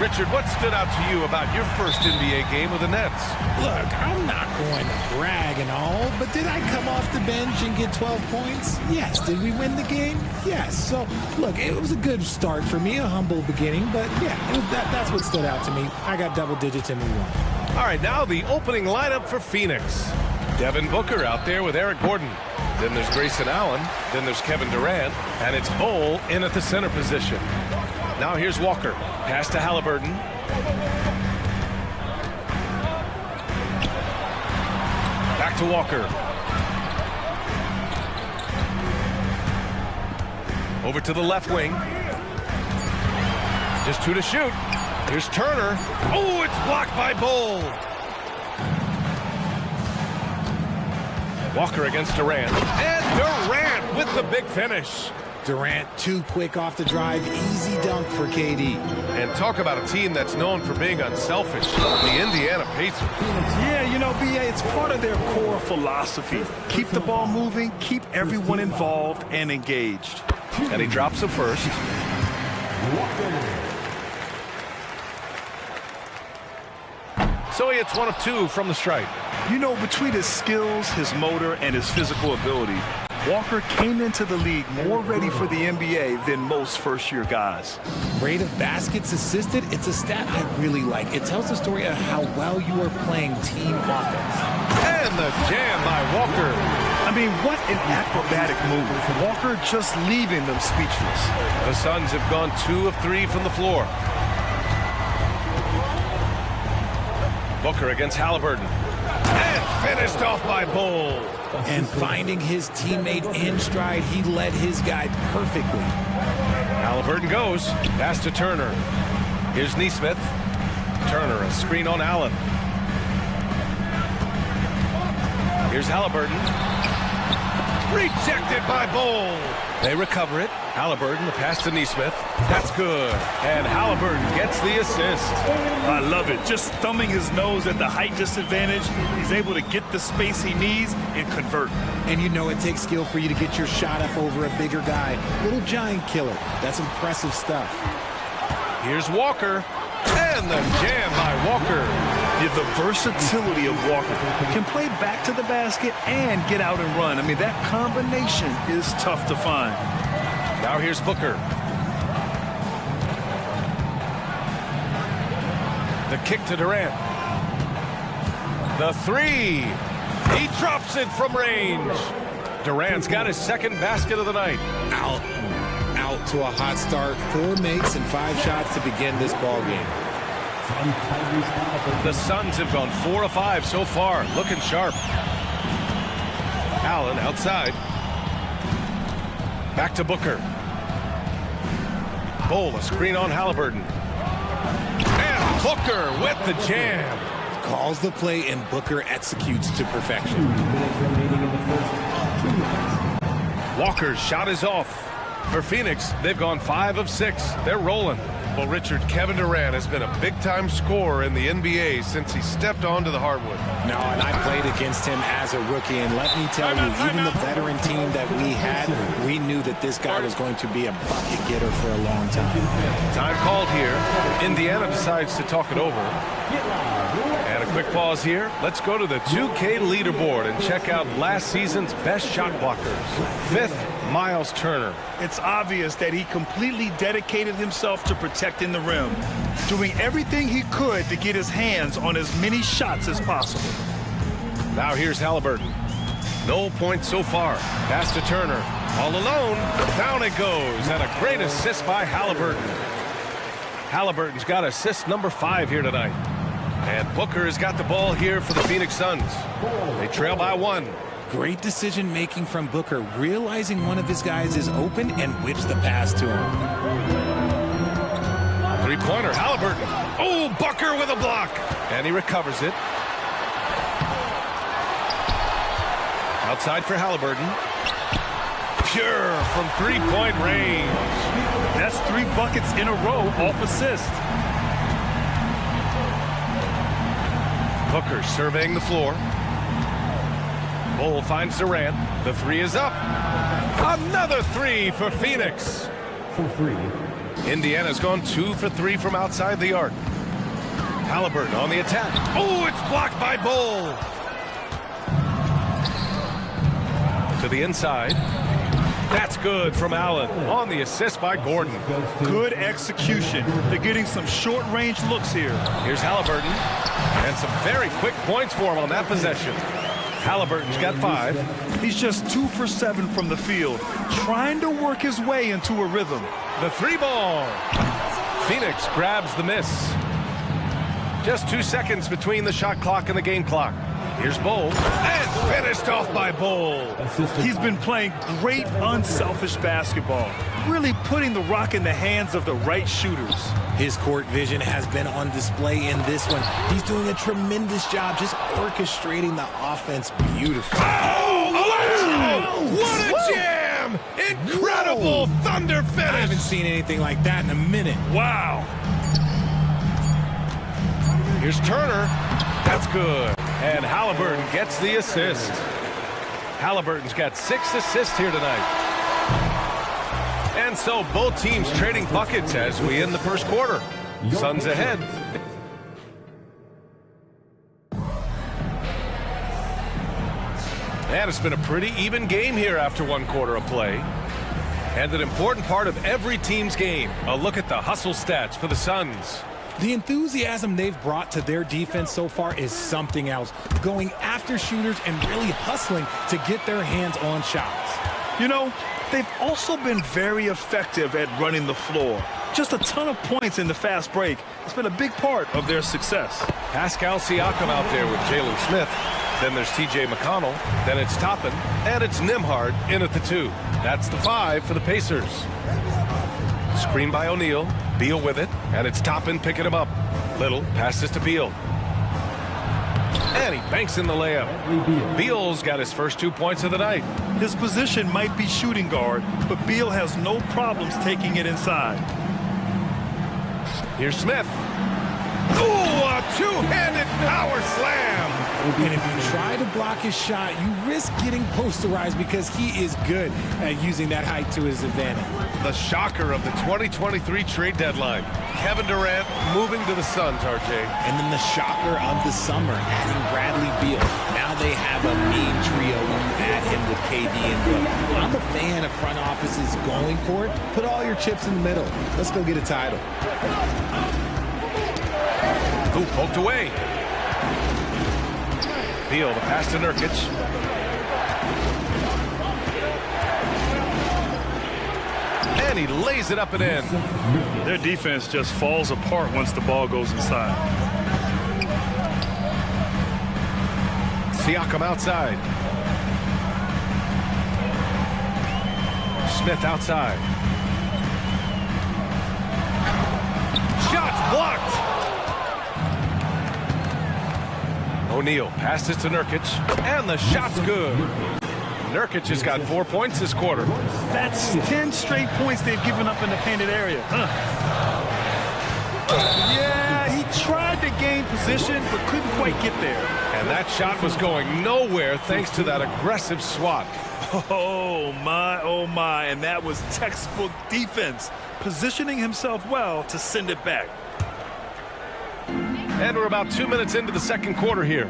Richard, what stood out to you about your first NBA game with the Nets? Look, I'm not going to brag and all, but did I come off the bench and get 12 points? Yes. Did we win the game? Yes. So, look, it was a good start for me, a humble beginning, but yeah, that's what stood out to me. I got double digits and we won. All right, now the opening lineup for Phoenix. Devin Booker out there with Eric Gordon. Then there's Grayson Allen. Then there's Kevin Durant. And it's Bol in at the center position. Now here's Walker. Pass to Halliburton. Back to Walker. Over to the left wing. Just 2 to shoot. Here's Turner. Oh, it's blocked by Bol. Walker against Durant. And Durant with the big finish. Durant too quick off the drive. Easy dunk for KD. And talk about a team that's known for being unselfish. The Indiana Pacers. Yeah, you know, BA, it's part of their core philosophy. Keep the ball moving, keep everyone involved and engaged. And he drops it first. So he hits 1 of 2 from the stripe. You know, between his skills, his motor, and his physical ability, Walker came into the league more ready for the NBA than most first-year guys. Rate of baskets assisted, it's a stat I really like. It tells the story of how well you are playing team offense. And the jam by Walker. I mean, what an acrobatic move. Walker just leaving them speechless. The Suns have gone 2 of 3 from the floor. Booker against Halliburton. And finished off by Bol. And finding his teammate in stride, he led his guy perfectly. Halliburton goes. Pass to Turner. Here's Nesmith. Turner, a screen on Allen. Here's Halliburton. Rejected by Bol. They recover it. Halliburton, the pass to Nesmith. That's good. And Halliburton gets the assist. I love it. Just thumbing his nose at the height disadvantage. He's able to get the space he needs and convert. And you know it takes skill for you to get your shot up over a bigger guy. Little giant killer. That's impressive stuff. Here's Walker. And the jam by Walker. Yeah, the versatility of Walker. Can play back to the basket and get out and run. I mean, that combination is tough to find. Now here's Booker. The kick to Durant. The 3. He drops it from range. Durant's got his second basket of the night. Out to a hot start. 4 makes and 5 shots to begin this ball game. The Suns have gone 4 of 5 so far. Looking sharp. Allen outside. Back to Booker. Bol, a screen on Halliburton. And Booker with the jam. Calls the play and Booker executes to perfection. Walker's shot is off. For Phoenix, they've gone 5 of 6. They're rolling. Well, Richard, Kevin Durant has been a big-time scorer in the NBA since he stepped onto the hardwood. No, and I played against him as a rookie, and let me tell you, even the veteran team that we had, we knew that this guy was going to be a bucket getter for a long time. Time called here. Indiana decides to talk it over. And a quick pause here. Let's go to the 2K leaderboard and check out last season's best shot blockers. 5th, Miles Turner. It's obvious that he completely dedicated himself to protecting the rim, doing everything he could to get his hands on as many shots as possible. Now here's Halliburton. No points so far. Pass to Turner. All alone. Down it goes. And a great assist by Halliburton. Halliburton's got assist number 5 here tonight. And Booker has got the ball here for the Phoenix Suns. They trail by 1. Great decision-making from Booker, realizing one of his guys is open and whips the pass to him. 3-pointer, Halliburton. Oh, Booker with a block. And he recovers it. Outside for Halliburton. Pure from 3-point range. That's 3 buckets in a row off assist. Booker surveying the floor. Bol finds Durant. The 3 is up. Another 3 for Phoenix. For 3, Indiana's gone 2 for 3 from outside the arc. Halliburton on the attack. Oh, it's blocked by Bull. To the inside. That's good from Allen on the assist by Gordon. Good execution. They're getting some short-range looks here. Here's Halliburton. And some very quick points for him on that possession. Halliburton's got 5. He's just 2 for 7 from the field, trying to work his way into a rhythm. The 3 ball. Phoenix grabs the miss. Just 2 seconds between the shot clock and the game clock. Here's Bull. And finished off by Bull. He's been playing great, unselfish basketball, really putting the rock in the hands of the right shooters. His court vision has been on display in this one. He's doing a tremendous job just orchestrating the offense beautifully. Oh, what a jam! Incredible thunder finish! I haven't seen anything like that in a minute. Wow. Here's Turner. That's good. And Halliburton gets the assist. Halliburton's got 6 assists here tonight. And so both teams trading buckets as we end the first quarter. Suns ahead. And it's been a pretty even game here after 1 quarter of play. And an important part of every team's game, a look at the hustle stats for the Suns. The enthusiasm they've brought to their defense so far is something else. Going after shooters and really hustling to get their hands on shots. You know, they've also been very effective at running the floor. Just a ton of points in the fast break. It's been a big part of their success. Pascal Siakam out there with Jalen Smith. Then there's TJ McConnell. Then it's Toppin. And it's Nembhard in at the 2. That's the 5 for the Pacers. Screen by O'Neal. Beal with it. And it's Toppin picking him up. Little passes to Beal. And he banks in the layup. Beal's got his first 2 points of the night. His position might be shooting guard, but Beal has no problems taking it inside. Here's Smith. Ooh, a two-handed power slam. And if you try to block his shot, you risk getting posterized because he is good at using that height to his advantage. The shocker of the 2023 trade deadline. Kevin Durant moving to the Suns, RJ. And then the shocker of the summer, adding Bradley Beal. Now they have a mean trio when you add him with KD and Will. I'm a fan of front offices going for it. Put all your chips in the middle. Let's go get a title. Ooh, poked away. Beal, the pass to Nurkic. And he lays it up and in. Their defense just falls apart once the ball goes inside. Siakam outside. Smith outside. Shots blocked. O'Neal passes to Nurkic, and the shot's good. Nurkic has got 4 points this quarter. That's 10 straight points they've given up in the painted area. Yeah, he tried to gain position, but couldn't quite get there. And that shot was going nowhere thanks to that aggressive swat. Oh, my, and that was textbook defense, positioning himself well to send it back. And we're about 2 minutes into the second quarter here.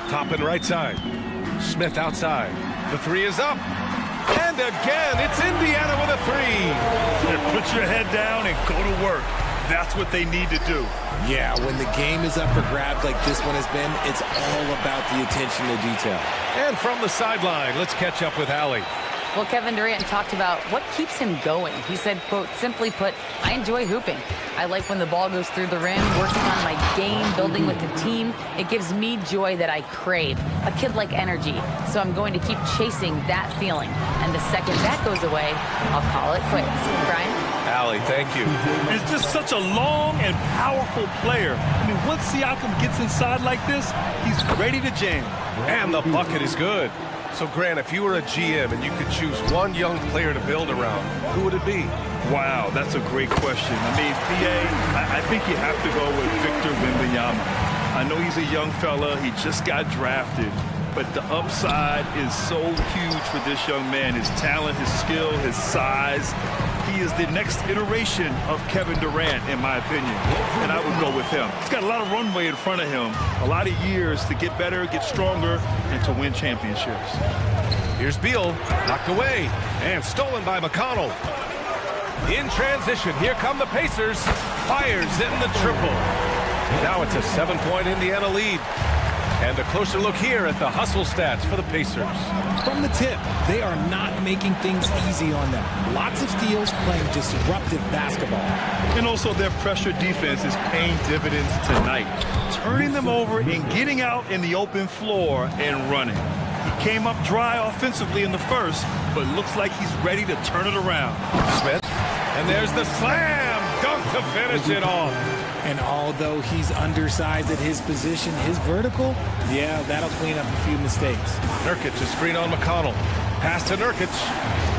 Toppin right side. Smith outside. The 3 is up. And again, it's Indiana with a 3. Put your head down and go to work. That's what they need to do. Yeah, when the game is up for grabs like this one has been, it's all about the attention to detail. And from the sideline, let's catch up with Allie. Well, Kevin Durant talked about what keeps him going. He said, quote, simply put, I enjoy hooping. I like when the ball goes through the rim, working on my game, building with the team. It gives me joy that I crave, a kid-like energy. So I'm going to keep chasing that feeling. And the second that goes away, I'll call it quits. Brian? Allie, thank you. He's just such a long and powerful player. I mean, once Siakam gets inside like this, he's ready to jam. And the bucket is good. So, Grant, if you were a GM and you could choose one young player to build around, who would it be? Wow, that's a great question. I mean, I think you have to go with Victor Wembanyama. I know he's a young fella. He just got drafted. but the upside is so huge for this young man. His talent, his skill, his size. He is the next iteration of Kevin Durant, in my opinion, and I would go with him. He's got a lot of runway in front of him, a lot of years to get better, get stronger, and to win championships. Here's Beal, knocked away, and stolen by McConnell. In transition, here come the Pacers. Fires in the triple. Now it's a 7-point Indiana lead. And a closer look here at the hustle stats for the Pacers. From the tip, they are not making things easy on them. Lots of steals, playing disruptive basketball. And also their pressure defense is paying dividends tonight. Turning them over and getting out in the open floor and running. He came up dry offensively in the first, but looks like he's ready to turn it around. Smith, and there's the slam dunk to finish it off. And although he's undersized at his position, his vertical, yeah, that'll clean up a few mistakes. Nurkic, a screen on McConnell. Pass to Nurkic.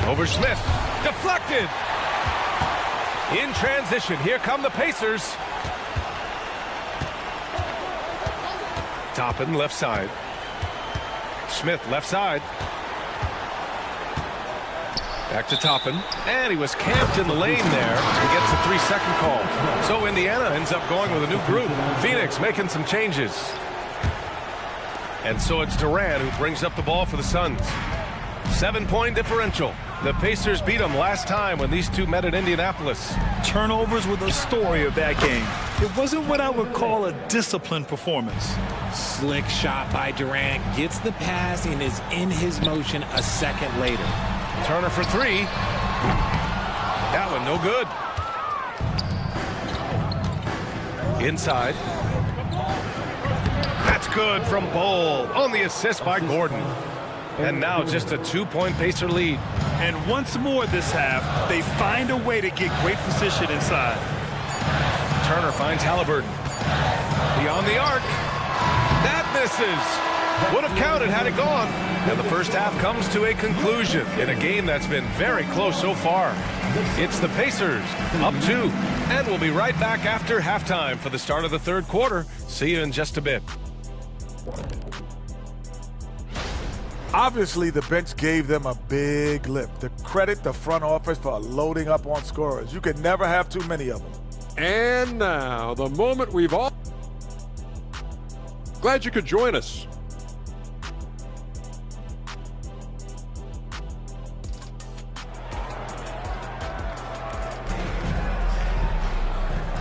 Over Smith. Deflected. In transition, here come the Pacers. Toppin, left side. Smith, left side. Back to Toppin, and he was camped in the lane there. He gets a 3-second call. So Indiana ends up going with a new group. Phoenix making some changes. And so it's Durant who brings up the ball for the Suns. 7-point differential. The Pacers beat them last time when these two met at Indianapolis. Turnovers were the story of that game. It wasn't what I would call a disciplined performance. Slick shot by Durant, gets the pass and is in his motion a second later. Turner for three. That one no good. Inside. That's good from Bol on the assist by Gordon. And now just a 2-point Pacer lead. And once more this half, they find a way to get great position inside. Turner finds Halliburton. Beyond the arc. That misses. Would have counted had it gone. And the first half comes to a conclusion in a game that's been very close so far. It's the Pacers, up 2. And we'll be right back after halftime for the start of the third quarter. See you in just a bit. Obviously, the bench gave them a big lift. To credit the front office for loading up on scorers. You can never have too many of them. And now, the moment we've all... Glad you could join us.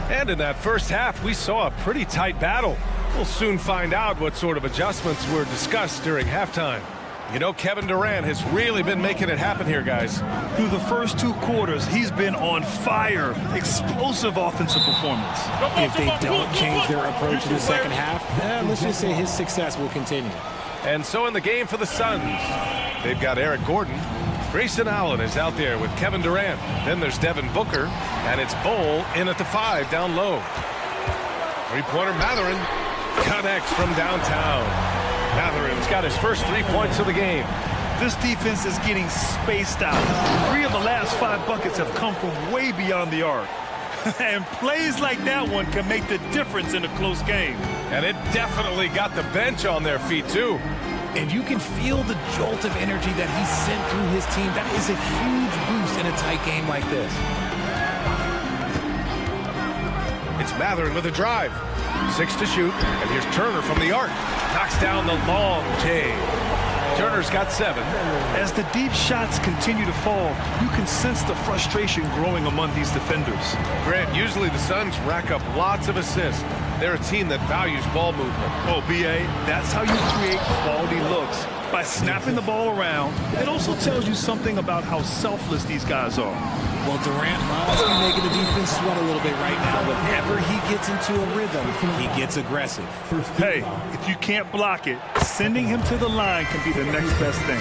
And in that first half, we saw a pretty tight battle. We'll soon find out what sort of adjustments were discussed during halftime. You know, Kevin Durant has really been making it happen here, guys. Through the first 2 quarters, he's been on fire. Explosive offensive performance. If they don't change their approach in the second half, let's just say his success will continue. And so in the game for the Suns, they've got Eric Gordon. Grayson Allen is out there with Kevin Durant. Then there's Devin Booker, and it's Bol in at the 5 down low. Three-pointer Matherin connects from downtown. Matherin's got his first 3 points of the game. This defense is getting spaced out. 3 of the last 5 buckets have come from way beyond the arc. And plays like that one can make the difference in a close game. And it definitely got the bench on their feet, too. And you can feel the jolt of energy that he sent through his team. That is a huge boost in a tight game like this. It's Matherin with a drive. 6 to shoot, and here's Turner from the arc. Knocks down the long J. Turner's got 7. As the deep shots continue to fall, you can sense the frustration growing among these defenders. Grant, usually the Suns rack up lots of assists. They're a team that values ball movement. Oh, B.A., that's how you create quality looks. By snapping the ball around, it also tells you something about how selfless these guys are. Well, Durant must be making the defense sweat a little bit right now. Whenever he gets into a rhythm, he gets aggressive. Hey, if you can't block it, sending him to the line can be the next best thing.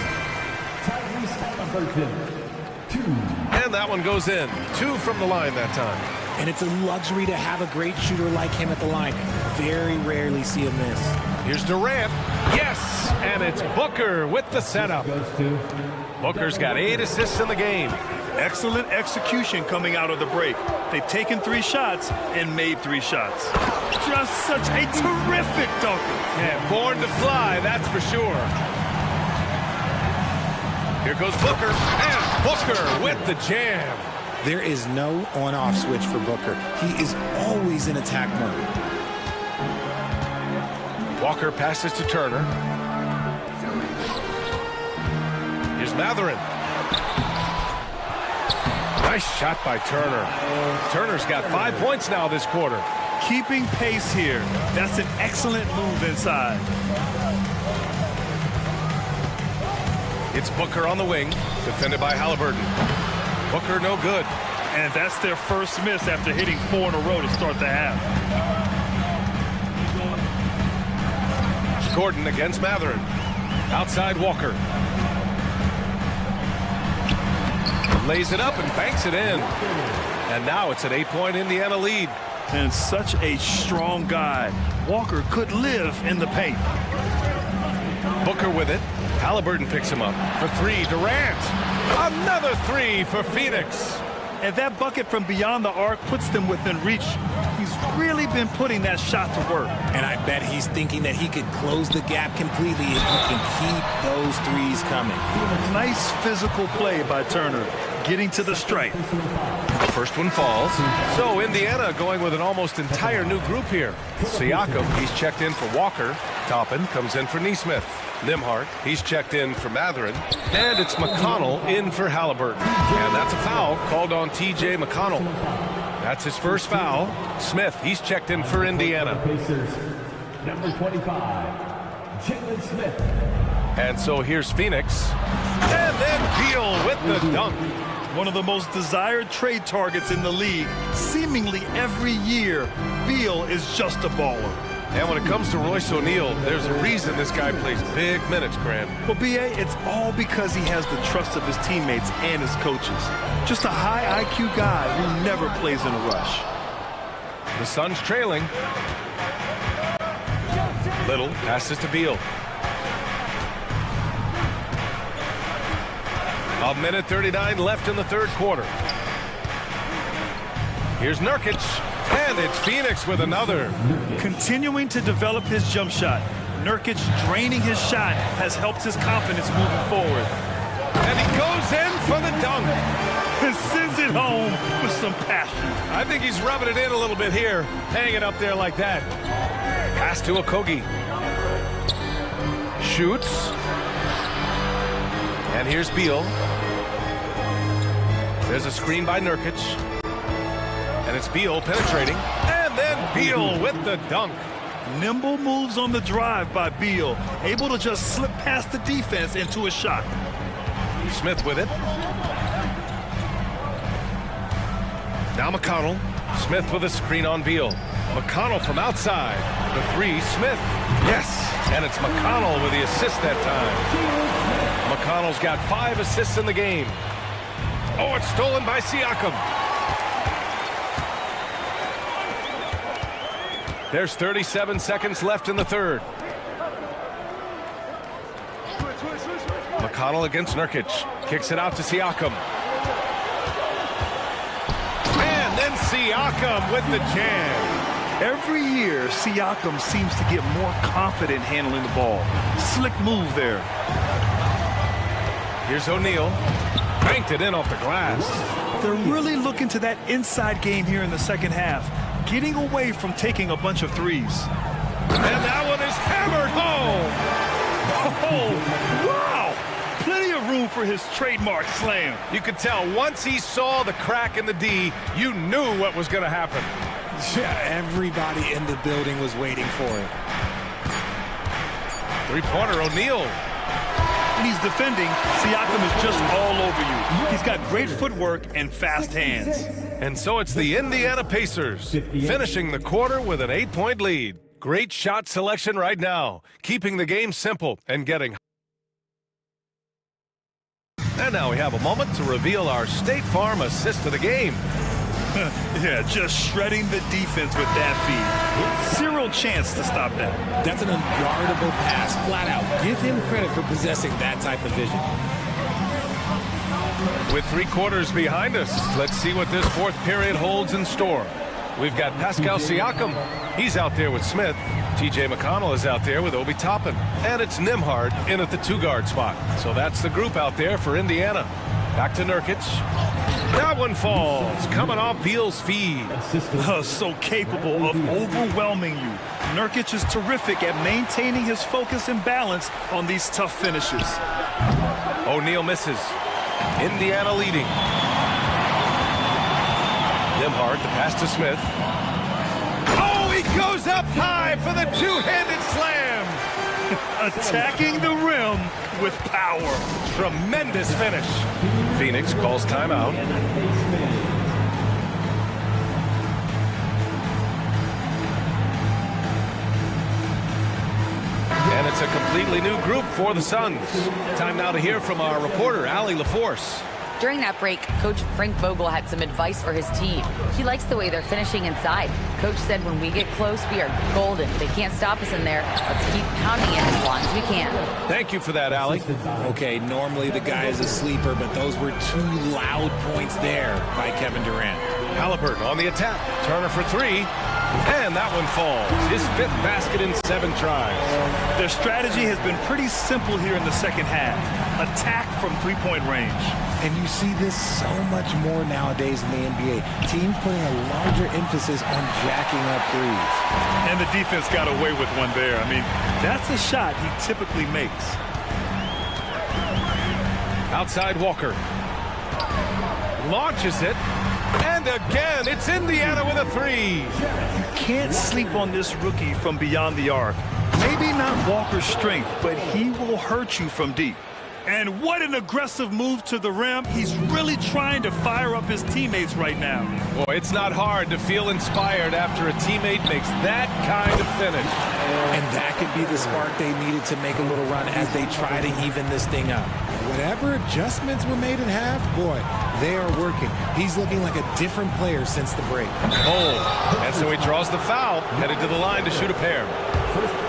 And that one goes in. 2 from the line that time. And it's a luxury to have a great shooter like him at the line. Very rarely see him miss. Here's Durant. Yes! And it's Booker with the setup. Booker's got 8 assists in the game. Excellent execution coming out of the break. They've taken 3 shots and made 3 shots. Just such a terrific dunker. Yeah, born to fly, that's for sure. Here goes Booker, and Booker with the jam. There is no on-off switch for Booker. He is always in attack mode. Walker passes to Turner. Here's Matherin. Nice shot by Turner. Turner's got 5 points now this quarter. Keeping pace here. That's an excellent move inside. It's Booker on the wing, defended by Halliburton. Booker no good. And that's their first miss after hitting 4 in a row to start the half. Gordon against Matherin. Outside Walker. Lays it up and banks it in. And now it's an 8-point Indiana lead. And such a strong guy. Walker could live in the paint. Booker with it. Halliburton picks him up. For 3, Durant. Another 3 for Phoenix. And that bucket from beyond the arc puts them within reach. He's really been putting that shot to work. And I bet he's thinking that he could close the gap completely if he can keep those threes coming. Nice physical play by Turner, getting to the stripe. First one falls. So Indiana going with an almost entire new group here. Siakam, he's checked in for Walker. Toppin comes in for Neesmith. Nimhart, he's checked in for Matherin. And it's McConnell in for Halliburton. And that's a foul called on T.J. McConnell. That's his first foul. Smith, he's checked in for Indiana. Number 25, Jalen Smith. And so here's Phoenix. And then Beal with the dunk. One of the most desired trade targets in the league. Seemingly every year, Beal is just a baller. And when it comes to Royce O'Neal, there's a reason this guy plays big minutes, Grant. Well, B.A., it's all because he has the trust of his teammates and his coaches. Just a high IQ guy who never plays in a rush. The Suns trailing. Little passes to Beal. 1:39 left in the third quarter. Here's Nurkic. And it's Phoenix with another. Continuing to develop his jump shot. Nurkic draining his shot has helped his confidence moving forward. And he goes in for the dunk. And sends it home with some passion. I think he's rubbing it in a little bit here. Hang it up there like that. Pass to Okogie. Shoots. And here's Beal. There's a screen by Nurkic. And it's Beal penetrating. And then Beal with the dunk. Nimble moves on the drive by Beal. Able to just slip past the defense into a shot. Smith with it. Now McConnell. Smith with a screen on Beal. McConnell from outside. The 3, Smith. Yes. And it's McConnell with the assist that time. McConnell's got 5 assists in the game. Oh, it's stolen by Siakam. There's 37 seconds left in the third. McConnell against Nurkic. Kicks it out to Siakam. And then Siakam with the jam. Every year, Siakam seems to get more confident handling the ball. Slick move there. Here's O'Neal. Banked it in off the glass. They're really looking to that inside game here in the second half. Getting away from taking a bunch of threes. And that one is hammered home. Oh, wow! Plenty of room for his trademark slam. You could tell once he saw the crack in the D, you knew what was going to happen. Yeah, everybody in the building was waiting for it. Three-pointer, O'Neal. When he's defending, Siakam is just all over you. He's got great footwork and fast hands. And so it's the Indiana Pacers finishing the quarter with an 8-point lead. Great shot selection right now, keeping the game simple and getting. And now we have a moment to reveal our State Farm assist of the game. Yeah, just shredding the defense with that feed. Zero chance to stop that. That's an unguardable pass, flat out. Give him credit for possessing that type of vision. With 3 quarters behind us, let's see what this fourth period holds in store. We've got Pascal Siakam. He's out there with Smith. TJ McConnell is out there with Obi Toppin. And it's Nimhard in at the 2-guard spot. So that's the group out there for Indiana. Back to Nurkic. That one falls, coming off Beal's feed. So capable of overwhelming you. Nurkic is terrific at maintaining his focus and balance on these tough finishes. O'Neal misses. Indiana leading. Nimhard, the pass to Smith. Oh, he goes up high for the two-handed slam. Attacking the rim with power. Tremendous finish. Phoenix calls timeout. And it's a completely new group for the Suns. Time now to hear from our reporter, Allie LaForce. During that break, Coach Frank Vogel had some advice for his team. He likes the way they're finishing inside. Coach said when we get close, we are golden. They can't stop us in there. Let's keep pounding it as long as we can. Thank you for that, Allie. Okay, normally the guy is a sleeper, but those were 2 loud points there by Kevin Durant. Halliburton on the attack. Turner for 3. And that one falls. His 5th basket in 7 tries. Their strategy has been pretty simple here in the second half. Attack from 3-point range. And you see this so much more nowadays in the NBA. Teams putting a larger emphasis on jacking up threes. And the defense got away with one there. I mean, that's a shot he typically makes. Outside Walker. Launches it. And again, it's Indiana with a 3. You can't sleep on this rookie from beyond the arc. Maybe not Walker's strength, but he will hurt you from deep. And what an aggressive move to the rim. He's really trying to fire up his teammates right now. Boy, it's not hard to feel inspired after a teammate makes that kind of finish. And that could be the spark they needed to make a little run as they try to even this thing up. Whatever adjustments were made at half, boy, they are working. He's looking like a different player since the break. Oh, and so he draws the foul, headed to the line to shoot a pair.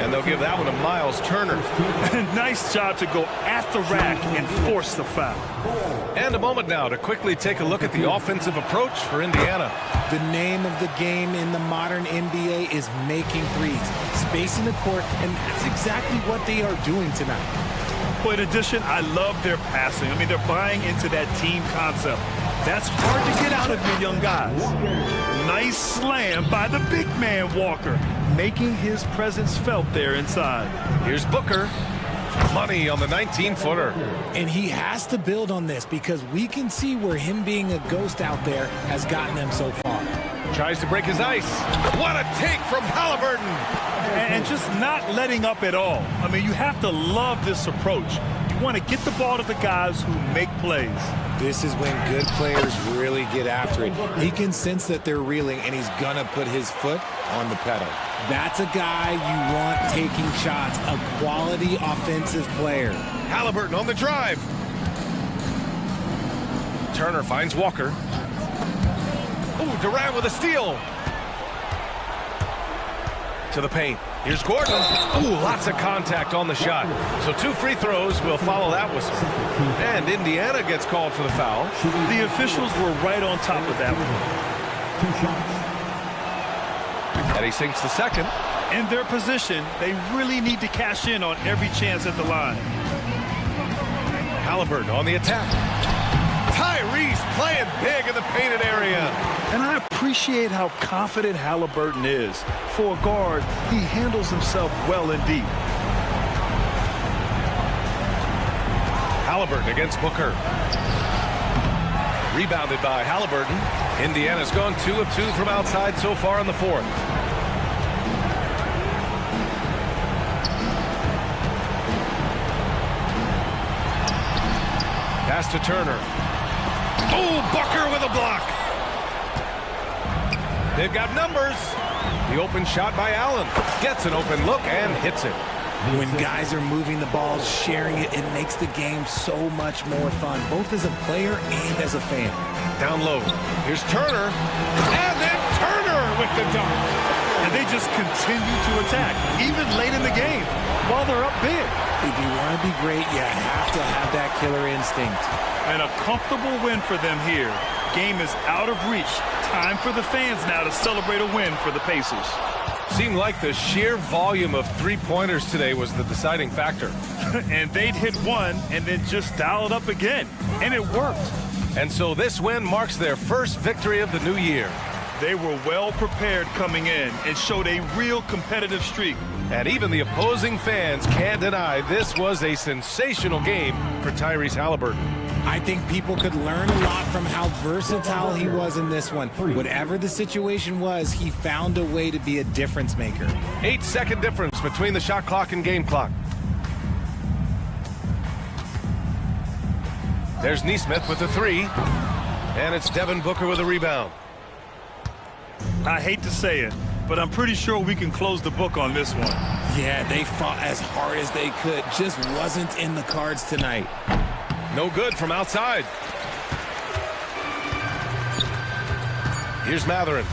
And they'll give that one to Miles Turner. Nice job to go at the rack and force the foul. And a moment now to quickly take a look at the offensive approach for Indiana. The name of the game in the modern NBA is making threes, spacing the court, and that's exactly what they are doing tonight. But in addition, I love their passing. I mean, they're buying into that team concept. That's hard to get out of your young guys. Nice slam by the big man, Walker, making his presence felt there inside. Here's Booker. Money on the 19-footer. And he has to build on this because we can see where him being a ghost out there has gotten them so far. Tries to break his ice. What a take from Halliburton. And just not letting up at all. I mean, you have to love this approach. You want to get the ball to the guys who make plays. This is when good players really get after it. He can sense that they're reeling, and he's going to put his foot on the pedal. That's a guy you want taking shots, a quality offensive player. Halliburton on the drive. Turner finds Walker. Ooh, Durant with a steal. To the paint. Here's Gordon. Ooh, lots of contact on the shot. So 2 free throws will follow that whistle. And Indiana gets called for the foul. The officials were right on top of that one. And he sinks the second. In their position, they really need to cash in on every chance at the line. Halliburton on the attack. Tyrese playing big in the painted area. And I appreciate how confident Halliburton is. For a guard, he handles himself well and deep. Halliburton against Booker. Rebounded by Halliburton. Indiana's gone 2 of 2 from outside so far in the 4th. Pass to Turner. Oh, Booker with a block. They've got numbers. The open shot by Allen. Gets an open look and hits it. When guys are moving the ball, sharing it, it makes the game so much more fun, both as a player and as a fan. Down low. Here's Turner. And then Turner with the dunk. And they just continue to attack, even late in the game. While they're up big. If you want to be great, you have to have that killer instinct. And a comfortable win for them here. Game is out of reach. Time for the fans now to celebrate a win for the Pacers. Seemed like the sheer volume of three-pointers today was the deciding factor. And they'd hit one and then just dial it up again. And it worked. And so this win marks their first victory of the new year. They were well prepared coming in and showed a real competitive streak. And even the opposing fans can't deny this was a sensational game for Tyrese Halliburton. I think people could learn a lot from how versatile he was in this one. Whatever the situation was, he found a way to be a difference maker. 8-second difference between the shot clock and game clock. There's Neesmith with the three. And it's Devin Booker with a rebound. I hate to say it, but I'm pretty sure we can close the book on this one. Yeah, they fought as hard as they could. Just wasn't in the cards tonight. No good from outside. Here's Matherin.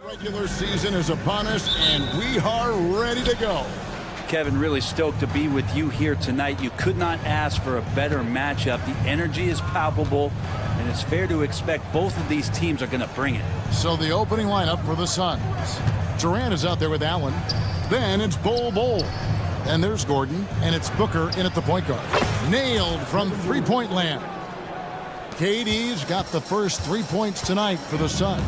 Regular season is upon us, and we are ready to go. Kevin, really stoked to be with you here tonight. You could not ask for a better matchup. The energy is palpable, and it's fair to expect both of these teams are going to bring it. So the opening lineup for the Suns. Durant is out there with Allen. Then it's Bol. And there's Gordon, and it's Booker in at the point guard. Nailed from three-point land. KD's got the first 3 points tonight for the Suns.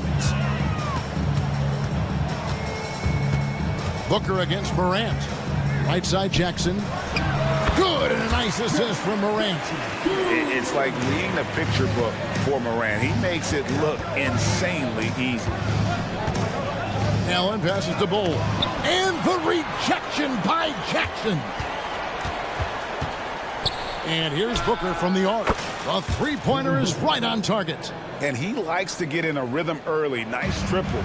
Booker against Morant. Right side Jackson. Good, and a nice assist from Morant. It's like reading the picture book for Morant. He makes it look insanely easy. Allen passes to Bol. And the rejection by Jackson. And here's Booker from the arc. The three-pointer is right on target. And he likes to get in a rhythm early. Nice triple.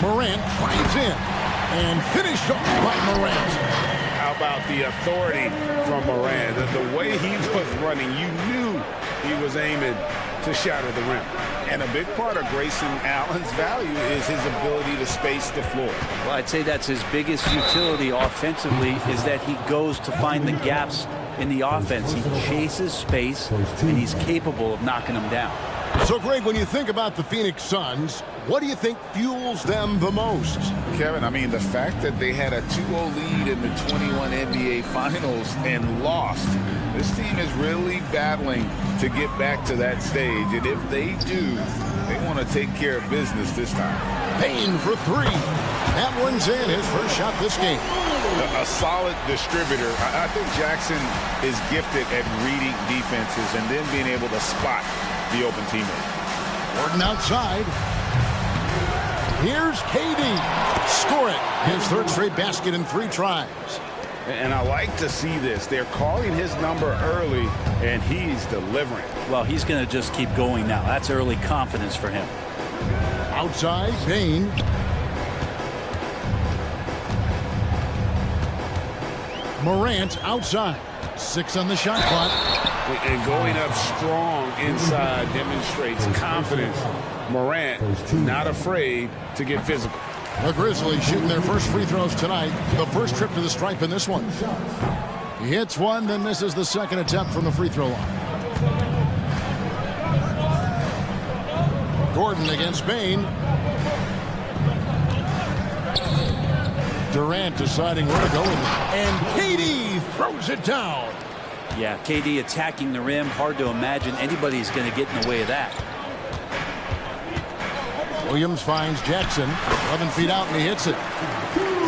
Morant drives in. And finished off by Morant. How about the authority from Morant? The way he was running, you knew he was aiming to shatter the rim. And a big part of Grayson Allen's value is his ability to space the floor. Well, I'd say that's his biggest utility offensively, is that he goes to find the gaps in the offense. He chases space, and he's capable of knocking them down. So, Greg, when you think about the Phoenix Suns, what do you think fuels them the most? Kevin, I mean, the fact that they had a 2-0 lead in the 21 NBA Finals and lost. This team is really battling to get back to that stage. And if they do, they want to take care of business this time. Payne for three. That one's in, his first shot this game. A solid distributor. I think Jackson is gifted at reading defenses and then being able to spot the open teammate. Gordon outside. Here's KD. Score it. His third straight basket in 3 tries. And I like to see this. They're calling his number early, and he's delivering. Well, he's going to just keep going now. That's early confidence for him. Outside, Payne. Morant outside. 6 on the shot clock. And going up strong inside demonstrates confidence. Morant not afraid to get physical. The Grizzlies shooting their first free throws tonight. The first trip to the stripe in this one. He hits one, then misses the second attempt from the free throw line. Gordon against Payne. Durant deciding where to go with it. And KD throws it down. Yeah, KD attacking the rim. Hard to imagine anybody's going to get in the way of that. Williams finds Jackson. 11 feet out, and he hits it.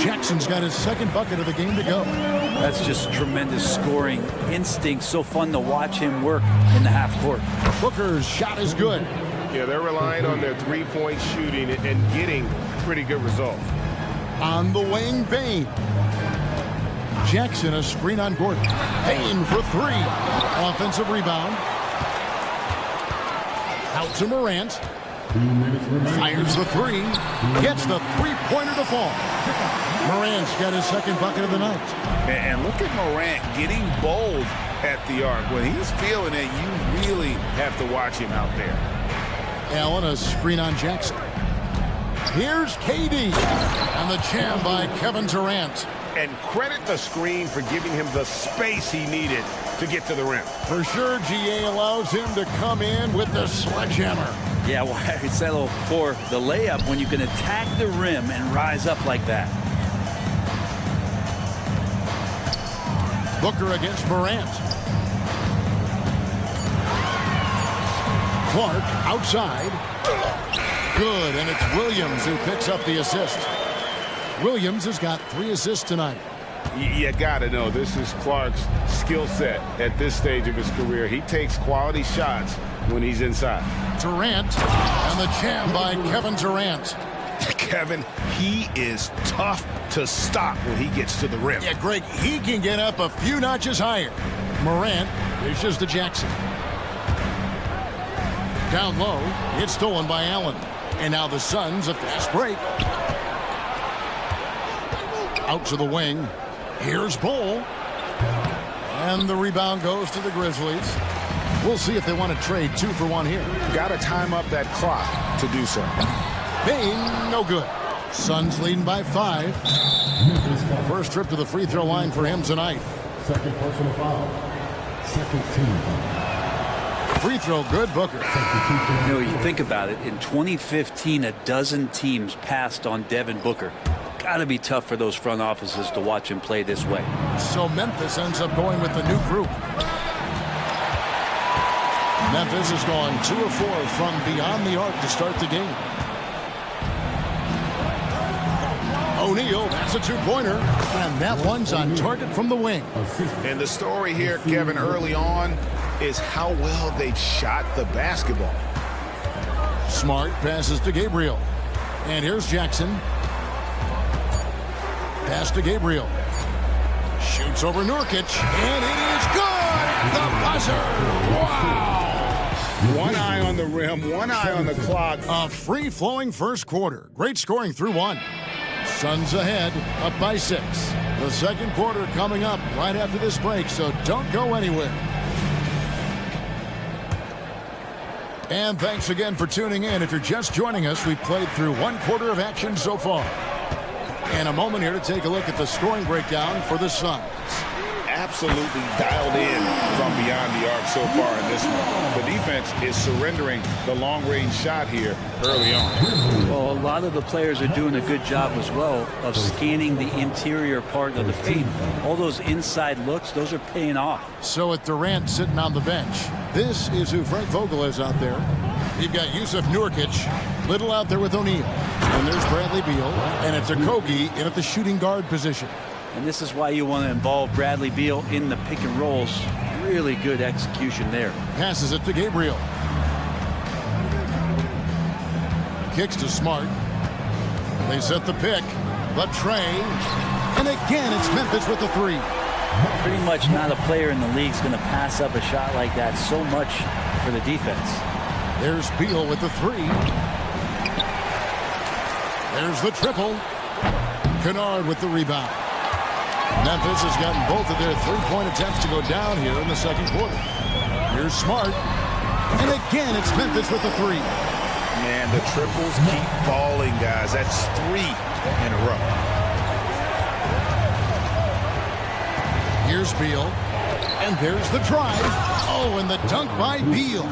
Jackson's got his second bucket of the game to go. That's just tremendous scoring instinct. So fun to watch him work in the half court. Booker's shot is good. Yeah, they're relying on their three-point shooting and getting pretty good results. On the wing, Payne. Jackson, a screen on Gordon. Payne for 3. Offensive rebound. Out to Morant. Fires the 3. Gets the three-pointer to fall. Morant's got his second bucket of the night. And look at Morant getting bold at the arc. When he's feeling it, you really have to watch him out there. Allen, a screen on Jackson. Here's KD. And the jam by Kevin Durant. And credit the screen for giving him the space he needed to get to the rim. For sure, GA allows him to come in with the sledgehammer. Yeah, well, I settle for the layup when you can attack the rim and rise up like that. Booker against Morant. Clark outside. Good, and it's Williams who picks up the assist. Williams has got 3 assists tonight. You got to know, this is Clark's skill set at this stage of his career. He takes quality shots when he's inside. Durant, and the jam by Kevin Durant. Kevin, he is tough to stop when he gets to the rim. Yeah, Greg, he can get up a few notches higher. Morant dishes to Jackson. Down low, it's stolen by Allen. And now the Suns, a fast break. Out to the wing. Here's Bol. And the rebound goes to the Grizzlies. We'll see if they want to trade 2 for 1 here. Got to time up that clock to do so. Bing, no good. Suns leading by 5. First trip to the free throw line for him tonight. Second personal foul. Second team. Free throw good, Booker. You know, you think about it, in 2015, a dozen teams passed on Devin Booker. Got to be tough for those front offices to watch him play this way. So Memphis ends up going with the new group. Memphis has gone 2 of 4 from beyond the arc to start the game. O'Neal, that's a two-pointer, and that one's on target from the wing. And the story here, Kevin, early on is how well they've shot the basketball. Smart passes to Gabriel. And here's Jackson. Pass to Gabriel. Shoots over Nurkic, and it is good at the buzzer. Wow! One eye on the rim, one eye on the clock. A free-flowing first quarter. Great scoring through 1. Suns ahead, up by 6. The second quarter coming up right after this break, so don't go anywhere. And thanks again for tuning in. If you're just joining us, we've played through 1 quarter of action so far. And a moment here to take a look at the scoring breakdown for the Suns. Absolutely dialed in from beyond the arc so far in this one. The defense is surrendering the long-range shot here early on. Well, a lot of the players are doing a good job as well of scanning the interior part of the paint. All those inside looks, those are paying off. So with Durant sitting on the bench, this is who Frank Vogel is out there. You've got Yusuf Nurkic, Little out there with O'Neal. And there's Bradley Beal, and it's Okogie in at the shooting guard position. And this is why you want to involve Bradley Beal in the pick and rolls. Really good execution there. Passes it to Gabriel. Kicks to Smart. They set the pick. The tray. And again, it's Memphis with the 3. Pretty much not a player in the league is going to pass up a shot like that so much for the defense. There's Beal with the 3. There's the triple. Kennard with the rebound. Memphis has gotten both of their three-point attempts to go down here in the second quarter. Here's Smart. And again, it's Memphis with the 3. Man, the triples keep falling, guys. That's 3 in a row. Here's Beal. And there's the drive. Oh, and the dunk by Beal.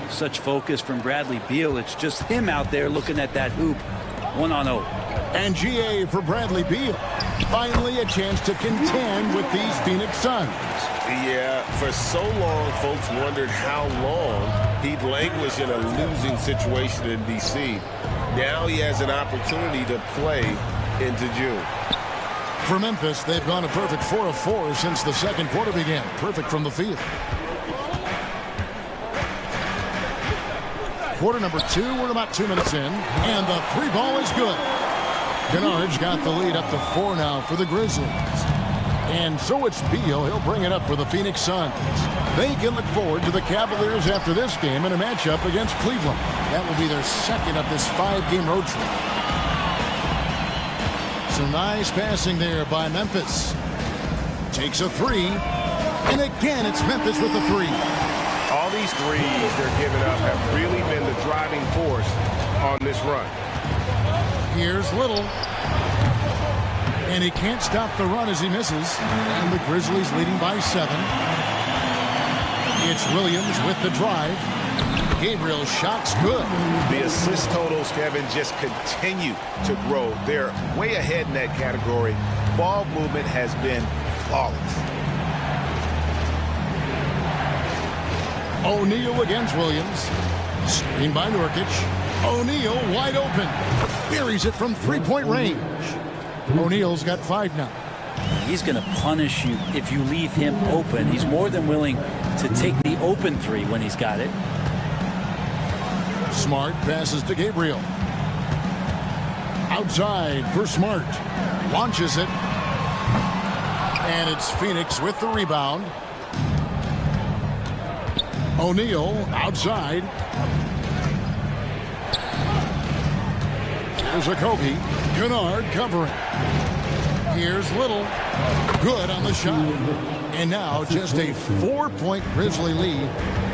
Such focus from Bradley Beal. It's just him out there looking at that hoop. 1-on-0. And GA for Bradley Beal. Finally a chance to contend with these Phoenix Suns. Yeah, for so long, folks wondered how long he'd languish in a losing situation in D.C. Now he has an opportunity to play into June. For Memphis, they've gone a perfect 4 of 4 since the second quarter began. Perfect from the field. Quarter number 2, we're about 2 minutes in, and the 3 ball is good. Kennard's got the lead up to 4 now for the Grizzlies. And so it's Beal. He'll bring it up for the Phoenix Suns. They can look forward to the Cavaliers after this game in a matchup against Cleveland. That will be their second of this 5-game road trip. Some nice passing there by Memphis. Takes a 3. And again, it's Memphis with the 3. All these threes they're giving up have really been the driving force on this run. Here's Little. And he can't stop the run as he misses. And the Grizzlies leading by 7. It's Williams with the drive. Gabriel shot's good. The assist totals, Kevin, just continue to grow. They're way ahead in that category. Ball movement has been flawless. O'Neal against Williams. Screen by Nurkic. O'Neal wide open. Buries it from 3-point range. O'Neal's got 5 now. He's going to punish you if you leave him open. He's more than willing to take the open 3 when he's got it. Smart passes to Gabriel. Outside for Smart. Launches it. And it's Phoenix with the rebound. O'Neal outside. Here's Okogie. Kennard covering. Here's Little. Good on the shot. And now just a 4-point Grizzly lead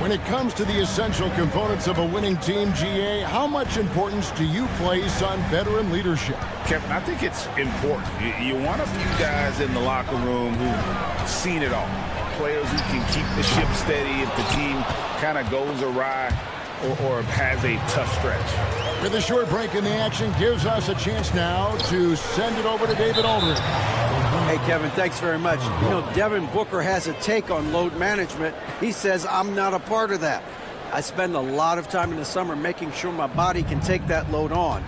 When it comes to the essential components of a winning team, GA, how much importance do you place on veteran leadership? Kevin, I think it's important. You want a few guys in the locker room who've seen it all. Players who can keep the ship steady if the team kind of goes awry or has a tough stretch. With a short break in the action, gives us a chance now to send it over to David Aldridge. Hey, Kevin, thanks very much. You know, Devin Booker has a take on load management. He says, I'm not a part of that. I spend a lot of time in the summer making sure my body can take that load on.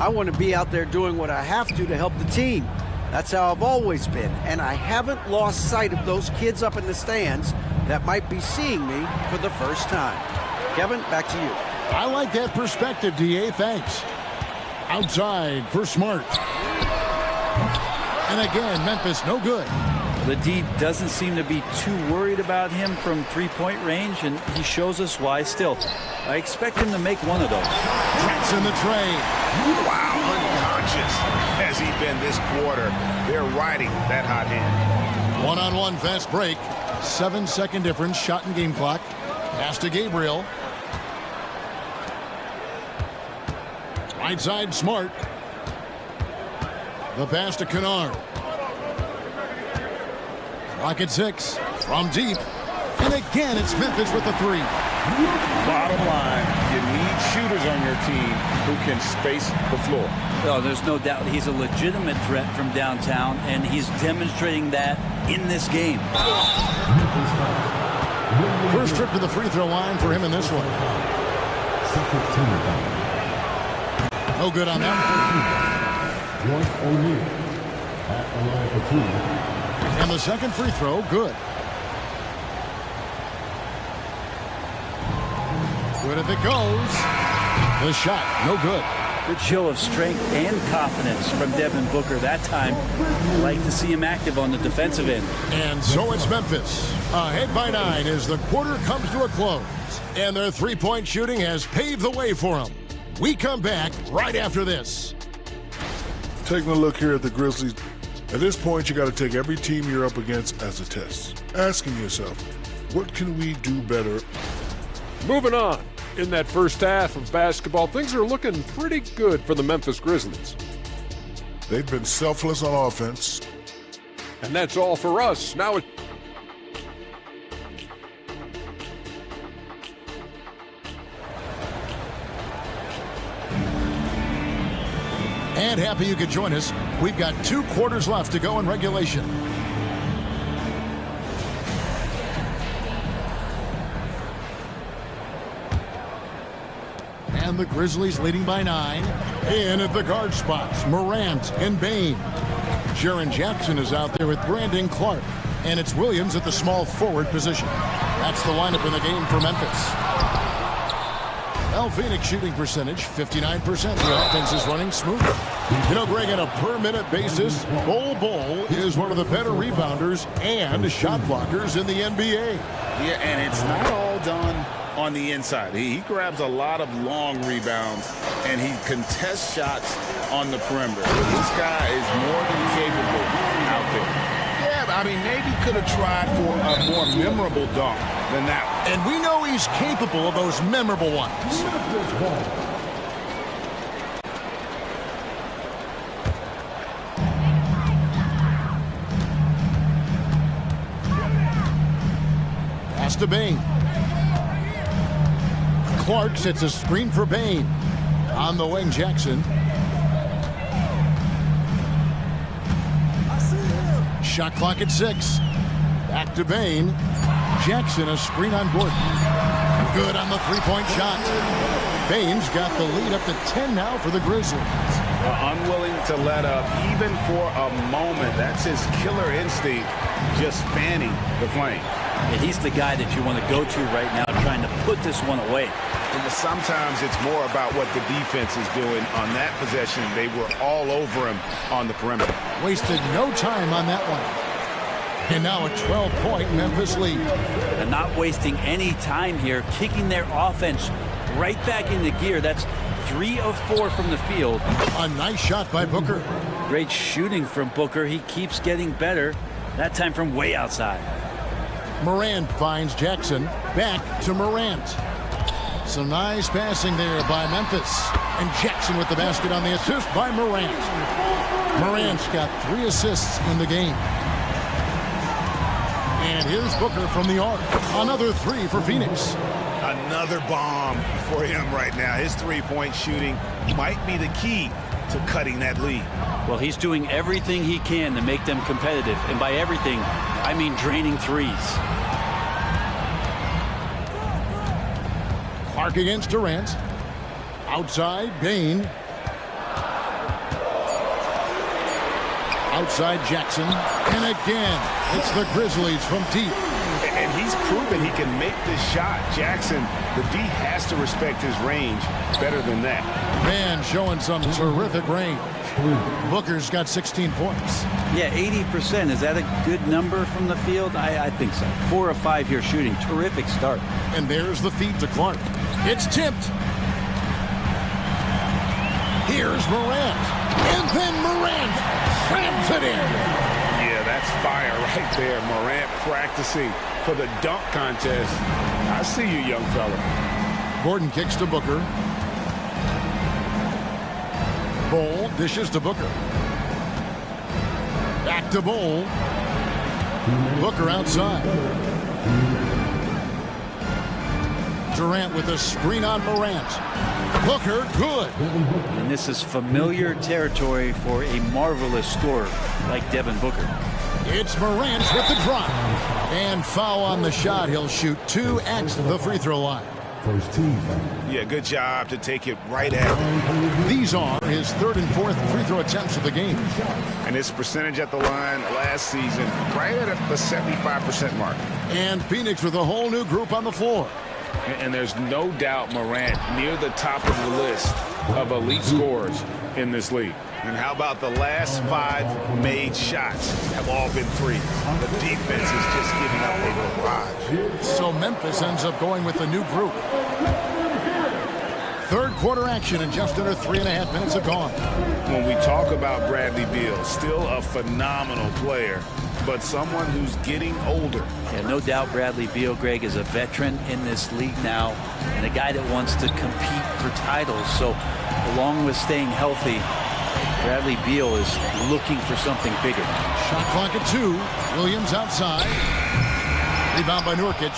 I want to be out there doing what I have to help the team. That's how I've always been, and I haven't lost sight of those kids up in the stands that might be seeing me for the first time. Kevin, back to you. I like that perspective, DA. Thanks. Outside for Smart. And again, Memphis no good. The D doesn't seem to be too worried about him from three-point range, and he shows us why still. I expect him to make one of those. Trent's in the tray. Wow, unconscious has he been this quarter. They're riding that hot hand. One-on-one fast break. 7-second difference, shot and game clock. Pass to Gabriel. Right side, Smart. The pass to Kennard. Clock at 6. From deep. And again, it's Memphis with the three. Bottom line, you need shooters on your team who can space the floor. Oh, there's no doubt he's a legitimate threat from downtown, and he's demonstrating that in this game. First trip to the free throw line for him in this one. No good on that. Once O'Neal at the line for two. And the second free throw, good. Good if it goes. The shot, no good. Good show of strength and confidence from Devin Booker that time. I like to see him active on the defensive end. And so it's Memphis, ahead by 9 as the quarter comes to a close. And their three-point shooting has paved the way for them. We come back right after this. Taking a look here at the Grizzlies. At this point, you got to take every team you're up against as a test. Asking yourself, what can we do better? Moving on. In that first half of basketball, things are looking pretty good for the Memphis Grizzlies. They've been selfless on offense. And that's all for us. Now it. And happy you could join us. We've got 2 quarters left to go in regulation. And the Grizzlies leading by 9. In at the guard spots, Morant and Bain. Jaren Jackson is out there with Brandon Clark. And it's Williams at the small forward position. That's the lineup in the game for Memphis. Well, Phoenix shooting percentage, 59%. The offense is running smooth. You know, Greg, on a per-minute basis, Bol is one of the better rebounders and shot blockers in the NBA. Yeah, and it's not all done on the inside. He grabs a lot of long rebounds, and he contests shots on the perimeter. This guy is more than capable out there. Yeah, I mean, maybe could have tried for a more memorable dunk than that one. And we know he's capable of those memorable ones. Pass to Bain. Clark sets a screen for Bain. On the wing, Jackson. Shot clock at 6. Back to Bain. Jackson, a screen on Gordon. Good on the three-point shot. Bain's got the lead up to 10 now for the Grizzlies. Unwilling to let up even for a moment. That's his killer instinct, just fanning the flame. Yeah, he's the guy that you want to go to right now, trying to put this one away. And sometimes it's more about what the defense is doing on that possession. They were all over him on the perimeter. Wasted no time on that one. And now a 12-point Memphis lead. And not wasting any time here, kicking their offense right back into gear. That's 3 of 4 from the field. A nice shot by Booker. Great shooting from Booker. He keeps getting better, that time from way outside. Morant finds Jackson. Back to Morant. Some nice passing there by Memphis. And Jackson with the basket on the assist by Morant. Morant's got 3 assists in the game. And here's Booker from the arc. Another 3 for Phoenix. Another bomb for him right now. His three-point shooting might be the key to cutting that lead. Well, he's doing everything he can to make them competitive. And by everything, I mean draining threes. Clark against Durant. Outside, Bain. Outside, Jackson. And again, it's the Grizzlies from deep. And he's proven he can make this shot. Jackson, the D has to respect his range better than that. Man showing some terrific range. Booker's got 16 points. Yeah, 80%. Is that a good number from the field? I think so. 4 of 5 here shooting. Terrific start. And there's the feed to Clark. It's tipped. Here's Morant. And then Morant slams it in. Yeah, that's fire right there. Morant practicing for the dunk contest. I see you, young fella. Gordon kicks to Booker. Bol dishes to Booker. Back to Bol. Booker outside. Durant with a screen on Morant. Booker, good. And this is familiar territory for a marvelous scorer like Devin Booker. It's Morant with the drop. And foul on the shot. He'll shoot 2 at the free throw line. First team. Yeah, good job to take it right at him. These are his 3rd and 4th free throw attempts of the game. And his percentage at the line last season, right at the 75% mark. And Phoenix with a whole new group on the floor. And there's no doubt Morant near the top of the list of elite scorers in this league. And how about the last 5 made shots have all been threes? The defense is just giving up a barrage. So Memphis ends up going with the new group. 3rd quarter action and just under 3.5 minutes have gone. When we talk about Bradley Beal, still a phenomenal player, but someone who's getting older. Yeah, no doubt Bradley Beal, Greg, is a veteran in this league now and a guy that wants to compete for titles. So along with staying healthy, Bradley Beal is looking for something bigger. Shot clock at 2. Williams outside. Rebound by Nurkic.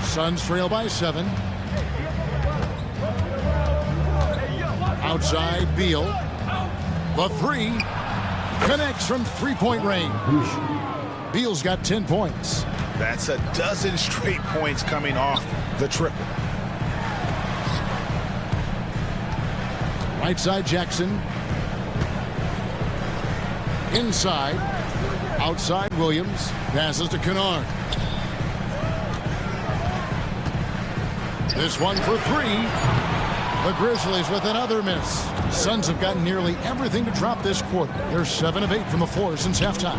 Suns trail by 7. Outside, Beal. The 3 connects from 3-point range. Beal's got 10 points. That's a dozen straight points coming off the triple. Right side, Jackson. Inside. Outside, Williams. Passes to Kennard. This one for 3. The Grizzlies with another miss. Suns have gotten nearly everything to drop this quarter. They're 7 of 8 from the floor since halftime.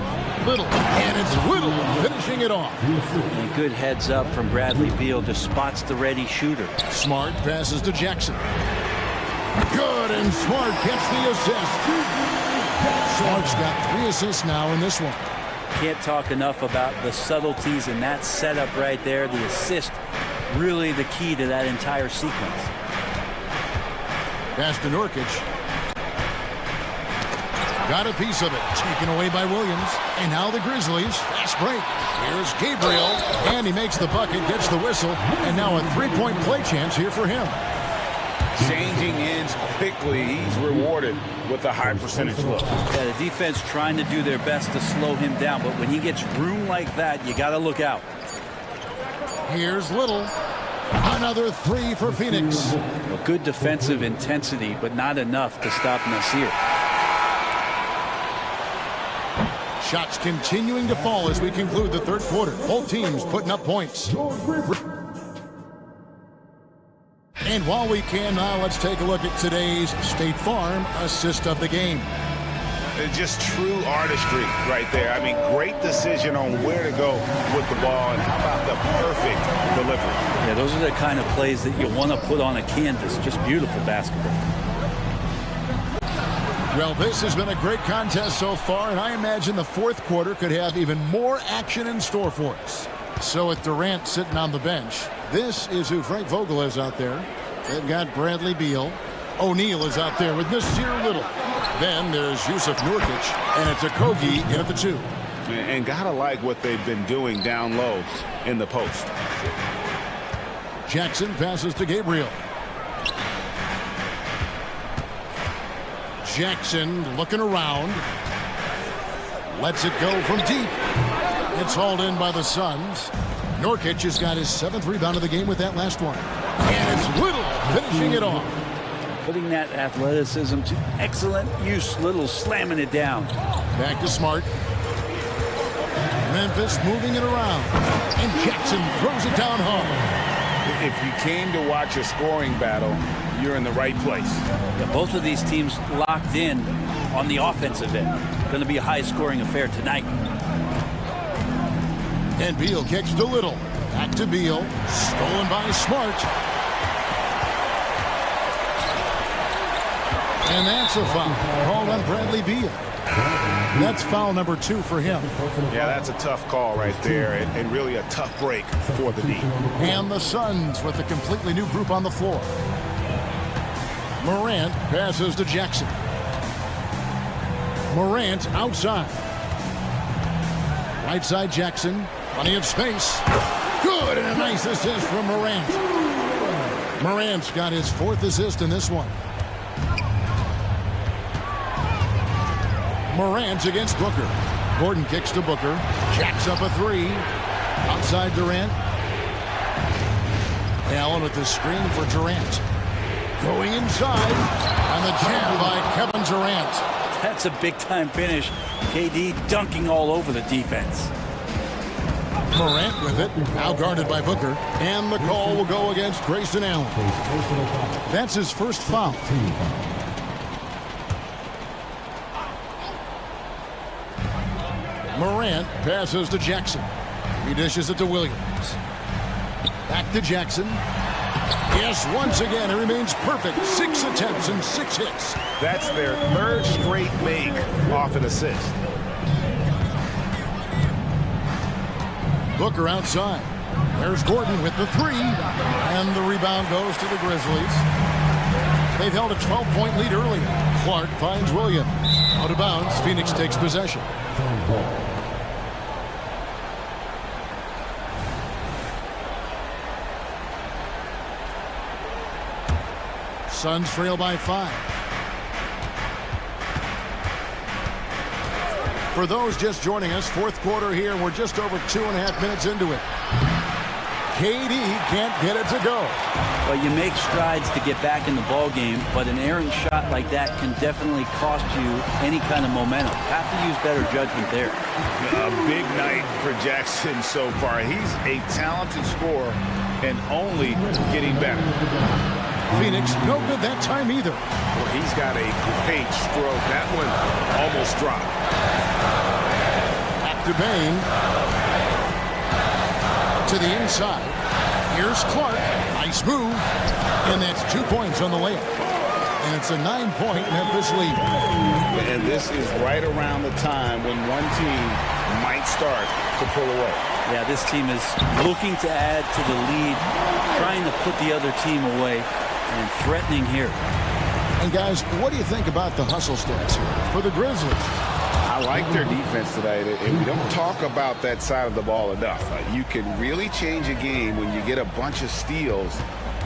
Little, and it's Little finishing it off. And good heads up from Bradley Beal, just spots the ready shooter. Smart passes to Jackson. Good, and Smart gets the assist. Smart's got 3 assists now in this one. Can't talk enough about the subtleties in that setup right there. The assist, really the key to that entire sequence. Pass to Nurkic. Got a piece of it. Taken away by Williams. And now the Grizzlies. Fast break. Here's Gabriel. And he makes the bucket, gets the whistle. And now a 3-point play chance here for him. Changing ends quickly. He's rewarded with a high percentage look. Yeah, the defense trying to do their best to slow him down. But when he gets room like that, you got to look out. Here's Little. Another 3 for Phoenix. Well, good defensive intensity, but not enough to stop Nasir. Shots continuing to fall as we conclude the 3rd quarter. Both teams putting up points. And while we can now, let's take a look at today's State Farm assist of the game. Just true artistry right there. I mean, great decision on where to go with the ball, and how about the perfect delivery. Yeah, those are the kind of plays that you want to put on a canvas. Just beautiful basketball. Well, this has been a great contest so far, and I imagine the 4th quarter could have even more action in store for us. So with Durant sitting on the bench, this is who Frank Vogel is out there. They've got Bradley Beal. O'Neal is out there with Nasir Little. Then there's Yusuf Nurkic, and it's Okogie in at the 2. And gotta like what they've been doing down low in the post. Jackson passes to Gabriel. Jackson looking around. Lets it go from deep. It's hauled in by the Suns. Nurkic has got his 7th rebound of the game with that last one. And it's Little finishing it off. Putting that athleticism to excellent use. Little slamming it down. Back to Smart. Memphis moving it around. And Jackson throws it down hard. If you came to watch a scoring battle, you're in the right place. Yeah, both of these teams locked in on the offensive end. Going to be a high-scoring affair tonight. And Beal kicks to Little. Back to Beal. Stolen by Smart. And that's a foul called on Bradley Beal. That's foul number 2 for him. Yeah, that's a tough call right there, and really a tough break for the D. And the Suns with a completely new group on the floor. Morant passes to Jackson. Morant outside. Right side Jackson. Plenty of space. Good, and a nice assist from Morant. Morant's got his 4th assist in this one. Morant against Booker. Gordon kicks to Booker. Jacks up a 3. Outside Durant. Allen with the screen for Durant. Going inside. And the jam by Kevin Durant. That's a big-time finish. KD dunking all over the defense. Morant with it. Now guarded by Booker. And the call will go against Grayson Allen. That's his first foul. Morant passes to Jackson. He dishes it to Williams. Back to Jackson. Yes, once again, it remains perfect. 6 attempts and 6 hits. That's their 3rd straight make off an assist. Booker outside. There's Gordon with the 3. And the rebound goes to the Grizzlies. They've held a 12-point lead earlier. Clark finds Williams. Out of bounds, Phoenix takes possession. Suns trail by 5. For those just joining us, 4th quarter here, and we're just over 2.5 minutes into it. KD can't get it to go. Well, you make strides to get back in the ball game, but an errant shot like that can definitely cost you any kind of momentum. Have to use better judgment there. A big night for Jackson so far. He's a talented scorer and only getting better. Phoenix, no good that time either. Well, he's got a great stroke. That one almost dropped. Back to Bain. To the inside. Here's Clark. Nice move. And that's 2 points on the layup. And it's a 9-point Memphis lead. And this is right around the time when one team might start to pull away. Yeah, this team is looking to add to the lead, trying to put the other team away, and threatening here. And guys, what do you think about the hustle stats here for the Grizzlies? I like their defense tonight, and we don't talk about that side of the ball enough. You can really change a game when you get a bunch of steals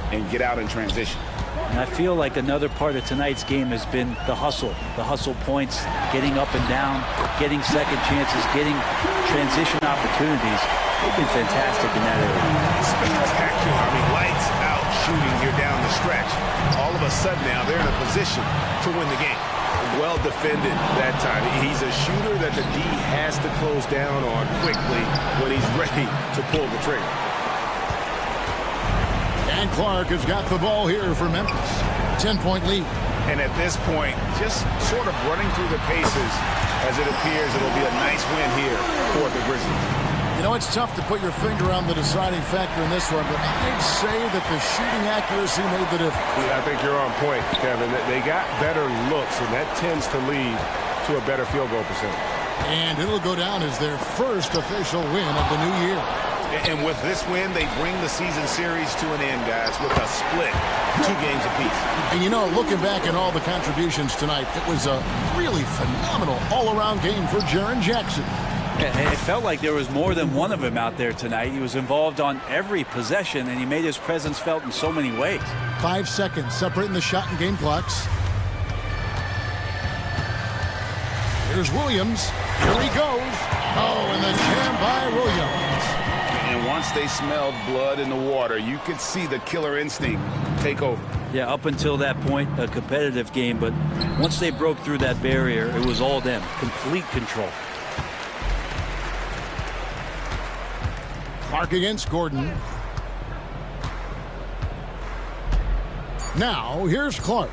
and get out in transition. And I feel like another part of tonight's game has been the hustle points, getting up and down, getting second chances, getting transition opportunities. They've been fantastic in that area. Spectacular. I mean, lights out shooting here down the stretch. All of a sudden now they're in a position to win the game. Well defended that time. He's a shooter that the D has to close down on quickly when he's ready to pull the trigger. And Clark has got the ball here for Memphis. 10-point lead. And at this point, just sort of running through the paces as it appears it'll be a nice win here for the Grizzlies. You know, it's tough to put your finger on the deciding factor in this one, but I'd say that the shooting accuracy made the difference. Yeah, I think you're on point, Kevin. They got better looks, and that tends to lead to a better field goal percentage. And it'll go down as their first official win of the new year. And with this win, they bring the season series to an end, guys, with a split, 2 games apiece. And you know, looking back at all the contributions tonight, it was a really phenomenal all-around game for Jaren Jackson. It felt like there was more than one of him out there tonight. He was involved on every possession, and he made his presence felt in so many ways. 5 seconds separating the shot and game clocks. Here's Williams. Here he goes. Oh, and the jam by Williams. And once they smelled blood in the water, you could see the killer instinct take over. Yeah, up until that point, a competitive game, but once they broke through that barrier, it was all them. Complete control. Clark against Gordon. Now, here's Clark.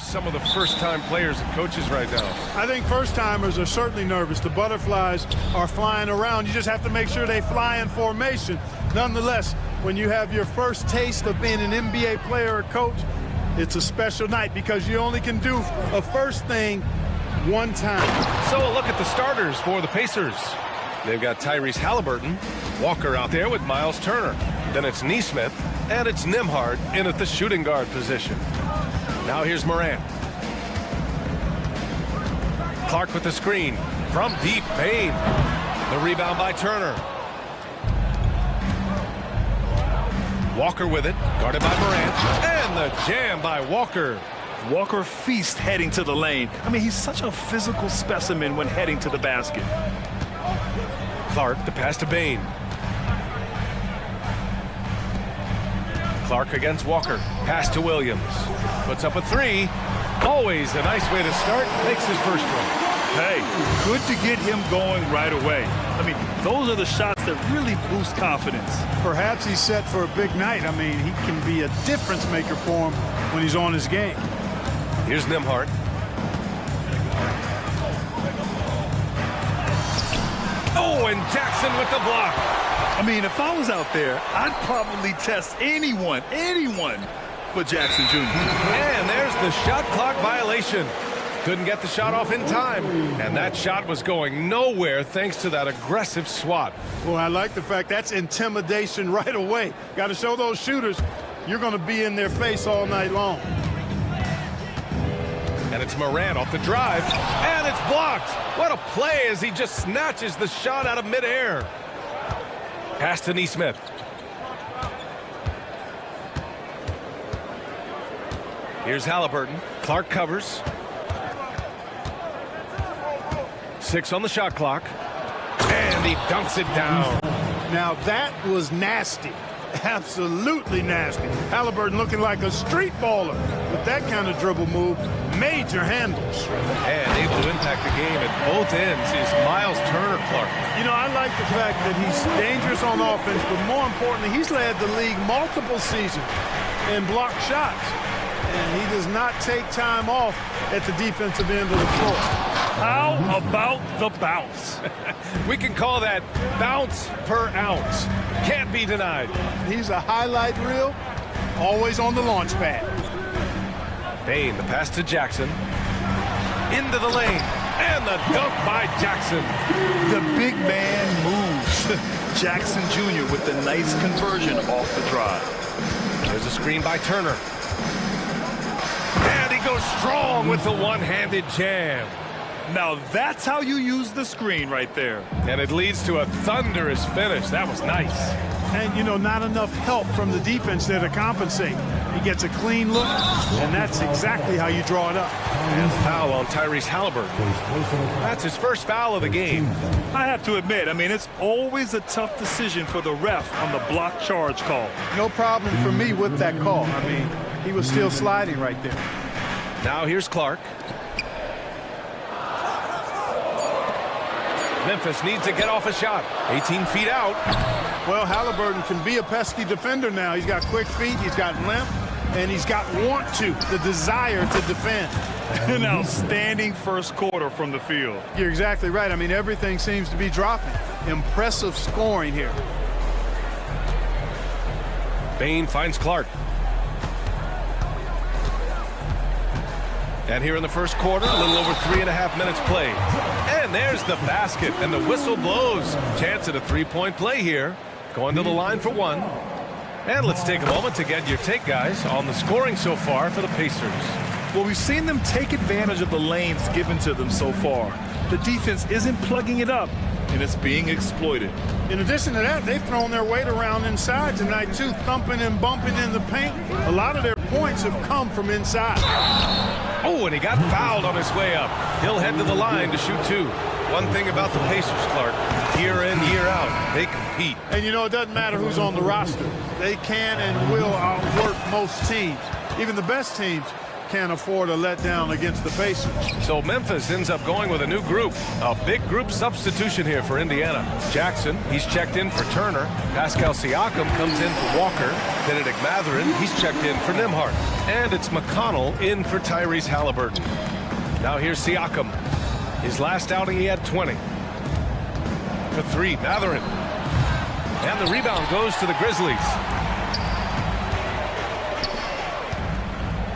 some of the first-time players and coaches right now? I think first-timers are certainly nervous. The butterflies are flying around. You just have to make sure they fly in formation. Nonetheless, when you have your first taste of being an NBA player or coach, it's a special night because you only can do a first thing one time. So a look at the starters for the Pacers. They've got Tyrese Halliburton, Walker out there with Miles Turner. Then it's Nesmith, and it's Nembhard in at the shooting guard position. Now here's Morant. Clark with the screen. From deep, Bane. The rebound by Turner. Walker with it, guarded by Morant. And the jam by Walker. Walker feast heading to the lane. I mean, he's such a physical specimen when heading to the basket. Clark, the pass to Bane. Clark against Walker. Pass to Williams. Puts up a three. Always a nice way to start. Makes his first one. Hey, good to get him going right away. I mean, those are the shots that really boost confidence. Perhaps he's set for a big night. I mean, he can be a difference maker for him when he's on his game. Here's Nembhard. Oh, and Jackson with the block. I mean, if I was out there, I'd probably test anyone but Jackson Jr. And there's the shot clock violation. Couldn't get the shot off in time. And that shot was going nowhere thanks to that aggressive swat. Well, I like the fact that's intimidation right away. Got to show those shooters you're going to be in their face all night long. And it's Morant off the drive. And it's blocked. What a play as he just snatches the shot out of midair. Pass to Nesmith. Here's Halliburton. Clark covers. 6 on the shot clock. And he dunks it down. Now that was nasty. Absolutely nasty. Halliburton looking like a street baller with that kind of dribble move. Major handles. And able to impact the game at both ends is Miles Turner Clark. You know, I like the fact that he's dangerous on offense, but more importantly, he's led the league multiple seasons in block shots. And he does not take time off at the defensive end of the floor. How about the bounce? We can call that bounce per ounce. Can't be denied. He's a highlight reel, always on the launch pad. Bane, the pass to Jackson. Into the lane. And the dunk by Jackson. The big man moves. Jackson Jr. with the nice conversion off the drive. There's a screen by Turner. And he goes strong with the one-handed jam. Now that's how you use the screen right there. And it leads to a thunderous finish. That was nice. And, you know, not enough help from the defense there to compensate. He gets a clean look, and that's exactly how you draw it up. And foul on Tyrese Halliburton. That's his first foul of the game. I have to admit, I mean, it's always a tough decision for the ref on the block charge call. No problem for me with that call. I mean, he was still sliding right there. Now here's Clark. Memphis needs to get off a shot. 18 feet out. Well, Halliburton can be a pesky defender now. He's got quick feet, he's got length, and he's got the desire to defend. An outstanding first quarter from the field. You're exactly right. I mean, everything seems to be dropping. Impressive scoring here. Bane finds Clark. And here in the first quarter, a little over 3.5 minutes played. And there's the basket, and the whistle blows. Chance at a three-point play here. Going to the line for one. And let's take a moment to get your take, guys, on the scoring so far for the Pacers. Well, we've seen them take advantage of the lanes given to them so far. The defense isn't plugging it up, and it's being exploited. In addition to that, they've thrown their weight around inside tonight, too, thumping and bumping in the paint. A lot of their points have come from inside. Oh, and he got fouled on his way up. He'll head to the line to shoot two. One thing about the Pacers, Clark, year in, year out, they compete. And, you know, it doesn't matter who's on the roster. They can and will outwork most teams. Even the best teams can't afford a letdown against the Pacers. So Memphis ends up going with a new group. A big group substitution here for Indiana. Jackson, he's checked in for Turner. Pascal Siakam comes in for Walker. Benedict Mathurin, he's checked in for Nembhard. And it's McConnell in for Tyrese Halliburton. Now here's Siakam. His last outing, he had 20. For three, Mathurin. And the rebound goes to the Grizzlies.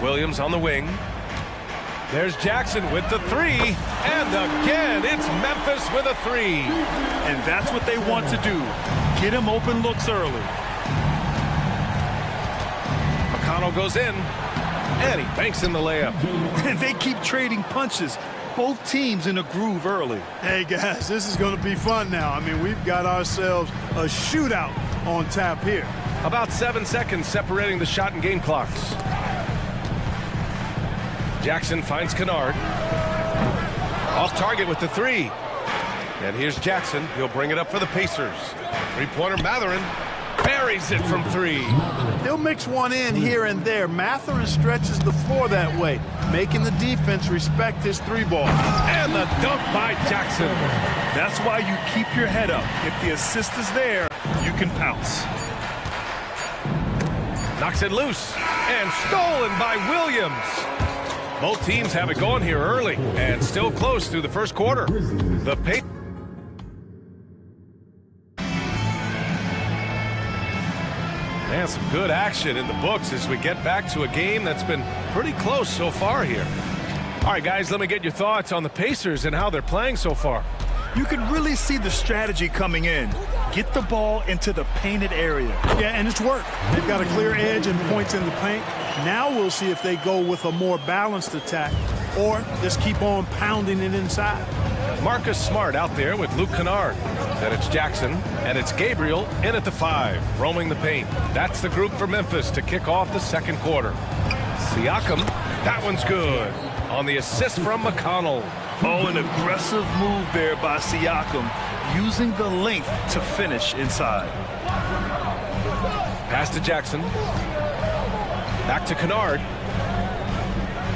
Williams on the wing. There's Jackson with the three. And again, it's Memphis with a three. And that's what they want to do. Get him open looks early. McConnell goes in. And he banks in the layup. And they keep trading punches. Both teams in a groove early. Hey, guys, this is going to be fun now. I mean, we've got ourselves a shootout on tap here. About 7 seconds separating the shot and game clocks. Jackson finds Kennard. Off target with the three. And here's Jackson. He'll bring it up for the Pacers. Three-pointer Mathurin buries it from three. They'll mix one in here and there. Mathurin stretches the floor that way, making the defense respect his three ball. And the dunk by Jackson. That's why you keep your head up. If the assist is there, you can pounce. Knocks it loose. And stolen by Williams. Both teams have it going here early and still close through the first quarter. The Pacers. And some good action in the books as we get back to a game that's been pretty close so far here. All right, guys, let me get your thoughts on the Pacers and how they're playing so far. You can really see the strategy coming in. Get the ball into the painted area. Yeah, and it's worked. They've got a clear edge and points in the paint. Now we'll see if they go with a more balanced attack or just keep on pounding it inside. Marcus Smart out there with Luke Kennard. Then it's Jackson, and it's Gabriel in at the 5, roaming the paint. That's the group for Memphis to kick off the second quarter. Siakam, that one's good. On the assist from McConnell. Oh, an aggressive move there by Siakam, using the length to finish inside. Pass to Jackson. Back to Kennard.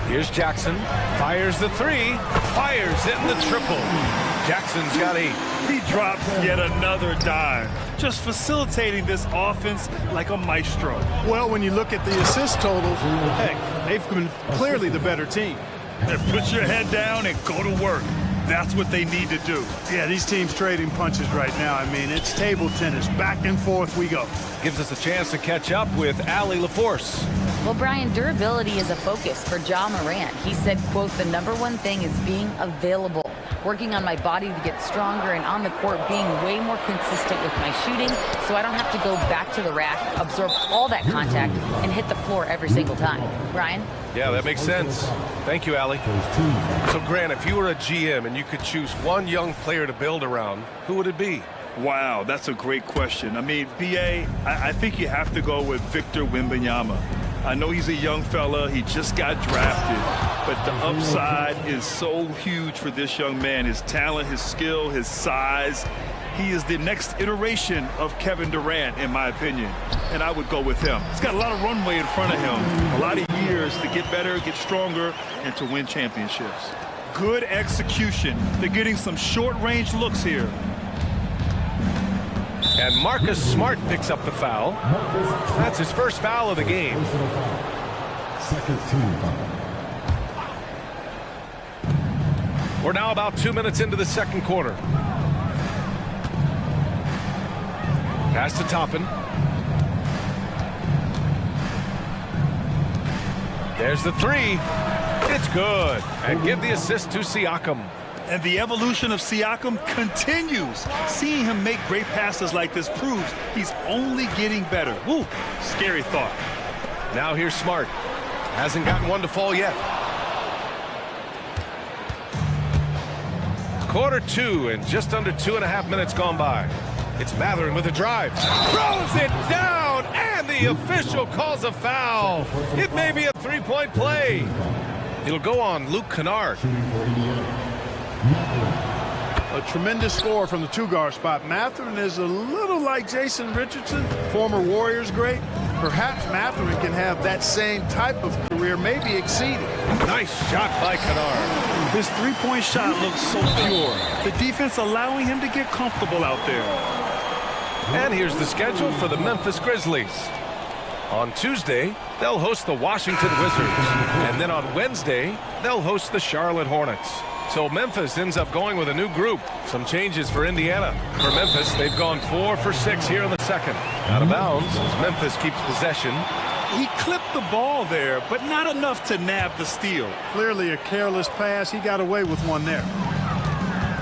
Here's Jackson. Fires the three. Fires it in the triple. Jackson's got 8. He drops yet another dime. Just facilitating this offense like a maestro. Well, when you look at the assist totals, heck, they've been clearly the better team. Put your head down and go to work. That's what they need to do. Yeah, these teams trading punches right now. I mean, it's table tennis. Back and forth we go. Gives us a chance to catch up with Allie LaForce. Well, Brian, durability is a focus for Ja Morant. He said, quote, "The #1 thing is being available. Working on my body to get stronger and on the court being way more consistent with my shooting so I don't have to go back to the rack, absorb all that contact, and hit the floor every single time." Brian? Yeah, that makes sense. Thank you, Allie. So, Grant, if you were a GM and you could choose one young player to build around, who would it be? Wow, that's a great question. I mean, BA, I think you have to go with Victor Wembanyama. I know he's a young fella. He just got drafted. But the upside is so huge for this young man. His talent, his skill, his size. He is the next iteration of Kevin Durant, in my opinion. And I would go with him. He's got a lot of runway in front of him. A lot of years to get better, get stronger, and to win championships. Good execution. They're getting some short-range looks here. And Marcus Smart picks up the foul. That's his first foul of the game. Second team foul. We're now about 2 minutes into the second quarter. Pass to Toppin. There's the three. It's good. And give the assist to Siakam. And the evolution of Siakam continues. Seeing him make great passes like this proves he's only getting better. Woo, scary thought. Now here's Smart. Hasn't gotten one to fall yet. Quarter 2 and just under 2.5 minutes gone by. It's Mathurin with a drive. Throws it down, and the official calls a foul. It may be a three-point play. It'll go on Luke Kennard. A tremendous score from the two-guard spot. Mathurin is a little like Jason Richardson, former Warriors great. Perhaps Mathurin can have that same type of career, maybe exceed it. Nice shot by Kennard. His three-point shot looks so pure. The defense allowing him to get comfortable out there. And here's the schedule for the Memphis Grizzlies. On Tuesday, they'll host the Washington Wizards. And then on Wednesday, they'll host the Charlotte Hornets. So Memphis ends up going with a new group. Some changes for Indiana. For Memphis, they've gone 4 for 6 here in the second. Out of bounds as Memphis keeps possession. He clipped the ball there, but not enough to nab the steal. Clearly a careless pass. He got away with one there.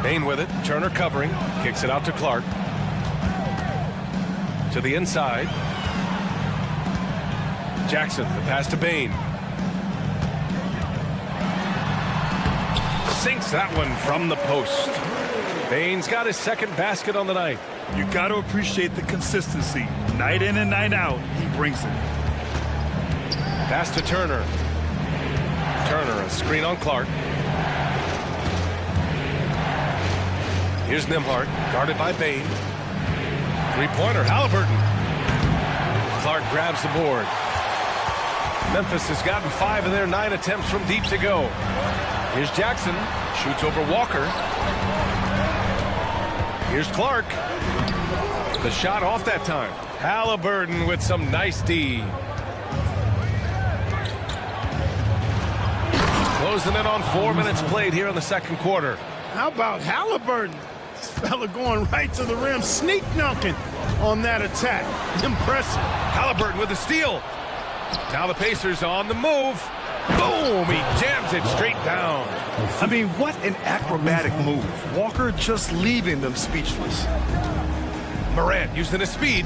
Bain with it. Turner covering. Kicks it out to Clark. To the inside. Jackson, the pass to Bain. Sinks that one from the post. Bain's got his second basket on the night. You got to appreciate the consistency. Night in and night out, he brings it. Pass to Turner. Turner, a screen on Clark. Here's Nembhard, guarded by Bain. Three-pointer, Halliburton. Clark grabs the board. Memphis has gotten 5 of their 9 attempts from deep to go. Here's Jackson, shoots over Walker. Here's Clark. The shot off that time. Halliburton with some nice D. Closing it on 4 minutes played here in the second quarter. How about Halliburton? This fella going right to the rim, sneak dunking on that attack. Impressive. Halliburton with the steal. Now the Pacers on the move. Boom! He jams it straight down. I mean, what an acrobatic move. Walker just leaving them speechless. Morant using his speed.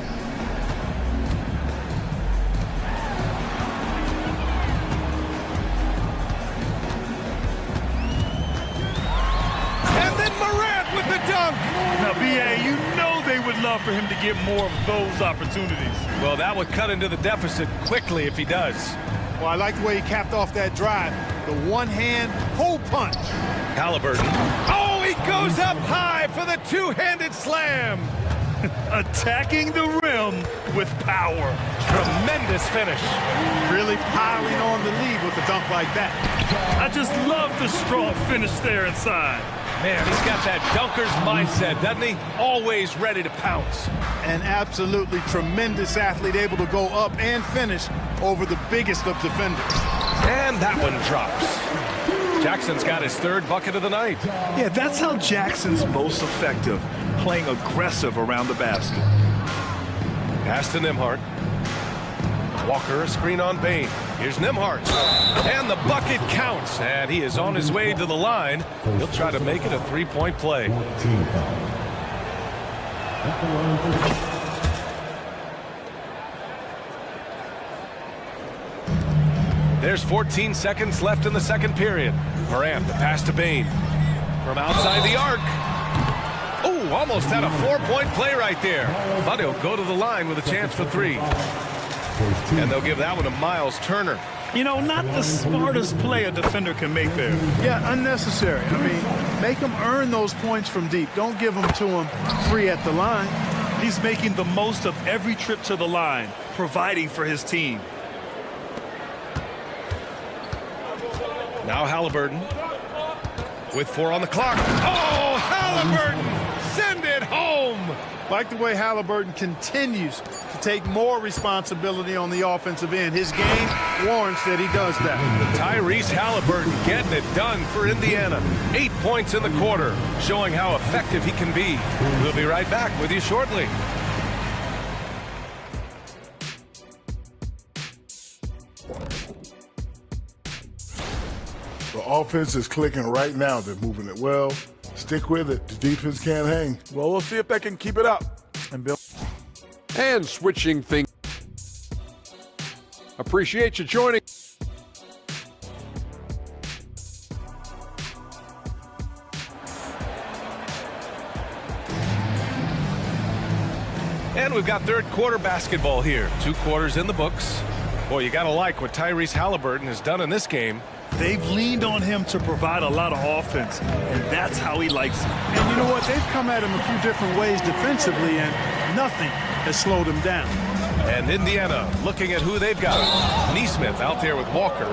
And then Morant with the dunk. Now, B.A., you know they would love for him to get more of those opportunities. Well, that would cut into the deficit quickly if he does. Well, I like the way he capped off that drive. The one-hand hole punch. Halliburton. Oh, he goes up high for the two-handed slam. Attacking the rim with power. Tremendous finish. Really piling on the lead with a dunk like that. I just love the strong finish there inside. Man, he's got that dunker's mindset, doesn't he? Always ready to pounce. An absolutely tremendous athlete, able to go up and finish over the biggest of defenders. And that one drops. Jackson's got his third bucket of the night. Yeah, that's how Jackson's most effective, playing aggressive around the basket. Pass to Nembhard. Walker, a screen on Bain. Here's Nembhard. And the bucket counts. And he is on his way to the line. He'll try to make it a three-point play. There's 14 seconds left in the second period. Morant, the pass to Bain. From outside the arc. Oh, almost had a 4-point play right there. But he'll go to the line with a chance for 3. And they'll give that one to Miles Turner. You know, not the smartest play a defender can make there. Yeah, unnecessary. I mean, make him earn those points from deep. Don't give them to him free at the line. He's making the most of every trip to the line, providing for his team. Now Halliburton with 4 on the clock. Oh, Halliburton! Send it home! Like the way Halliburton continues to take more responsibility on the offensive end. His game warrants that he does that. Tyrese Halliburton getting it done for Indiana. 8 points in the quarter, showing how effective he can be. We'll be right back with you shortly. The offense is clicking right now. They're moving it well. Stick with it. The defense can't hang. Well, we'll see if they can keep it up and build. And switching things. Appreciate you joining. And we've got third quarter basketball here. 2 quarters in the books. Boy, you got to like what Tyrese Halliburton has done in this game. They've leaned on him to provide a lot of offense, and that's how he likes it. And you know what? They've come at him a few different ways defensively, and nothing has slowed him down. And Indiana looking at who they've got. Neesmith out there with Walker.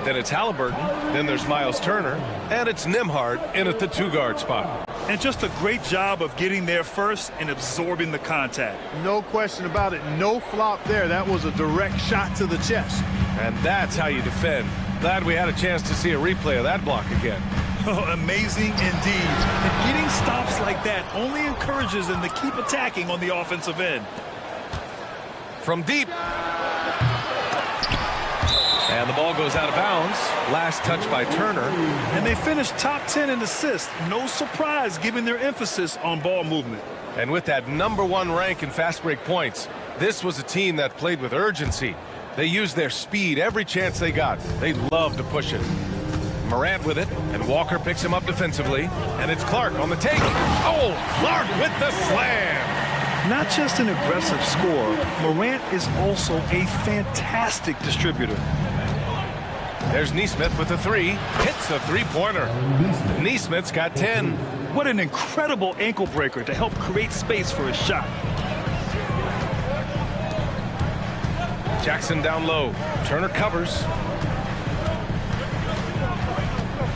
Then it's Halliburton. Then there's Miles Turner. And it's Nembhard in at the 2-guard spot. And just a great job of getting there first and absorbing the contact. No question about it. No flop there. That was a direct shot to the chest. And that's how you defend. Glad we had a chance to see a replay of that block again. Oh, amazing indeed. And getting stops like that only encourages them to keep attacking on the offensive end. From deep. And the ball goes out of bounds. Last touch by Turner. And they finished top 10 in assists. No surprise given their emphasis on ball movement. And with that #1 rank in fast break points, this was a team that played with urgency. They used their speed every chance they got. They love to push it. Morant with it, and Walker picks him up defensively. And it's Clark on the take. Oh, Clark with the slam. Not just an aggressive scorer, Morant is also a fantastic distributor. There's Neesmith with a 3. Hits the 3-pointer. Neesmith's got 10. What an incredible ankle breaker to help create space for his shot. Jackson down low. Turner covers.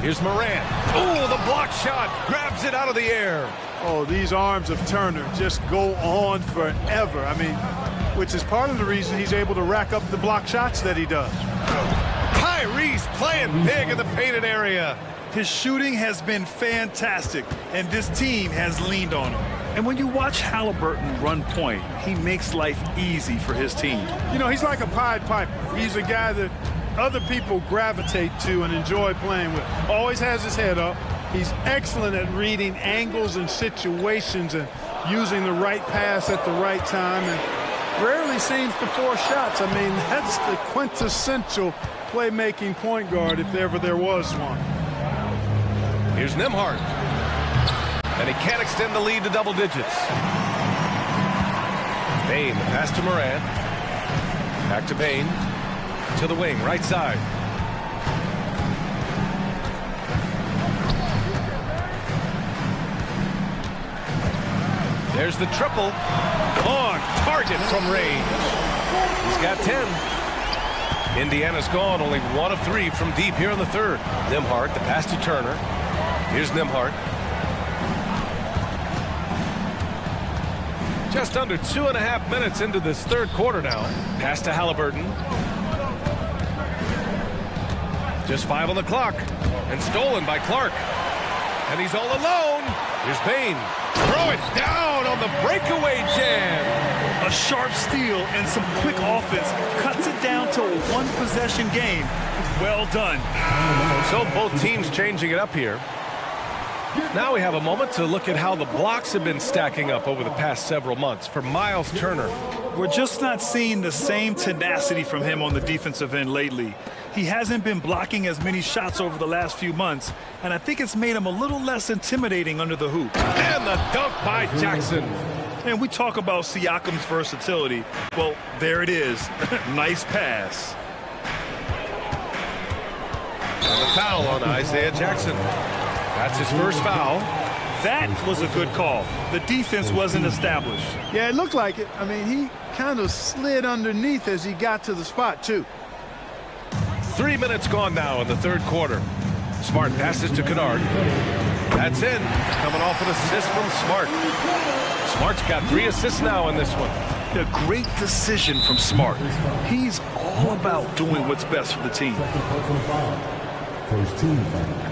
Here's Morant. Oh, the block shot. Grabs it out of the air. Oh, these arms of Turner just go on forever. I mean, which is part of the reason he's able to rack up the block shots that he does. Tyrese playing big in the painted area. His shooting has been fantastic, and this team has leaned on him. And when you watch Halliburton run point, he makes life easy for his team. You know, he's like a Pied Piper. He's a guy that other people gravitate to and enjoy playing with. Always has his head up. He's excellent at reading angles and situations and using the right pass at the right time, and rarely seems to force shots. I mean, that's the quintessential playmaking point guard if ever there was one. Here's Nembhard. And he can't extend the lead to double digits. Bain, the pass to Morant. Back to Bain. To the wing, right side. There's the triple. On target from range. He's got 10. Indiana's gone only 1 of 3 from deep here in the third. Nembhard, the pass to Turner. Here's Nembhard. Just under 2.5 minutes into this third quarter now. Pass to Halliburton. Just 5 on the clock. And stolen by Clark. And he's all alone. Here's Bain. Throw it down on the breakaway jam. A sharp steal and some quick offense cuts it down to a 1-possession game. Well done. So both teams changing it up here. Now we have a moment to look at how the blocks have been stacking up over the past several months for Miles Turner. We're just not seeing the same tenacity from him on the defensive end lately. He hasn't been blocking as many shots over the last few months, and I think it's made him a little less intimidating under the hoop. And the dunk by Jackson. And we talk about Siakam's versatility. Well, there it is. Nice pass. And the foul on Isaiah Jackson. That's his first foul. That was a good call. The defense wasn't established. Yeah, it looked like it. I mean, he kind of slid underneath as he got to the spot, too. 3 minutes gone now in the third quarter. Smart passes to Kennard. That's in. Coming off an assist from Smart. Smart's got 3 assists now in this one. A great decision from Smart. He's all about doing what's best for the team. First team foul.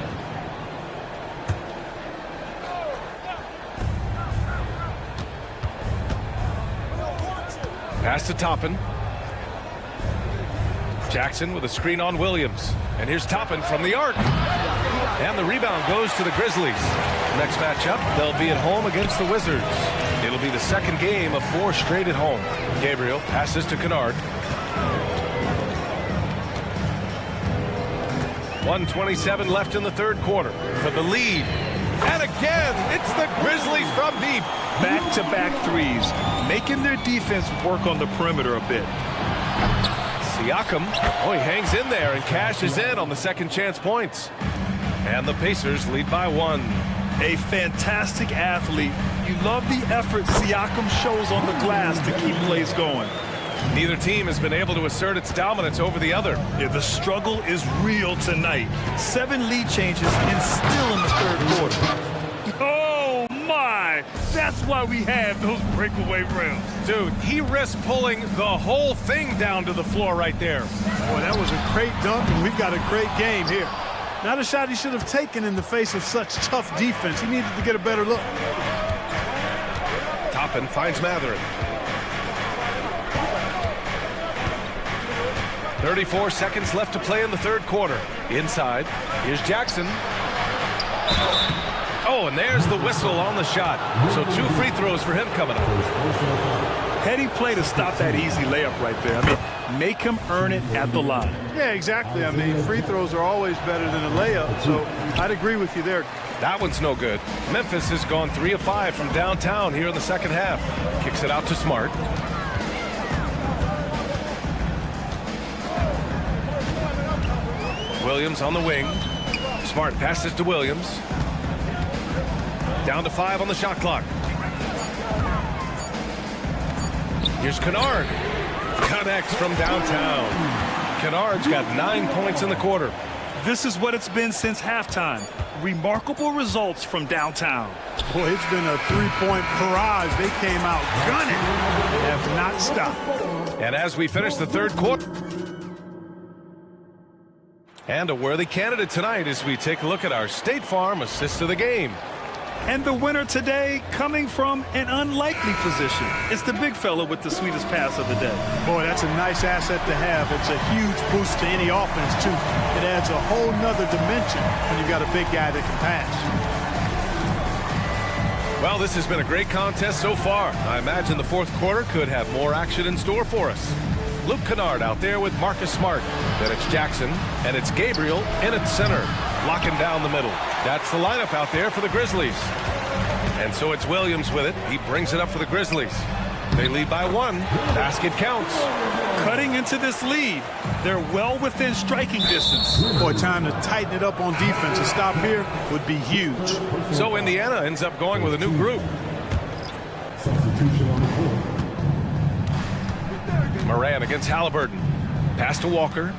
Pass to Toppin. Jackson with a screen on Williams. And here's Toppin from the arc. And the rebound goes to the Grizzlies. Next matchup, they'll be at home against the Wizards. It'll be the second game of 4 straight at home. Gabriel passes to Kennard. 1:27 left in the third quarter for the lead. And again, it's the Grizzlies from deep. Back-to-back threes, making their defense work on the perimeter a bit. Siakam, he hangs in there and cashes in on the second chance points. And the Pacers lead by 1. A fantastic athlete. You love the effort Siakam shows on the glass to keep plays going. Neither team has been able to assert its dominance over the other. Yeah, the struggle is real tonight. 7 lead changes and still in the third quarter. Oh, my! That's why we have those breakaway rims. Dude, he risked pulling the whole thing down to the floor right there. Boy, that was a great dunk, and we've got a great game here. Not a shot he should have taken in the face of such tough defense. He needed to get a better look. Toppin finds Matherin. 34 seconds left to play in the third quarter. Inside, here's Jackson. Oh, and there's the whistle on the shot. So 2 free throws for him coming up. Heady play to stop that easy layup right there. I mean, make him earn it at the line. Yeah, exactly. I mean, free throws are always better than a layup, so I'd agree with you there. That one's no good. Memphis has gone 3 of 5 from downtown here in the second half. Kicks it out to Smart. Williams on the wing. Smart passes to Williams. Down to 5 on the shot clock. Here's Kennard. Connects from downtown. Kennard's got 9 points in the quarter. This is what it's been since halftime. Remarkable results from downtown. Boy, it's been a 3-point barrage. They came out gunning and have not stopped. And as we finish the third quarter, and a worthy candidate tonight as we take a look at our State Farm assist of the game. And the winner today coming from an unlikely position. It's the big fella with the sweetest pass of the day. Boy, that's a nice asset to have. It's a huge boost to any offense, too. It adds a whole nother dimension when you've got a big guy that can pass. Well, this has been a great contest so far. I imagine the fourth quarter could have more action in store for us. Luke Kennard out there with Marcus Smart. Then it's Jackson, and it's Gabriel in at center, locking down the middle. That's the lineup out there for the Grizzlies. And so it's Williams with it. He brings it up for the Grizzlies. They lead by 1. Basket counts. Cutting into this lead. They're well within striking distance. Boy, time to tighten it up on defense. A stop here would be huge. So Indiana ends up going with a new group. Substitution on the court. Moran against Halliburton. Pass to Walker.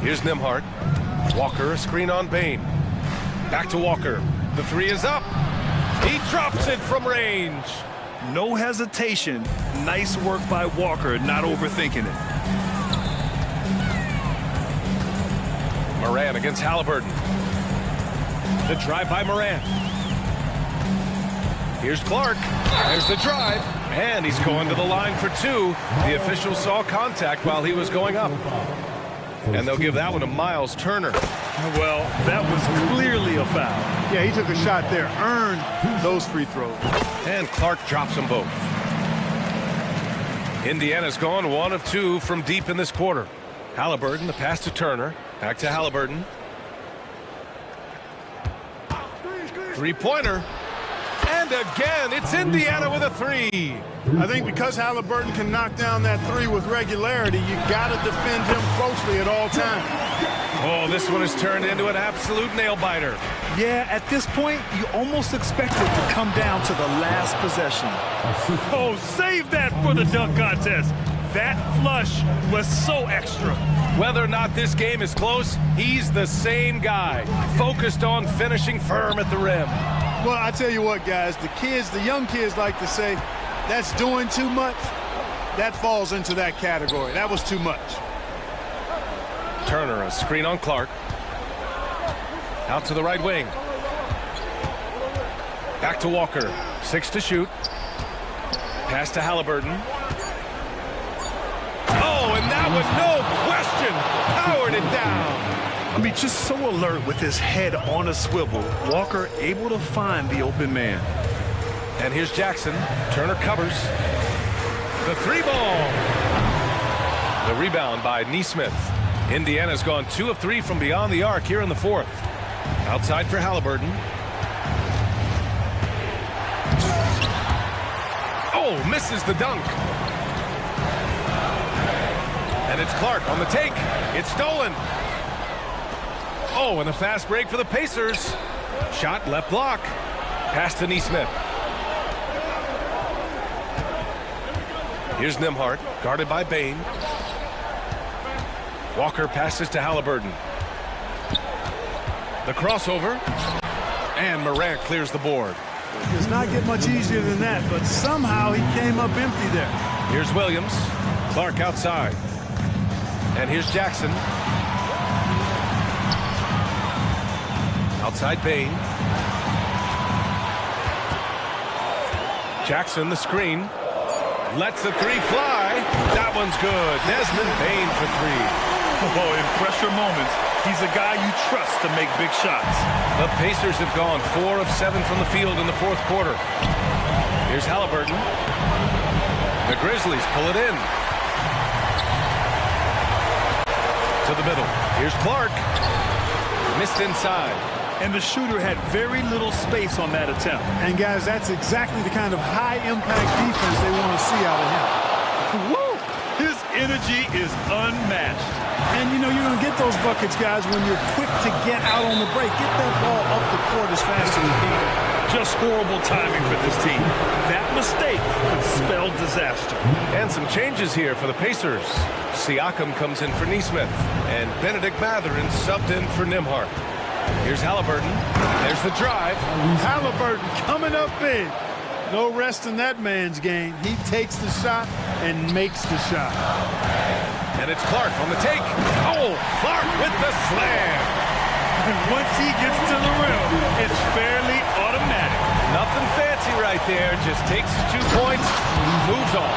Here's Nimhart. Walker, a screen on Bain. Back to Walker. The 3 is up. He drops it from range. No hesitation. Nice work by Walker, not overthinking it. Moran against Halliburton. The drive by Moran. Here's Clark. There's the drive. And he's going to the line for 2. The official saw contact while he was going up. And they'll give that one to Miles Turner. Well, that was clearly a foul. Yeah, he took a shot there. Earned those free throws. And Clark drops them both. Indiana's gone 1 of 2 from deep in this quarter. Halliburton, the pass to Turner. Back to Halliburton. 3-pointer. And again, it's Indiana with a 3. I think because Halliburton can knock down that 3 with regularity, you got to defend him closely at all times. Oh, this one has turned into an absolute nail-biter. Yeah, at this point, you almost expect it to come down to the last possession. Oh, save that for the dunk contest. That flush was so extra. Whether or not this game is close, he's the same guy, focused on finishing firm at the rim. Well, I tell you what, guys, the young kids like to say, that's doing too much. That falls into that category. That was too much. Turner, a screen on Clark. Out to the right wing. Back to Walker. 6 to shoot. Pass to Halliburton. Oh, and that was no question. Powered it down. I mean, just so alert with his head on a swivel. Walker able to find the open man. And here's Jackson. Turner covers. The 3-ball. The rebound by Nesmith. Indiana's gone 2 of 3 from beyond the arc here in the fourth. Outside for Halliburton. Oh, misses the dunk. And it's Clark on the take. It's stolen. Oh, and a fast break for the Pacers. Shot left block. Pass to Nesmith. Here's Nimhart, guarded by Bain. Walker passes to Halliburton. The crossover. And Morant clears the board. Does not get much easier than that, but somehow he came up empty there. Here's Williams. Clark outside. And here's Jackson. Outside Bain. Jackson, the screen. Lets the three fly. That one's good. Desmond Bain for three. Oh, in pressure moments, he's a guy you trust to make big shots. The Pacers have gone 4 of 7 from the field in the fourth quarter. Here's Halliburton. The Grizzlies pull it in. To the middle. Here's Clark. Missed inside. And the shooter had very little space on that attempt. And guys, that's exactly the kind of high-impact defense they want to see out of him. Woo! His energy is unmatched. And, you know, you're going to get those buckets, guys, when you're quick to get out on the break. Get that ball up the court as fast as you can. Just horrible timing for this team. That mistake could spell disaster. And some changes here for the Pacers. Siakam comes in for Nesmith. And Benedict Mathurin subbed in for Nimhart. Here's Halliburton. There's the drive. Halliburton coming up big. No rest in that man's game. He takes the shot and makes the shot. And it's Clark on the take. Oh, Clark with the slam. And once he gets to the rim, it's fairly automatic. Nothing fancy right there. Just takes his 2 points, moves on.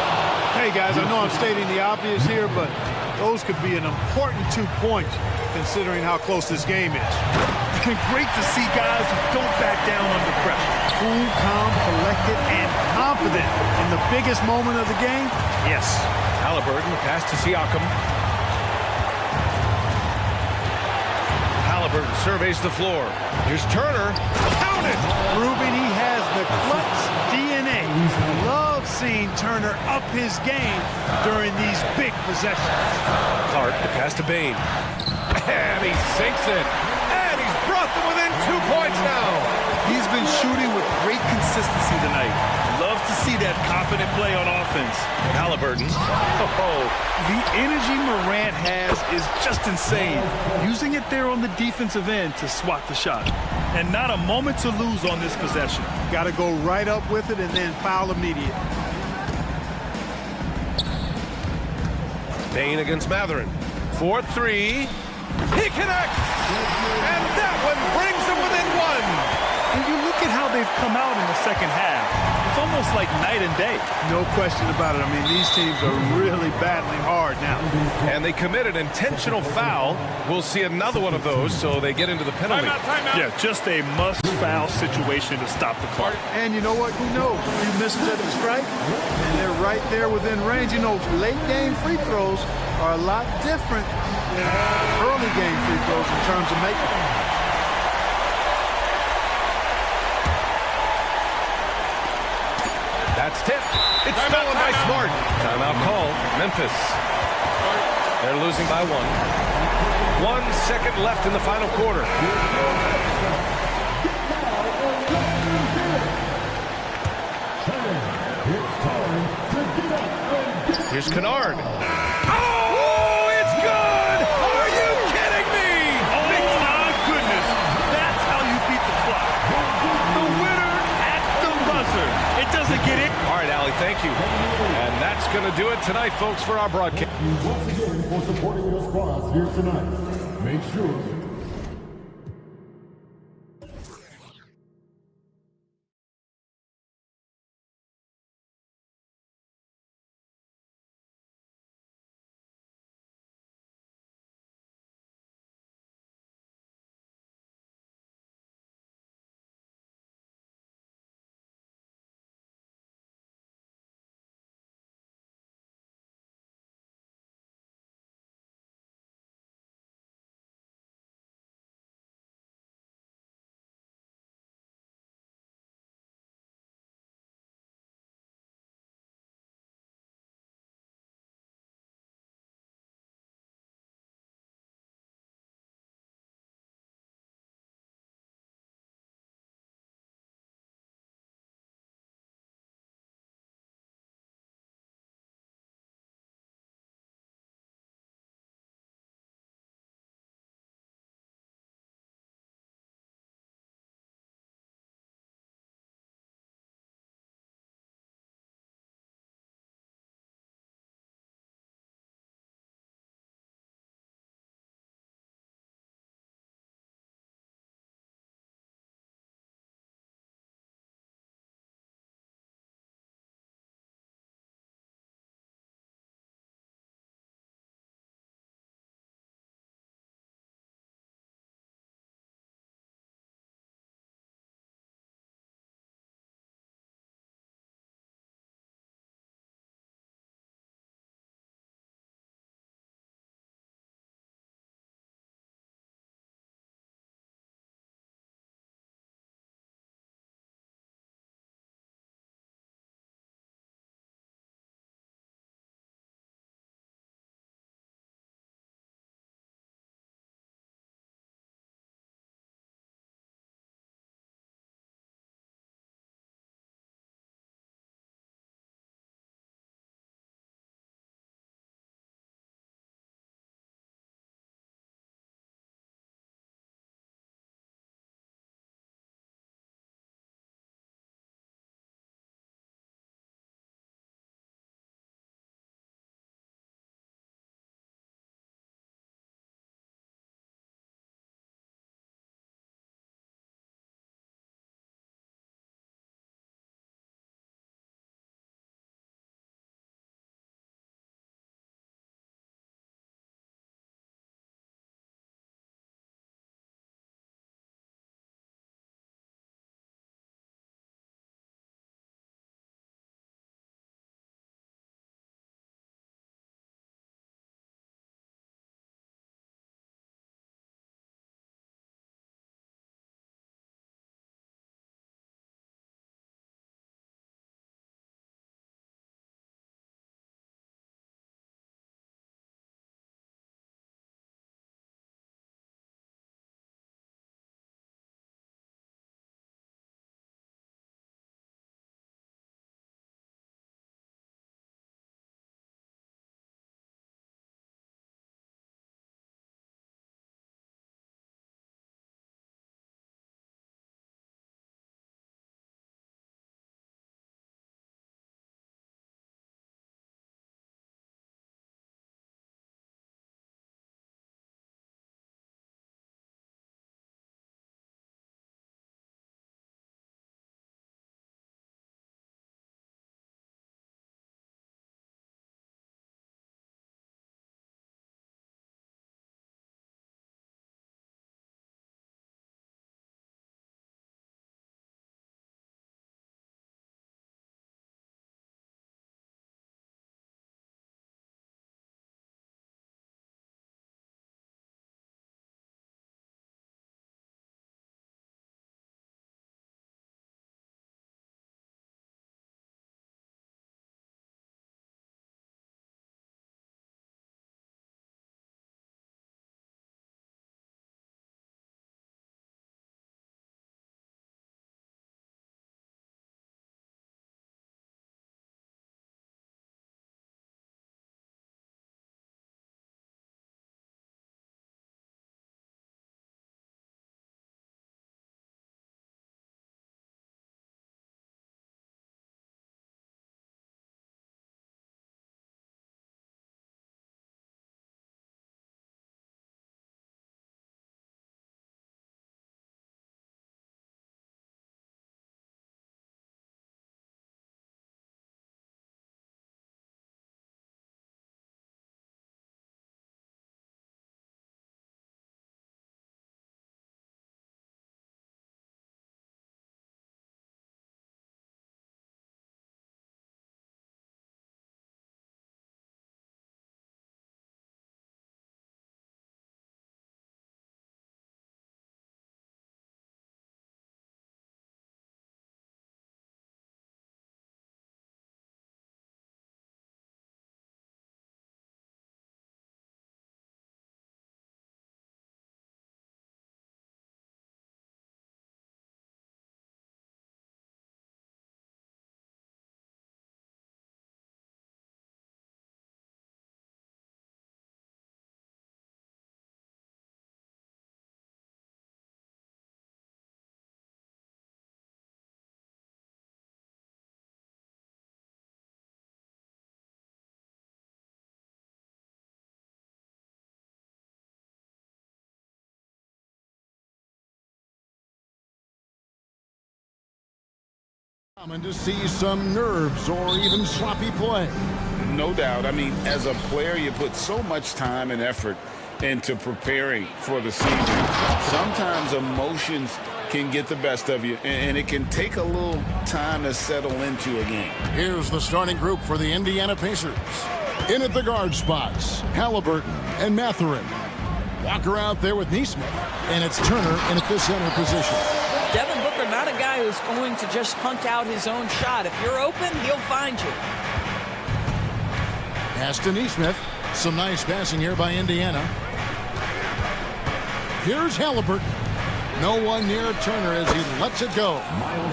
Hey, guys, I know I'm stating the obvious here, but those could be an important 2 points considering how close this game is. Great to see guys who don't back down under pressure. Cool, calm, collected, and confident in the biggest moment of the game. Yes. Halliburton, pass to Siakam. Halliburton surveys the floor. Here's Turner. Count it! Proving he has the clutch DNA. Love seeing Turner up his game during these big possessions. Clark, the pass to Bain. And he sinks it. And he's brought them within 2 points now. He's been shooting with great consistency tonight. Love to see that confident play on offense. Halliburton. Oh, the energy Morant has is just insane. Using it there on the defensive end to swat the shot. And not a moment to lose on this possession. Got to go right up with it and then foul immediate. Bain against Mathurin. 4-3. He connects! And that one brings them within 1. And you look at how they've come out in the second half. It's almost like night and day. No question about it. I mean, these teams are really battling hard now. And they committed intentional foul. We'll see another one of those, so they get into the penalty. Timeout. Yeah, just a must-foul situation to stop the clock. And you know what? Who knows? A few misses at the strike, and they're right there within range. You know, late-game free throws are a lot different than early-game free throws in terms of making them. That's tipped. It's stolen by Smart. Timeout call. Memphis. They're losing by 1. 1 second left in the final quarter. Here's Kennard. Oh, it's good! Are you kidding me? Oh, my goodness. That's how you beat the clock. The winner at the buzzer. It doesn't get it. All right, Allie, thank you. And that's going to do it tonight, folks, for our broadcast. Once again, for supporting your squads here tonight. Make sure Common to see some nerves or even sloppy play. No doubt. I mean, as a player, you put so much time and effort into preparing for the season. Sometimes emotions can get the best of you, and it can take a little time to settle into a game. Here's the starting group for the Indiana Pacers. In at the guard spots, Halliburton and Mathurin. Walker out there with Neesmith, and it's Turner in at the center position. Devin Booker, not a guy who's going to just hunt out his own shot. If you're open, he'll find you. Pass to Neesmith. Some nice passing here by Indiana. Here's Halliburton. No one near Turner as he lets it go.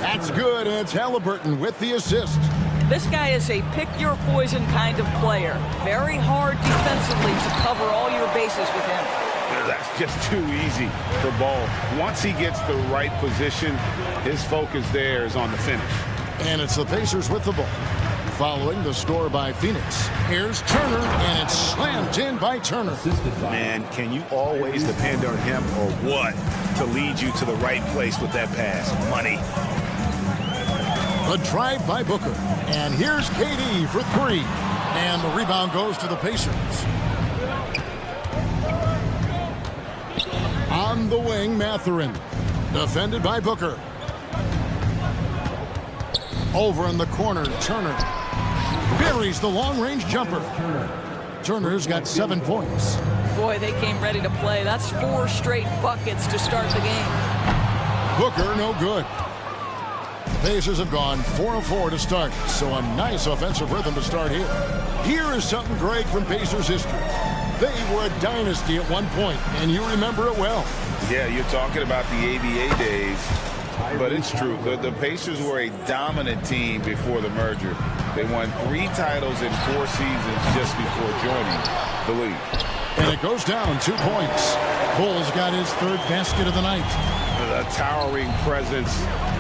That's good, and it's Halliburton with the assist. This guy is a pick-your-poison kind of player. Very hard defensively to cover all your bases with him. That's just too easy for Ball. Once he gets the right position, his focus there is on the finish. And it's the Pacers with the ball. Following the score by Phoenix. Here's Turner, and it's slammed in by Turner. Man, can you always depend on him or what to lead you to the right place with that pass? Money. A drive by Booker. And here's KD for three. And the rebound goes to the Pacers. On the wing, Mathurin. Defended by Booker. Over in the corner, Turner. Buries the long-range jumper. Turner's got 7 points. Boy, they came ready to play. That's 4 straight buckets to start the game. Booker, no good. The Pacers have gone 4 of 4 to start, so a nice offensive rhythm to start here. Here is something great from Pacers history. They were a dynasty at one point, and you remember it well. Yeah, you're talking about the ABA days, but it's true. The Pacers were a dominant team before the merger. They won 3 titles in 4 seasons just before joining the league. And it goes down 2 points. Bull's got his 3rd basket of the night. The towering presence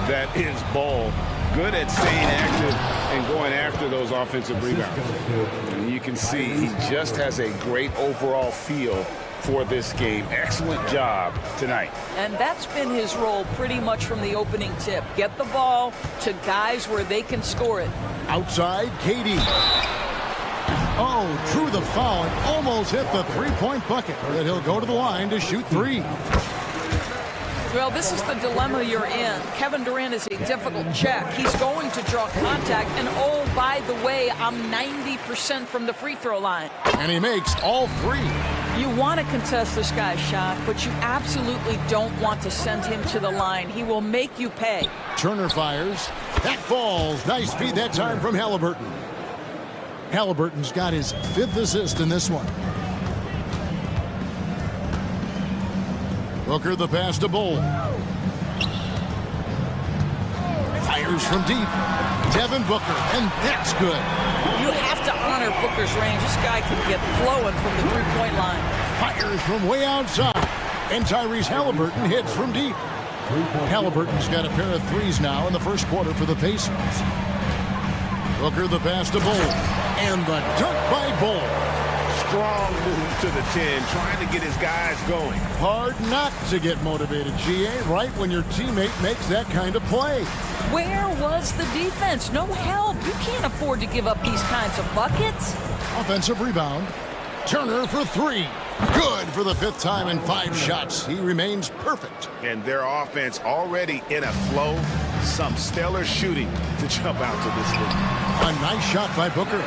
that is Ball. Good at staying active and going after those offensive rebounds. And you can see he just has a great overall feel for this game. Excellent job tonight. And that's been his role pretty much from the opening tip. Get the ball to guys where they can score it. Outside, KD. Oh, drew the foul and almost hit the 3-point bucket. But he'll go to the line to shoot 3. Well, this is the dilemma you're in. Kevin Durant is a difficult check. He's going to draw contact. And oh, by the way, I'm 90% from the free throw line. And he makes all 3. You want to contest this guy's shot, but you absolutely don't want to send him to the line. He will make you pay. Turner fires. That falls. Nice feed that time from Halliburton. Halliburton's got his 5th assist in this one. Booker the pass to Bull. Fires from deep. Devin Booker, and that's good. You have to honor Booker's range. This guy can get flowing from the 3-point line. Fires from way outside. And Tyrese Halliburton hits from deep. Halliburton's got a pair of 3s now in the first quarter for the Pacers. Booker the pass to Bull. And the dunk by Bull. Strong move to the 10, trying to get his guys going. Hard not to get motivated, GA, right when your teammate makes that kind of play. Where was the defense? No help. You can't afford to give up these kinds of buckets. Offensive rebound. Turner for 3. Good for the 5th time in 5 shots. He remains perfect. And their offense already in a flow. Some stellar shooting to jump out to this league. A nice shot by Booker.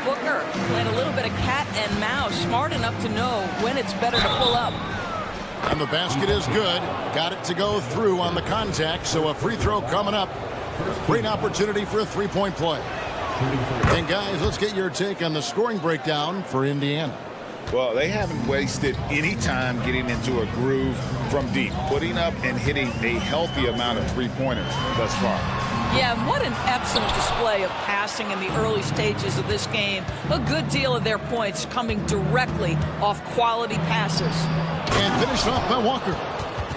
Booker playing a little bit of cat and mouse, smart enough to know when it's better to pull up. And the basket is good. Got it to go through on the contact, so a free throw coming up. Great opportunity for a 3-point play. And guys, let's get your take on the scoring breakdown for Indiana. Well, they haven't wasted any time getting into a groove from deep, putting up and hitting a healthy amount of 3-pointers thus far. Yeah, and what an excellent display of passing in the early stages of this game. A good deal of their points coming directly off quality passes. And finished off by Walker.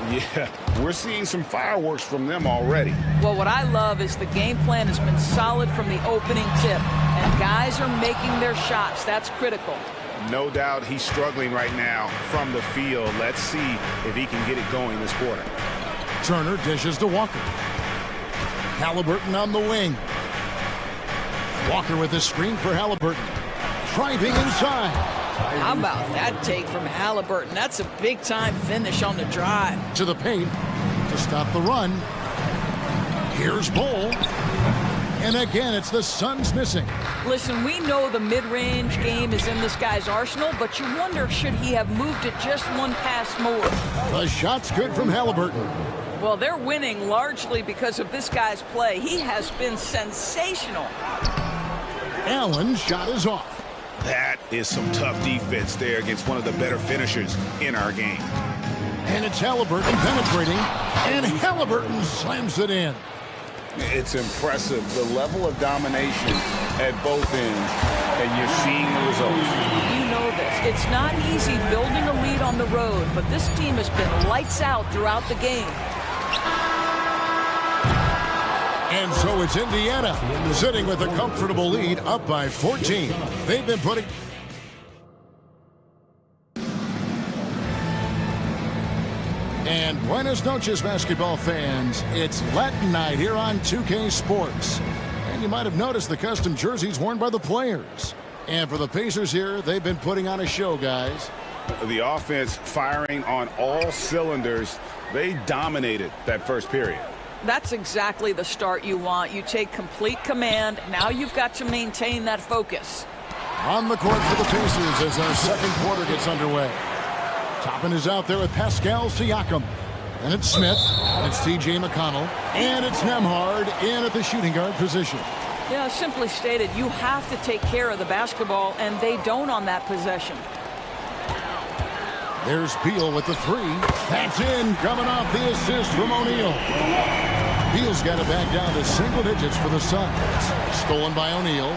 Yeah, we're seeing some fireworks from them already. Well, what I love is the game plan has been solid from the opening tip. And guys are making their shots. That's critical. No doubt he's struggling right now from the field. Let's see if he can get it going this quarter. Turner dishes to Walker. Halliburton on the wing. Walker with the screen for Halliburton. Driving inside. How about that take from Halliburton? That's a big-time finish on the drive. To the paint to stop the run. Here's Bull. And again, it's the Suns missing. Listen, we know the mid-range game is in this guy's arsenal, but you wonder, should he have moved it just one pass more? The shot's good from Halliburton. Well, they're winning largely because of this guy's play. He has been sensational. Allen's shot is off. That is some tough defense there against one of the better finishers in our game. And it's Halliburton penetrating, and Halliburton slams it in. It's impressive, the level of domination at both ends, and you're seeing the results. You know this. It's not easy building a lead on the road, but this team has been lights out throughout the game. And so it's Indiana sitting with a comfortable lead, up by 14. They've been putting... And buenas noches, basketball fans. It's Latin night here on 2K Sports. And you might have noticed the custom jerseys worn by the players. And for the Pacers here, they've been putting on a show, guys. The offense firing on all cylinders. They dominated that first period. That's exactly the start you want. You take complete command. Now you've got to maintain that focus. On the court for the Pacers as our second quarter gets underway. Toppin is out there with Pascal Siakam. And it's Smith. And it's T.J. McConnell. And it's Nembhard in at the shooting guard position. Yeah, simply stated, you have to take care of the basketball, and they don't on that possession. There's Beal with the three. That's in, coming off the assist from O'Neal. Beal's got it back down to single digits for the Suns. Stolen by O'Neal.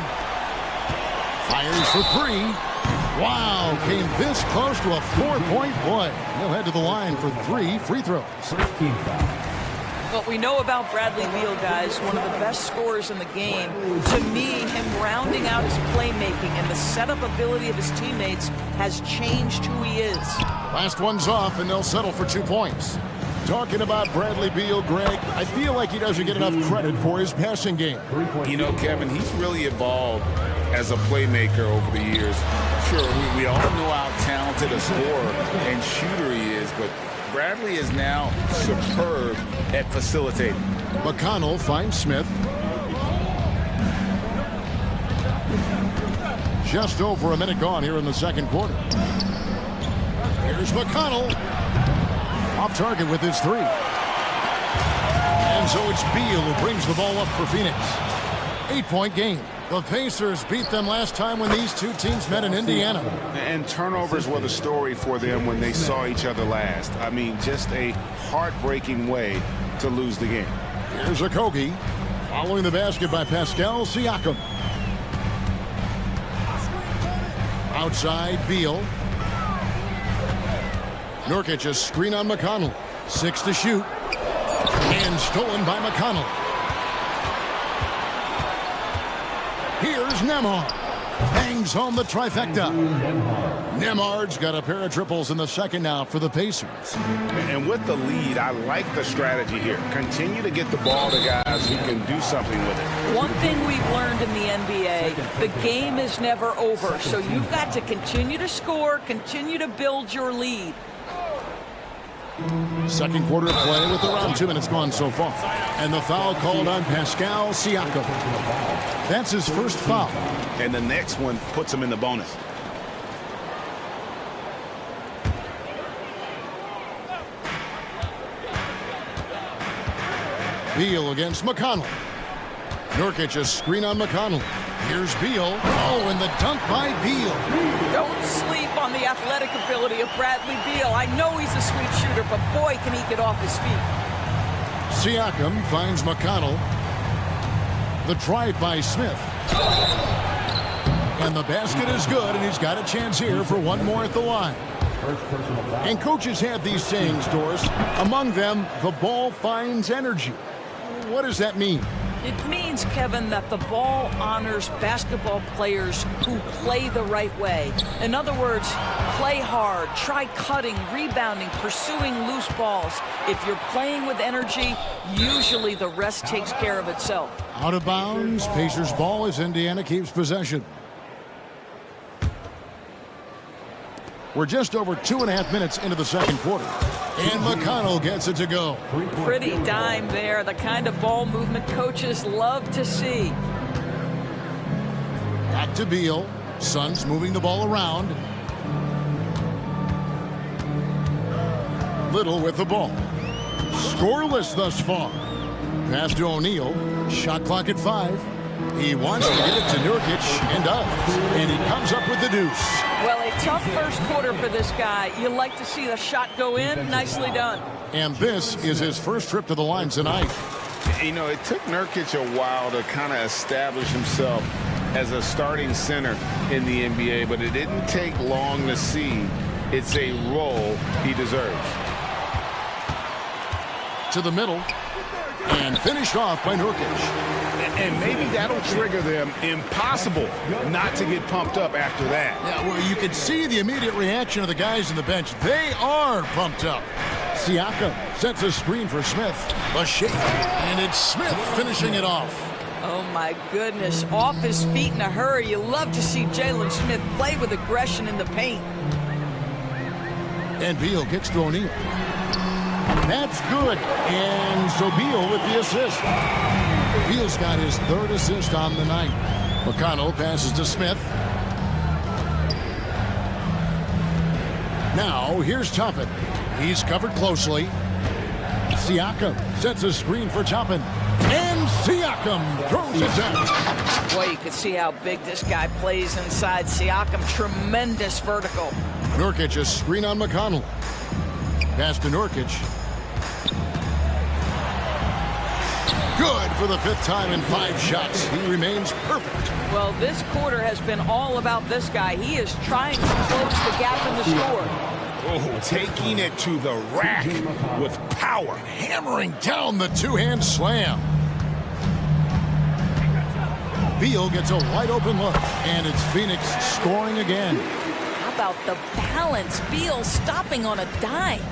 Fires for three. Wow, came this close to a four-point play. He'll head to the line for 3 free throws. What we know about Bradley Beal, guys, one of the best scorers in the game. To me, him rounding out his playmaking and the setup ability of his teammates has changed who he is. Last one's off, and they'll settle for 2 points. Talking about Bradley Beal, Greg, I feel like he doesn't get enough credit for his passing game. You know, Kevin, he's really evolved as a playmaker over the years. Sure, we all know how talented a scorer and shooter he is, but Bradley is now superb at facilitating. McConnell finds Smith. Just over a minute gone here in the second quarter. Here's McConnell. Off target with his three. And so it's Beal who brings the ball up for Phoenix. 8-point game. The Pacers beat them last time when these two teams met in Indiana. And turnovers were the story for them when they saw each other last. I mean, just a heartbreaking way to lose the game. Here's Okogie. Following the basket by Pascal Siakam. Outside, Beal. Nurkic, a screen on McConnell. 6 to shoot. And stolen by McConnell. Here's Nembhard. Bangs home the trifecta. Nembhard's got a pair of triples in the second now for the Pacers. And with the lead, I like the strategy here. Continue to get the ball to guys who can do something with it. One thing we've learned in the NBA, the game is never over. So you've got to continue to score, continue to build your lead. Second quarter of play with around 2 minutes gone so far. And the foul called on Pascal Siakam. That's his first foul. And the next one puts him in the bonus. Beal against McConnell. Nurkic, a screen on McConnell. Here's Beal. Oh, and the dunk by Beal. Don't sleep on the athletic ability of Bradley Beal. I know he's a sweet shooter, but boy, can he get off his feet. Siakam finds McConnell. The drive by Smith. And the basket is good, and he's got a chance here for one more at the line. And coaches have these sayings, Doris. Among them, the ball finds energy. What does that mean? It means, Kevin, that the ball honors basketball players who play the right way. In other words, play hard, try cutting, rebounding, pursuing loose balls. If you're playing with energy, usually the rest takes care of itself. Out of bounds, Pacers ball as Indiana keeps possession. We're just over 2.5 minutes into the second quarter. And McConnell gets it to go. Pretty dime there, the kind of ball movement coaches love to see. Back to Beal. Suns moving the ball around. Little with the ball. Scoreless thus far. Pass to O'Neal. Shot clock at 5. He wants to get it to Nurkic and does. And he comes up with the deuce. Well, a tough first quarter for this guy. You like to see the shot go in. Nicely done. And this is his first trip to the line tonight. You know, it took Nurkic a while to kind of establish himself as a starting center in the NBA, but it didn't take long to see it's a role he deserves. To the middle. And finished off by Nurkic. And maybe that'll trigger them. Impossible not to get pumped up after that. Yeah, well, you can see the immediate reaction of the guys on the bench. They are pumped up. Siakam sets a screen for Smith. A shake. And it's Smith finishing it off. Oh, my goodness. Off his feet in a hurry. You love to see Jalen Smith play with aggression in the paint. And Beal kicks to O'Neal. That's good. And so Beal with the assist. Beal's got his third assist on the night. McConnell passes to Smith. Now here's Toppin. He's covered closely. Siakam sets a screen for Toppin. And Siakam throws it down. Boy, you can see how big this guy plays inside. Siakam, tremendous vertical. Nurkic a screen on McConnell. Pass to Nurkic. Good for the 5th time in 5 shots. He remains perfect. Well, this quarter has been all about this guy. He is trying to close the gap in the score. Oh, taking it to the rack with power. Hammering down the two-hand slam. Beal gets a wide open look. And it's Phoenix scoring again. How about the balance? Beal stopping on a dime.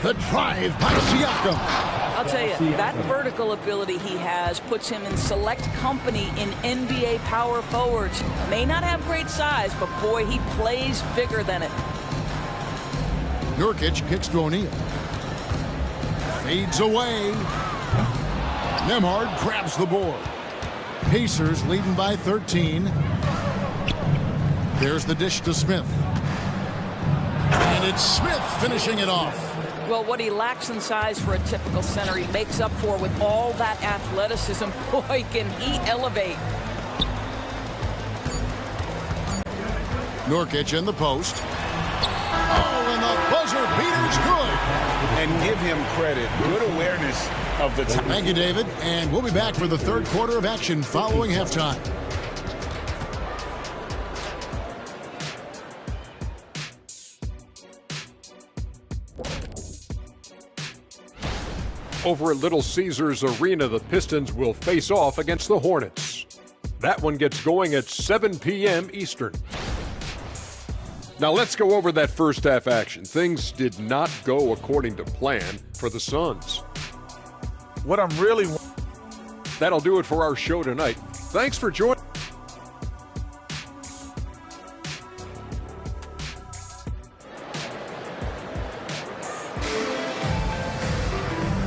The drive by Siakam. I'll tell you, that vertical ability he has puts him in select company in NBA power forwards. May not have great size, but boy, he plays bigger than it. Nurkic kicks to O'Neal. Fades away. Nembhard grabs the board. Pacers leading by 13. There's the dish to Smith. And it's Smith finishing it off. Well, what he lacks in size for a typical center, he makes up for with all that athleticism. Boy, can he elevate. Nurkic in the post. Oh, and the buzzer beater's good. And give him credit. Good awareness of the time. Thank you, David. And we'll be back for the third quarter of action following halftime. Over at Little Caesars Arena, the Pistons will face off against the Hornets. That one gets going at 7 p.m. Eastern. Now let's go over that first half action. Things did not go according to plan for the Suns. What I'm really... That'll do it for our show tonight. Thanks for joining.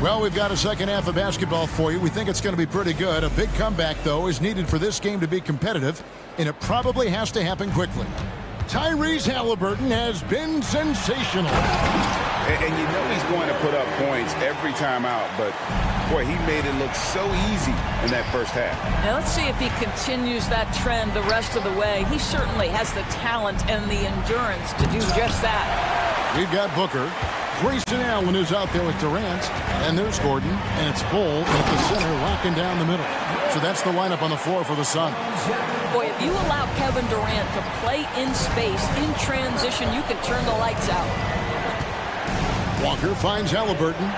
Well, we've got a second half of basketball for you. We think it's going to be pretty good. A big comeback, though, is needed for this game to be competitive, and it probably has to happen quickly. Tyrese Halliburton has been sensational. And you know he's going to put up points every time out, but, boy, he made it look so easy in that first half. Now, let's see if he continues that trend the rest of the way. He certainly has the talent and the endurance to do just that. We've got Booker. Grayson Allen is out there with Durant, and there's Gordon, and it's Bull at the center, locking down the middle. So that's the lineup on the floor for the Suns. Boy, if you allow Kevin Durant to play in space, in transition, you can turn the lights out. Walker finds Halliburton.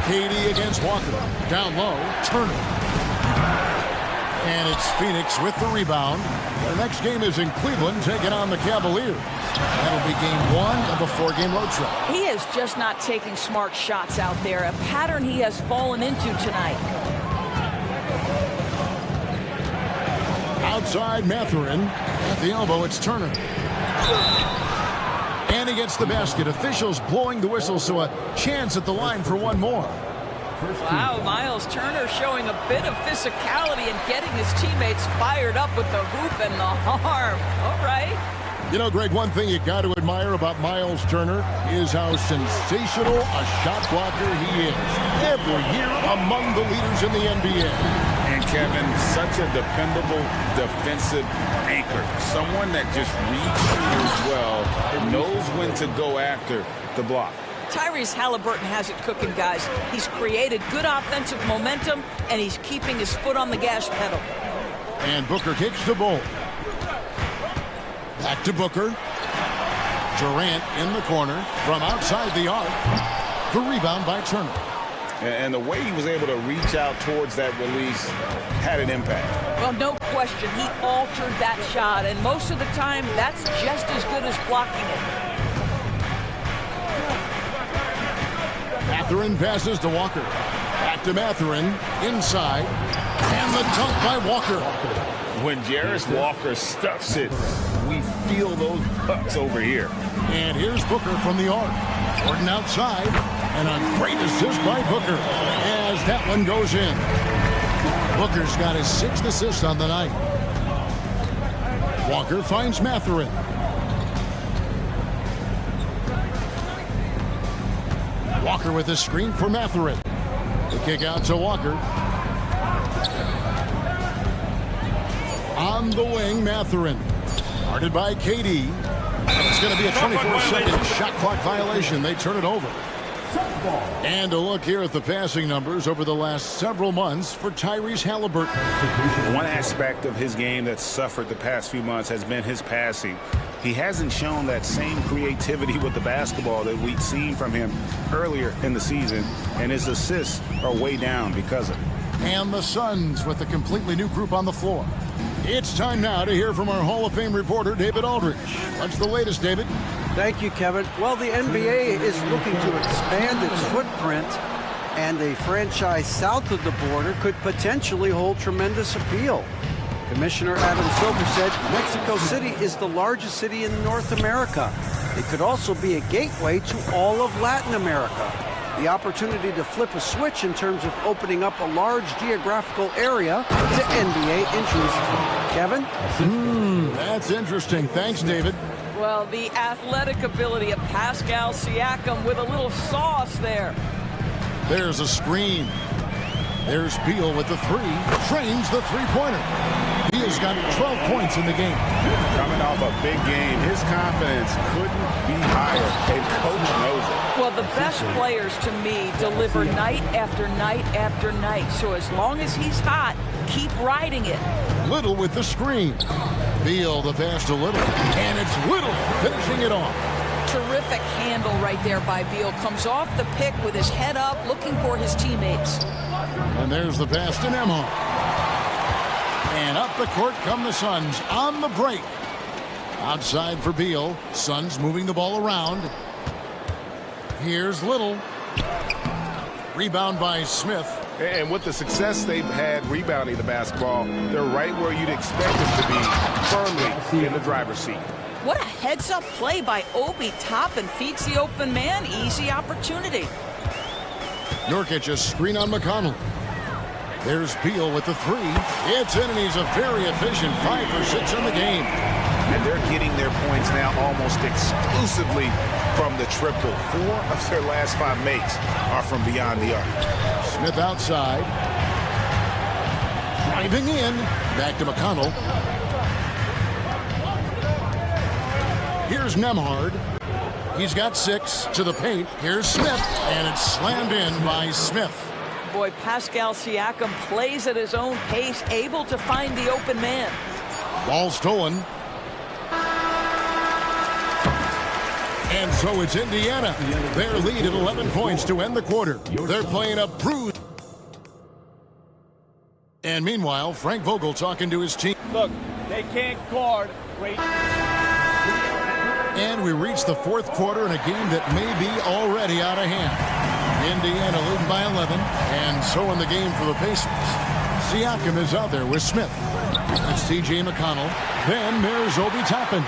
KD against Walker. Down low, Turner. And it's Phoenix with the rebound. The next game is in Cleveland, taking on the Cavaliers. That'll be game 1 of a 4-game road trip. He is just not taking smart shots out there, a pattern he has fallen into tonight. Outside Mathurin. At the elbow, it's Turner. And he gets the basket. Officials blowing the whistle, so a chance at the line for one more. Wow, Miles Turner showing a bit of physicality and getting his teammates fired up with the hoop and the arm. All right. You know, Greg, one thing you got to admire about Miles Turner is how sensational a shot blocker he is. Every year among the leaders in the NBA. And Kevin, such a dependable defensive anchor. Someone that just reads shooters well, knows when to go after the block. Tyrese Halliburton has it cooking, guys. He's created good offensive momentum, and he's keeping his foot on the gas pedal. And Booker kicks the ball. Back to Booker. Durant in the corner from outside the arc. The rebound by Turner. And the way he was able to reach out towards that release had an impact. Well, no question, he altered that shot, and most of the time, that's just as good as blocking it. Mathurin passes to Walker. Back to Mathurin, inside, and the dunk by Walker. When Jarris Walker stuffs it, we feel those bucks over here. And here's Booker from the arc. Jordan outside, and a great assist by Booker as that one goes in. Booker's got his 6th assist on the night. Walker finds Mathurin. Walker with a screen for Mathurin. The kick out to Walker. On the wing, Mathurin. Guarded by KD. It's going to be a 24-second shot clock violation. They turn it over. And a look here at the passing numbers over the last several months for Tyrese Halliburton. One aspect of his game that's suffered the past few months has been his passing. He hasn't shown that same creativity with the basketball that we'd seen from him earlier in the season, and his assists are way down because of it. And the Suns with a completely new group on the floor. It's time now to hear from our Hall of Fame reporter, David Aldridge. What's the latest, David? Thank you, Kevin. Well, the NBA is looking to expand its footprint, and a franchise south of the border could potentially hold tremendous appeal. Commissioner Adam Silver said Mexico City is the largest city in North America. It could also be a gateway to all of Latin America. The opportunity to flip a switch in terms of opening up a large geographical area to NBA interest. Kevin? That's interesting. Thanks, David. Well, the athletic ability of Pascal Siakam with a little sauce there. There's a screen. There's Beal with the three. Trains the three-pointer. He has got 12 points in the game. Coming off a big game, his confidence couldn't be higher, and coach knows it. Well, the best players, to me, deliver night after night after night. So as long as he's hot, keep riding it. Little with the screen. Beal the pass to Little. And it's Little finishing it off. Terrific handle right there by Beal. Comes off the pick with his head up, looking for his teammates. And there's the pass to Nembhard. And up the court come the Suns on the break. Outside for Beal. Suns moving the ball around. Here's Little. Rebound by Smith. And with the success they've had rebounding the basketball, they're right where you'd expect them to be, firmly in the driver's seat. What a heads-up play by Obi. Top and feeds the open man. Easy opportunity. Nurkic a screen on McConnell. There's Beal with the three. It's in, and he's a very efficient 5 for 6 in the game. And they're getting their points now almost exclusively from the triple. 4 of their last 5 makes are from beyond the arc. Smith outside. Driving in. Back to McConnell. Here's Nembhard. He's got 6 to the paint. Here's Smith, and it's slammed in by Smith. Boy, Pascal Siakam plays at his own pace, able to find the open man. Ball stolen. And so it's Indiana. Their lead at 11 points to end the quarter. They're playing a bruise. And meanwhile, Frank Vogel talking to his team. Look, they can't guard. Great. And we reach the fourth quarter in a game that may be already out of hand. Indiana leading by 11, and so in the game for the Pacers. Siakam is out there with Smith. It's T.J. McConnell. Then there's Obi Toppin.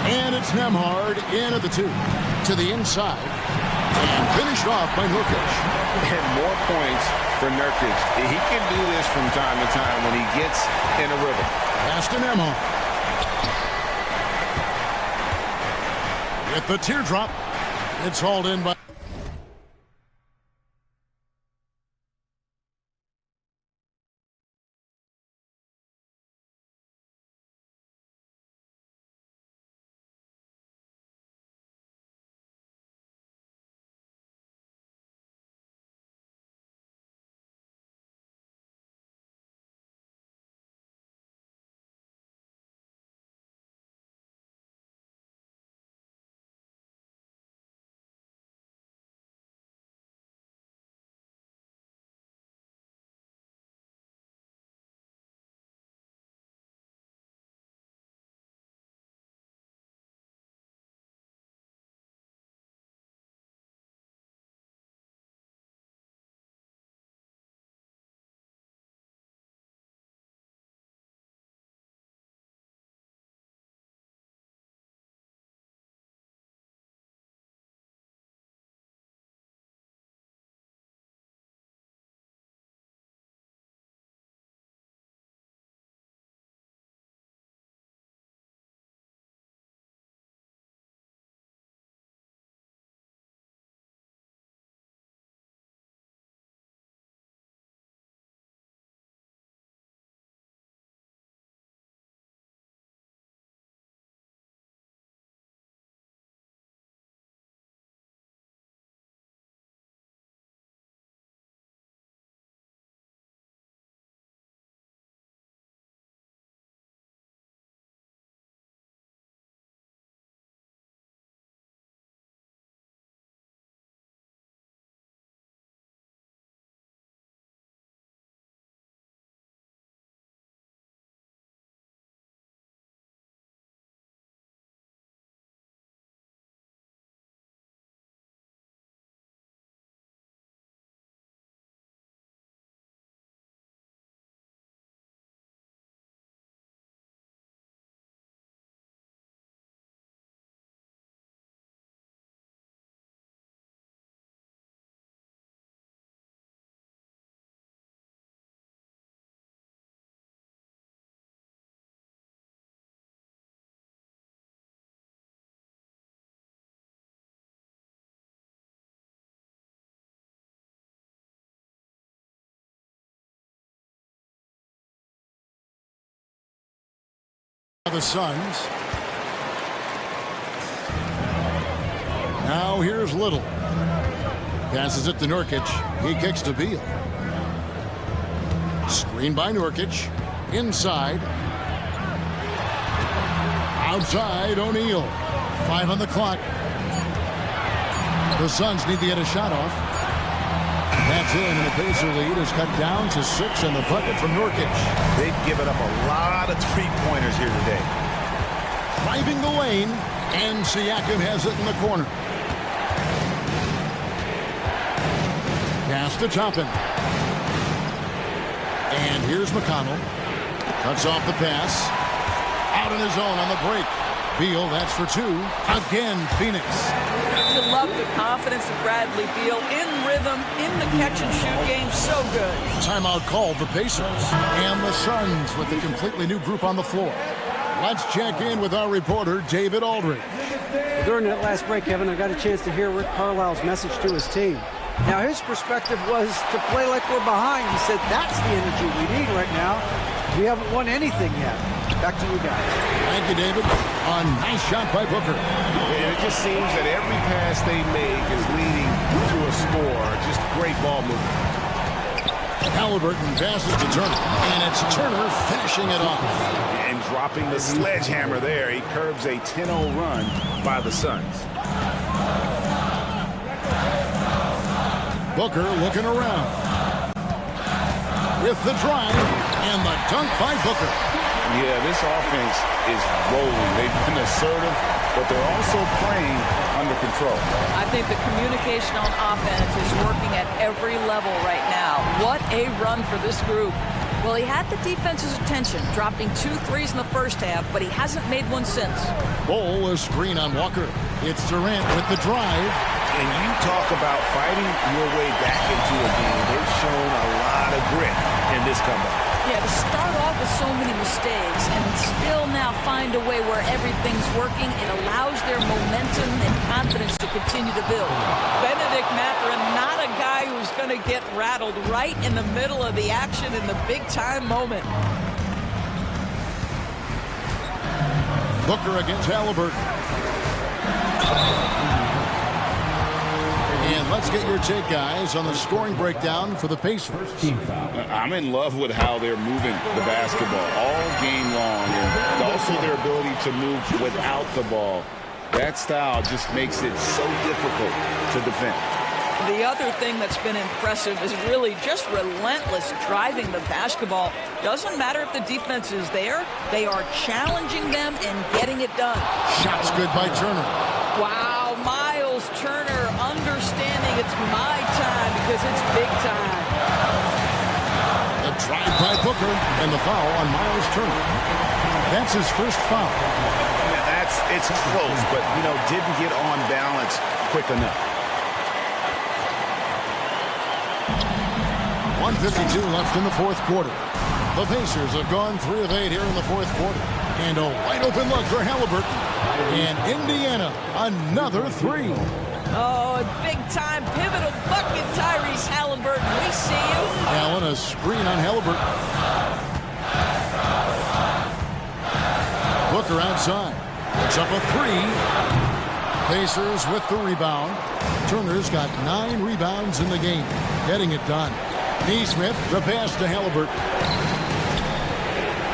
And it's Nembhard in at the 2. To the inside. And finished off by Nurkic. And more points for Nurkic. He can do this from time to time when he gets in a rhythm. Pass to Nembhard. With the teardrop. It's hauled in by... The Suns. Now here's Little. Passes it to Nurkic. He kicks to Beal. Screen by Nurkic. Inside. Outside O'Neal. 5 on the clock. The Suns need to get a shot off. That's in, and the Pacer lead is cut down to 6 in the bucket from Nurkic. They've given up a lot of three-pointers here today. Driving the lane, and Siakam has it in the corner. Pass to Toppin. And here's McConnell. Cuts off the pass. Out on his own on the break. Beal, that's for 2. Again, Phoenix. You love the confidence of Bradley Beal in rhythm, in the catch-and-shoot game. So good. Timeout called the Pacers. And the Suns with a completely new group on the floor. Let's check in with our reporter, David Aldridge. During that last break, Kevin, I got a chance to hear Rick Carlisle's message to his team. Now, his perspective was to play like we're behind. He said, that's the energy we need right now. We haven't won anything yet. Back to you guys. Thank you, David. A nice shot by Booker. And it just seems that every pass they make is leading to a score. Just great ball movement. Halliburton passes to Turner, and it's Turner finishing it off. And dropping the sledgehammer there, he curbs a 10-0 run by the Suns. Booker looking around. With the drive and the dunk by Booker. Yeah, this offense is rolling. They've been assertive, but they're also playing under control. I think the communication on offense is working at every level right now. What a run for this group. Well, he had the defense's attention, dropping 2 threes in the first half, but he hasn't made one since. Ball, a screen on Walker. It's Durant with the drive. And you talk about fighting your way back into a game. They've shown a lot of grit in this comeback. Yeah, to start off with so many mistakes and still now find a way where everything's working, it allows their momentum and confidence to continue to build. Benedict Mathurin, not a guy who's going to get rattled right in the middle of the action in the big-time moment. Booker against Halliburton. And let's get your take, guys, on the scoring breakdown for the Pacers. I'm in love with how they're moving the basketball all game long, and also their ability to move without the ball. That style just makes it so difficult to defend. The other thing that's been impressive is really just relentless driving the basketball. Doesn't matter if the defense is there, they are challenging them and getting it done. Shots good by Turner. Wow, Miles Turner understanding it's my time because it's big time. The drive by Booker and the foul on Miles Turner. That's his first foul. It's close, but, didn't get on balance quick enough. 1:52 left in the fourth quarter. The Pacers have gone 3 of 8 here in the fourth quarter. And a wide open look for Halliburton. And Indiana, another 3. Oh, big-time pivotal bucket, Tyrese Halliburton. We see you. Allen, a screen on Halliburton. Booker outside. Puts up a 3. Pacers with the rebound. Turner's got 9 rebounds in the game. Getting it done. Neesmith, the pass to Halliburton.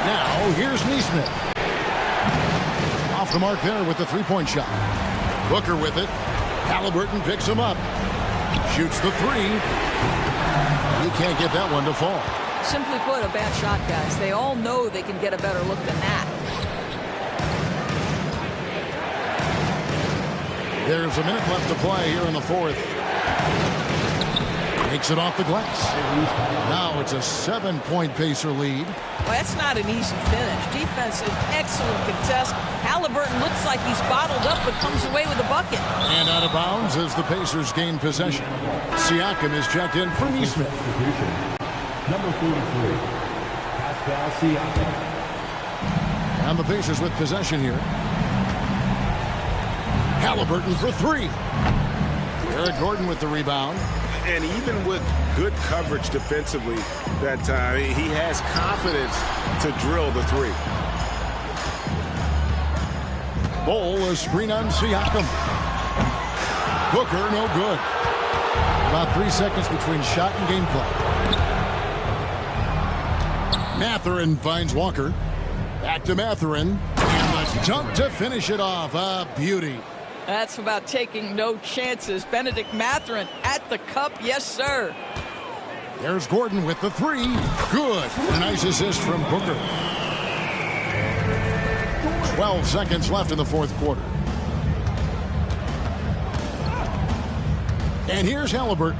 Now, here's Neesmith. Off the mark there with the three-point shot. Booker with it. Halliburton picks him up. Shoots the 3. He can't get that one to fall. Simply put, a bad shot, guys. They all know they can get a better look than that. There's a minute left to play here in the fourth. Makes it off the glass. Now it's a 7-point Pacer lead. Well, that's not an easy finish. Defense, an excellent contest. Halliburton looks like he's bottled up, but comes away with a bucket. And out of bounds as the Pacers gain possession. Siakam is checked in for Neesmith. Number 43, Pascal Siakam. And the Pacers with possession here. Halliburton for 3. Eric Gordon with the rebound. And even with good coverage defensively that time, he has confidence to drill the 3. Bol, a screen on Siakam. Booker, no good. About 3 seconds between shot and gameplay. Mathurin finds Walker. Back to Mathurin. And the dunk to finish it off. A beauty. That's about taking no chances. Benedict Mathurin at the cup, yes, sir. There's Gordon with the 3. Good. A nice assist from Booker. 12 seconds left in the fourth quarter. And here's Halliburton.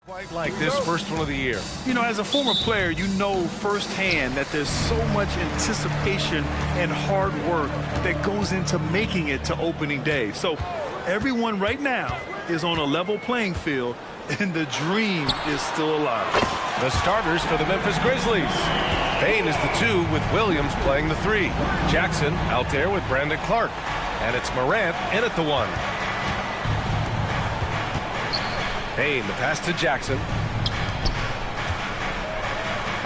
Quite like this first one of the year. You know, as a former player, you know firsthand that there's so much anticipation and hard work that goes into making it to opening day. So everyone right now is on a level playing field, and the dream is still alive. The starters for the Memphis Grizzlies. Payne is the 2 with Williams playing the 3. Jackson out there with Brandon Clark. And it's Morant in at the 1. Payne, the pass to Jackson.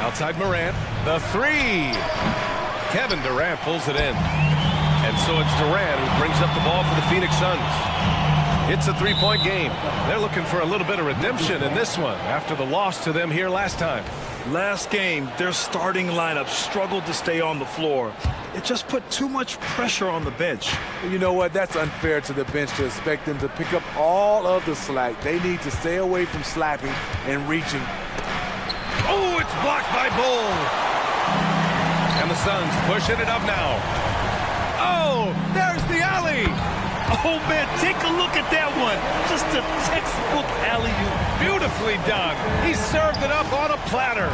Outside Morant, the 3. Kevin Durant pulls it in. And so it's Durant who brings up the ball for the Phoenix Suns. It's a 3-point game. They're looking for a little bit of redemption in this one after the loss to them here last time. Last game, their starting lineup struggled to stay on the floor. It just put too much pressure on the bench. You know what? That's unfair to the bench to expect them to pick up all of the slack. They need to stay away from slapping and reaching. Oh, it's blocked by Bull. And the Suns pushing it up now. Oh, there's the alley. Oh, man, take a look at that one. Just a textbook alley-oop. Beautifully done. He served it up on a platter.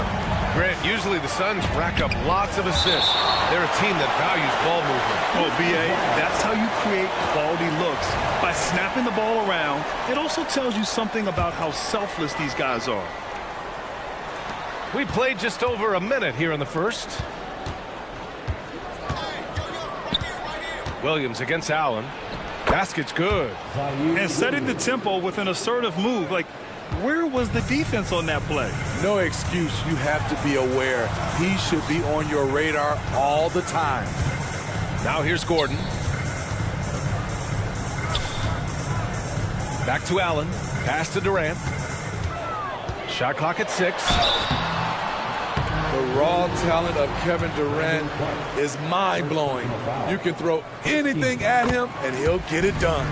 Grant, usually the Suns rack up lots of assists. They're a team that values ball movement. Oh, B.A., that's how you create quality looks. By snapping the ball around, it also tells you something about how selfless these guys are. We played just over a minute here in the first. Williams against Allen. Basket's good. And setting the tempo with an assertive move. Like, where was the defense on that play? No excuse. You have to be aware. He should be on your radar all the time. Now here's Gordon. Back to Allen. Pass to Durant. Shot clock at 6. The raw talent of Kevin Durant is mind-blowing. You can throw anything at him, and he'll get it done.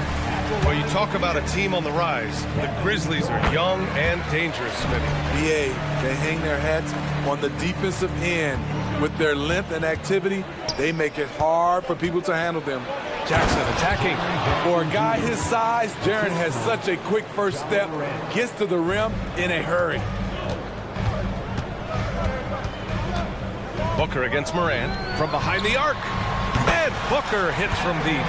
Well, you talk about a team on the rise. The Grizzlies are young and dangerous, Smitty. They hang their hats on the defensive end. With their length and activity, they make it hard for people to handle them. Jackson attacking. For a guy his size, Jaren has such a quick first step, gets to the rim in a hurry. Booker against Morant from behind the arc. And Booker hits from deep.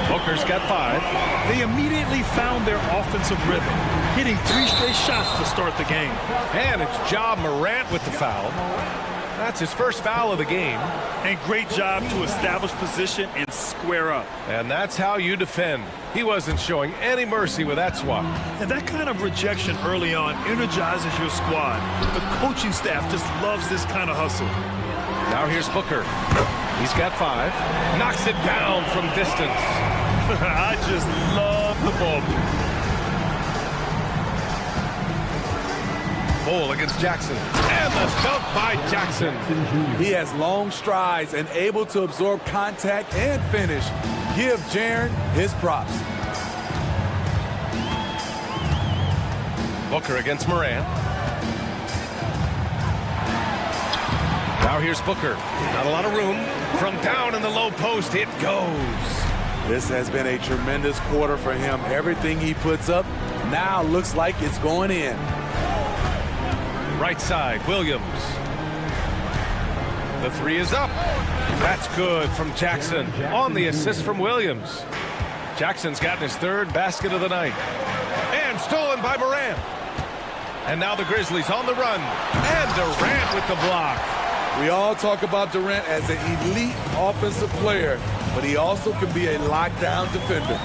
Booker's got 5. They immediately found their offensive rhythm, hitting 3 straight shots to start the game. And it's Ja Morant with the foul. That's his first foul of the game. And great job to establish position and square up. And that's how you defend. He wasn't showing any mercy with that swat. And that kind of rejection early on energizes your squad. The coaching staff just loves this kind of hustle. Now here's Booker. He's got 5. Knocks it down from distance. I just love the ball. Bull against Jackson. And the dunk by Jackson. He has long strides and able to absorb contact and finish. Give Jaren his props. Booker against Morant. Now here's Booker. Not a lot of room. From down in the low post, it goes. This has been a tremendous quarter for him. Everything he puts up now looks like it's going in. Right side, Williams. The 3 is up. That's good from Jackson on the assist from Williams. Jackson's gotten his 3rd basket of the night. And stolen by Morant. And now the Grizzlies on the run. And Durant with the block. We all talk about Durant as an elite offensive player, but he also can be a lockdown defender.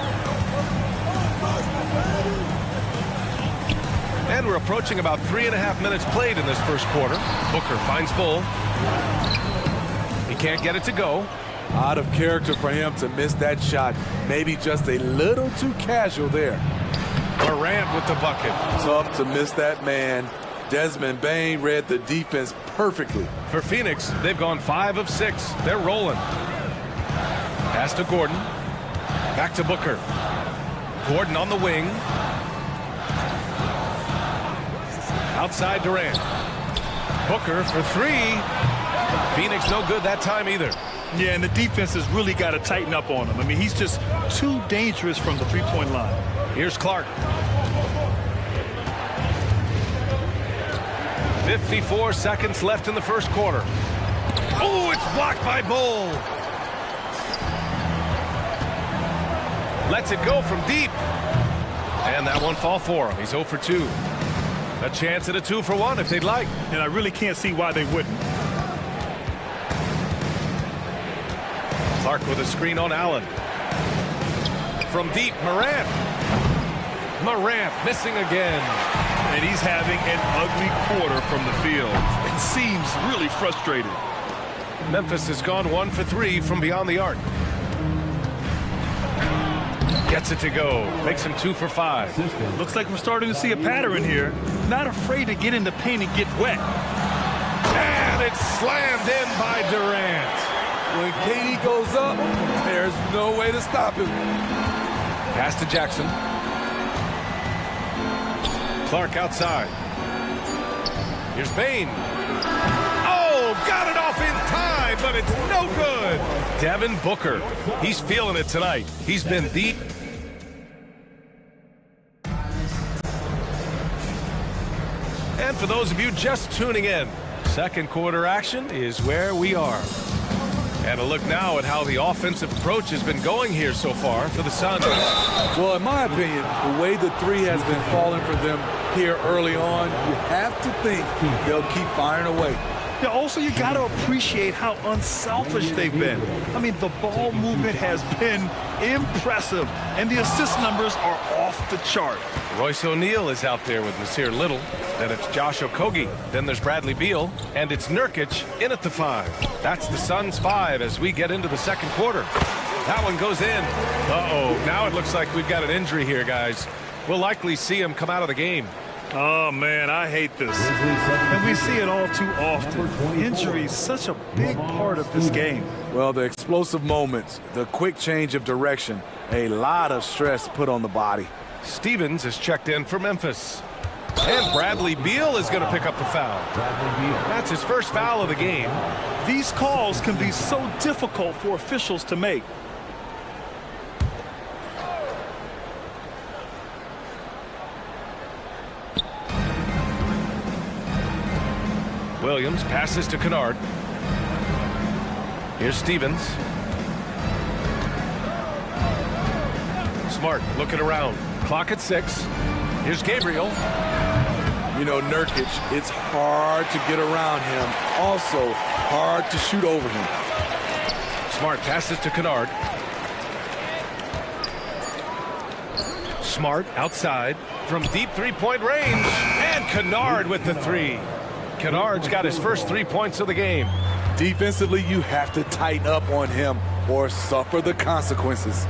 And we're approaching about 3.5 minutes played in this first quarter. Booker finds Bull. He can't get it to go. Out of character for him to miss that shot. Maybe just a little too casual there. Durant with the bucket. Tough to miss that man. Desmond Bane read the defense perfectly. For Phoenix, they've gone 5 of 6. They're rolling. Pass to Gordon. Back to Booker. Gordon on the wing. Outside Durant. Booker for 3. Phoenix no good that time either. Yeah, and the defense has really got to tighten up on him. I mean, he's just too dangerous from the 3-point line. Here's Clark. 54 seconds left in the first quarter. Oh, it's blocked by Bull. Lets it go from deep. And that one fall for him. He's 0 for 2. A chance at a 2 for 1 if they'd like. And I really can't see why they wouldn't. Clark with a screen on Allen. From deep, Morant. Morant missing again. And he's having an ugly quarter from the field. It seems really frustrated. Memphis has gone 1 for 3 from beyond the arc. Gets it to go. Makes him 2 for 5. Looks like we're starting to see a pattern here. Not afraid to get in the paint and get wet. And it's slammed in by Durant. When KD goes up, there's no way to stop him. Pass to Jackson. Clark outside. Here's Bain. Oh, got it off in time, but it's no good. Devin Booker. He's feeling it tonight. He's been deep. And for those of you just tuning in, second quarter action is where we are. And a look now at how the offensive approach has been going here so far for the Suns. Well, in my opinion, the way the three has been falling for them here early on, you have to think they'll keep firing away. Yeah, also, you got to appreciate how unselfish they've been. I mean, the ball movement has been impressive, and the assist numbers are off the chart. Royce O'Neal is out there with Nasir Little. Then it's Josh Okogie. Then there's Bradley Beal. And it's Nurkic in at the 5. That's the Suns' 5 as we get into the second quarter. That one goes in. Uh-oh. Now it looks like we've got an injury here, guys. We'll likely see him come out of the game. Oh, man, I hate this. And we see it all too often. Injury is such a big part of this game. Well, the explosive moments, the quick change of direction, a lot of stress put on the body. Stevens is checked in for Memphis. And Bradley Beal is going to pick up the foul. That's his first foul of the game. These calls can be so difficult for officials to make. Williams passes to Kennard. Here's Stevens. Smart looking around. Clock at 6. Here's Gabriel. You know, Nurkic, it's hard to get around him. Also, hard to shoot over him. Smart passes to Kennard. Smart outside from deep three-point range. And Kennard with the 3. Kennard's got his first 3 points of the game. Defensively, you have to tighten up on him or suffer the consequences.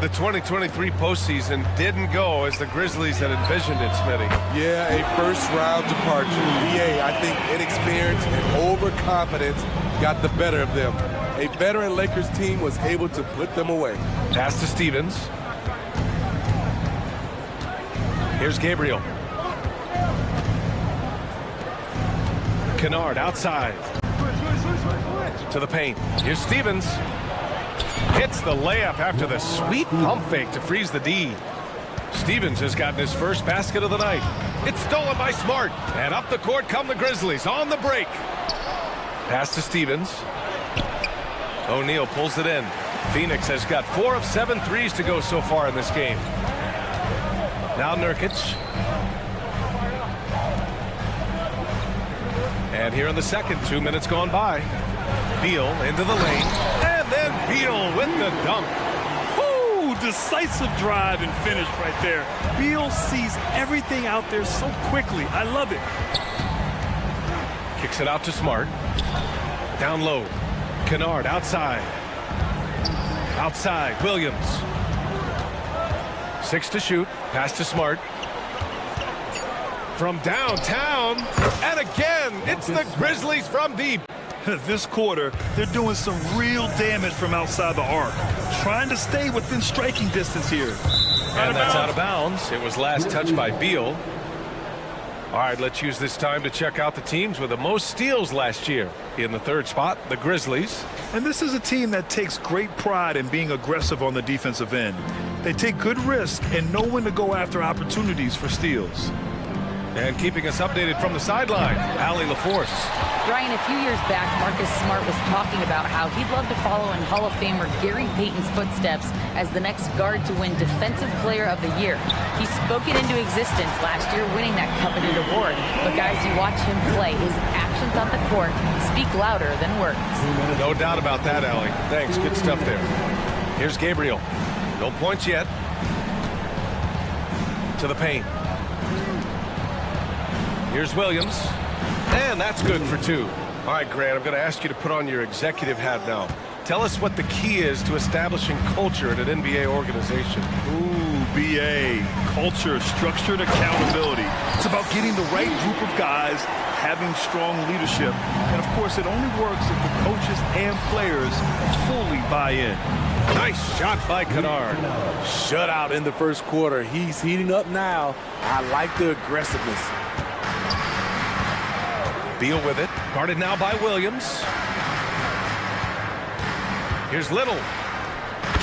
The 2023 postseason didn't go as the Grizzlies had envisioned it, Smitty. Yeah, a first-round departure. BA, I think inexperience and overconfidence got the better of them. A veteran Lakers team was able to put them away. Pass to Stevens. Here's Gabriel. Kennard outside. To the paint. Here's Stevens. Hits the layup after the sweet pump fake to freeze the D. Stevens has gotten his first basket of the night. It's stolen by Smart. And up the court come the Grizzlies on the break. Pass to Stevens. O'Neal pulls it in. Phoenix has got 4 of 7 threes to go so far in this game. Now Nurkic. And here in the second, 2 minutes gone by. Beal into the lane. And then Beal with the dunk. Ooh, decisive drive and finish right there. Beal sees everything out there so quickly. I love it. Kicks it out to Smart. Down low. Kennard outside. Outside, Williams. 6 to shoot. Pass to Smart. From downtown. And again, it's the Grizzlies from deep. This quarter, they're doing some real damage from outside the arc. Trying to stay within striking distance here. And that's out of bounds. It was last touched by Beal. All right, let's use this time to check out the teams with the most steals last year. In the third spot, the Grizzlies. And this is a team that takes great pride in being aggressive on the defensive end. They take good risk and know when to go after opportunities for steals. And keeping us updated from the sideline, Allie LaForce. Ryan, a few years back, Marcus Smart was talking about how he'd love to follow in Hall of Famer Gary Payton's footsteps as the next guard to win Defensive Player of the Year. He spoke it into existence last year, winning that coveted award. But guys, you watch him play, his actions on the court speak louder than words. No doubt about that, Allie. Thanks, good stuff there. Here's Gabriel. No points yet. To the paint. Here's Williams. And that's good for 2. All right, Grant, I'm going to ask you to put on your executive hat now. Tell us what the key is to establishing culture at an NBA organization. Ooh, BA. Culture, structured accountability. It's about getting the right group of guys, having strong leadership. And, of course, it only works if the coaches and players fully buy in. Nice shot by Kennard. Shutout in the first quarter. He's heating up now. I like the aggressiveness. Beal with it. Guarded now by Williams. Here's Little.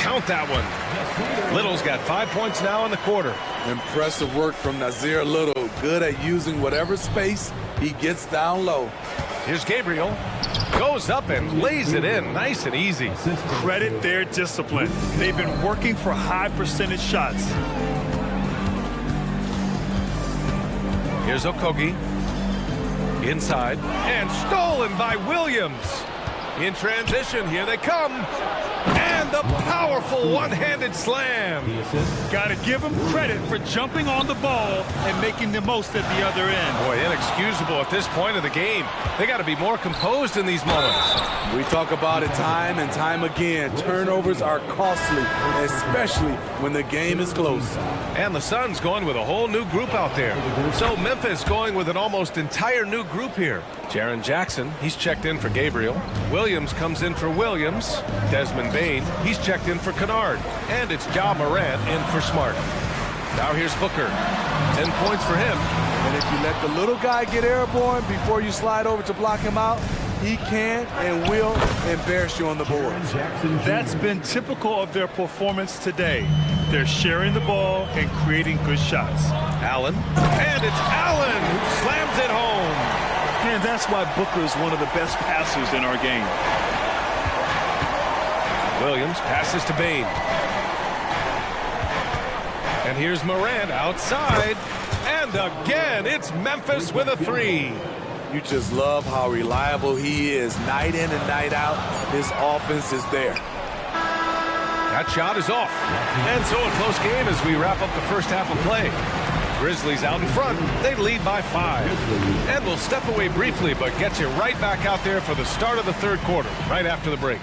Count that one. Little's got 5 points now in the quarter. Impressive work from Nazir Little. Good at using whatever space he gets down low. Here's Gabriel. Goes up and lays it in. Nice and easy. Credit their discipline. They've been working for high percentage shots. Here's Okogie. Inside. And stolen by Williams. In transition, here they come. And the powerful one-handed slam. Got to give him credit for jumping on the ball and making the most at the other end. Boy, inexcusable at this point of the game. They got to be more composed in these moments. We talk about it time and time again. Turnovers are costly, especially when the game is close. And the Suns going with a whole new group out there. So Memphis going with an almost entire new group here. Jaren Jackson, he's checked in for Gabriel. Williams comes in for Williams. Desmond Bane, he's checked in for Kennard. And it's Ja Morant in for Smart. Now here's Booker. 10 points for him. And if you let the little guy get airborne before you slide over to block him out, he can and will embarrass you on the board. That's been typical of their performance today. They're sharing the ball and creating good shots. Allen. And it's Allen who slams it home. Man, that's why Booker is one of the best passers in our game. Williams passes to Bane. And here's Morant outside. And again, it's Memphis with a 3. You just love how reliable he is. Night in and night out, his offense is there. That shot is off. And so a close game as we wrap up the first half of play. Grizzlies out in front. They lead by 5. And we'll step away briefly, but get you right back out there for the start of the third quarter, right after the break.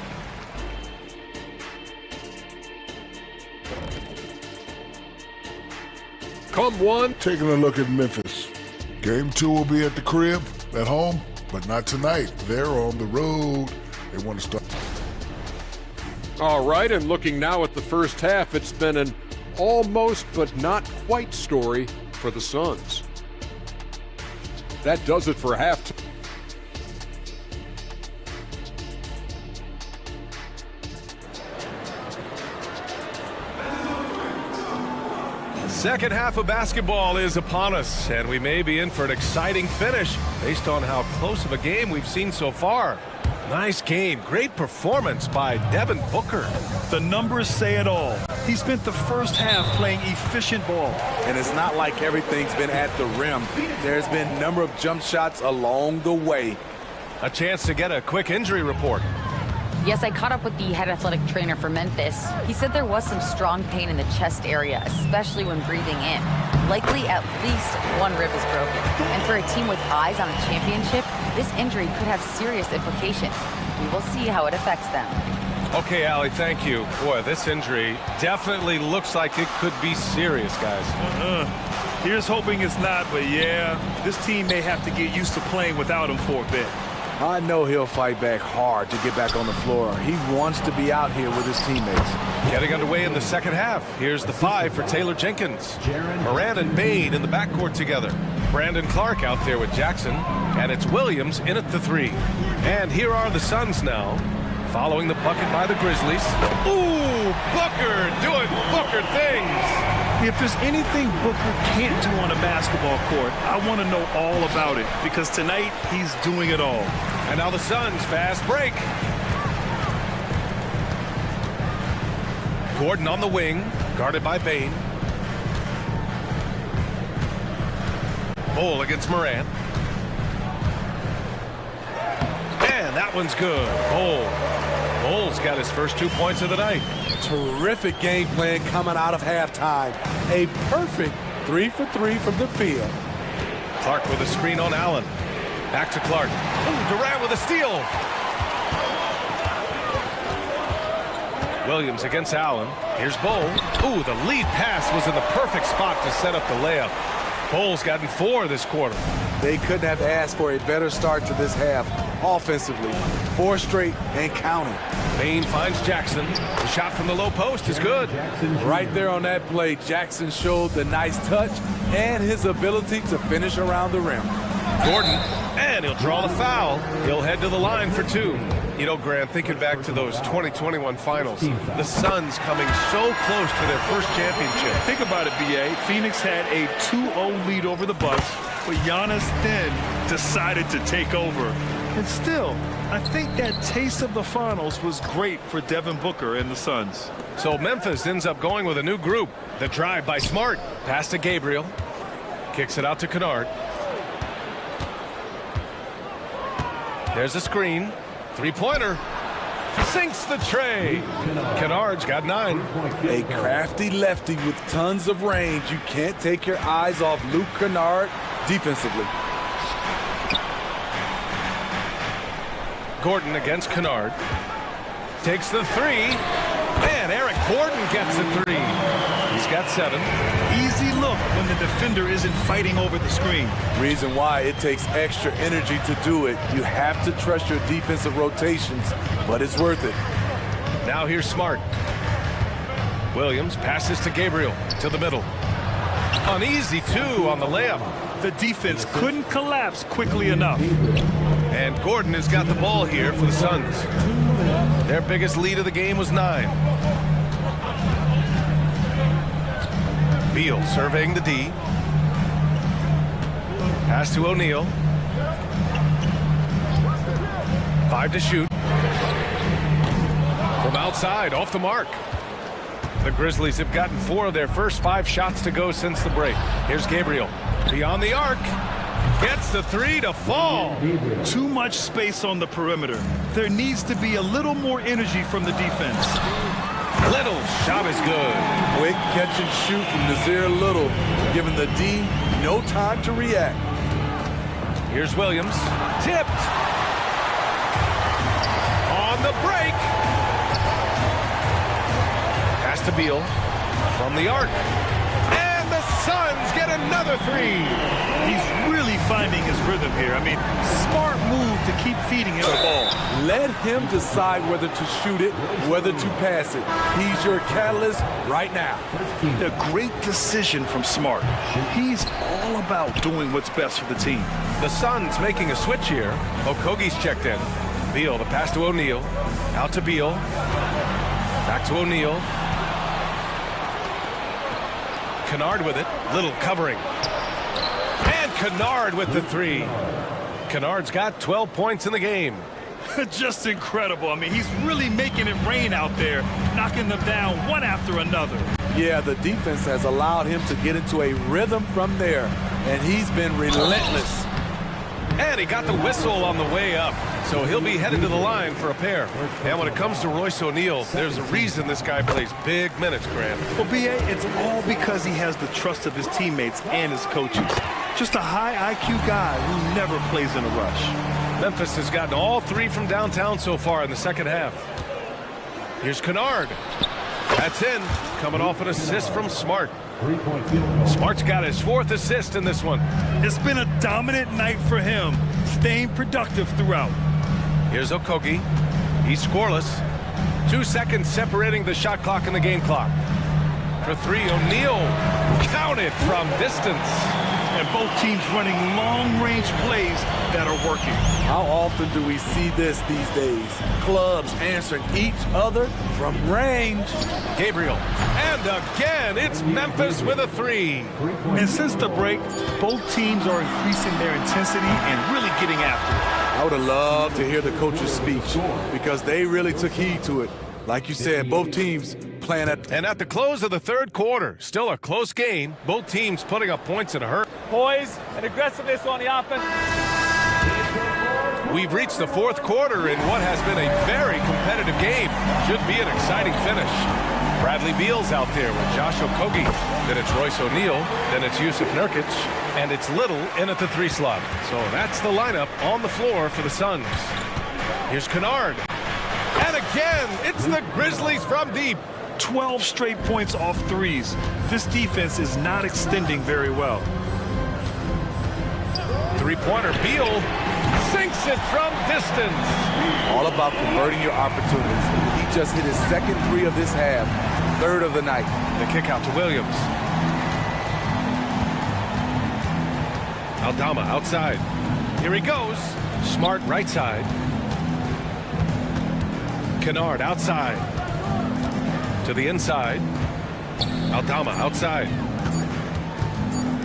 Come one. Taking a look at Memphis. Game 2 will be at the crib, at home, but not tonight. They're on the road. They want to start. All right, and looking now at the first half, it's been an almost but not quite story for the Suns. That does it for halftime. Second half of basketball is upon us, and we may be in for an exciting finish based on how close of a game we've seen so far. Nice game. Great performance by Devin Booker. The numbers say it all. He spent the first half playing efficient ball. And it's not like everything's been at the rim. There's been a number of jump shots along the way. A chance to get a quick injury report. Yes, I caught up with the head athletic trainer for Memphis. He said there was some strong pain in the chest area, especially when breathing in. Likely at least one rib is broken. And for a team with eyes on a championship, this injury could have serious implications. We will see how it affects them. Okay, Allie, thank you. Boy, this injury definitely looks like it could be serious, guys. Here's hoping it's not, but yeah, this team may have to get used to playing without him for a bit. I know he'll fight back hard to get back on the floor. He wants to be out here with his teammates. Getting underway in the second half. Here's the 5 for Taylor Jenkins. Morant and Bane in the backcourt together. Brandon Clark out there with Jackson. And it's Williams in at the 3. And here are the Suns now. Following the bucket by the Grizzlies. Ooh, Booker doing Booker things. If there's anything Booker can't do on a basketball court, I want to know all about it, because tonight he's doing it all. And now the Suns fast break. Gordon on the wing, guarded by Bane. Bol against Morant. And that one's good. Bol's got his first 2 points of the night. Terrific game plan coming out of halftime. A perfect 3 for 3 from the field. Clark with a screen on Allen. Back to Clark. Ooh, Durant with a steal. Williams against Allen. Here's Bol. Ooh, the lead pass was in the perfect spot to set up the layup. Bol's gotten 4 this quarter. They couldn't have asked for a better start to this half offensively. 4 straight and counting. Bane finds Jackson. The shot from the low post is good. Right there on that play, Jackson showed the nice touch and his ability to finish around the rim. Gordon, and he'll draw the foul. He'll head to the line for 2. You know, Grant, thinking back to those 2021 finals, the Suns coming so close to their first championship. Think about it, B.A. Phoenix had a 2-0 lead over the Bucks, but Giannis then decided to take over. And still, I think that taste of the finals was great for Devin Booker and the Suns. So Memphis ends up going with a new group. The drive by Smart. Pass to Gabriel. Kicks it out to Kennard. There's a screen. Three-pointer. Sinks the tray. Kennard's got 9. A crafty lefty with tons of range. You can't take your eyes off Luke Kennard defensively. Gordon against Kennard. Takes the 3. And Eric Gordon gets the 3. He's got 7. Easy look when the defender isn't fighting over the screen. Reason why it takes extra energy to do it. You have to trust your defensive rotations, but it's worth it. Now here's Smart. Williams passes to Gabriel to the middle. An easy 2 on the layup. The defense couldn't collapse quickly enough. And Gordon has got the ball here for the Suns. Their biggest lead of the game was 9. Beal surveying the D. Pass to O'Neal. 5 to shoot. From outside, off the mark. The Grizzlies have gotten 4 of their first 5 shots to go since the break. Here's Gabriel. Beyond the arc. Gets the 3 to fall. Too much space on the perimeter. There needs to be a little more energy from the defense. Little shot is good. Quick catch and shoot from Nasir Little, giving the D no time to react. Here's Williams. Tipped. On the break. Pass to Beal. From the arc. And the Suns get another 3. He's really finding his rhythm here. I mean, smart move to keep feeding him the ball. Let him decide whether to shoot it, whether to pass it. He's your catalyst right now. A great decision from Smart. He's all about doing what's best for the team. The Suns making a switch here. Okogie's checked in. Beal, the pass to O'Neal. Out to Beal. Back to O'Neal. Kennard with it. Little covering. And Kennard with the 3. Kennard's got 12 points in the game. Just incredible. I mean, he's really making it rain out there, knocking them down one after another. Yeah, the defense has allowed him to get into a rhythm from there, and he's been relentless. And he got the whistle on the way up, so he'll be headed to the line for a pair. And when it comes to Royce O'Neal, there's a reason this guy plays big minutes, Graham. Well, B.A., it's all because he has the trust of his teammates and his coaches. Just a high IQ guy who never plays in a rush. Memphis has gotten all 3 from downtown so far in the second half. Here's Kennard. That's in, coming off an assist from Smart. Smart's got his 4th assist in this one. It's been a dominant night for him, staying productive throughout. Here's Okogie. He's scoreless. 2 seconds separating the shot clock and the game clock. For 3, O'Neal counted from distance. and both teams running long-range plays that are working. How often do we see this these days? Clubs answering each other from range. Gabriel. And again, it's Memphis with a three. And since the break, both teams are increasing their intensity and really getting after it. I would have loved to hear the coach's speech because they really took heed to it. Like you said, both teams playing at... And at the close of the third quarter, still a close game. Both teams putting up points in a hurry. Poise and aggressiveness on the offense. We've reached the fourth quarter in what has been a very competitive game. Should be an exciting finish. Bradley Beal's out there with Josh Okogie. Then it's Royce O'Neal. Then it's Yusuf Nurkic. And it's Little in at the three slot. So that's the lineup on the floor for the Suns. Here's Kennard. And again, it's the Grizzlies from deep. 12 straight points off threes. This defense is not extending very well. Three-pointer, Beal sinks it from distance. All about converting your opportunities. He just hit his second three of this half, third of the night. The kick out to Williams. Aldama outside. Here he goes. Smart right side. Kennard outside. To the inside. Aldama outside.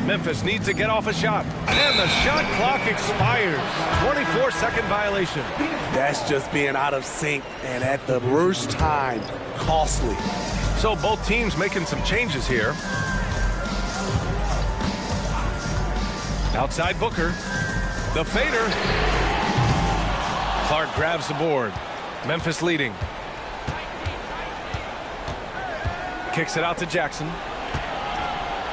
Memphis needs to get off a shot. And the shot clock expires. 24-second violation. That's just being out of sync and at the worst time, costly. So both teams making some changes here. Outside Booker. The fader. Clark grabs the board. Memphis leading. Kicks it out to Jackson.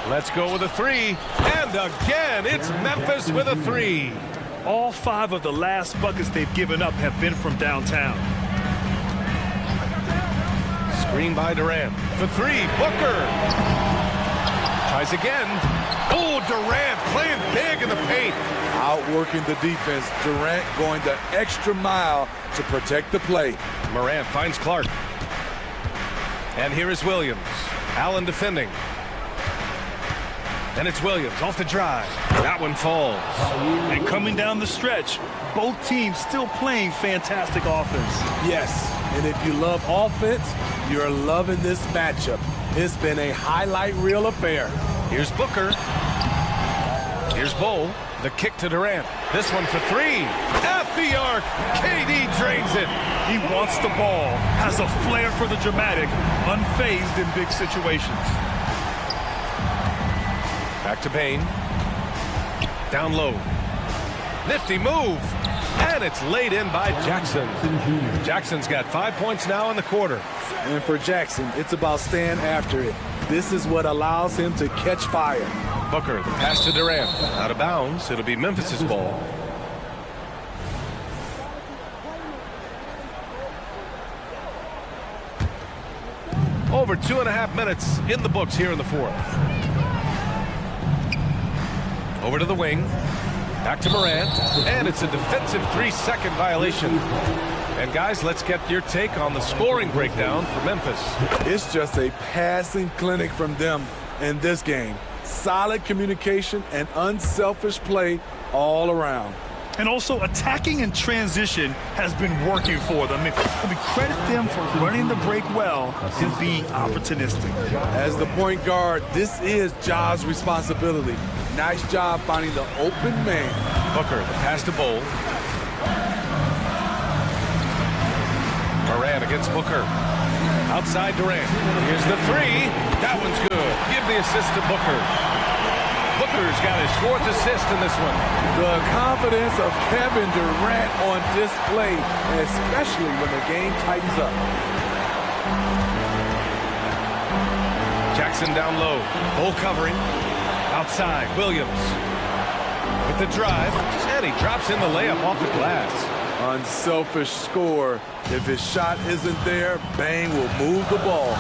Let's go with a three. And again, it's Memphis with a three. All 5 of the last buckets they've given up have been from downtown. Screen by Durant. For three, Booker. Tries again. Oh, Durant playing big in the paint. Outworking the defense. Durant going the extra mile to protect the play. Morant finds Clark. And here is Williams. Allen defending. And it's Williams off the drive. That one falls. And coming down the stretch, both teams still playing fantastic offense. Yes, and if you love offense, you're loving this matchup. It's been a highlight reel affair. Here's Booker. Here's Bull. The kick to Durant. This one for three. At the arc. KD drains it. He wants the ball, has a flair for the dramatic, unfazed in big situations. Back to Payne. Down low. Nifty move. And it's laid in by Jackson. Jackson's got 5 points now in the quarter. And for Jackson, it's about staying after it. This is what allows him to catch fire. Booker, the pass to Durant. Out of bounds. It'll be Memphis's ball. Over 2.5 minutes in the books here in the fourth. Over to the wing. Back to Morant. And it's a defensive 3-second violation. And guys, let's get your take on the scoring breakdown for Memphis. It's just a passing clinic from them in this game. Solid communication and unselfish play all around. And also attacking in transition has been working for them. I mean, credit them for running the break well and being opportunistic. As the point guard, this is Ja's responsibility. Nice job finding the open man. Booker, the pass to Bull. Morant against Booker. Outside Durant. Here's the three. That one's good. Give the assist to Booker. Booker's got his 4th assist in this one. The confidence of Kevin Durant on display, especially when the game tightens up. Jackson down low. Bull covering. Outside, Williams. With the drive. And he drops in the layup off the glass. Unselfish score. If his shot isn't there, Bang will move the ball.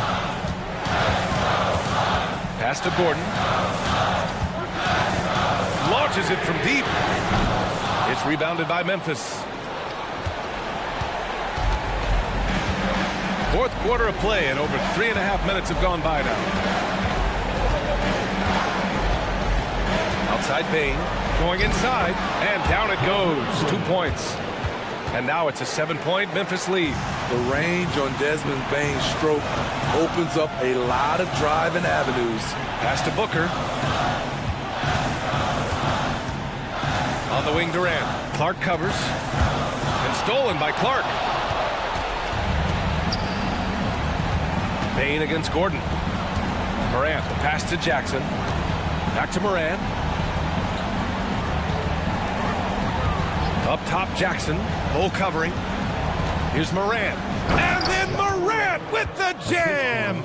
Pass to Gordon. Launches it from deep. It's rebounded by Memphis. Fourth quarter of play, and over 3.5 minutes have gone by now. Outside Bain, going inside, and down it goes. 2 points. And now it's a 7-point Memphis lead. The range on Desmond Bain's stroke opens up a lot of driving avenues. Pass to Booker. On the wing, Durant. Clark covers. And stolen by Clark. Bain against Gordon. Morant, the pass to Jackson. Back to Morant. Up top, Jackson. Bull covering. Here's Morant. And then Morant with the jam!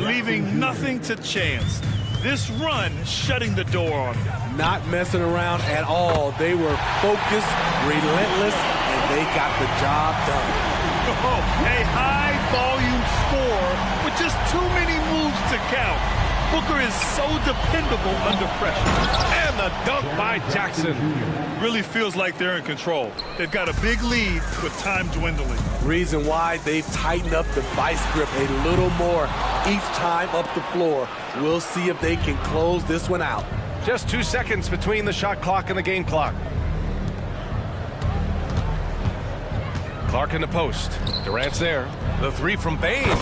Leaving nothing to chance. This run shutting the door on him. Not messing around at all. They were focused, relentless, and they got the job done. A high-volume score with just too many moves to count. Booker is so dependable under pressure. And the dunk by Jackson. Really feels like they're in control. They've got a big lead with time dwindling. Reason why they've tightened up the vice grip a little more each time up the floor. We'll see if they can close this one out. Just 2 seconds between the shot clock and the game clock. Clark in the post. Durant's there. The three from Bain.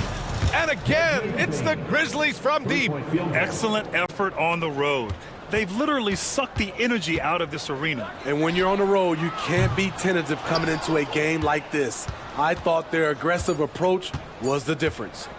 And again, it's the Grizzlies from deep. Excellent effort on the road. They've literally sucked the energy out of this arena. And when you're on the road, you can't be tentative coming into a game like this. I thought their aggressive approach was the difference.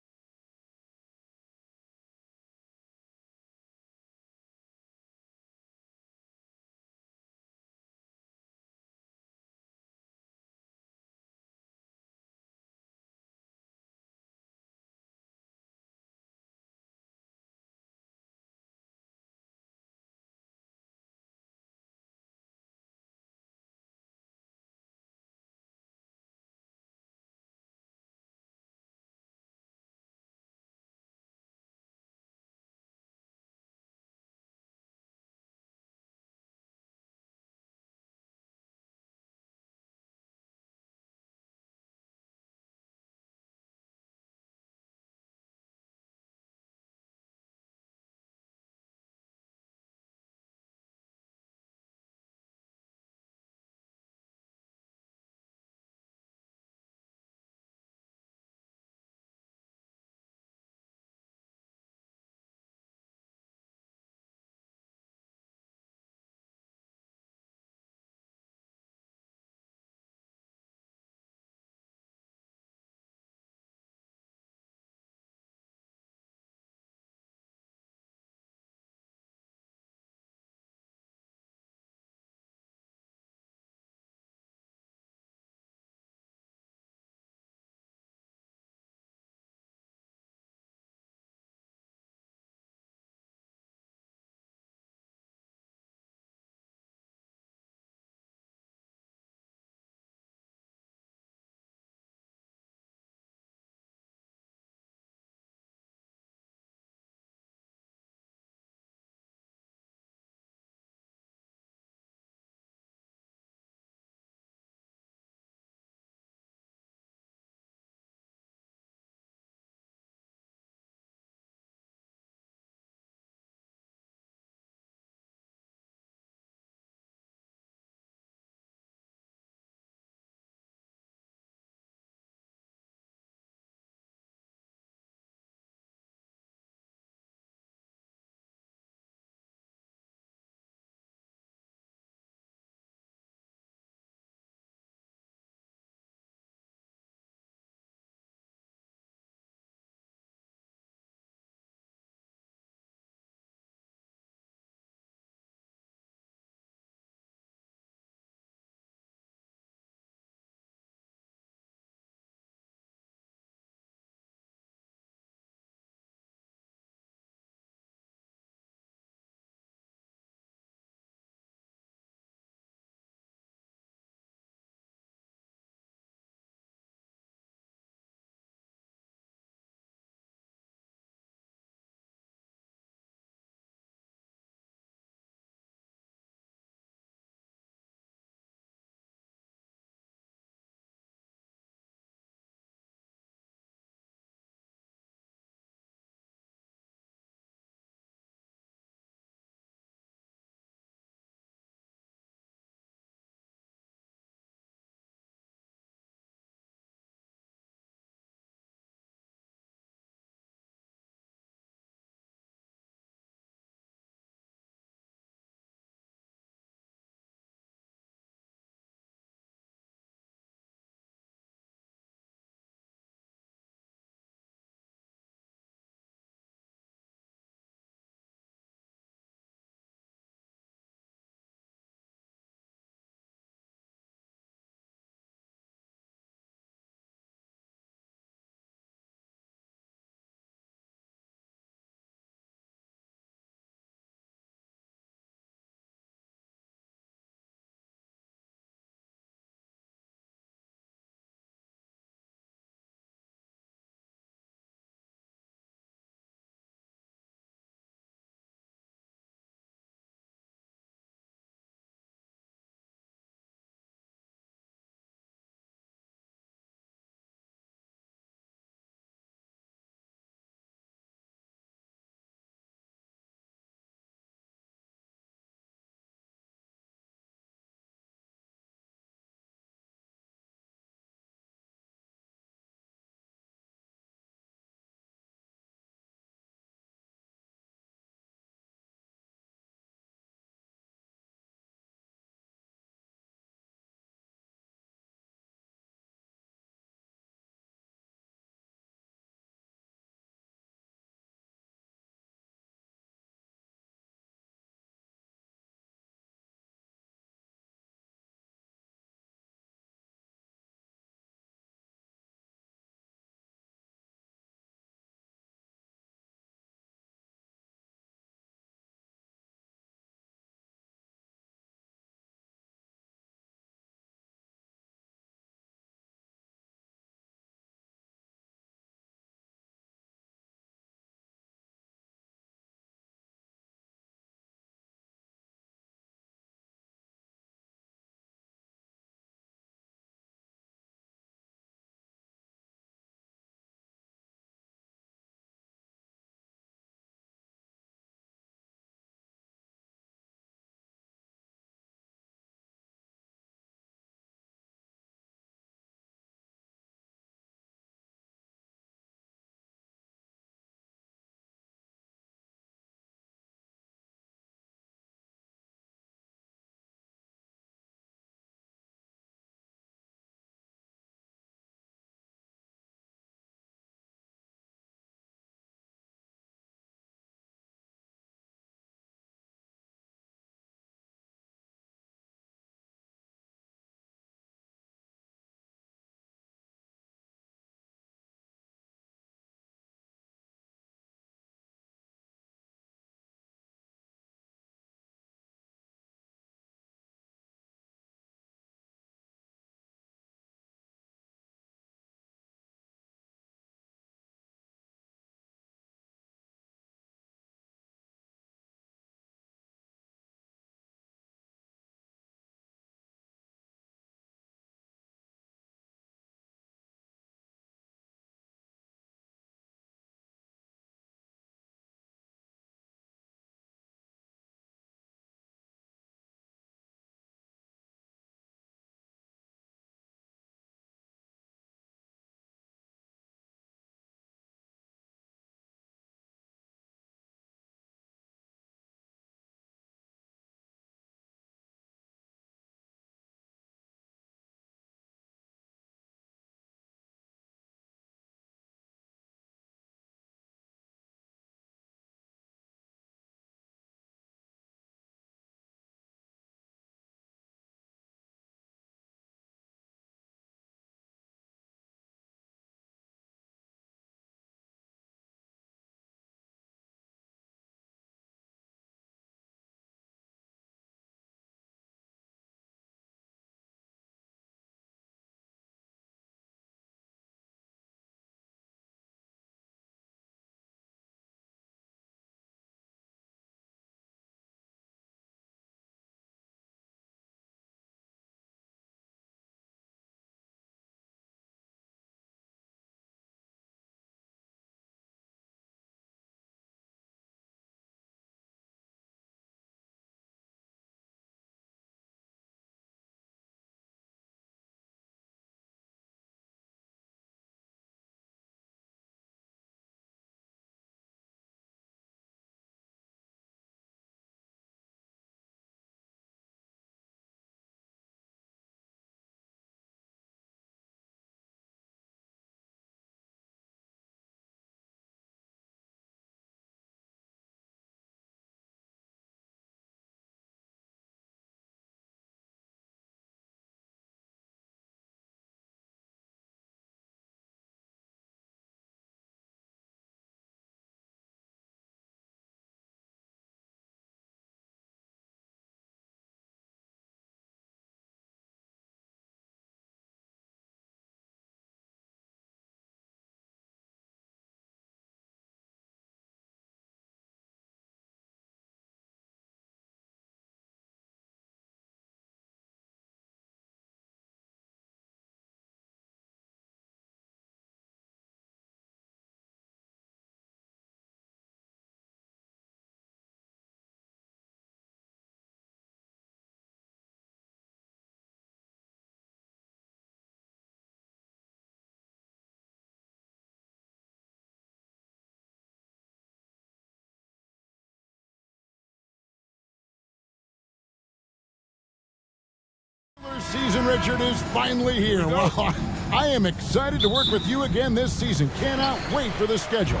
season, Richard, is finally here. Well, I am excited to work with you again this season. Cannot wait for the schedule.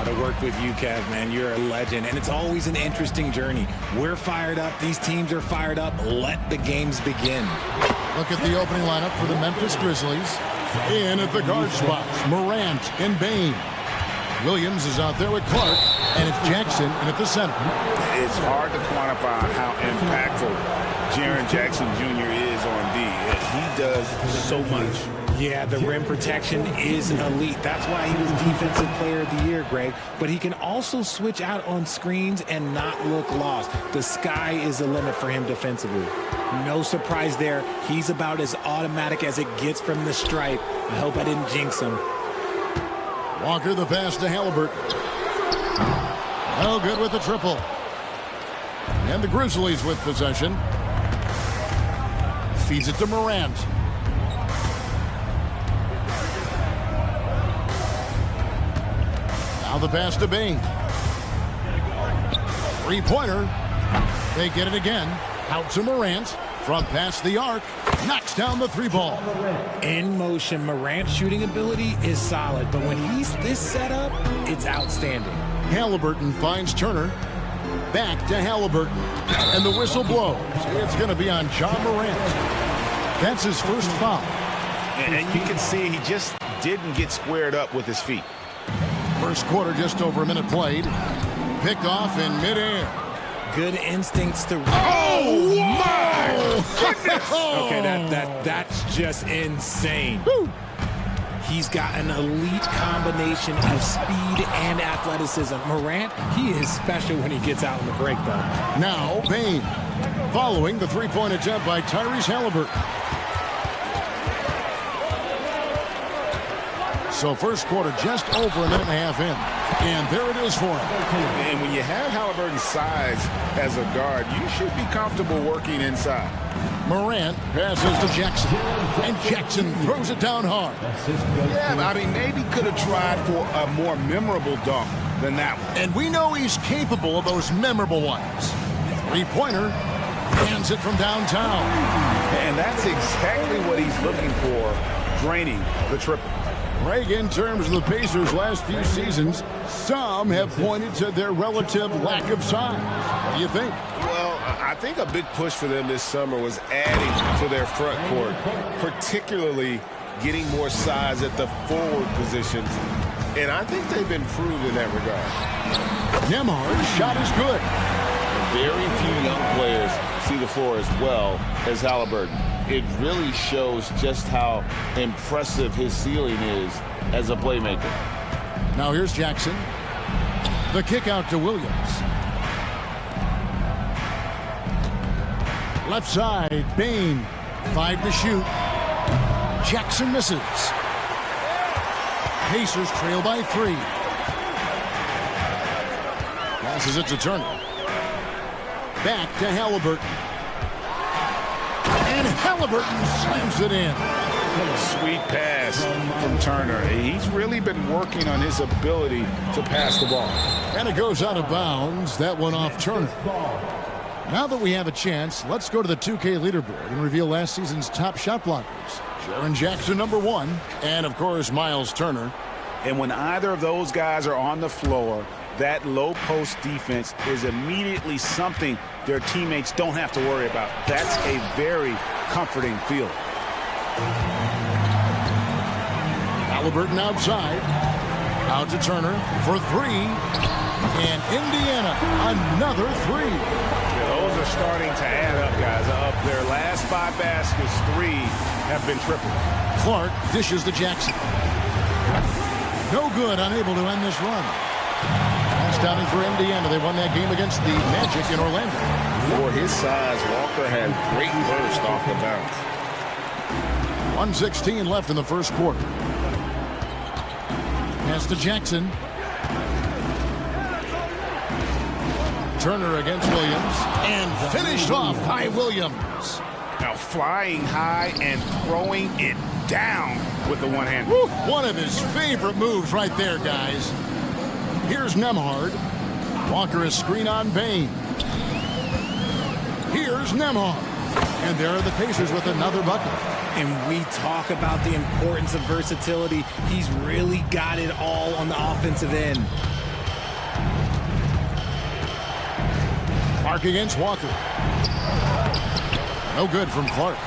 To work with you, Kev, man. You're a legend, and it's always an interesting journey. We're fired up. These teams are fired up. Let the games begin. Look at the opening lineup for the Memphis Grizzlies. In at the guard spots, Morant and Bain. Williams is out there with Clark, and it's Jackson in at the center. It's hard to quantify how impactful Jaren Jackson Jr. is on D. He does so much. Yeah, the rim protection is elite. That's why he was Defensive Player of the Year, Greg. But he can also switch out on screens and not look lost. The sky is the limit for him defensively. No surprise there. He's about as automatic as it gets from the stripe. I hope I didn't jinx him. Walker the pass to Halliburton. Oh, good with the triple. And the Grizzlies with possession. Feeds it to Morant. Now the pass to Bain. Three-pointer. They get it again. Out to Morant. From past the arc. Knocks down the three ball. In motion, Morant's shooting ability is solid, but when he's this set up, it's outstanding. Halliburton finds Turner. Back to Halliburton. And the whistle blows. It's going to be on John Morant. That's his first foul. And you can see he just didn't get squared up with his feet. First quarter, just over a minute played. Picked off in midair. Good instincts to... Oh, my goodness! Okay, that's just insane. Woo. He's got an elite combination of speed and athleticism. Morant, he is special when he gets out in the break, though. Now, Bain, following the three-point attempt by Tyrese Halliburton. So first quarter just over a minute and a half in. And there it is for him. And when you have Halliburton's size as a guard, you should be comfortable working inside. Morant passes to Jackson. And Jackson throws it down hard. Yeah, I mean, maybe could have tried for a more memorable dunk than that one. And we know he's capable of those memorable ones. Three-pointer. Hands it from downtown. And that's exactly what he's looking for, draining the triple. Greg, in terms of the Pacers' last few seasons, some have pointed to their relative lack of size. What do you think? Well, I think a big push for them this summer was adding to their front court, particularly getting more size at the forward positions. And I think they've improved in that regard. Nembhard's shot is good. Very few young players see the floor as well as Halliburton. It really shows just how impressive his ceiling is as a playmaker. Now here's Jackson. The kick out to Williams. Left side, Bain. 5 to shoot. Jackson misses. Pacers trail by 3. Passes it to Turner. Back to Halliburton. And Halliburton slams it in. Sweet pass from Turner. He's really been working on his ability to pass the ball. And it goes out of bounds. That one off Turner. Now that we have a chance, let's go to the 2K leaderboard and reveal last season's top shot blockers. Jaren Jackson, number 1. And, of course, Miles Turner. And when either of those guys are on the floor, that low post defense is immediately something their teammates don't have to worry about. That's a very comforting feeling. Halliburton outside. Out to Turner for 3. And Indiana, another 3. Yeah, those are starting to add up, guys. Of their last 5 baskets, 3 have been triple. Clark dishes to Jackson. No good, unable to end this run. Last outing for Indiana. They won that game against the Magic in Orlando. For his size, Walker had great burst off the bounce. 1:16 left in the first quarter. Pass to Jackson. Turner against Williams. And finished off by Williams. Now flying high and throwing it down with the one hand. One of his favorite moves right there, guys. Here's Nembhard. Walker a screen on Bain. Here's Nembhard. And there are the Pacers with another bucket. And we talk about the importance of versatility. He's really got it all on the offensive end. Clark against Walker. No good from Clark.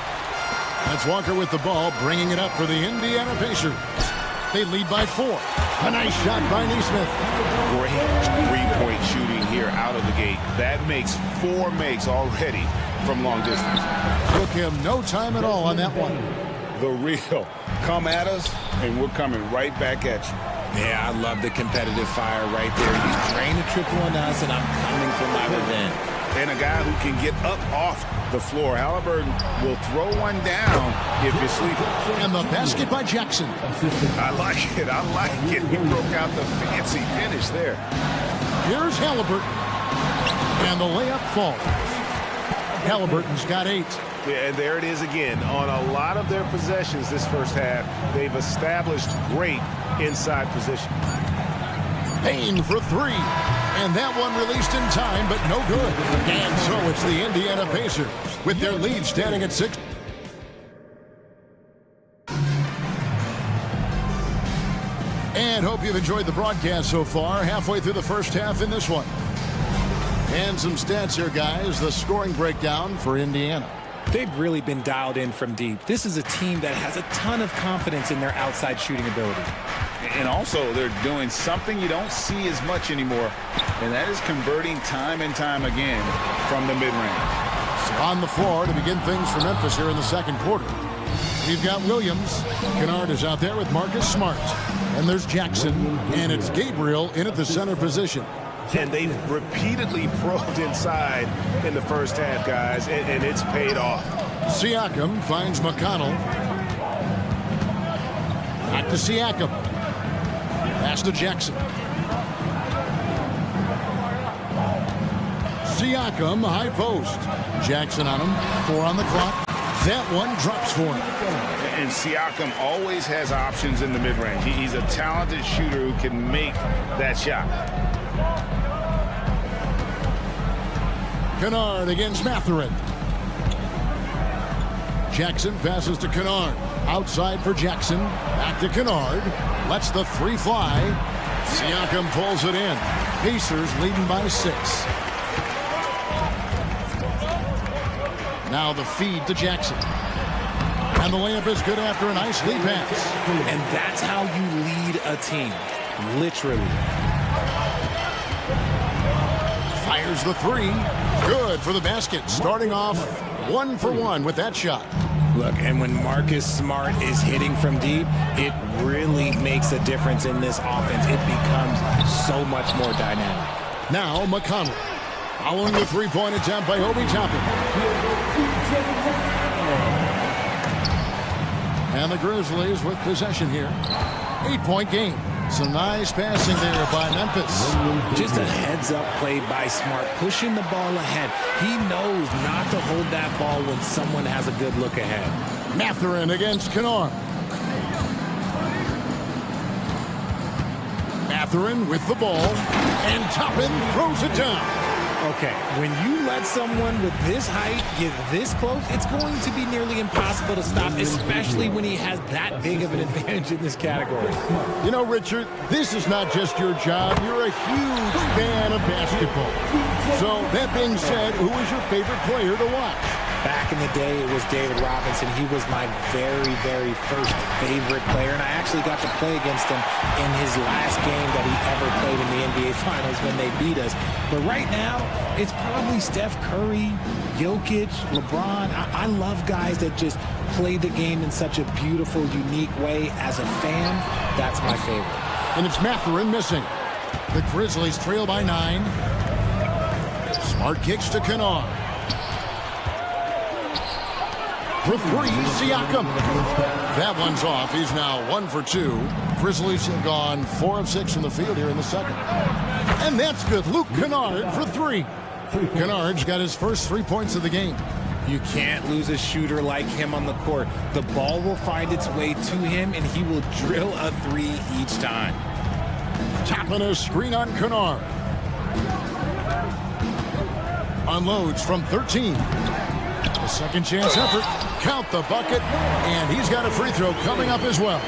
That's Walker with the ball, bringing it up for the Indiana Pacers. They lead by 4. A nice shot by Neesmith. Great three-point shooting here out of the gate. That makes 4 makes already from long distance. Took him no time at all on that one. The real. Come at us, and we're coming right back at you. Yeah, I love the competitive fire right there. You drain a triple on us, and I'm coming for my revenge. And a guy who can get up off the floor. Halliburton will throw one down if you're sleeping. And the basket by Jackson. I like it. I like it. He broke out the fancy finish there. Here's Halliburton. And the layup falls. Halliburton's got 8. Yeah, and there it is again. On a lot of their possessions this first half, they've established great inside position. Payne for 3. And that one released in time, but no good. And so it's the Indiana Pacers with their lead standing at 6. And hope you've enjoyed the broadcast so far. Halfway through the first half in this one. And some stats here, guys. The scoring breakdown for Indiana. They've really been dialed in from deep. This is a team that has a ton of confidence in their outside shooting ability. And also, they're doing something you don't see as much anymore, and that is converting time and time again from the mid-range. So on the floor to begin things for Memphis here in the second quarter. We've got Williams. Kennard is out there with Marcus Smart. And there's Jackson, and it's Gabriel in at the center position. And they've repeatedly probed inside in the first half, guys, and it's paid off. Siakam finds McConnell. Back to Siakam. Pass to Jackson. Siakam, high post. Jackson on him. 4 on the clock. That one drops for him. And Siakam always has options in the mid-range. He's a talented shooter who can make that shot. Kennard against Mathurin. Jackson passes to Kennard. Outside for Jackson. Back to Kennard. Lets the 3 fly. Siakam pulls it in. Pacers leading by 6. Now the feed to Jackson. And the layup is good after a nice lead pass. And that's how you lead a team. Literally. Fires the 3. Good for the basket. Starting off 1 for 1 with that shot. Look, and when Marcus Smart is hitting from deep, it really makes a difference in this offense. It becomes so much more dynamic. Now McConnell. Following the 3-point attempt by Obi Toppin. And the Grizzlies with possession here. 8-point game. Some nice passing there by Memphis. Just a heads-up play by Smart, pushing the ball ahead. He knows not to hold that ball when someone has a good look ahead. Mathurin against Kennard. Mathurin with the ball. And Toppin throws it down. Okay, when you let someone with this height get this close, it's going to be nearly impossible to stop, especially when he has that big of an advantage in this category. You know, Richard, this is not just your job. You're a huge fan of basketball. So, that being said, who is your favorite player to watch? Back in the day, it was David Robinson. He was my very, very first favorite player, and I actually got to play against him in his last game that he ever played in the NBA Finals when they beat us. But right now, it's probably Steph Curry, Jokic, LeBron. I love guys that just play the game in such a beautiful, unique way. As a fan, that's my favorite. And it's Mathurin missing. The Grizzlies trail by 9. Smart kicks to Kennard. For 3, Siakam. That one's off. He's now 1 for 2. Grizzlies have gone 4 of 6 from the field here in the second. And that's good. Luke Kennard for 3. Kennard's got his first 3 points of the game. You can't lose a shooter like him on the court. The ball will find its way to him, and he will drill a 3 each time. Tapping a screen on Kennard. Unloads from 13. A second chance effort. Count the bucket. And he's got a free throw coming up as well.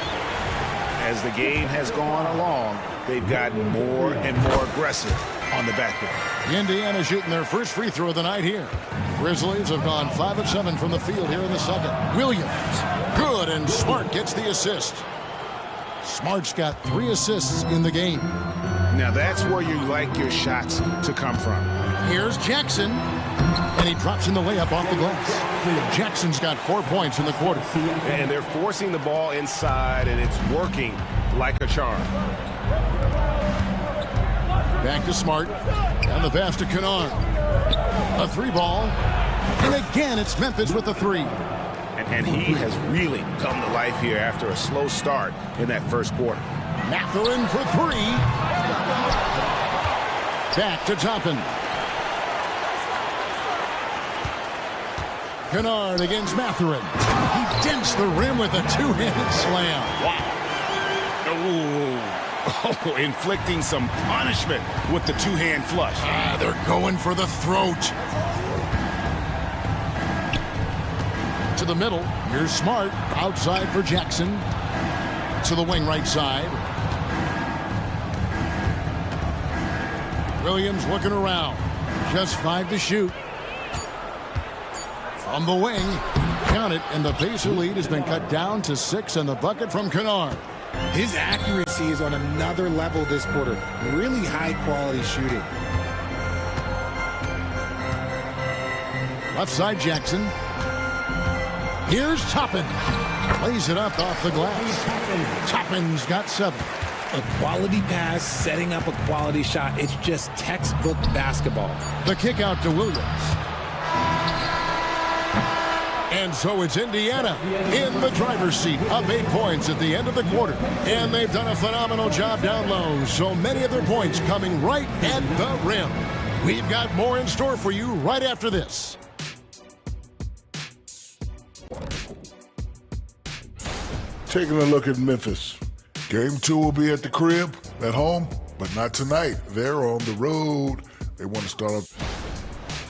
As the game has gone along, they've gotten more and more aggressive on the back end. Indiana shooting their first free throw of the night here. Grizzlies have gone 5 of 7 from the field here in the second. Williams, good, and Smart gets the assist. Smart's got 3 assists in the game. Now that's where you like your shots to come from. Here's Jackson, and he drops in the layup off the glass. Jackson's got 4 points in the quarter. And they're forcing the ball inside, and it's working like a charm. Back to Smart, and the pass to Kennard. A 3-ball, and again it's Memphis with the 3. And he has really come to life here after a slow start in that first quarter. Mathurin for 3. Back to Toppin. Kennard against Mathurin. He dents the rim with a 2-handed slam. Wow. Oh, inflicting some punishment with the 2-hand flush. They're going for the throat. To the middle. Here's Smart. Outside for Jackson. To the wing right side. Williams looking around. Just 5 to shoot. From the wing. Count it, and the Pacer lead has been cut down to 6, and the bucket from Kennard. His accuracy is on another level this quarter. Really high-quality shooting. Left side, Jackson. Here's Toppin. Plays it up off the glass. Toppin's got 7. A quality pass, setting up a quality shot. It's just textbook basketball. The kick out to Williams. And so it's Indiana in the driver's seat, up 8 points at the end of the quarter. And they've done a phenomenal job down low. So many of their points coming right at the rim. We've got more in store for you right after this. Taking a look at Memphis. Game 2 will be at the crib, at home, but not tonight. They're on the road. They want to start up.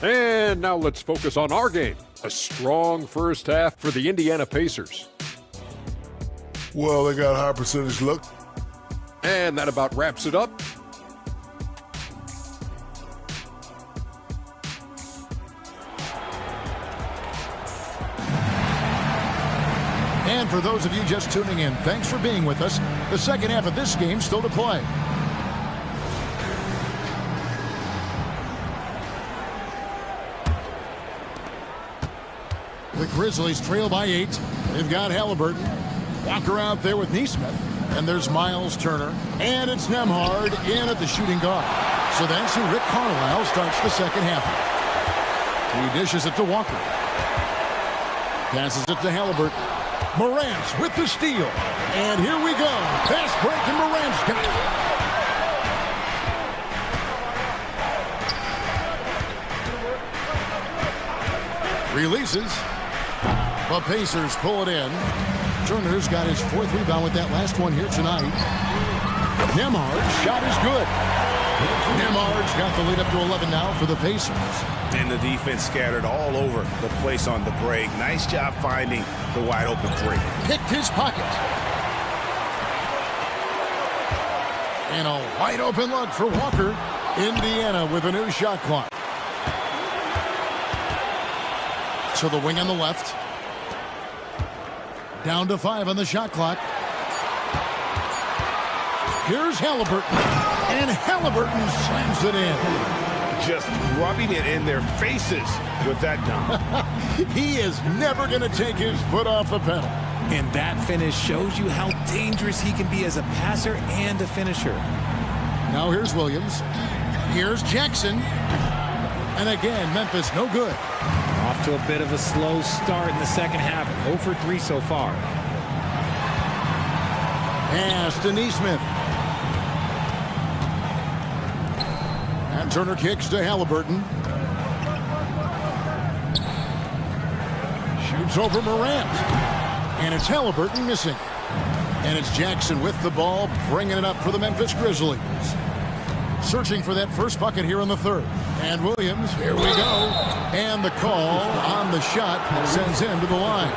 And now let's focus on our game. A strong first half for the Indiana Pacers. Well, they got a high percentage look. And that about wraps it up. And for those of you just tuning in, thanks for being with us. The second half of this game still to play. The Grizzlies trail by 8. They've got Halliburton. Walker out there with Neesmith. And there's Miles Turner. And it's Nembhard in at the shooting guard. So that's who Rick Carlisle starts the second half. He dishes it to Walker. Passes it to Halliburton. Morant's with the steal. And here we go. Fast break, and Morant's got it. Releases. The Pacers pull it in. Turner's got his 4th rebound with that last one here tonight. Nembhard's shot is good. Nembhard's got the lead up to 11 now for the Pacers. And the defense scattered all over the place on the break. Nice job finding the wide open 3. Picked his pocket. And a wide open look for Walker. Indiana with a new shot clock. To the wing on the left. Down to 5 on the shot clock. Here's Halliburton. And Halliburton slams it in. Just rubbing it in their faces with that dunk. He is never going to take his foot off the pedal. And that finish shows you how dangerous he can be as a passer and a finisher. Now here's Williams. Here's Jackson. And again, Memphis no good. Off to a bit of a slow start in the second half. 0 for 3 so far. Pass to Neesmith. And Turner kicks to Halliburton. Shoots over Morant. And it's Halliburton missing. And it's Jackson with the ball, bringing it up for the Memphis Grizzlies. searching for that first bucket here in the third. And Williams, here we go. And the call on the shot sends him to the line.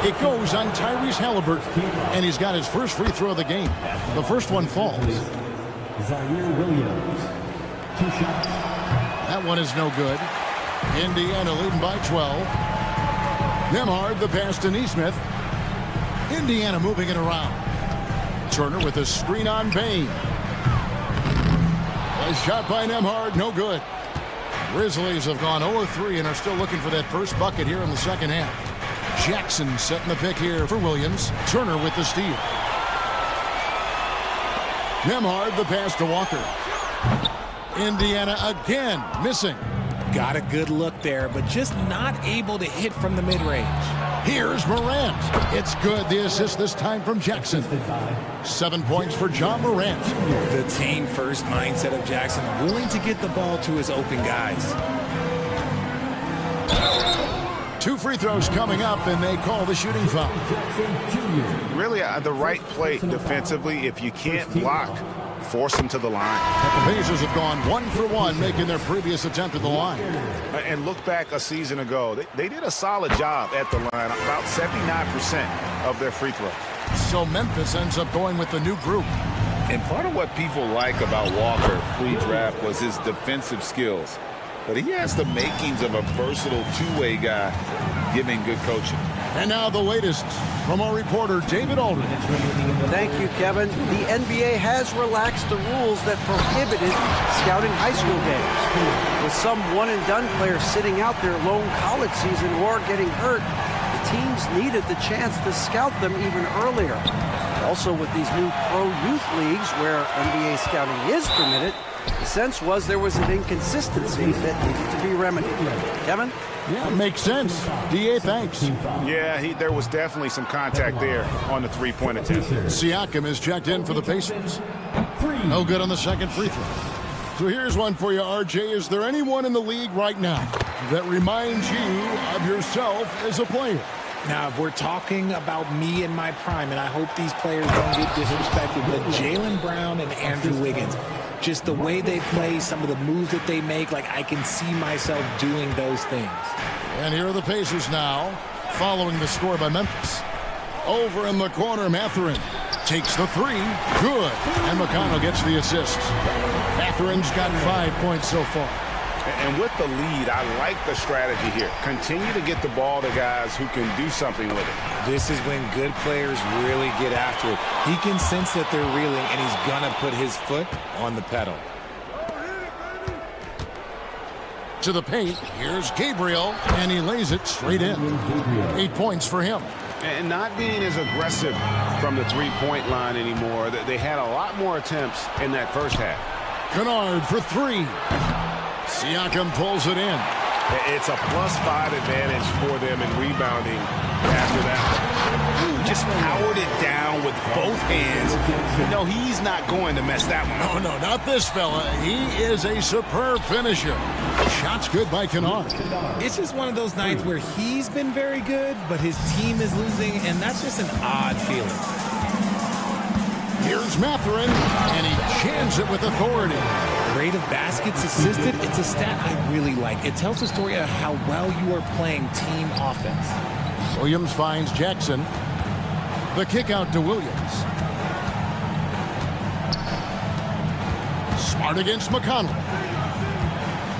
It goes on Tyrese Halliburton, and he's got his first free throw of the game. The first one falls. Zaire Williams, 2 shots. That one is no good. Indiana leading by 12. Nemhard, the pass to Neesmith. Indiana moving it around. Turner with a screen on Bain. A shot by Nemhard, no good. Grizzlies have gone 0-3 and are still looking for that first bucket here in the second half. Jackson setting the pick here for Williams. Turner with the steal. Nemhard, the pass to Walker. Indiana again missing. Got a good look there, but just not able to hit from the mid-range. Here's Morant. It's good. The assist this time from Jackson. 7 points for John Morant. The team-first mindset of Jackson, willing to get the ball to his open guys. 2 free throws coming up, and they call the shooting foul. Really, the right play defensively. If you can't block, force them to the line. The Pacers have gone 1 for 1, making their previous attempt at the line. And look back a season ago, they did a solid job at the line, about 79% of their free throws. So Memphis ends up going with the new group. And part of what people like about Walker pre-draft was his defensive skills. But he has the makings of a versatile two-way guy, giving good coaching. And now the latest from our reporter, David Aldridge. Thank you, Kevin. The NBA has relaxed the rules that prohibited scouting high school games. With some one-and-done players sitting out their lone college season or getting hurt, the teams needed the chance to scout them even earlier. Also, with these new pro youth leagues where NBA scouting is permitted, the sense was there was an inconsistency that needed to be remedied. Kevin? Yeah, makes sense. DA, thanks. Yeah, there was definitely some contact there on the three-point attempt. Siakam is checked in for the Pacers. No good on the second free throw. So here's one for you, RJ. Is there anyone in the league right now that reminds you of yourself as a player? Now, if we're talking about me in my prime, and I hope these players don't get disrespected, but Jaylen Brown and Andrew Wiggins, just the way they play, some of the moves that they make, like I can see myself doing those things. And here are the Pacers now, following the score by Memphis. Over in the corner, Mathurin takes the three. Good. And McConnell gets the assist. Mathurin's got 5 points so far. And with the lead, I like the strategy here. Continue to get the ball to guys who can do something with it. This is when good players really get after it. He can sense that they're reeling, and he's going to put his foot on the pedal. To the paint, here's Gabriel, and he lays it straight in. 8 points for him. And not being as aggressive from the three-point line anymore. They had a lot more attempts in that first half. Kennard for three. Siakam pulls it in. It's a +5 advantage for them in rebounding after that. Ooh, just powered it down with both hands. No, he's not going to mess that one up. Oh, no, not this fella. He is a superb finisher. Shot's good by Kennard. It's just one of those nights where he's been very good, but his team is losing, and that's just an odd feeling. Here's Mathurin, and he jams it with authority. Rate of baskets assisted, it's a stat I really like. It tells the story of how well you are playing team offense. Williams finds Jackson. The kick out to Williams. Smart against McConnell.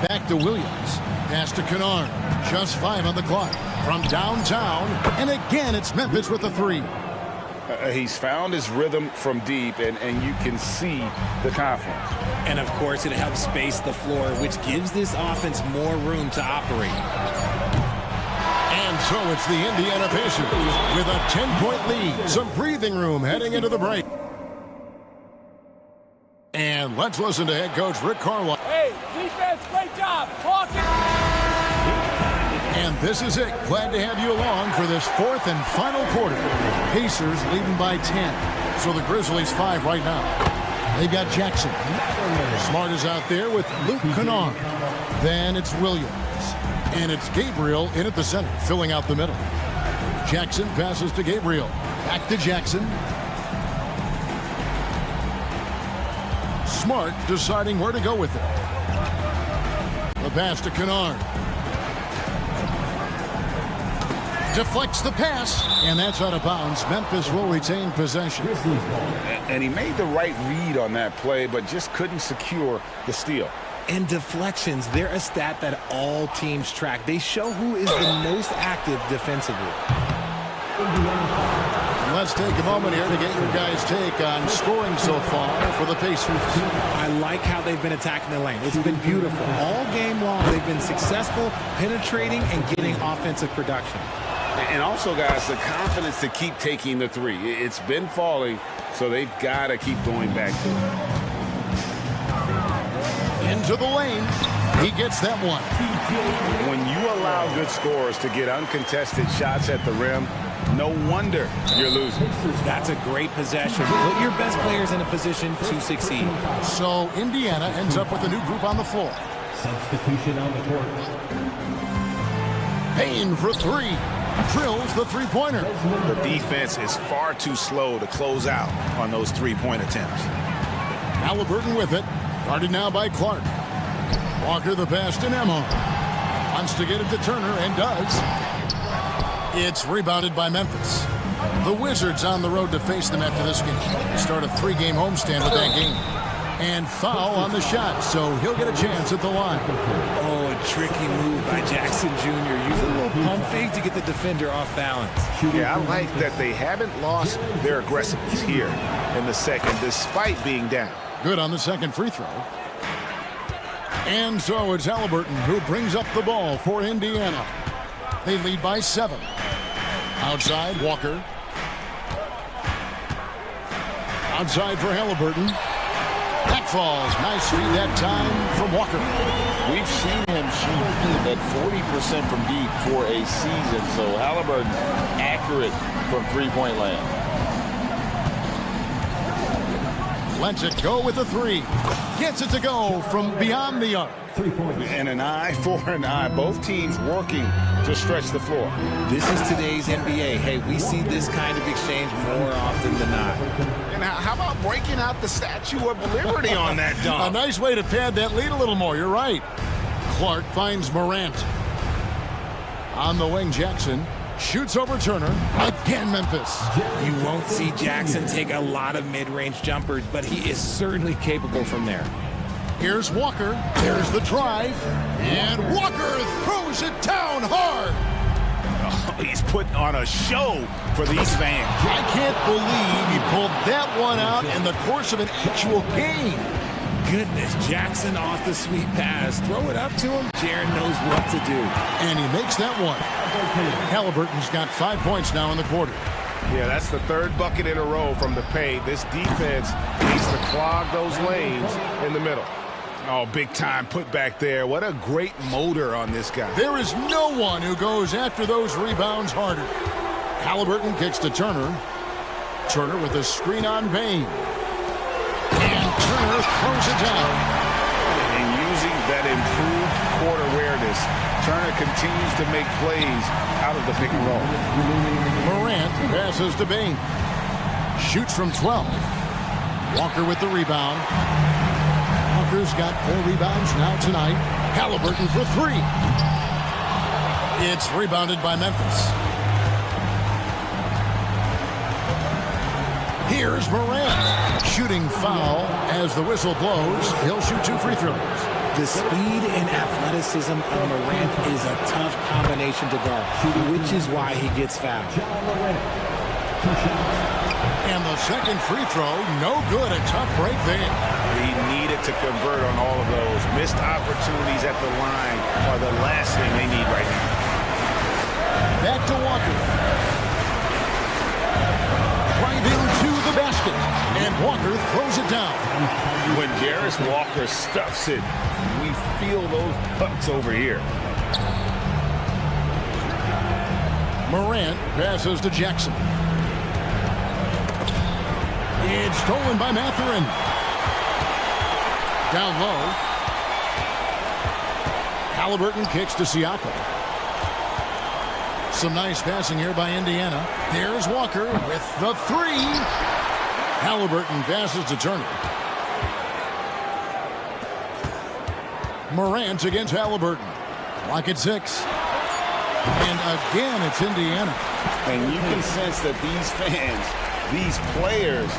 Back to Williams. Pass to Kennard. Just 5 on the clock. From downtown, and again it's Memphis with the three. He's found his rhythm from deep, and you can see the confidence. And, of course, it helps space the floor, which gives this offense more room to operate. And so it's the Indiana Pacers with a 10-point lead. Some breathing room heading into the break. And let's listen to head coach Rick Carlisle. Hey, defense, great job. Hawkins. And this is it. Glad to have you along for this fourth and final quarter. Pacers leading by 10. So the Grizzlies 5 right now. They've got Jackson. Smart is out there with Luke Kennard. Then it's Williams. And it's Gabriel in at the center, filling out the middle. Jackson passes to Gabriel. Back to Jackson. Smart deciding where to go with it. The pass to Kennard. Deflects the pass, and that's out of bounds. Memphis will retain possession. And he made the right read on that play, but just couldn't secure the steal. And deflections, they're a stat that all teams track. They show who is the most active defensively. Let's take a moment here to get your guys' take on scoring so far for the Pacers. I like how they've been attacking the lane. It's been beautiful. All game long, they've been successful penetrating and getting offensive production. And also, guys, the confidence to keep taking the three. It's been falling, so they've got to keep going back to it. Into the lane. He gets that one. When you allow good scorers to get uncontested shots at the rim, no wonder you're losing. That's a great possession. Put your best players in a position to succeed. So Indiana ends up with a new group on the floor. Substitution on the court. Payne for three. Drills the three-pointer. The defense is far too slow to close out on those three-point attempts. Halliburton with it. Guarded now by Clark. Walker the pass to Nemo. Wants to get it to Turner and does. It's rebounded by Memphis. The Wizards on the road to face them after this game. Start a three-game homestand with that game. And foul on the shot, so he'll get a chance at the line. Oh, a tricky move by Jackson Jr. Use a little pump fake to get the defender off balance. Yeah, I like that they haven't lost their aggressiveness here in the second, despite being down. Good on the second free throw. And so it's Halliburton who brings up the ball for Indiana. They lead by 7. Outside, Walker. Outside for Halliburton. That falls. Nice feed that time from Walker. We've seen him shoot at 40% from deep for a season, so Halliburton accurate from three-point land. Lets it go with a three. Gets it to go from beyond the arc. And an eye for an eye. Both teams working to stretch the floor. This is today's NBA. Hey, we see this kind of exchange more often than not. And how about breaking out the Statue of Liberty on that dunk? A nice way to pad that lead a little more. You're right. Clark finds Morant. On the wing, Jackson. Shoots over Turner. Again, Memphis. You won't see Jackson take a lot of mid-range jumpers, but he is certainly capable from there. Here's Walker. There's the drive. And Walker throws it down hard. Oh, he's putting on a show for these fans. I can't believe he pulled that one out in the course of an actual game. Goodness, Jackson off the sweet pass. Throw it up to him. Jaren knows what to do. And he makes that one. Halliburton's got 5 points now in the quarter. Yeah, that's the third bucket in a row from the paint. This defense needs to clog those lanes in the middle. Oh, big time put back there. What a great motor on this guy. There is no one who goes after those rebounds harder. Halliburton kicks to Turner. Turner with a screen on Payne. And Turner throws it down. And using that improved court awareness, Turner continues to make plays out of the pick and roll. Morant passes to Payne. Shoots from 12. Walker with the rebound. Walker's got 4 rebounds now tonight. Halliburton for 3. It's rebounded by Memphis. Here's Morant. Shooting foul as the whistle blows. He'll shoot 2 free throws. The speed and athleticism of Morant is a tough combination to guard, which is why he gets fouled. And the second free throw, no good. A tough break there. He needed to convert on all of those. Missed opportunities at the line are the last thing they need right now. Back to Walker. Driving to the basket. And Walker throws it down. When Jarris Walker stuffs it, we feel those pucks over here. Morant passes to Jackson. It's stolen by Mathurin. Down low. Halliburton kicks to Siakam. Some nice passing here by Indiana. There's Walker with the 3. Halliburton passes to Turner. Morant against Halliburton. Clock at 6. And again, it's Indiana. And you can sense that these fans, these players,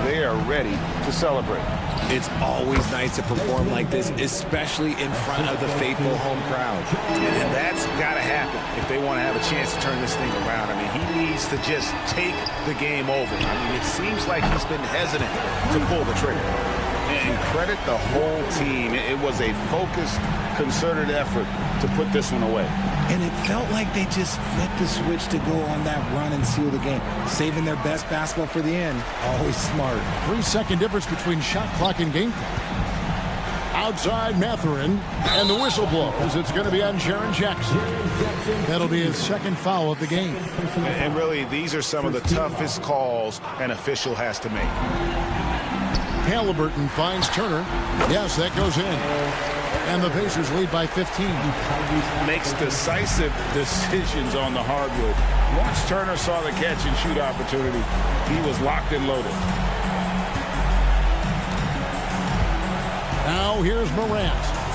they are ready to celebrate. It's always nice to perform like this, especially in front of the faithful home crowd. And that's got to happen if they want to have a chance to turn this thing around. I mean, he needs to just take the game over. I mean, it seems like he's been hesitant to pull the trigger. And credit the whole team. It was a focused, concerted effort to put this one away. And it felt like they just flipped the switch to go on that run and seal the game, saving their best basketball for the end. Always smart. 3-second difference between shot clock and game clock. Outside Mathurin, and the whistle blows. It's going to be on Jaren Jackson. That'll be his second foul of the game. And really, these are some of the toughest calls an official has to make. Halliburton finds Turner. Yes, that goes in. And the Pacers lead by 15. Makes decisive decisions on the hardwood. Once Turner saw the catch and shoot opportunity, he was locked and loaded. Now here's Morant.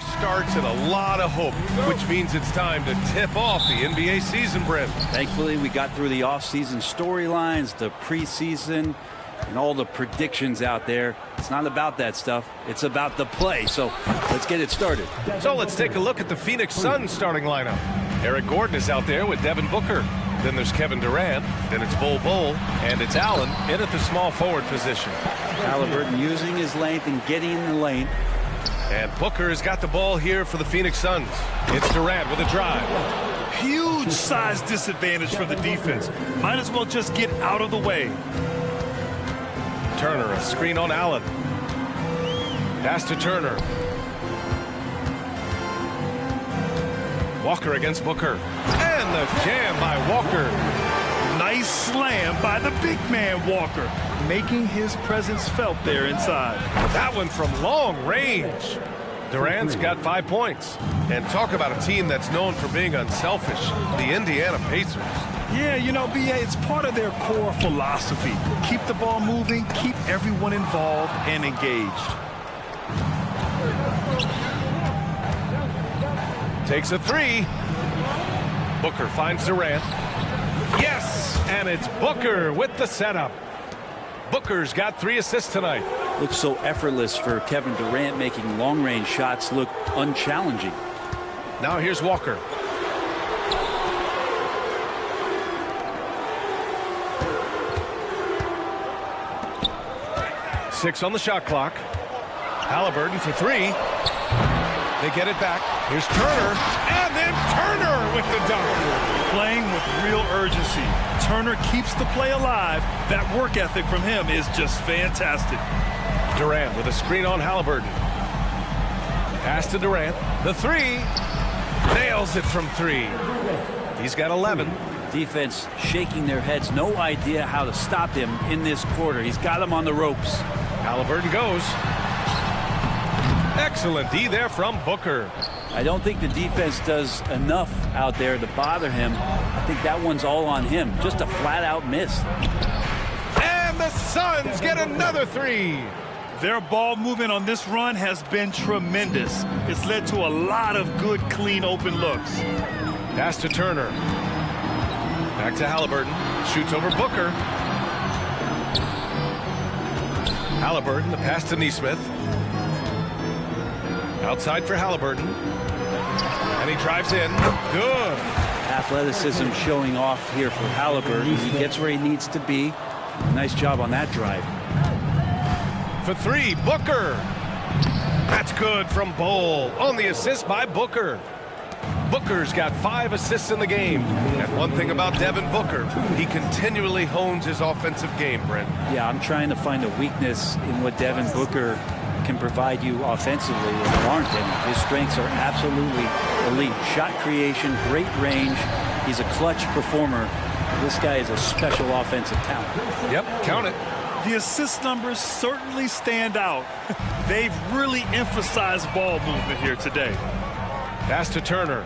Fresh starts and a lot of hope, which means it's time to tip off the NBA season, Brent. Thankfully, we got through the off-season storylines, the preseason, and all the predictions out there. It's not about that stuff. It's about the play. So let's get it started. So let's take a look at the Phoenix Suns starting lineup. Eric Gordon is out there with Devin Booker. Then there's Kevin Durant. Then it's Bol Bol. And it's Allen in at the small forward position. Halliburton using his length and getting in the lane. And Booker has got the ball here for the Phoenix Suns. It's Durant with a drive. Huge size disadvantage for the defense. Might as well just get out of the way. Turner, a screen on Allen. Pass to Turner. Walker against Booker. And the jam by Walker. Nice slam by the big man Walker, making his presence felt there inside. That one from long range. Durant's got 5 points. And talk about a team that's known for being unselfish, the Indiana Pacers. Yeah, you know, BA, it's part of their core philosophy. Keep the ball moving, keep everyone involved and engaged. Takes a three. Booker finds Durant. Yes, and it's Booker with the setup. Booker's got 3 assists tonight. Looks so effortless for Kevin Durant, making long-range shots look unchallenging. Now here's Walker. Six on the shot clock. Halliburton for 3. They get it back. Here's Turner, and then Turner with the dunk. Playing with real urgency. Turner keeps the play alive. That work ethic from him is just fantastic. Durant with a screen on Halliburton. Pass to Durant. The 3. Nails it from 3. He's got 11. Defense shaking their heads. No idea how to stop him in this quarter. He's got him on the ropes. Halliburton goes. Excellent D there from Booker. I don't think the defense does enough out there to bother him. I think that one's all on him. Just a flat-out miss. And the Suns get another 3. Their ball movement on this run has been tremendous. It's led to a lot of good, clean, open looks. Pass to Turner. Back to Halliburton. Shoots over Booker. Halliburton, the pass to Nesmith. Outside for Halliburton. And he drives in. Good. Athleticism showing off here for Halliburton. He gets where he needs to be. Nice job on that drive. For 3, Booker. That's good from Bol on the assist by Booker. Booker's got 5 assists in the game. And one thing about Devin Booker, he continually hones his offensive game, Brent. Yeah, I'm trying to find a weakness in what Devin Booker can provide you offensively, and there aren't any. His strengths are absolutely elite. Shot creation, great range. He's a clutch performer. This guy is a special offensive talent. Yep, count it. The assist numbers certainly stand out. They've really emphasized ball movement here today. Pass to Turner.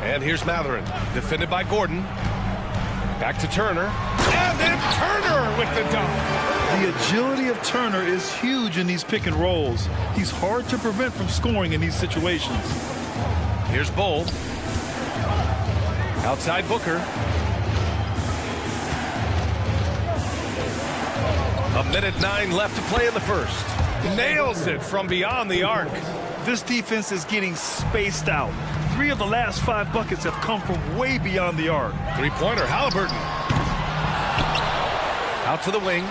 And here's Matherin, defended by Gordon. Back to Turner. And then Turner with the dunk. The agility of Turner is huge in these pick and rolls. He's hard to prevent from scoring in these situations. Here's Bol. Outside Booker. 1:09 left to play in the first. Nails it from beyond the arc. This defense is getting spaced out. 3 of the last 5 buckets have come from way beyond the arc. 3-pointer, Halliburton. Out to the wing.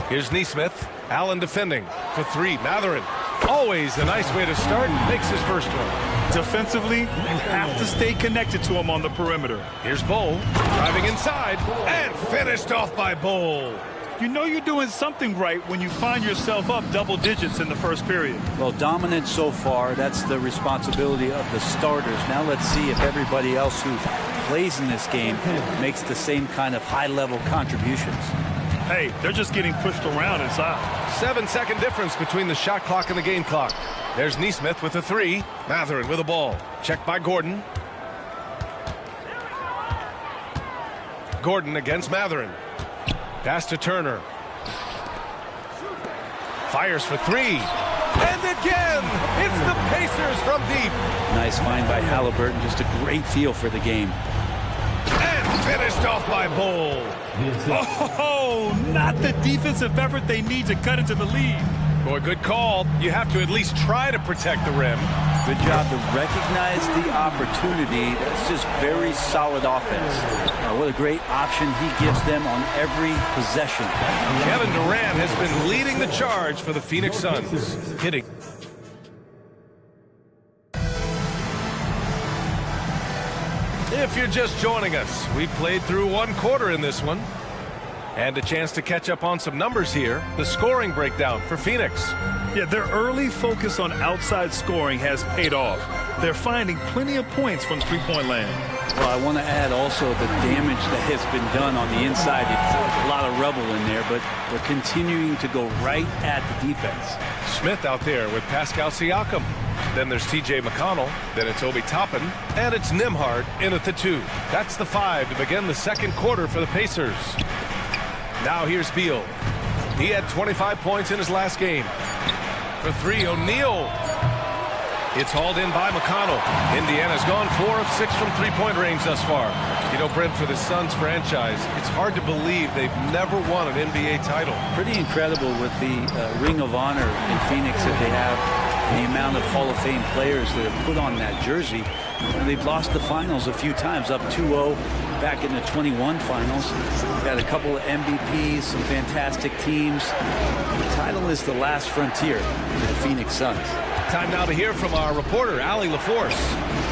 Here's Nesmith. Allen defending for 3. Matherin. Always a nice way to start. Makes his first one. Defensively, you have to stay connected to him on the perimeter. Here's Bol. Driving inside. And finished off by Bol. You know you're doing something right when you find yourself up double digits in the first period. Well, dominant so far. That's the responsibility of the starters. Now let's see if everybody else who plays in this game makes the same kind of high-level contributions. Hey, they're just getting pushed around inside. 7-second difference between the shot clock and the game clock. There's Nesmith with a 3. Matherin with a ball. Checked by Gordon. Gordon against Matherin. Pass to Turner. Fires for three. And again, it's the Pacers from deep. Nice find by Halliburton. Just a great feel for the game. And finished off by Bull. Oh, not the defensive effort they need to cut into the lead. Boy, good call. You have to at least try to protect the rim. Good job to recognize the opportunity. That's just very solid offense. What a great option he gives them on every possession. Kevin Durant has been leading the charge for the Phoenix Suns. Hitting. If you're just joining us, we played through one quarter in this one. And a chance to catch up on some numbers here. The scoring breakdown for Phoenix. Yeah, their early focus on outside scoring has paid off. They're finding plenty of points from three-point land. Well, I want to add also the damage that has been done on the inside. It's a lot of rubble in there, but they're continuing to go right at the defense. Smith out there with Pascal Siakam. Then there's TJ McConnell. Then it's Obi Toppin. And it's Nembhard in at the 2. That's the 5 to begin the second quarter for the Pacers. Now here's Beal. He had 25 points in his last game. For 3, O'Neal. It's hauled in by McConnell. Indiana's gone 4 of 6 from three-point range thus far. You know, Brent, for the Suns franchise, it's hard to believe they've never won an NBA title. Pretty incredible with the Ring of Honor in Phoenix that they have, and the amount of Hall of Fame players that have put on that jersey. And they've lost the finals a few times, up 2-0 back in the 21 finals. Got a couple of MVPs, some fantastic teams. The title is the last frontier for the Phoenix Suns. Time now to hear from our reporter, Allie LaForce.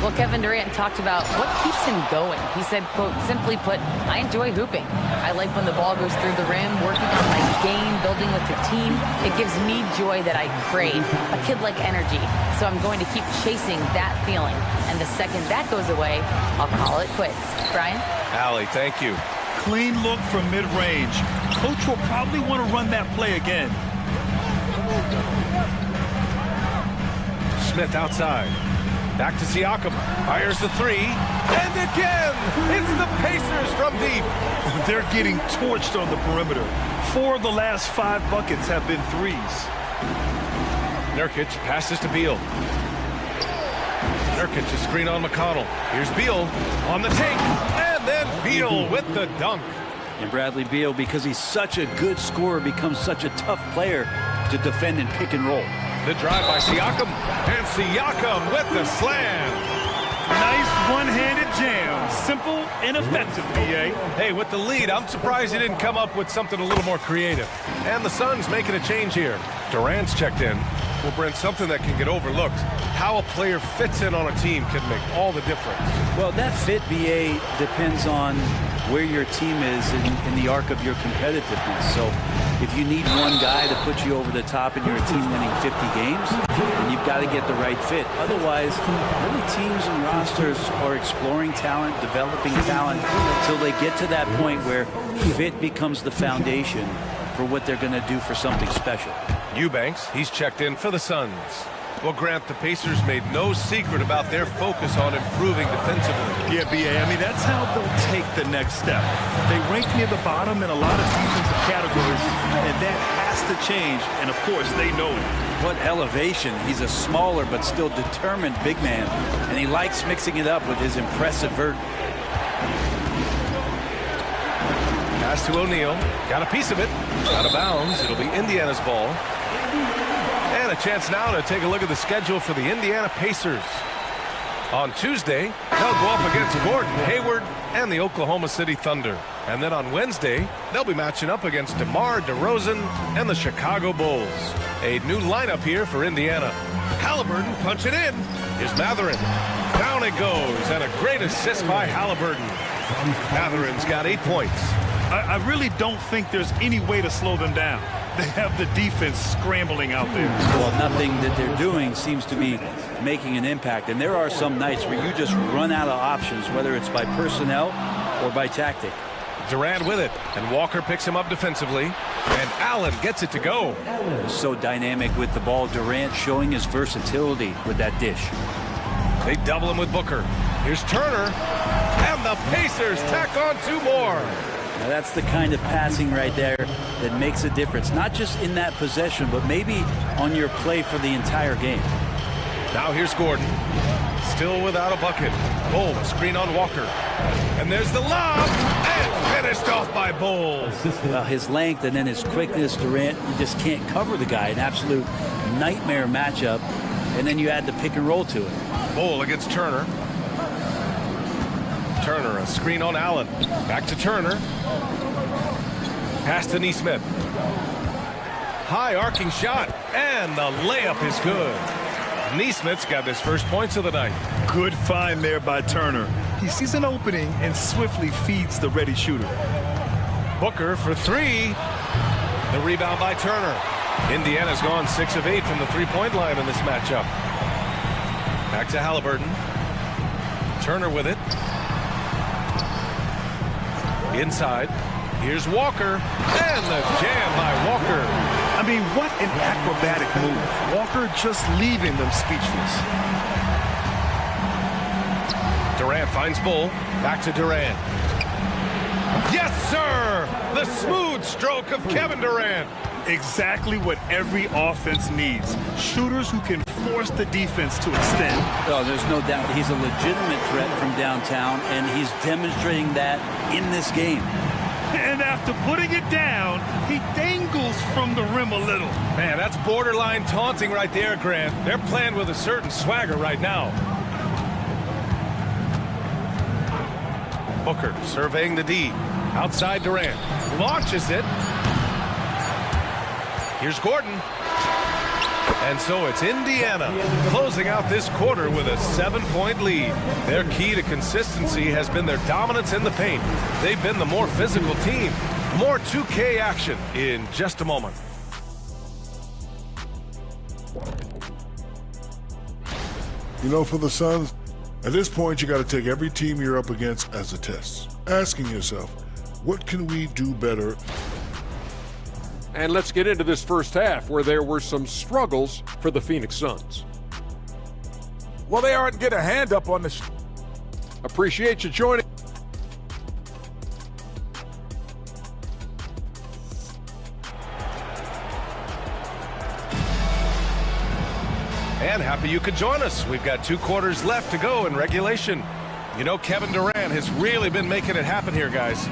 Well, Kevin Durant talked about what keeps him going. He said, quote, simply put, I enjoy hooping. I like when the ball goes through the rim, working on my game, building with the team. It gives me joy that I crave, a kid-like energy. So I'm going to keep chasing that feeling. And the second that goes away, I'll call it quits. Brian? Allie, thank you. Clean look from mid-range. Coach will probably want to run that play again. Smith outside. Back to Siakam. Fires the 3. And again, it's the Pacers from deep. They're getting torched on the perimeter. 4 of the last 5 buckets have been threes. Nurkic passes to Beal. Nurkic a screen on McConnell. Here's Beal on the take. And then Beal with the dunk. And Bradley Beal, because he's such a good scorer, becomes such a tough player to defend and pick and roll. The drive by Siakam, and Siakam with the slam. Nice one-handed jam. Simple and effective, B.A. Hey, with the lead, I'm surprised he didn't come up with something a little more creative. And the Suns making a change here. Durant's checked in. Well, Brent, something that can get overlooked. How a player fits in on a team can make all the difference. Well, that fit, B.A., depends on where your team is in the arc of your competitiveness. So if you need one guy to put you over the top and you're a team winning 50 games, then you've got to get the right fit. Otherwise, really teams and rosters are exploring talent, developing talent, until they get to that point where fit becomes the foundation for what they're going to do for something special. Eubanks, he's checked in for the Suns. Well, Grant, the Pacers made no secret about their focus on improving defensively. Yeah, B.A., I mean, that's how they'll take the next step. They rank near the bottom in a lot of defensive categories, and that has to change, and of course, they know it. What elevation. He's a smaller but still determined big man, and he likes mixing it up with his impressive vert. Pass to O'Neal. Got a piece of it. Out of bounds. It'll be Indiana's ball. And a chance now to take a look at the schedule for the Indiana Pacers. On Tuesday, they'll go up against Gordon Hayward and the Oklahoma City Thunder. And then on Wednesday, they'll be matching up against DeMar DeRozan and the Chicago Bulls. A new lineup here for Indiana. Halliburton punching in. Here's Matherin. Down it goes, and a great assist by Halliburton. Matherin's got 8 points. I really don't think there's any way to slow them down. They have the defense scrambling out there. Well, nothing that they're doing seems to be making an impact. And there are some nights where you just run out of options, whether it's by personnel or by tactic. Durant with it, and Walker picks him up defensively, and Allen gets it to go. So dynamic with the ball. Durant showing his versatility with that dish. They double him with Booker. Here's Turner, and the Pacers tack on 2 more. Now that's the kind of passing right there that makes a difference, not just in that possession, but maybe on your play for the entire game. Now here's Gordon, still without a bucket. Bull, screen on Walker. And there's the lob, and finished off by Bull. Well, his length and then his quickness, Durant, you just can't cover the guy. An absolute nightmare matchup. And then you add the pick and roll to it. Bull against Turner. Turner, a screen on Allen. Back to Turner. Pass to Neesmith. High arcing shot, and the layup is good. Neesmith's got his first points of the night. Good find there by Turner. He sees an opening and swiftly feeds the ready shooter. Booker for three. The rebound by Turner. Indiana's gone 6 of 8 from the three-point line in this matchup. Back to Halliburton. Turner with it. Inside. Here's Walker. And the jam by Walker. I mean, what an acrobatic move. Walker just leaving them speechless. Durant finds Bull. Back to Durant. Yes, sir! The smooth stroke of Kevin Durant. Exactly what every offense needs. Shooters who can force the defense to extend. Oh, there's no doubt he's a legitimate threat from downtown, and he's demonstrating that in this game. And after putting it down, he dangles from the rim a little. Man, that's borderline taunting right there, Grant. They're playing with a certain swagger right now. Booker surveying the D. Outside Durant. Launches it. Here's Gordon. And so it's Indiana closing out this quarter with a 7-point lead. Their key to consistency has been their dominance in the paint. They've been the more physical team. More 2K action in just a moment. You know, for the Suns, at this point, you got to take every team you're up against as a test. Asking yourself, what can we do better? And let's get into this first half where there were some struggles for the Phoenix Suns. Well, they aren't get a hand up on the... Appreciate you joining. And happy you could join us. We've got 2 quarters left to go in regulation. You know, Kevin Durant has really been making it happen here, guys.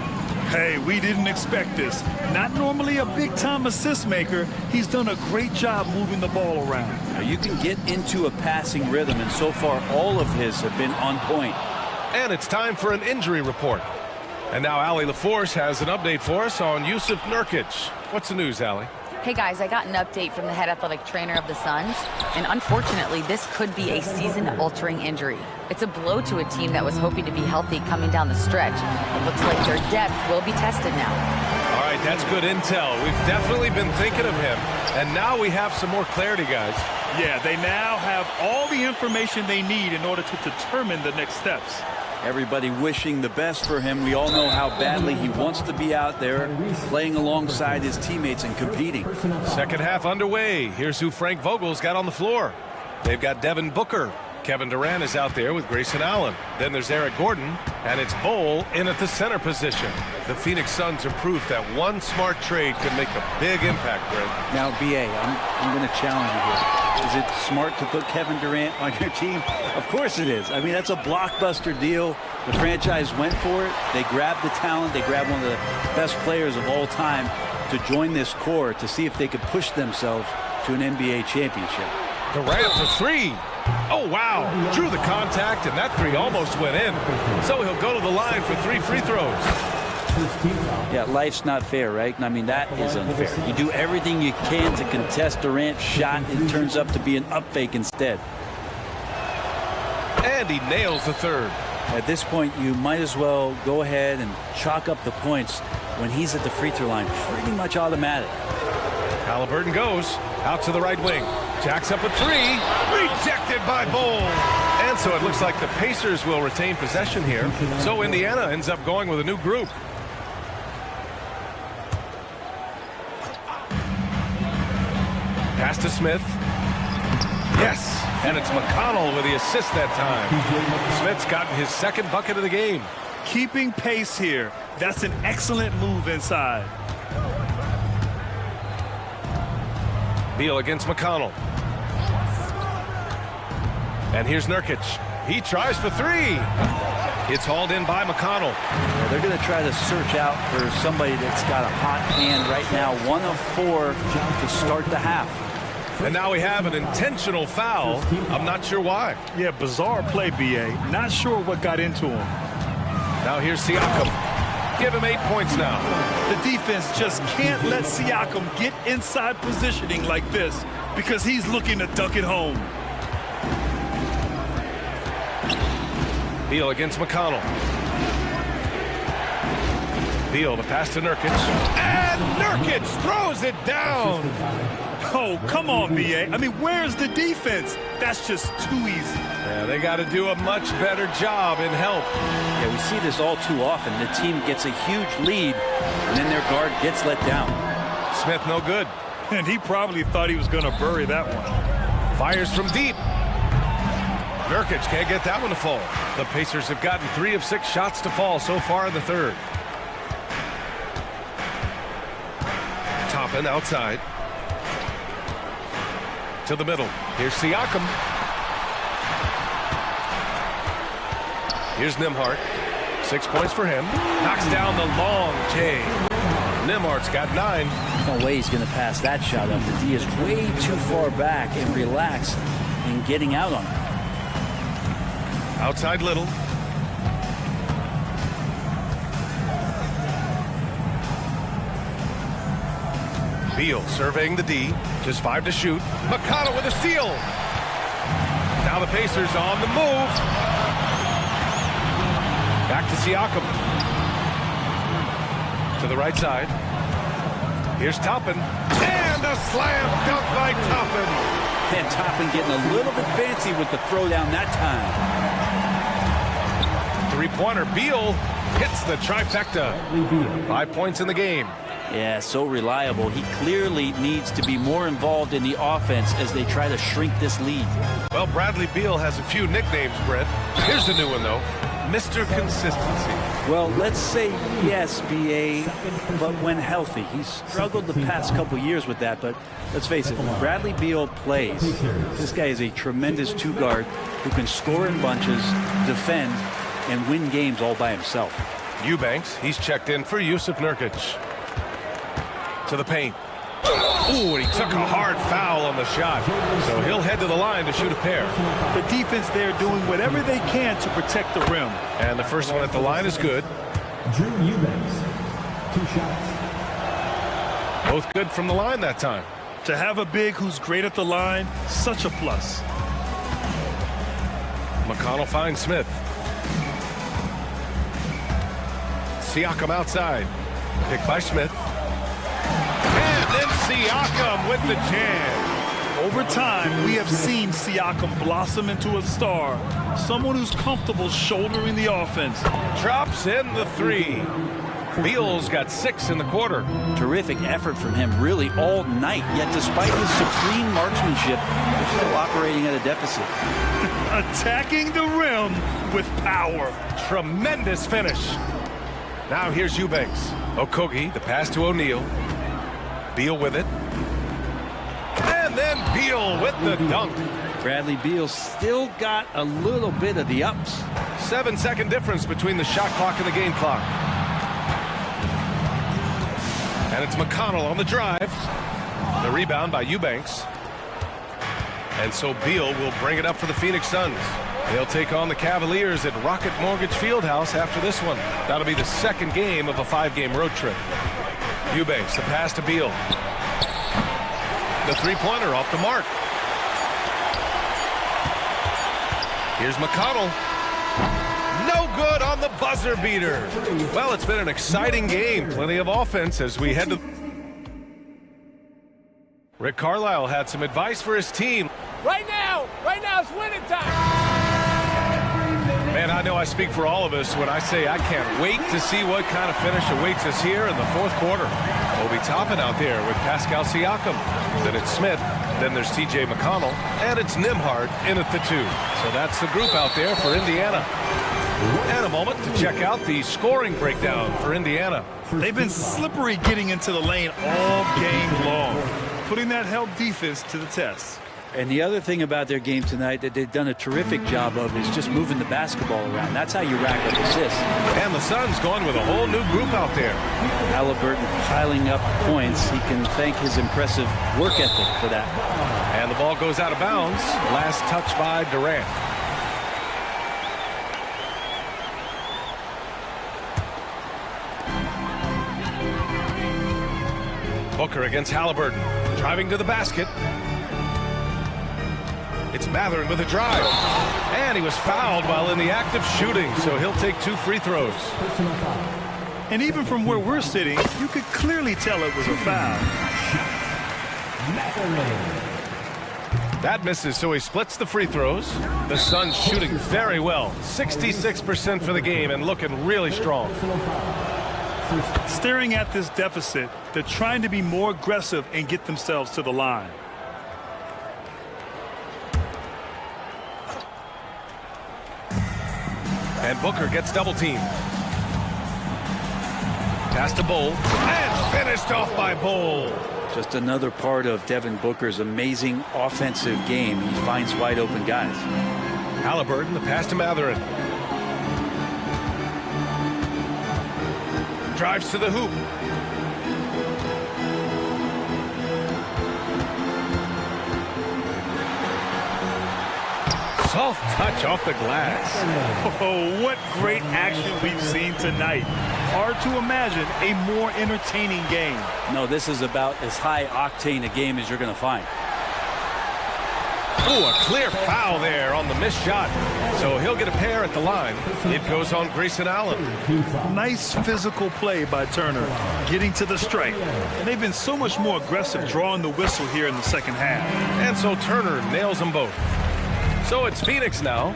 Hey, we didn't expect this. Not normally a big-time assist maker, he's done a great job moving the ball around. Now, you can get into a passing rhythm, and so far all of his have been on point. And it's time for an injury report. And now Allie LaForce has an update for us on Jusuf Nurkic. What's the news, Allie? Hey guys, I got an update from the head athletic trainer of the Suns, and unfortunately this could be a season-altering injury. It's a blow to a team that was hoping to be healthy coming down the stretch. It looks like their depth will be tested now. All right, that's good intel. We've definitely been thinking of him, and now we have some more clarity, guys. Yeah, they now have all the information they need in order to determine the next steps. Everybody wishing the best for him. We all know how badly he wants to be out there playing alongside his teammates and competing. Second half underway. Here's who Frank Vogel's got on the floor. They've got Devin Booker. Kevin Durant is out there with Grayson Allen. Then there's Eric Gordon, and it's Bull in at the center position. The Phoenix Suns are proof that one smart trade could make a big impact, Greg. Now, B.A., I'm going to challenge you here. Is it smart to put Kevin Durant on your team? Of course it is. I mean, that's a blockbuster deal. The franchise went for it. They grabbed the talent. They grabbed one of the best players of all time to join this core to see if they could push themselves to an NBA championship. Durant for three. Oh, wow. Drew the contact, and that three almost went in. So he'll go to the line for 3 free throws. Yeah, life's not fair, right? I mean, that is unfair. You do everything you can to contest Durant's shot, and it turns up to be an up fake instead. And he nails the third. At this point, you might as well go ahead and chalk up the points when he's at the free throw line. Pretty much automatic. Halliburton goes out to the right wing. Jacks up a three. Rejected by Bull. And so it looks like the Pacers will retain possession here. So Indiana ends up going with a new group. Pass to Smith. Yes. And it's McConnell with the assist that time. Smith's gotten his second bucket of the game. keeping pace here. That's an excellent move inside. Beal against McConnell. And here's Nurkic. He tries for three. It's hauled in by McConnell. Yeah, they're going to try to search out for somebody that's got a hot hand right now. 1 of 4 to start the half. And now we have an intentional foul. I'm not sure why. Yeah, bizarre play, B.A. Not sure what got into him. Now here's Siakam. Give him 8 points now. The defense just can't let Siakam get inside positioning like this because he's looking to dunk it home. Beal against McConnell. Beal, the pass to Nurkic. And Nurkic throws it down. Oh, come on, B.A. I mean, where's the defense? That's just too easy. Yeah, they got to do a much better job in help. Yeah, we see this all too often. The team gets a huge lead, and then their guard gets let down. Smith no good. And he probably thought he was going to bury that one. Fires from deep. Nurkic can't get that one to fall. The Pacers have gotten 3 of 6 shots to fall so far in the third. Toppin outside. To the middle. Here's Siakam. Here's Nembhard. 6 points for him. Knocks down the long J. Nembhard's got 9. No way he's going to pass that shot up. The D is way too far back and relaxed in getting out on it. Outside Little. Beal surveying the D. Just 5 to shoot. McConnell with a steal. Now the Pacers on the move. Back to Siakam. To the right side. Here's Toppin. And a slam dunk by Toppin. And Toppin getting a little bit fancy with the throwdown that time. Three-pointer. Beal hits the trifecta. 5 points in the game. Yeah, so reliable. He clearly needs to be more involved in the offense as they try to shrink this lead. Well, Bradley Beal has a few nicknames, Brett. Here's the new one, though. Mr. Consistency. Well, let's say yes, B.A., but when healthy. He's struggled the past couple years with that, but let's face it, when Bradley Beal plays, this guy is a tremendous two-guard who can score in bunches, defend, and win games all by himself. Eubanks, he's checked in for Yusuf Nurkic. To the paint. Ooh, and he took a hard foul on the shot. So he'll head to the line to shoot a pair. The defense there doing whatever they can to protect the rim. And the first one at the line is good. Drew Eubanks, 2 shots. Both good from the line that time. To have a big who's great at the line, such a plus. McConnell finds Smith. Siakam outside. Picked by Smith. And then Siakam with the jam. Over time, we have seen Siakam blossom into a star. Someone who's comfortable shouldering the offense. Drops in the 3. Beal's got 6 in the quarter. Terrific effort from him really all night, yet despite his supreme marksmanship, they're still operating at a deficit. Attacking the rim with power. Tremendous finish. Now here's Eubanks. Okogie, the pass to O'Neal. Beal with it. And then Beal with the dunk. Bradley Beal still got a little bit of the ups. 7-second difference between the shot clock and the game clock. And it's McConnell on the drive. The rebound by Eubanks. And so Beal will bring it up for the Phoenix Suns. They'll take on the Cavaliers at Rocket Mortgage Fieldhouse after this one. That'll be the second game of a 5-game road trip. Eubanks, the pass to Beal. The three-pointer off the mark. Here's McConnell. No good on the buzzer beater. Well, it's been an exciting game. Plenty of offense as we head to... Rick Carlisle had some advice for his team. Right now it's winning time. Man, I know I speak for all of us when I say I can't wait to see what kind of finish awaits us here in the fourth quarter. Obi Toppin out there with Pascal Siakam. Then it's Smith. Then there's T.J. McConnell. And it's Nembhard in at the 2. So that's the group out there for Indiana. And a moment to check out the scoring breakdown for Indiana. They've been slippery getting into the lane all game long, putting that help defense to the test. And the other thing about their game tonight that they've done a terrific job of is just moving the basketball around. That's how you rack up assists. And the Suns going with a whole new group out there. Halliburton piling up points. He can thank his impressive work ethic for that. And the ball goes out of bounds. Last touch by Durant. Booker against Halliburton. Driving to the basket. It's Mathurin with a drive. And he was fouled while in the act of shooting, so he'll take 2 free throws. And even from where we're sitting, you could clearly tell it was a foul. That misses, so he splits the free throws. The Suns shooting very well. 66% for the game and looking really strong. Staring at this deficit, they're trying to be more aggressive and get themselves to the line. And Booker gets double teamed. Pass to Bull. And finished off by Bull. Just another part of Devin Booker's amazing offensive game. He finds wide open guys. Halliburton, the pass to Mathurin. Drives to the hoop. Soft touch off the glass. Oh, what great action we've seen tonight. Hard to imagine a more entertaining game. No, this is about as high octane a game as you're going to find. Oh, a clear foul there on the missed shot. So he'll get a pair at the line. It goes on Grayson Allen. Nice physical play by Turner, getting to the strike. And they've been so much more aggressive drawing the whistle here in the second half. And so Turner nails them both. So it's Phoenix now.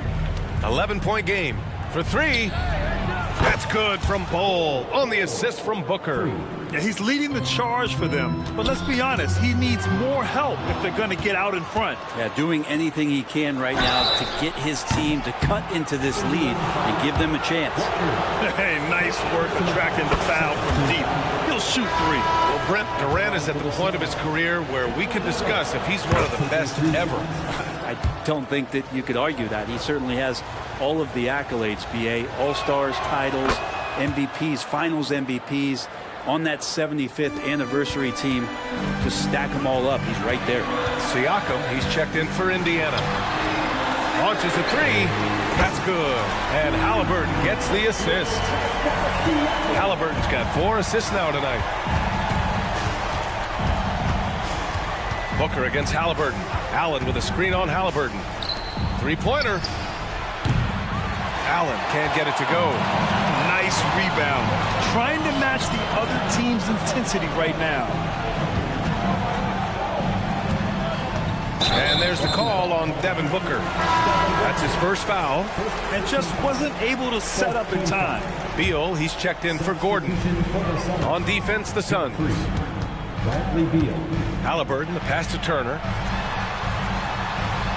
11-point game. For 3. That's good from Bull on the assist from Booker. Yeah, he's leading the charge for them. But let's be honest, he needs more help if they're going to get out in front. Yeah, doing anything he can right now to get his team to cut into this lead and give them a chance. Hey, nice work attracting the foul from deep. He'll shoot 3. Well, Brent, Durant is at the point of his career where we can discuss if he's one of the best ever. I don't think that you could argue that. He certainly has all of the accolades, BA. All-Stars, titles, MVPs, finals MVPs. On that 75th anniversary team, just stack them all up. He's right there. Siakam, he's checked in for Indiana. Launches a 3. That's good. And Halliburton gets the assist. Halliburton's got 4 assists now tonight. Booker against Halliburton. Allen with a screen on Halliburton. 3-pointer. Allen can't get it to go. Nice rebound. Trying to match the other team's intensity right now. And there's the call on Devin Booker. That's his first foul. And just wasn't able to set up in time. Beal, he's checked in for Gordon. On defense, the Suns. Halliburton, the pass to Turner.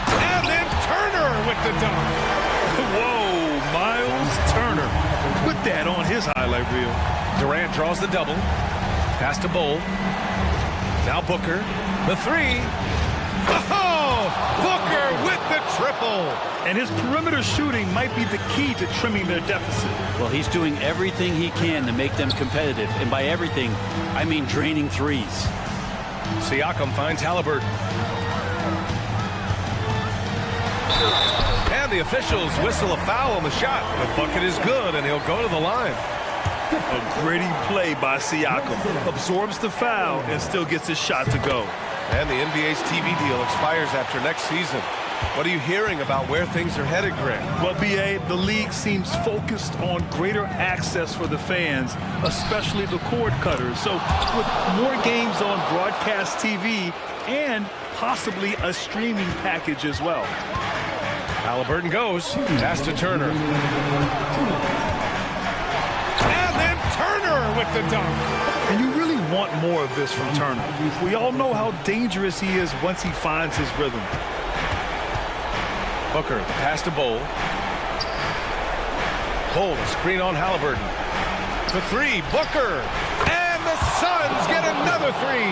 And then Turner with the dunk. Whoa, Miles Turner. Put that on his highlight reel. Durant draws the double. Pass to Bull. Now Booker. The 3. Oh! Booker with the triple. And his perimeter shooting might be the key to trimming their deficit. Well, he's doing everything he can to make them competitive. And by everything, I mean draining threes. Siakam finds Halliburton. And the officials whistle a foul on the shot. The bucket is good, and he'll go to the line. A gritty play by Siakam. Absorbs the foul and still gets his shot to go. And the NBA's TV deal expires after next season. What are you hearing about where things are headed, Greg? Well, BA, the league seems focused on greater access for the fans, especially the cord cutters. So with more games on broadcast TV and possibly a streaming package as well. Halliburton goes. Pass to Turner. And then Turner with the dunk. And you really want more of this from Turner. We all know how dangerous he is once he finds his rhythm. Cole, a screen on Halliburton. The three, Booker. And the Suns get another three.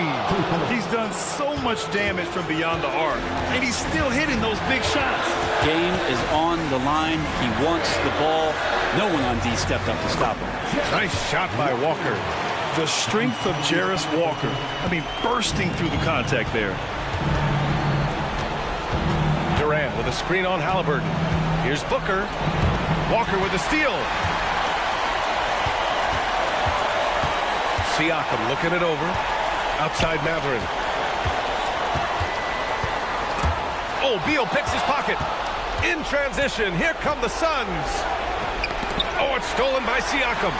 He's done so much damage from beyond the arc, and he's still hitting those big shots. Game is on the line. He wants the ball. No one on D stepped up to stop him. Nice shot by Walker. The strength of Jarris Walker. I mean, bursting through the contact there. Durant with a screen on Halliburton. Here's Booker. Walker with a steal. Siakam looking it over. Outside Matherin. Oh, Beal picks his pocket. In transition, here come the Suns. Oh, it's stolen by Siakam.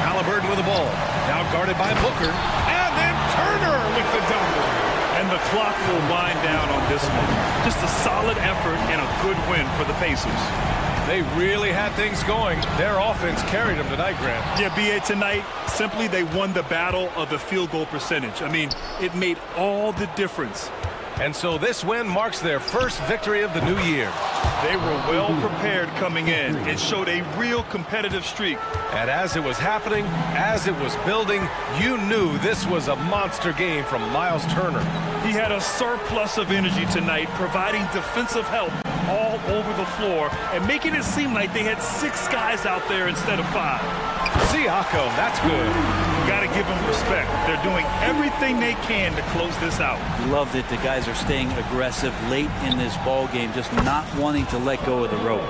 Halliburton with the ball. Now guarded by Booker. And then Turner with the double. And the clock will wind down on this one. Just a solid effort and a good win for the Pacers. They really had things going. Their offense carried them tonight, Grant. Yeah, BA, tonight, simply they won the battle of the field goal percentage. I mean, it made all the difference. And so this win marks their first victory of the new year. They were well prepared coming in and showed a real competitive streak. And as it was happening, as it was building, you knew this was a monster game from Miles Turner. He had a surplus of energy tonight, providing defensive help all over the floor and making it seem like they had 6 guys out there instead of 5. Siakam, that's good. Got to give them respect. They're doing everything they can to close this out. Love that the guys are staying aggressive late in this ball game, just not wanting to let go of the rope.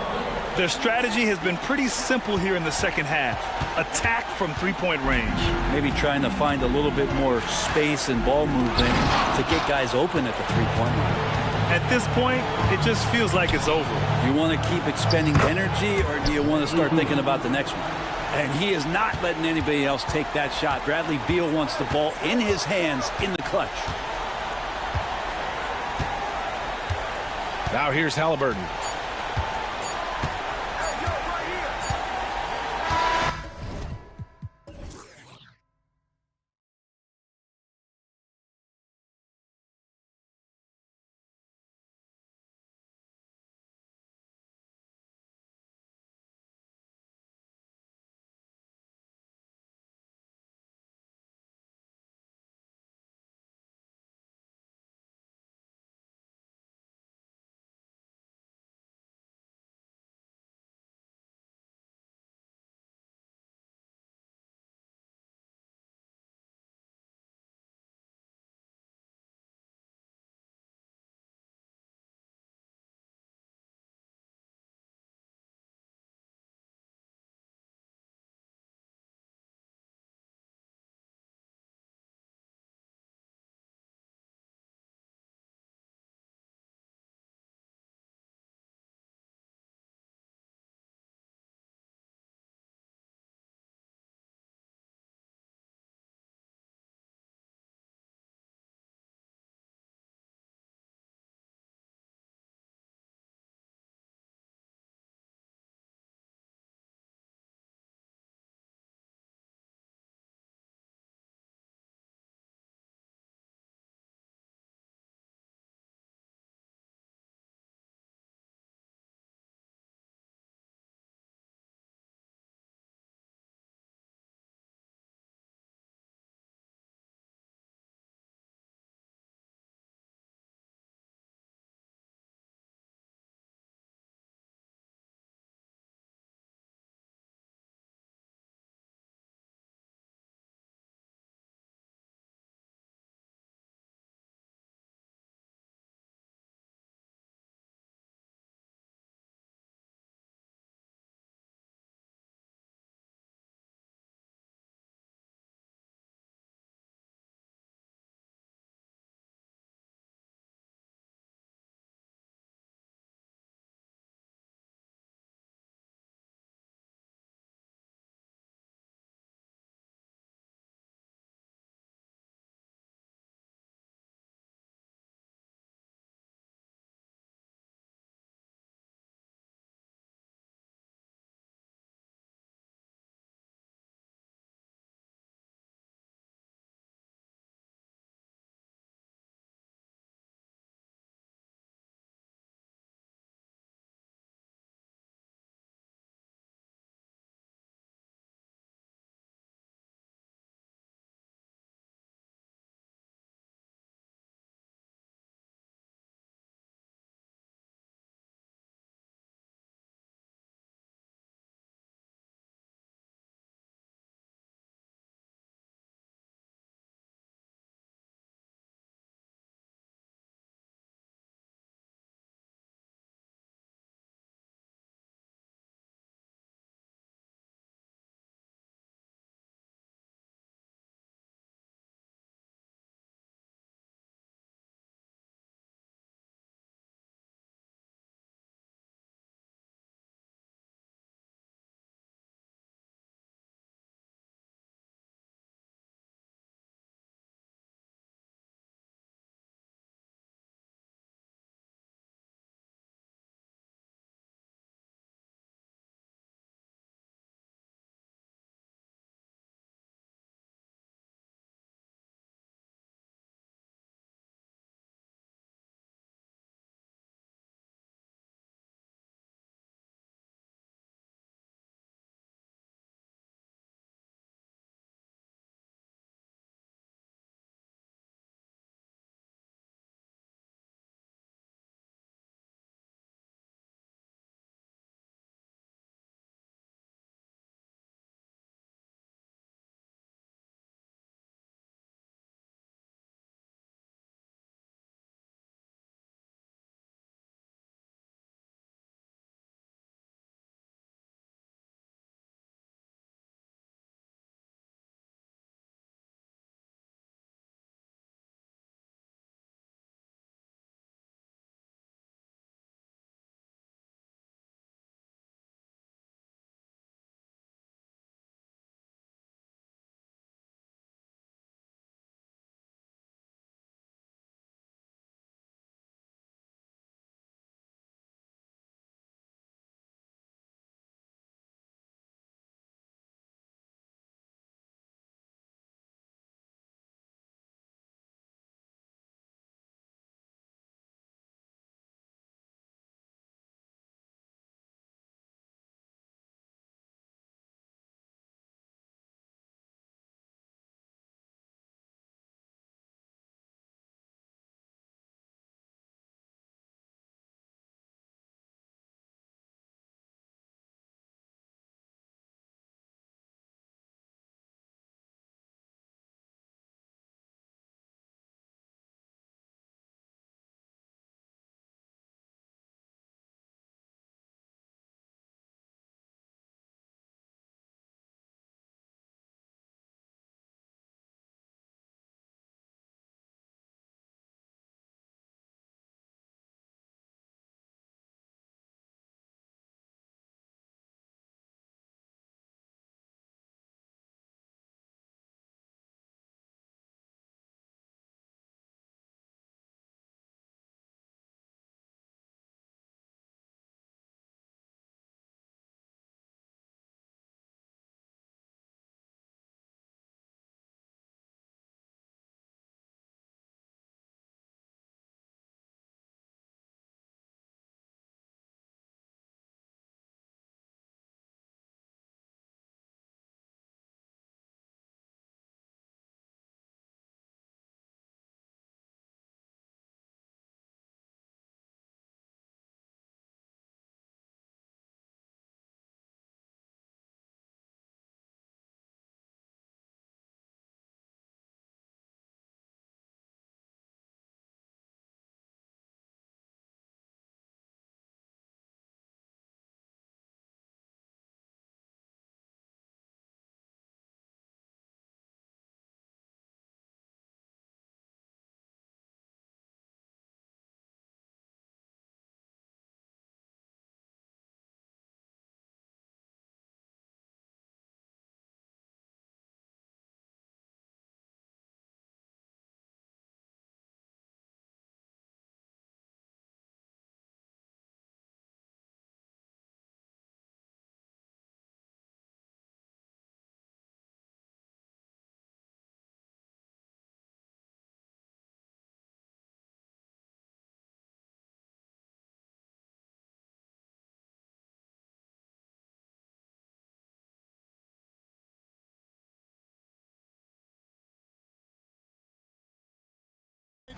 Their strategy has been pretty simple here in the second half. Attack from three-point range. Maybe trying to find a little bit more space and ball movement to get guys open at the three-point line. At this point, it just feels like it's over. You want to keep expending energy, or do you want to start thinking about the next one? And he is not letting anybody else take that shot. Bradley Beal wants the ball in his hands in the clutch. Now here's Halliburton.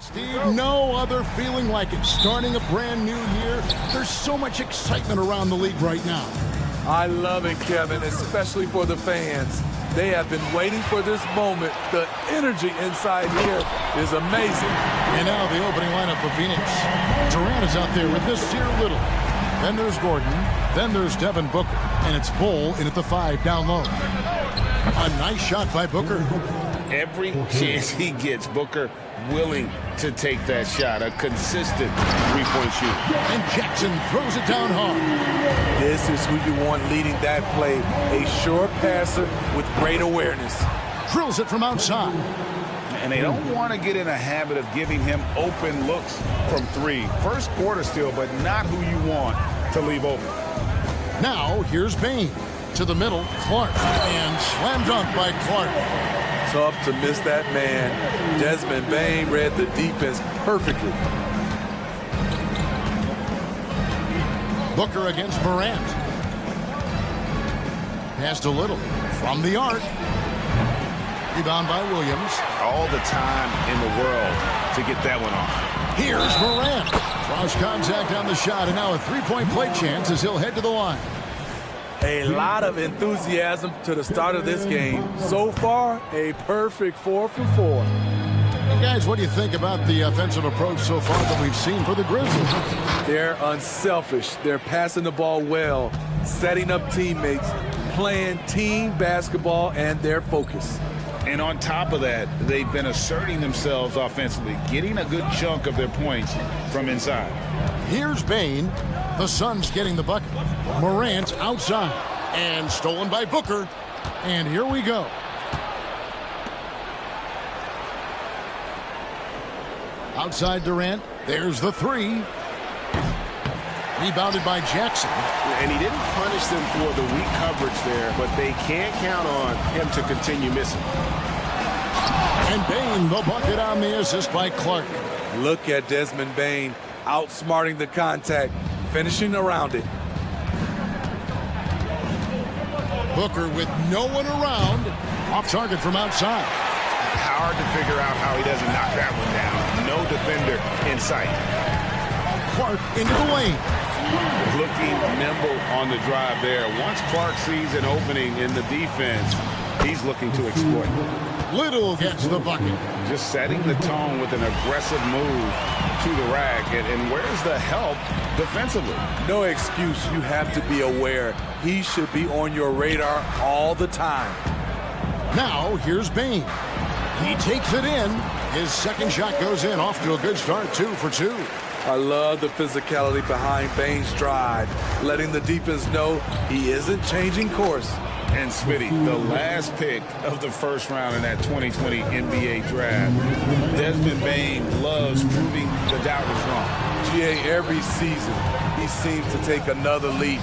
Steve, no other feeling like it. Starting a brand new year, there's so much excitement around the league right now. I love it, Kevin, especially for the fans. They have been waiting for this moment. The energy inside here is amazing. And now the opening lineup for Phoenix. Durant is out there with this here Little. Then there's Gordon. Then there's Devin Booker. And it's Bull in at the 5 down low. A nice shot by Booker. Every chance he gets, Booker willing to take that shot. A consistent three-point shooter. And Jackson throws it down hard. This is who you want leading that play. A sure passer with great awareness. Drills it from outside. And they don't want to get in a habit of giving him open looks from three. First quarter still, but not who you want to leave open. Now here's Bain. To the middle, Clark. And slam dunk by Clark. Tough to miss that man. Desmond Bain read the defense perfectly. Booker against Morant. Pass to Little. From the arc. Rebound by Williams. All the time in the world to get that one off. Here's Morant. Cross contact on the shot, and now a three-point play chance as he'll head to the line. A lot of enthusiasm to the start of this game. So far, a perfect 4 for 4. Hey guys, what do you think about the offensive approach so far that we've seen for the Grizzlies? They're unselfish. They're passing the ball well, setting up teammates, playing team basketball, and their focus. And on top of that, they've been asserting themselves offensively, getting a good chunk of their points from inside. Here's Bain. The Suns getting the bucket. Morant outside. And stolen by Booker. And here we go. Outside Durant. There's the three. Rebounded by Jackson. And he didn't punish them for the weak coverage there, but they can't count on him to continue missing. And Bain, the bucket on the assist by Clark. Look at Desmond Bain outsmarting the contact, finishing around it. Booker with no one around. Off target from outside. Hard to figure out how he doesn't knock that one down. No defender in sight. Clark into the lane. Looking nimble on the drive there. Once Clark sees an opening in the defense, he's looking to exploit. Little gets the bucket. Just setting the tone with an aggressive move to the rack. And where's the help defensively? No excuse. You have to be aware. He should be on your radar all the time. Now, here's Bain. He takes it in. His second shot goes in. Off to a good start, 2 for 2. I love the physicality behind Bain's drive, letting the defense know he isn't changing course. And Smitty, the last pick of the first round in that 2020 NBA draft. Desmond Bain loves proving the doubters wrong. GA, every season, he seems to take another leap.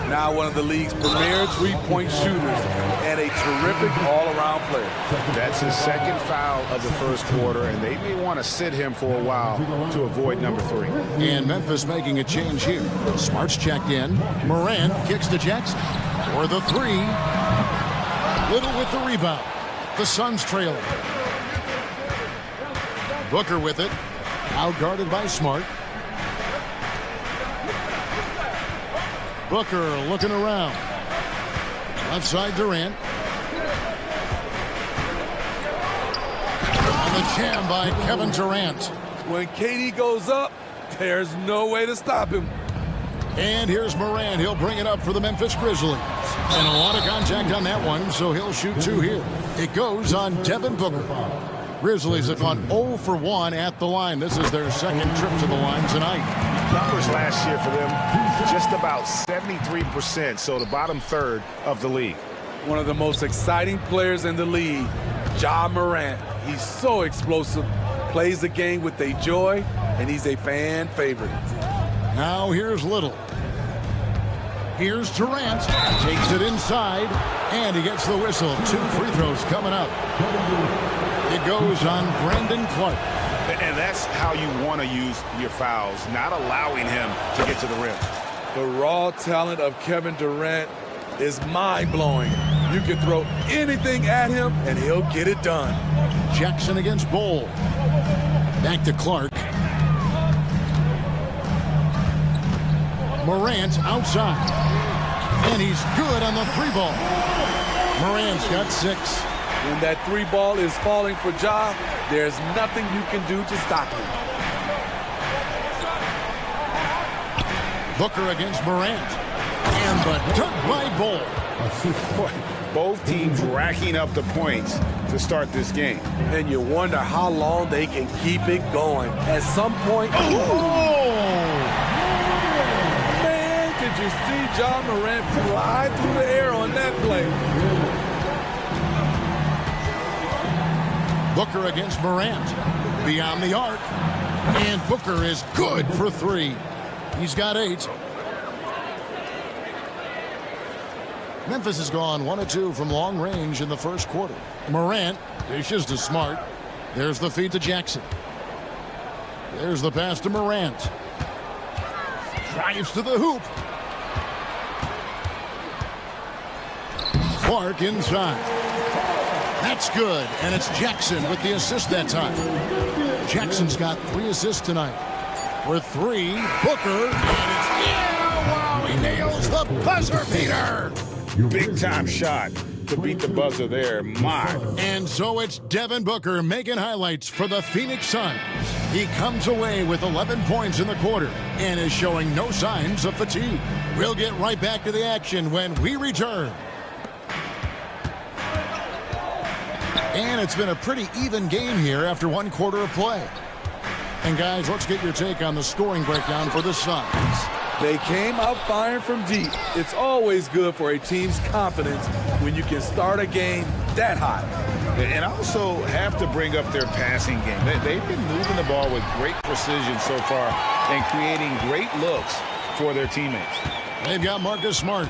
Now one of the league's premier three-point shooters and a terrific all-around player. That's his second foul of the first quarter, and they may want to sit him for a while to avoid number 3. And Memphis making a change here. Smart's checked in. Morant kicks to Jackson for the three. Little with the rebound. The Suns trailing. Booker with it. Out guarded by Smart. Booker looking around. Outside Durant. On the jam by Kevin Durant. When KD goes up, there's no way to stop him. And here's Morant. He'll bring it up for the Memphis Grizzlies. And a lot of contact on that one, so he'll shoot 2 here. It goes on Devin Booker. Grizzlies have gone 0 for 1 at the line. This is their second trip to the line tonight. Numbers last year for them, just about 73%, so the bottom third of the league. One of the most exciting players in the league, Ja Morant. He's so explosive, plays the game with a joy, and he's a fan favorite. Now here's Little. Here's Durant. Takes it inside, and he gets the whistle. 2 free throws coming up. It goes on Brandon Clark. And that's how you want to use your fouls, not allowing him to get to the rim. The raw talent of Kevin Durant is mind-blowing. You can throw anything at him, and he'll get it done. Jackson against Bull. Back to Clark. Morant outside. And he's good on the three ball. Morant's got 6. When that three ball is falling for Ja, there's nothing you can do to stop him. Booker against Morant. And the dunk by Bull. Both teams racking up the points to start this game. And you wonder how long they can keep it going. At some point... Man, did you see Ja Morant fly through the air on that play? Booker against Morant. Beyond the arc. And Booker is good for 3. He's got 8. Memphis has gone 1 of 2 from long range in the first quarter. Morant dishes to Smart. There's the feed to Jackson. There's the pass to Morant. Drives to the hoop. Clark inside. That's good, and it's Jackson with the assist that time. Jackson's got 3 assists tonight. For 3, Booker, and it's wow, he nails the buzzer beater. Big time shot to beat the buzzer there. My. And so it's Devin Booker making highlights for the Phoenix Suns. He comes away with 11 points in the quarter and is showing no signs of fatigue. We'll get right back to the action when we return. And it's been a pretty even game here after 1 quarter of play. And guys, let's get your take on the scoring breakdown for the Suns. They came out firing from deep. It's always good for a team's confidence when you can start a game that hot. And also have to bring up their passing game. They've been moving the ball with great precision so far and creating great looks for their teammates. They've got Marcus Smart.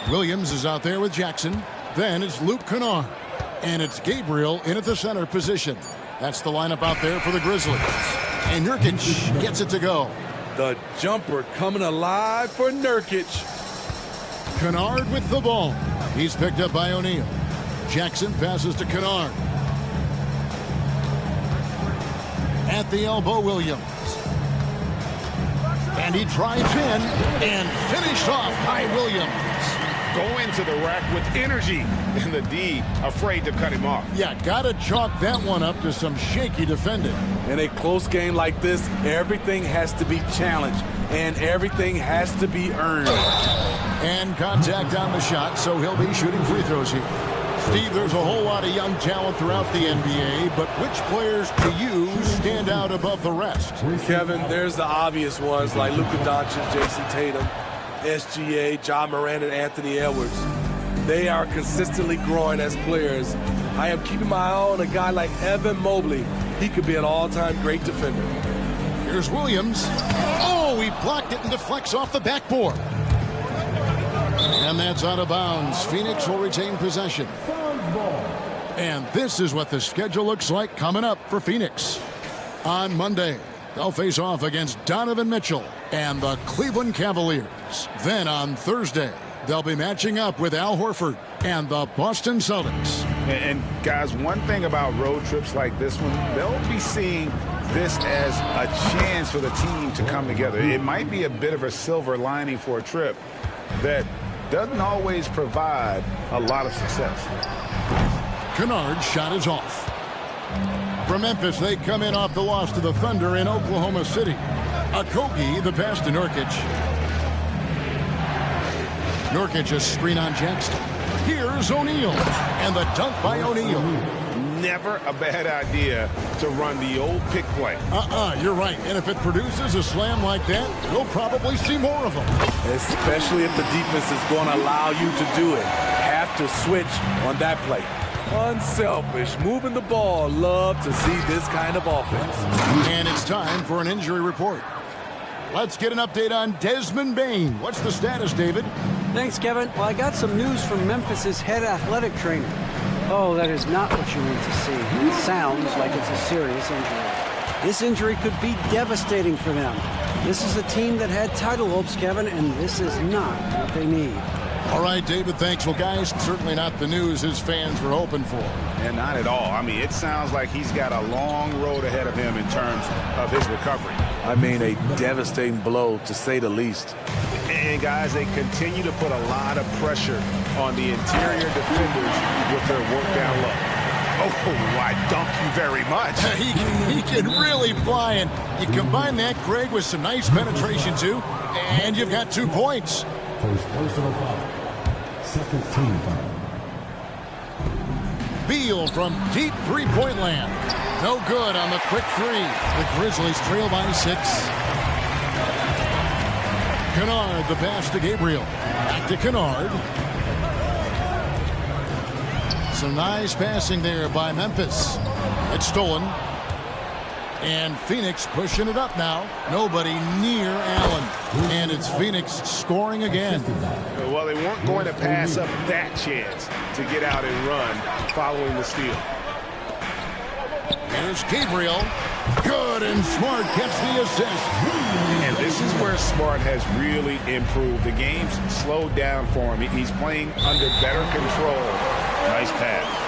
Williams is out there with Jackson. Then it's Luke Kennard. And it's Gabriel in at the center position. That's the lineup out there for the Grizzlies. And Nurkic gets it to go. The jumper coming alive for Nurkic. Kennard with the ball. He's picked up by O'Neal. Jackson passes to Kennard. At the elbow, Williams. And he drives in and finished off by Williams. Go into the rack with energy, and the D afraid to cut him off. Yeah, gotta chalk that one up to some shaky defending. In a close game like this, everything has to be challenged, and everything has to be earned. And contact on the shot, so he'll be shooting free throws here. Steve, there's a whole lot of young talent throughout the NBA, but which players to you stand out above the rest? Kevin, there's the obvious ones like Luka Doncic, Jason Tatum, SGA, Ja Morant, and Anthony Edwards. They are consistently growing as players. I am keeping my eye on a guy like Evan Mobley. He could be an all-time great defender. Here's Williams. Oh, he blocked it and deflects off the backboard. And that's out of bounds. Phoenix will retain possession. And this is what the schedule looks like coming up for Phoenix. On Monday, they'll face off against Donovan Mitchell and the Cleveland Cavaliers. Then on Thursday, they'll be matching up with Al Horford and the Boston Celtics. And guys, one thing about road trips like this one, they'll be seeing this as a chance for the team to come together. It might be a bit of a silver lining for a trip that doesn't always provide a lot of success. Kennard's shot is off. From Memphis, they come in off the loss to the Thunder in Oklahoma City. Okogie, the pass to Nurkic. Nurkic a screen on Jackson. Here's O'Neal, and the dunk by O'Neal. Never a bad idea to run the old pick play. You're right. And if it produces a slam like that, we'll probably see more of them. Especially if the defense is going to allow you to do it. Have to switch on that play. Unselfish, moving the ball. Love to see this kind of offense. And it's time for an injury report. Let's get an update on Desmond Bane. What's the status, David? Thanks, Kevin. Well, I got some news from Memphis's head athletic trainer. Oh, that is not what you need to see. It sounds like it's a serious injury. This injury could be devastating for them. This is a team that had title hopes, Kevin, and this is not what they need. All right, David, thanks. Well, guys, certainly not the news his fans were hoping for. And not at all. I mean, it sounds like he's got a long road ahead of him in terms of his recovery. I mean, a devastating blow, to say the least. And, guys, they continue to put a lot of pressure on the interior defenders with their work down low. Oh, I dunk you very much. He can really fly, and you combine that, Greg, with some nice penetration, too, and you've got 2 points. First personal foul. Second team foul. Beal from deep three-point land. No good on the quick three. The Grizzlies trail by 6. Kennard, the pass to Gabriel. Back to Kennard. Some nice passing there by Memphis. It's stolen. And Phoenix pushing it up now. Nobody near Allen. And it's Phoenix scoring again. Well, they weren't going to pass up that chance to get out and run following the steal. Here's Gabriel. Good, and Smart gets the assist. And this is where Smart has really improved. The game's slowed down for him. He's playing under better control. Nice pass.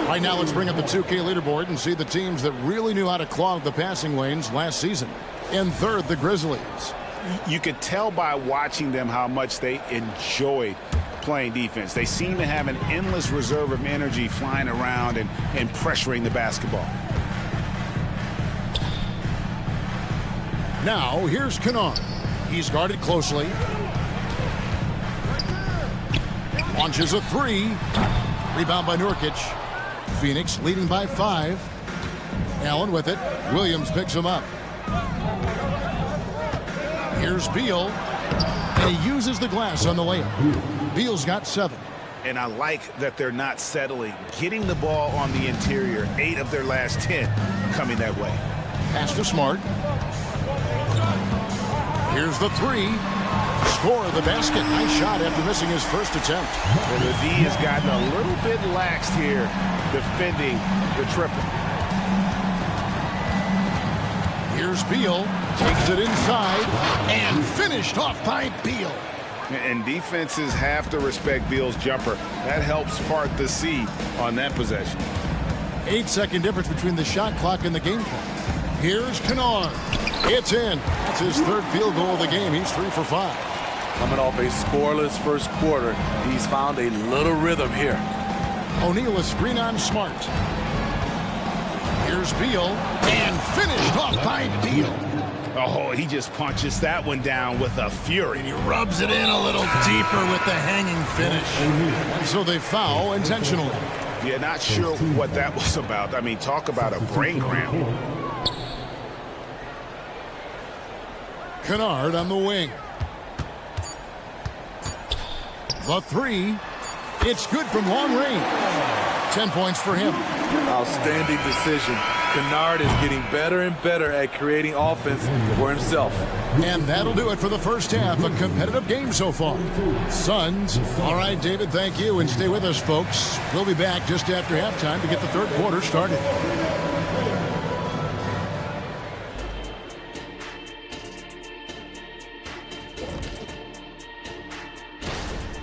Right now, let's bring up the 2K leaderboard and see the teams that really knew how to clog the passing lanes last season. In third, the Grizzlies. You could tell by watching them how much they enjoyed playing defense. They seem to have an endless reserve of energy flying around and pressuring the basketball. Now, here's Kennard. He's guarded closely. Launches a three. Rebound by Nurkic. Phoenix leading by 5. Allen with it. Williams picks him up. Here's Beal. And he uses the glass on the layup. Beal's got 7. And I like that they're not settling. Getting the ball on the interior. 8 of their last 10 coming that way. Pass to Smart. Here's the three. Score the basket. Nice shot after missing his first attempt. Well, the D has gotten a little bit laxed here defending the triple. Here's Beal. Takes it inside and finished off by Beal. And defenses have to respect Beal's jumper. That helps part the C on that possession. 8-second difference between the shot clock and the game clock. Here's Kennard. It's in. That's his third field goal of the game. He's 3 for 5. Coming off a scoreless first quarter, he's found a little rhythm here. O'Neal a screen on Smart. Here's Beal and finished off by Beal. Oh, he just punches that one down with a fury. And he rubs it in a little deeper with the hanging finish. And so they foul intentionally. Yeah, not sure what that was about. I mean, talk about a brain cramp. Kennard on the wing. The three. It's good from long range. 10 points for him. Outstanding decision. Kennard is getting better and better at creating offense for himself. And that'll do it for the first half. A competitive game so far. Suns. All right, David, thank you. And stay with us, folks. We'll be back just after halftime to get the third quarter started.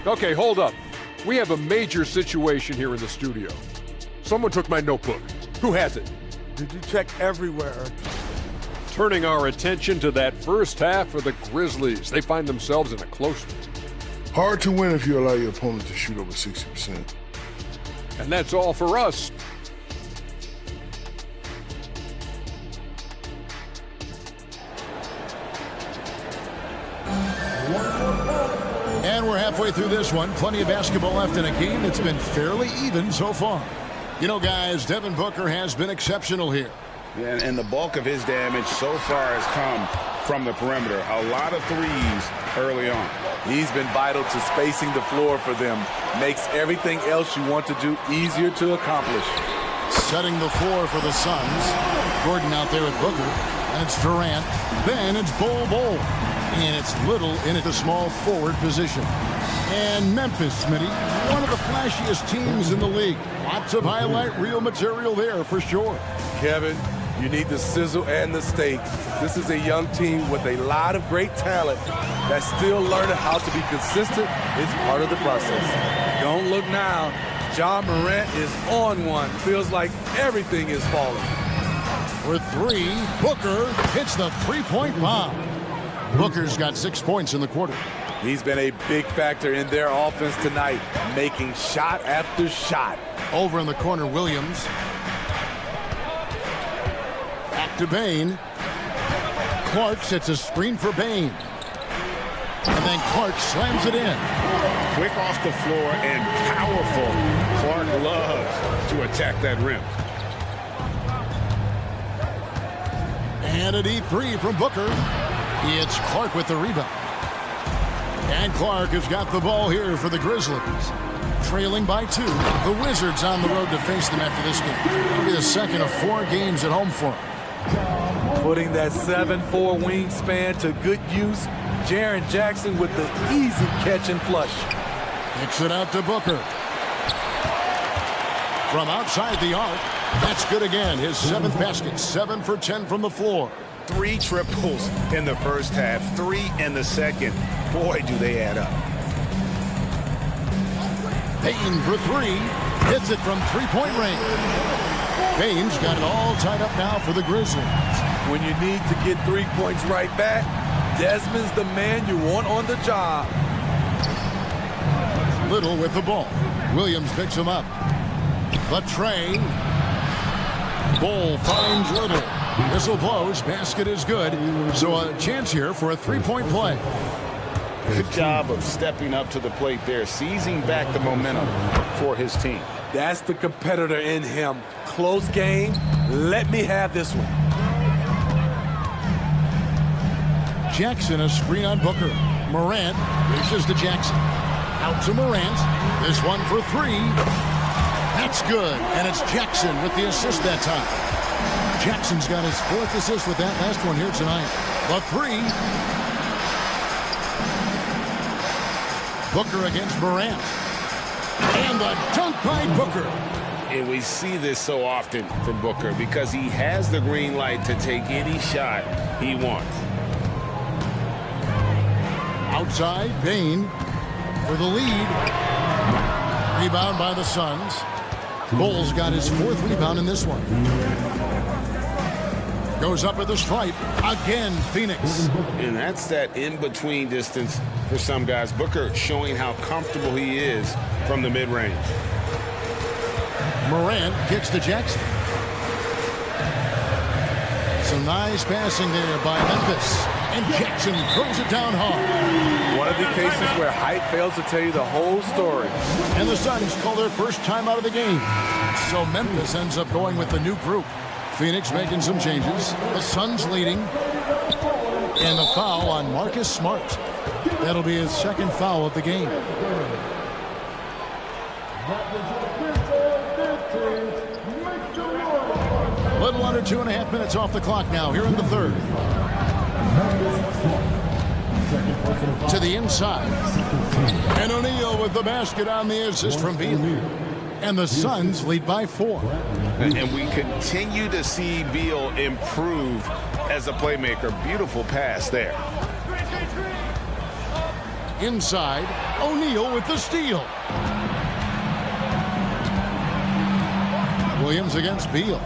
Okay, hold up. We have a major situation here in the studio. Someone took my notebook. Who has it? Did you check everywhere? Turning our attention to that first half for the Grizzlies. They find themselves in a close one. Hard to win if you allow your opponent to shoot over 60%. And that's all for us. And we're halfway through this one. Plenty of basketball left in a game that's been fairly even so far. You know, guys, Devin Booker has been exceptional here. Yeah, and the bulk of his damage so far has come from the perimeter. A lot of threes early on. He's been vital to spacing the floor for them. Makes everything else you want to do easier to accomplish. Setting the floor for the Suns. Gordon out there with Booker. And it's Durant. Then it's Bol. And it's Little in at the small forward position. And Memphis, Smitty, one of the flashiest teams in the league. Lots of highlight reel material there for sure. Kevin, You need the sizzle and the steak. This is a young team with a lot of great talent that's still learning how to be consistent. It's part of the process. Don't look now. Ja Morant is on one. Feels like everything is falling. For three, Booker hits the three-point bomb. Booker's got 6 points in the quarter. He's been a big factor in their offense tonight, making shot after shot. Over in the corner, Williams. Back to Bain. Clark sets a screen for Bain. And then Clark slams it in. Quick off the floor and powerful. Clark loves to attack that rim. And a deep three from Booker. It's Clark with the rebound. And Clark has got the ball here for the Grizzlies. Trailing by 2. The Wizards on the road to face them after this game. It'll be the second of 4 games at home for them. Putting that 7'4" wingspan to good use. Jaren Jackson with the easy catch and flush. Kicks it out to Booker. From outside the arc. That's good again. His 7th basket. 7 for 10 from the floor. 3 triples in the first half, 3 in the second. Boy, do they add up. Bain for 3. Hits it from three-point range. Bain's got it all tied up now for the Grizzlies. When you need to get 3 points right back, Desmond's the man you want on the job. Little with the ball. Williams picks him up. But Trey. Bull finds Little. Whistle blows. Basket is good. So a chance here for a three-point play. Good job of stepping up to the plate there, seizing back the momentum for his team. That's the competitor in him. Close game. Let me have this one. Jackson, a screen on Booker. Morant reaches to Jackson. Out to Morant. This one for 3. That's good. And it's Jackson with the assist that time. Jackson's got his 4th assist with that last one here tonight. The 3. Booker against Morant. And the dunk by Booker. And we see this so often from Booker because he has the green light to take any shot he wants. Outside, Bain for the lead. Rebound by the Suns. Bulls got his 4th rebound in this one. Goes up at the stripe. Again, Phoenix. And that's that in-between distance for some guys. Booker showing how comfortable he is from the mid-range. Morant kicks to Jackson. Some nice passing there by Memphis. And Jackson throws it down hard. One of the cases where height fails to tell you the whole story. And the Suns call their first time out of the game. So Memphis ends up going with the new group. Phoenix making some changes. The Suns leading. And the foul on Marcus Smart. That'll be his 2nd foul of the game. A little under 2.5 minutes off the clock now here in the 3rd. To the inside. And O'Neal with the basket on the assist from Beal. And the Suns lead by 4. And we continue to see Beal improve as a playmaker. Beautiful pass there. Inside, O'Neal with the steal. Williams against Beal.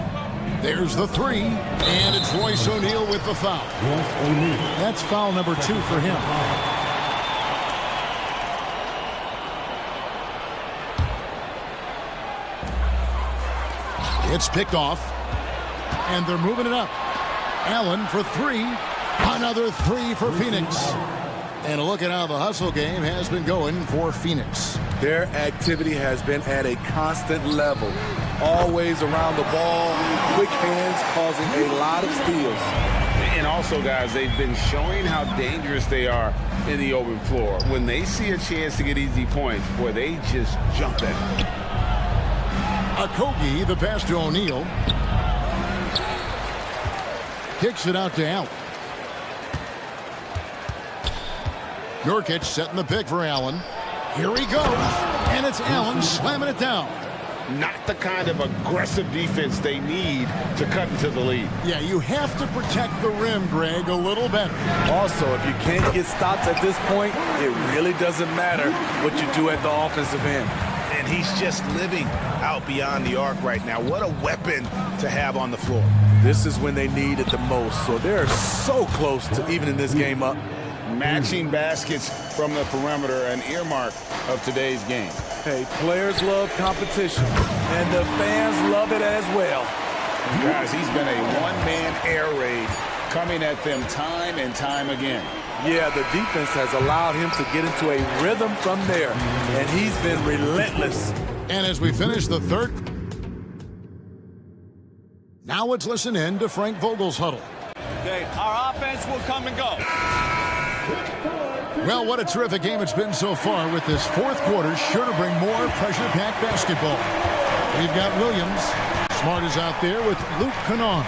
There's the 3, and it's Royce O'Neal with the foul. That's foul number 2 for him. It's picked off, and they're moving it up. Allen for 3. Another 3 for Phoenix. And a look at how the hustle game has been going for Phoenix. Their activity has been at a constant level. Always around the ball, quick hands causing a lot of steals. And also, guys, they've been showing how dangerous they are in the open floor. When they see a chance to get easy points, boy, they just jump at it. Okogie, the pass to O'Neal. Kicks it out to Allen. Nurkic setting the pick for Allen. Here he goes, and it's Allen slamming it down. not the kind of aggressive defense they need to cut into the lead. Yeah, you have to protect the rim, Greg, a little better. Also, if you can't get stops at this point, it really doesn't matter what you do at the offensive end. And he's just living out beyond the arc right now. What a weapon to have on the floor. This is when they need it the most, so they're so close to evening this game up. Matching baskets from the perimeter, an earmark of today's game. Hey, players love competition, and the fans love it as well. Guys, he's been a one-man air raid coming at them time and time again. Yeah, the defense has allowed him to get into a rhythm from there, and he's been relentless. And as we finish the third, now let's listen in to Frank Vogel's huddle. Okay, our offense will come and go. Well, what a terrific game it's been so far, with this fourth quarter sure to bring more pressure-packed basketball. We've got Williams. Smart is out there with Luke Cannon.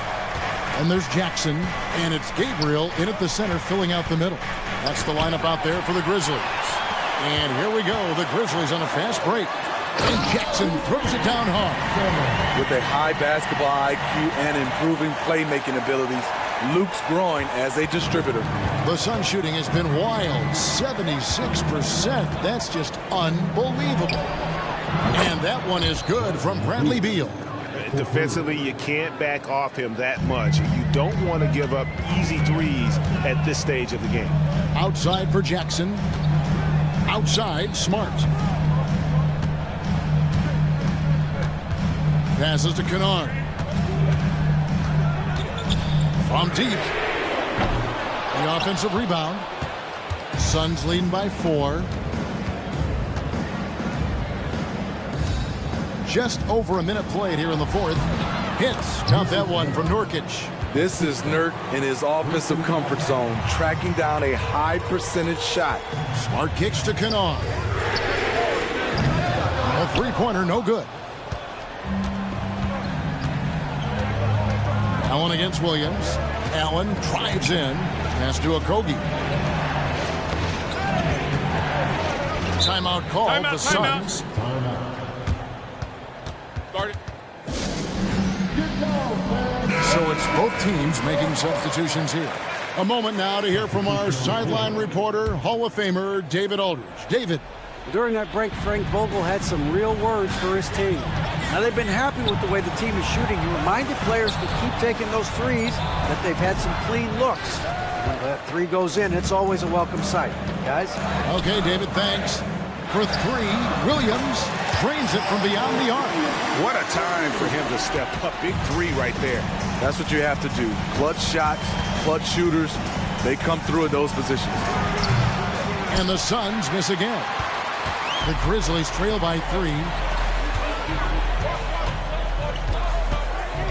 And there's Jackson, and it's Gabriel in at the center filling out the middle. That's the lineup out there for the Grizzlies. And here we go, the Grizzlies on a fast break. And Jackson throws it down hard. With a high basketball IQ and improving playmaking abilities, Luke's growing as a distributor. The Sun shooting has been wild, 76%. That's just unbelievable. And that one is good from Bradley Beal. Defensively, you can't back off him that much. You don't want to give up easy threes at this stage of the game. Outside for Jackson. Outside, Smart. Passes to Kennard. From deep. The offensive rebound. Suns leading by 4. Just over a minute played here in the fourth. Hits. Count that one from Nurkic. This is Nurk in his offensive comfort zone, tracking down a high percentage shot. Smart kicks to Kennard. A three-pointer, no good. Allen against Williams. Allen drives in. Pass to Okogie. Timeout called. The Suns. So it's both teams making substitutions here. A moment now to hear from our sideline reporter, Hall of Famer David Aldridge. David. During that break, Frank Vogel had some real words for his team. Now, they've been happy with the way the team is shooting. He reminded players to keep taking those threes, that they've had some clean looks. When that three goes in, it's always a welcome sight. Guys? Okay, David, thanks. For 3, Williams drains it from beyond the arc. What a time for him to step up. Big three right there. That's what you have to do. Clutch shots, clutch shooters, they come through in those positions. And the Suns miss again. The Grizzlies trail by 3.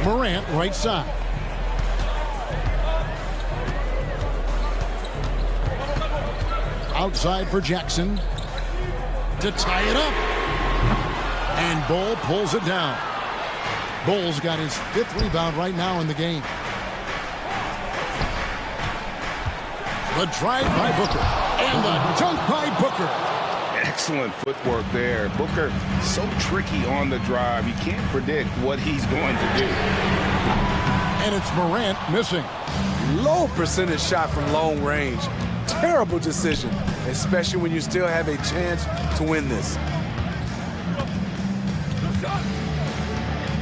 Morant right side. Outside for Jackson to tie it up. And Bull pulls it down. Bull's got his 5th rebound right now in the game. The drive by Booker. And the dunk by Booker. Excellent footwork there. Booker so tricky on the drive. You can't predict what he's going to do. And it's Morant missing. Low percentage shot from long range. Terrible decision, especially when you still have a chance to win this.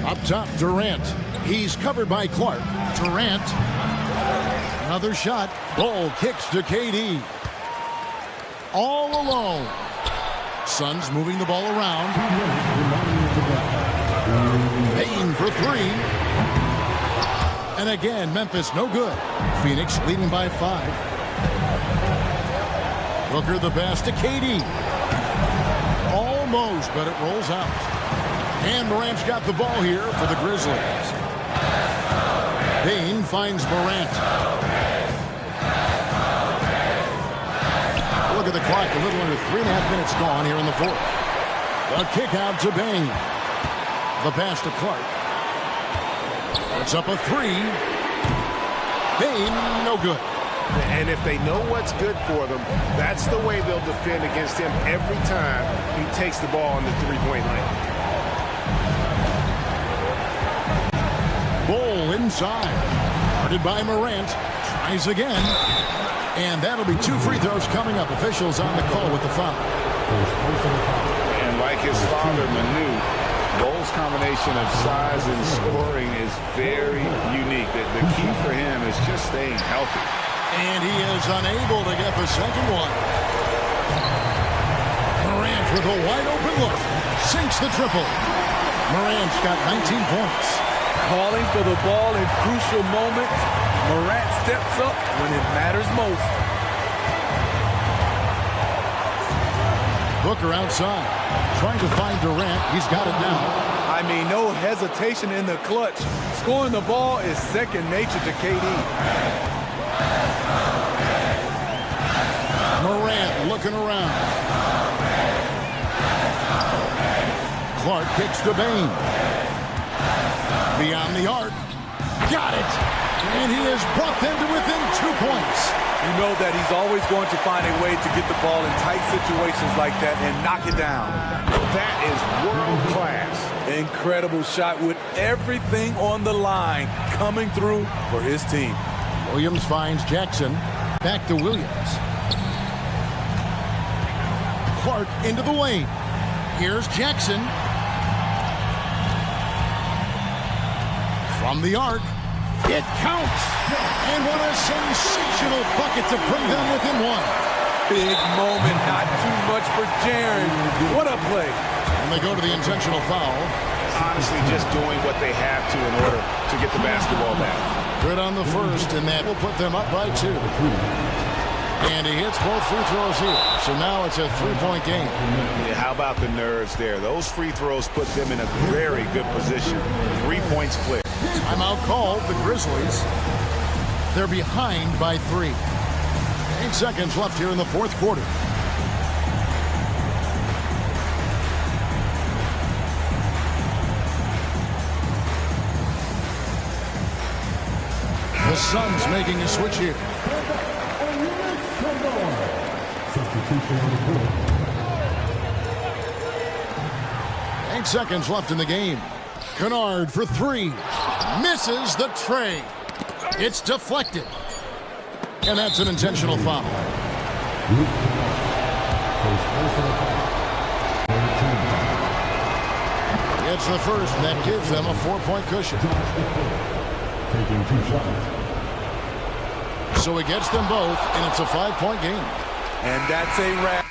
Up top, Durant. He's covered by Clark. Durant. Another shot. Bull kicks to KD. All alone. Suns moving the ball around. Payne for 3. And again, Memphis no good. Phoenix leading by 5. Booker the pass to KD. Almost, but it rolls out. And Morant's got the ball here for the Grizzlies. Payne finds Morant. Look at the clock, a little under 3.5 minutes gone here in the fourth. A kick out to Payne. The pass to Clark. It's up a 3. Payne, no good. And if they know what's good for them, that's the way they'll defend against him every time he takes the ball on the three-point line. Bull inside. Guarded by Morant. Tries again. And that'll be 2 free throws coming up. Officials on the call with the foul. And like his father, Manu, Bull's combination of size and scoring is very unique. The key for him is just staying healthy. And he is unable to get the second one. Morant with a wide open look. Sinks the triple. Morant's got 19 points. Calling for the ball in crucial moments. Morant steps up when it matters most. Booker outside. Trying to find Durant. He's got it now. I mean, no hesitation in the clutch. Scoring the ball is second nature to KD. Morant looking around. Clark kicks to Bain. Beyond the arc. Got it. And he has brought them to within 2 points. You know that he's always going to find a way to get the ball in tight situations like that and knock it down. That is world class. Incredible shot with everything on the line coming through for his team. Williams finds Jackson. Back to Williams. Clark into the lane. Here's Jackson. From the arc. It counts. And what a sensational bucket to bring them within 1. Big moment, not too much for Jaren. What a play. And they go to the intentional foul. Honestly, just doing what they have to in order to get the basketball back. Good on the first, and that will put them up by 2. And he hits both free throws here. So now it's a 3-point game. Yeah, how about the nerves there? Those free throws put them in a very good position. 3 points clear. Timeout called, the Grizzlies. They're behind by 3. 8 seconds left here in the fourth quarter. The Suns making a switch here. Substitution on the court. 8 seconds left in the game. Kennard for 3. Misses the tray. It's deflected. And that's an intentional foul. It's the first, and that gives them a 4-point cushion. Taking 2 shots. So it gets them both, and it's a 5-point game. And that's a wrap.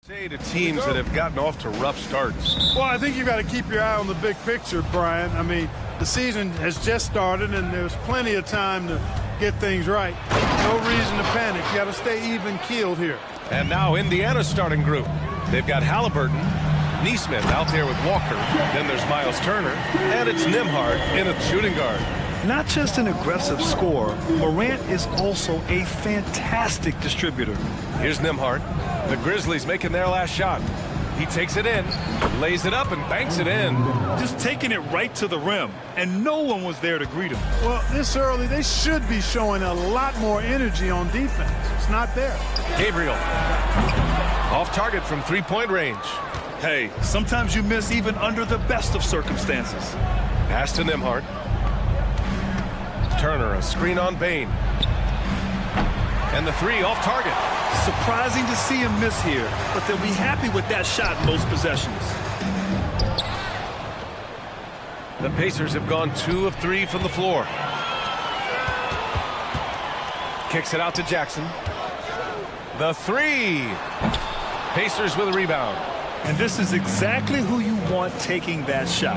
Say to teams that have gotten off to rough starts. Well, I think you've got to keep your eye on the big picture, Brian. I mean, the season has just started, and there's plenty of time to get things right. No reason to panic. You got to stay even-keeled here. And now Indiana's starting group. They've got Halliburton, Neesmith out there with Walker. Then there's Miles Turner, and it's Nembhard in a shooting guard. Not just an aggressive scorer, Morant is also a fantastic distributor. Here's Nembhard. The Grizzlies making their last shot. He takes it in, lays it up, and banks it in. Just taking it right to the rim, and no one was there to greet him. Well, this early, they should be showing a lot more energy on defense. It's not there. Gabriel. Off target from three-point range. Hey, sometimes you miss even under the best of circumstances. Pass to Nembhard. Turner, a screen on Bain. And the three off target. Surprising to see him miss here, but they'll be happy with that shot in most possessions. The Pacers have gone 2 of 3 from the floor. Kicks it out to Jackson. The three. Pacers with a rebound. And this is exactly who you want taking that shot.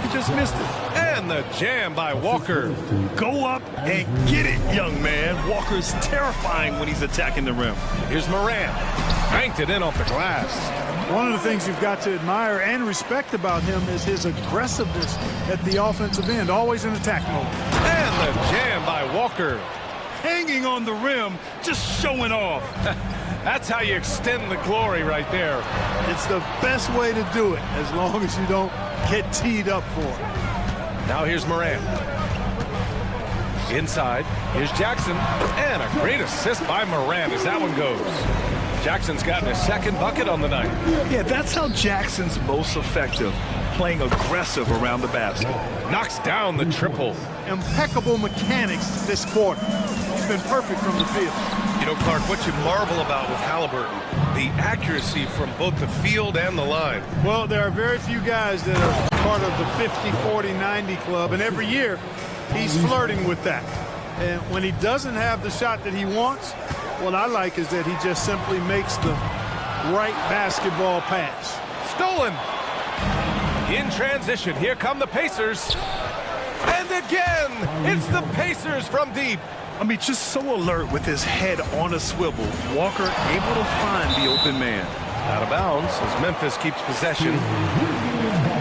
He just missed it. And the jam by Walker. Go up and get it, young man. Walker's terrifying when he's attacking the rim. Here's Morant. Banked it in off the glass. One of the things you've got to admire and respect about him is his aggressiveness at the offensive end, always in attack mode. And the jam by Walker. Hanging on the rim, just showing off. That's how you extend the glory right there. It's the best way to do it, as long as you don't get teed up for it. Now here's Morant. Inside, here's Jackson. And a great assist by Morant as that one goes. Jackson's gotten his second bucket on the night. Yeah, that's how Jackson's most effective, playing aggressive around the basket. Knocks down the triple. Impeccable mechanics this quarter. He's been perfect from the field. You know, Clark, what you marvel about with Halliburton, the accuracy from both the field and the line. Well, there are very few guys that are part of the 50, 40, 90 club, and every year he's flirting with that. And when he doesn't have the shot that he wants, what I like is that he just simply makes the right basketball pass. Stolen. In transition, here come the Pacers. And again, it's the Pacers from deep. I mean, just so alert with his head on a swivel. Walker able to find the open man. Out of bounds as Memphis keeps possession.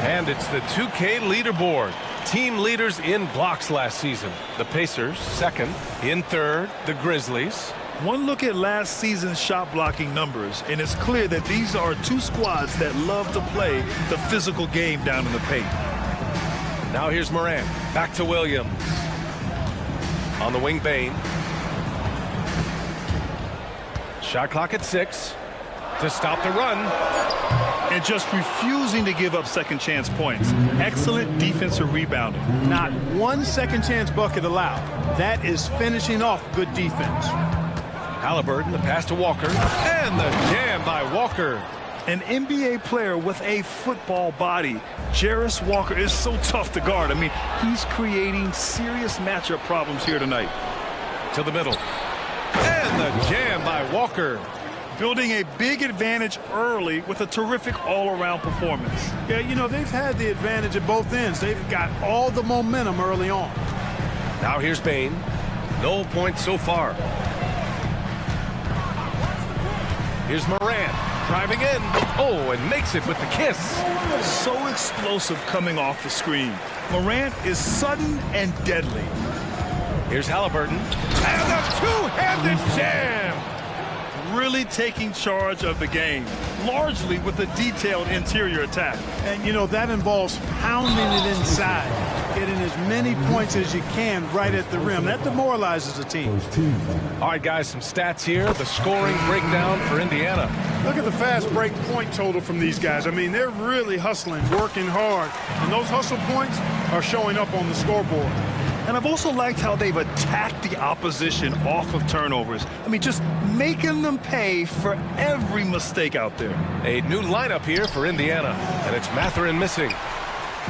And it's the 2K leaderboard. Team leaders in blocks last season. The Pacers, second. In third, the Grizzlies. One look at last season's shot blocking numbers, and it's clear that these are two squads that love to play the physical game down in the paint. Now here's Morant. Back to Williams. On the wing, Bain. Shot clock at 6 to stop the run. And just refusing to give up second chance points. Excellent defensive rebounding. Not one second chance bucket allowed. That is finishing off good defense. Halliburton, the pass to Walker. And the jam by Walker. An NBA player with a football body. Jarris Walker is so tough to guard. I mean, he's creating serious matchup problems here tonight. To the middle. And the jam by Walker. Building a big advantage early with a terrific all-around performance. Yeah, you know, they've had the advantage at both ends. They've got all the momentum early on. Now here's Bain. No points so far. Here's Morant. Driving in. Oh, and makes it with the kiss. So explosive coming off the screen. Morant is sudden and deadly. Here's Halliburton. And a two-handed jam. Really taking charge of the game, largely with a detailed interior attack. And, you know, that involves pounding it inside, getting as many points as you can right at the rim. That demoralizes the team. All right, guys, some stats here. The scoring breakdown for Indiana. Look at the fast break point total from these guys. I mean, they're really hustling, working hard, and those hustle points are showing up on the scoreboard. And I've also liked how they've attacked the opposition off of turnovers. I mean, just making them pay for every mistake out there. A new lineup here for Indiana, and it's Mathurin missing.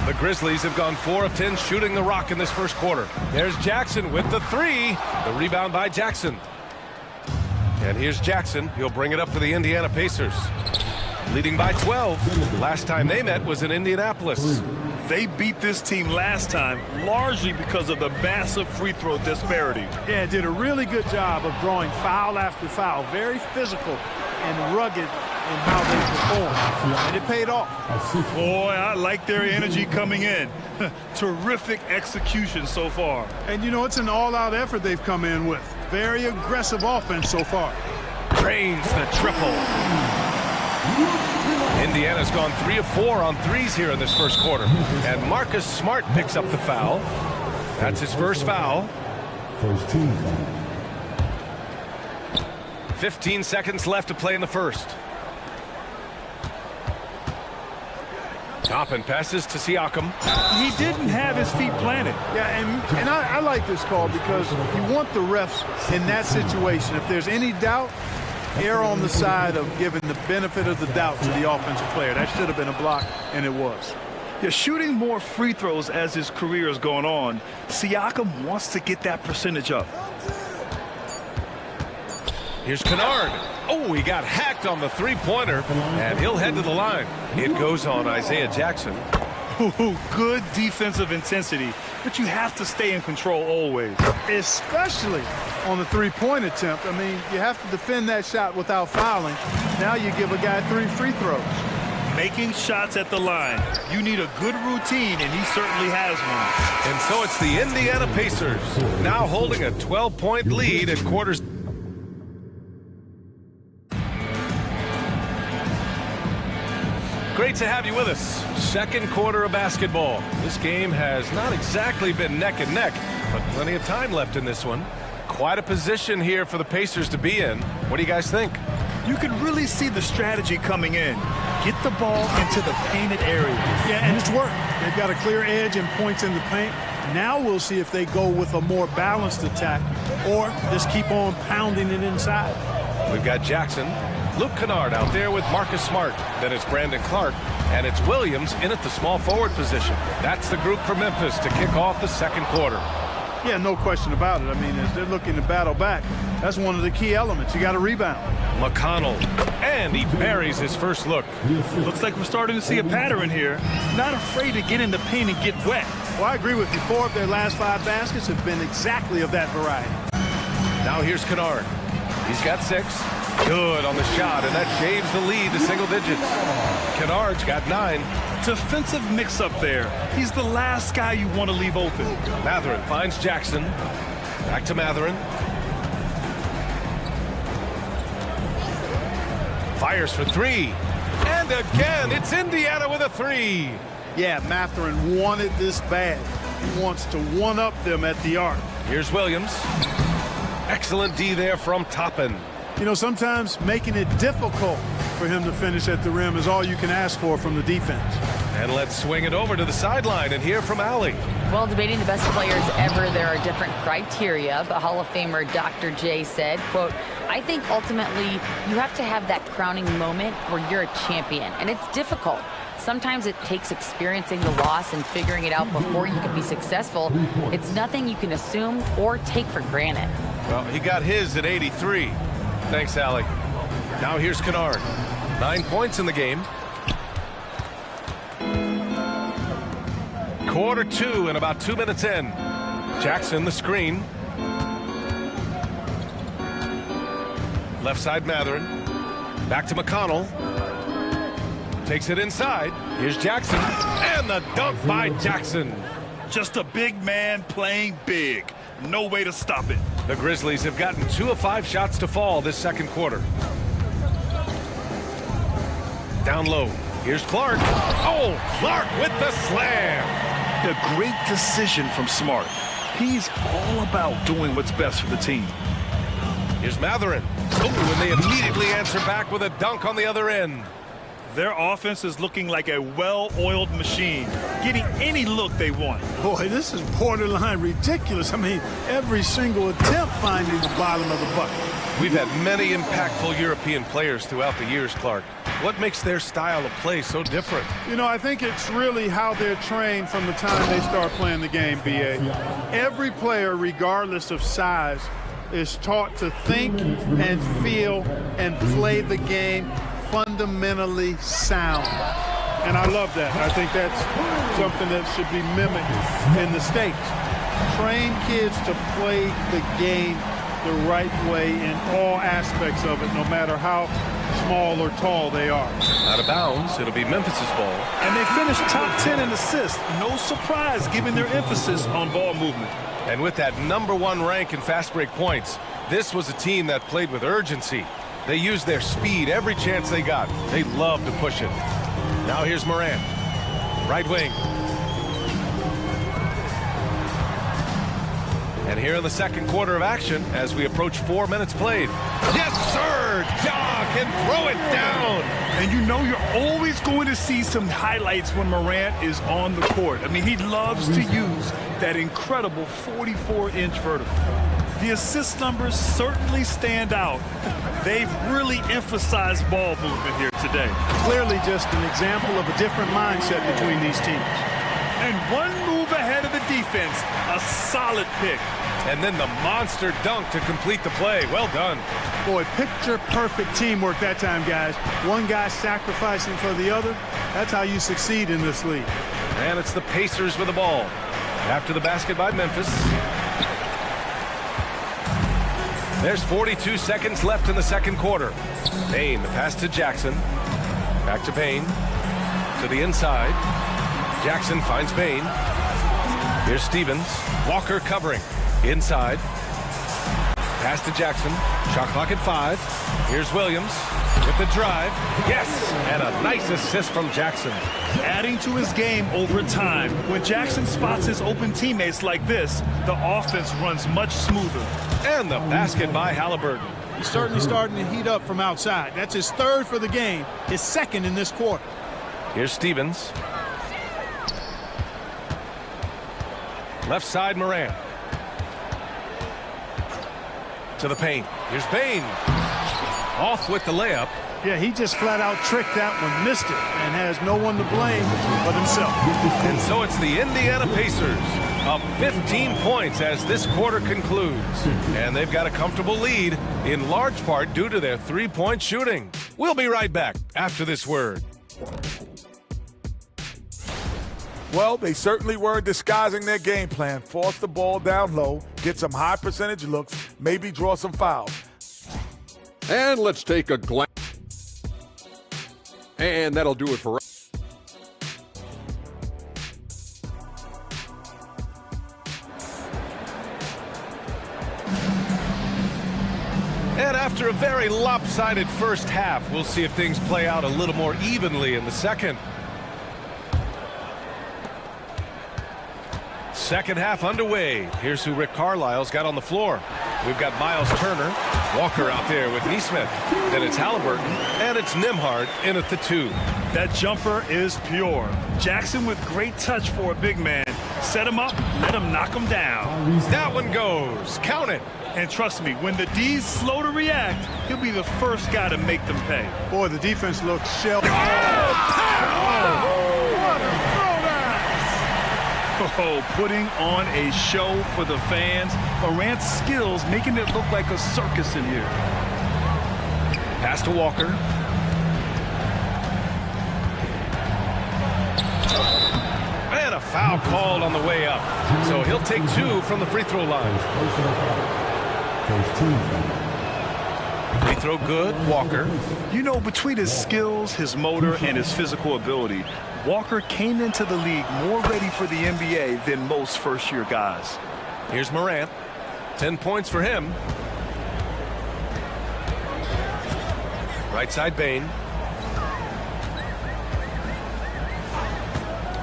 The Grizzlies have gone 4 of 10 shooting the rock in this first quarter. There's Jackson with the three. The rebound by Jackson. And here's Jackson. He'll bring it up for the Indiana Pacers. Leading by 12. Last time they met was in Indianapolis. They beat this team last time largely because of the massive free throw disparity. Yeah, did a really good job of drawing foul after foul. Very physical and rugged in how they performed. And it paid off. Boy, I like their energy coming in. Terrific execution so far. And you know, it's an all-out effort they've come in with. Very aggressive offense so far. Drains the triple. Indiana's gone 3 of 4 on threes here in this first quarter. And Marcus Smart picks up the foul. That's his first foul. First team foul. 15 seconds left to play in the first. Toppin passes to Siakam. He didn't have his feet planted. Yeah, and I like this call because you want the refs in that situation. If there's any doubt, err on the side of giving the benefit of the doubt to the offensive player. That should have been a block, and it was. Yeah, shooting more free throws as his career is going on, Siakam wants to get that percentage up. Here's Kennard. Oh, he got hacked on the three-pointer, and he'll head to the line. It goes on Isaiah Jackson. Ooh, good defensive intensity, but you have to stay in control always. Especially on the three-point attempt. I mean, you have to defend that shot without fouling. Now you give a guy 3 free throws. Making shots at the line. You need a good routine, and he certainly has one. And so it's the Indiana Pacers, now holding a 12-point lead at quarters. Great to have you with us. Second quarter of basketball. This game has not exactly been neck and neck, but plenty of time left in this one. Quite a position here for the Pacers to be in. What do you guys think? You can really see the strategy coming in. Get the ball into the painted area. Yeah, and it's worked. They've got a clear edge and points in the paint. Now we'll see if they go with a more balanced attack or just keep on pounding it inside. We've got Jackson. Luke Kennard out there with Marcus Smart. Then it's Brandon Clark. And it's Williams in at the small forward position. That's the group for Memphis to kick off the second quarter. Yeah, no question about it. I mean, as they're looking to battle back, that's one of the key elements. You got to rebound. McConnell. And he buries his first look. Looks like we're starting to see a pattern here. Not afraid to get in the paint and get wet. Well, I agree with you. 4 of their last 5 baskets have been exactly of that variety. Now here's Kennard. He's got 6. Good on the shot, and that shaves the lead to single digits. Kennard's got 9. Defensive mix-up there. He's the last guy you want to leave open. Mathurin finds Jackson. Back to Mathurin. Fires for 3. And again, it's Indiana with a 3. Yeah, Mathurin wanted this bad. He wants to one-up them at the arc. Here's Williams. Excellent D there from Toppin. You know, sometimes making it difficult for him to finish at the rim is all you can ask for from the defense. And let's swing it over to the sideline and hear from Allie. Well, debating the best players ever, there are different criteria, but Hall of Famer Dr. J said, quote, I think ultimately you have to have that crowning moment where you're a champion, and it's difficult. Sometimes it takes experiencing the loss and figuring it out before you can be successful. It's nothing you can assume or take for granted. Well, he got his at 83. Thanks, Allie. Now here's Kennard. 9 points in the game. Quarter 2 and about 2 minutes in. Jackson, the screen. Left side, Mathurin. Back to McConnell. Takes it inside. Here's Jackson. And the dunk by Jackson. Just a big man playing big. No way to stop it. The Grizzlies have gotten 2 of 5 shots to fall this second quarter. Down low. Here's Clark. Oh, Clark with the slam. A great decision from Smart. He's all about doing what's best for the team. Here's Mathurin. Oh, and they immediately answer back with a dunk on the other end. Their offense is looking like a well-oiled machine, getting any look they want. Boy, this is borderline ridiculous. I mean, every single attempt finding the bottom of the bucket. We've had many impactful European players throughout the years, Clark. What makes their style of play so different? You know, I think it's really how they're trained from the time they start playing the game, B.A. Every player, regardless of size, is taught to think and feel and play the game fundamentally sound. And I love that. I think that's something that should be mimicked in the States. Train kids to play the game the right way in all aspects of it, no matter how small or tall they are. Out of bounds, it'll be Memphis's ball. And they finished top 10 in assists. No surprise given their emphasis on ball movement. And with that #1 rank in fast break points, this was a team that played with urgency. They used their speed every chance they got. They love to push it. Now here's Morant, right wing. And here in the second quarter of action, as we approach 4 minutes played. Yes, sir! Ja can throw it down! And you know you're always going to see some highlights when Morant is on the court. I mean, he loves to use that incredible 44-inch vertical. The assist numbers certainly stand out. They've really emphasized ball movement here today. Clearly just an example of a different mindset between these teams. And one move ahead of the defense, a solid pick. And then the monster dunk to complete the play. Well done. Boy, picture-perfect teamwork that time, guys. One guy sacrificing for the other. That's how you succeed in this league. And it's the Pacers with the ball. After the basket by Memphis. There's 42 seconds left in the second quarter. Payne, the pass to Jackson. Back to Payne. To the inside. Jackson finds Payne. Here's Stevens. Walker covering. Inside. Pass to Jackson. Shot clock at 5. Here's Williams with the drive. Yes! And a nice assist from Jackson. Adding to his game over time. When Jackson spots his open teammates like this, the offense runs much smoother. And the basket by Halliburton. He's certainly starting to heat up from outside. That's his third for the game, his second in this quarter. Here's Stevens. Left side, Morant. To the paint. Here's Payne. Off with the layup. Yeah, he just flat out tricked that one, missed it, and has no one to blame but himself. And so it's the Indiana Pacers up 15 points as this quarter concludes. And they've got a comfortable lead, in large part due to their three-point shooting. We'll be right back after this word. Well, they certainly weren't disguising their game plan. Force the ball down low, get some high percentage looks, maybe draw some fouls. And let's take a glance. And that'll do it for us. And after a very lopsided first half, we'll see if things play out a little more evenly in the second. Second half underway. Here's who Rick Carlisle's got on the floor. We've got Miles Turner, Walker out there with Neesmith. Then it's Halliburton, and it's Nembhard in at the 2. That jumper is pure. Jackson with great touch for a big man. Set him up, let him knock him down. That one goes. Count it. And trust me, when the D's slow to react, he'll be the first guy to make them pay. Boy, the defense looks shell. Oh, putting on a show for the fans. Morant's skills making it look like a circus in here. Pass to Walker. And a foul called on the way up. So he'll take 2 from the free throw line. Free throw good, Walker. You know, between his skills, his motor, and his physical ability, Walker came into the league more ready for the NBA than most first-year guys. Here's Morant. 10 points for him. Right side, Payne.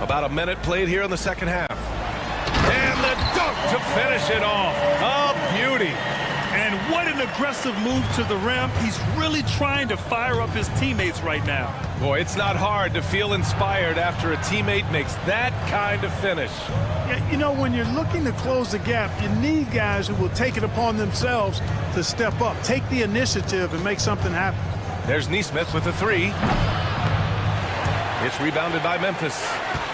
About a minute played here in the second half. And the dunk to finish it off. A beauty. And what an aggressive move to the rim. He's really trying to fire up his teammates right now. Boy, it's not hard to feel inspired after a teammate makes that kind of finish. Yeah, you know, when you're looking to close the gap, you need guys who will take it upon themselves to step up, take the initiative, and make something happen. There's Neesmith with a 3. It's rebounded by Memphis.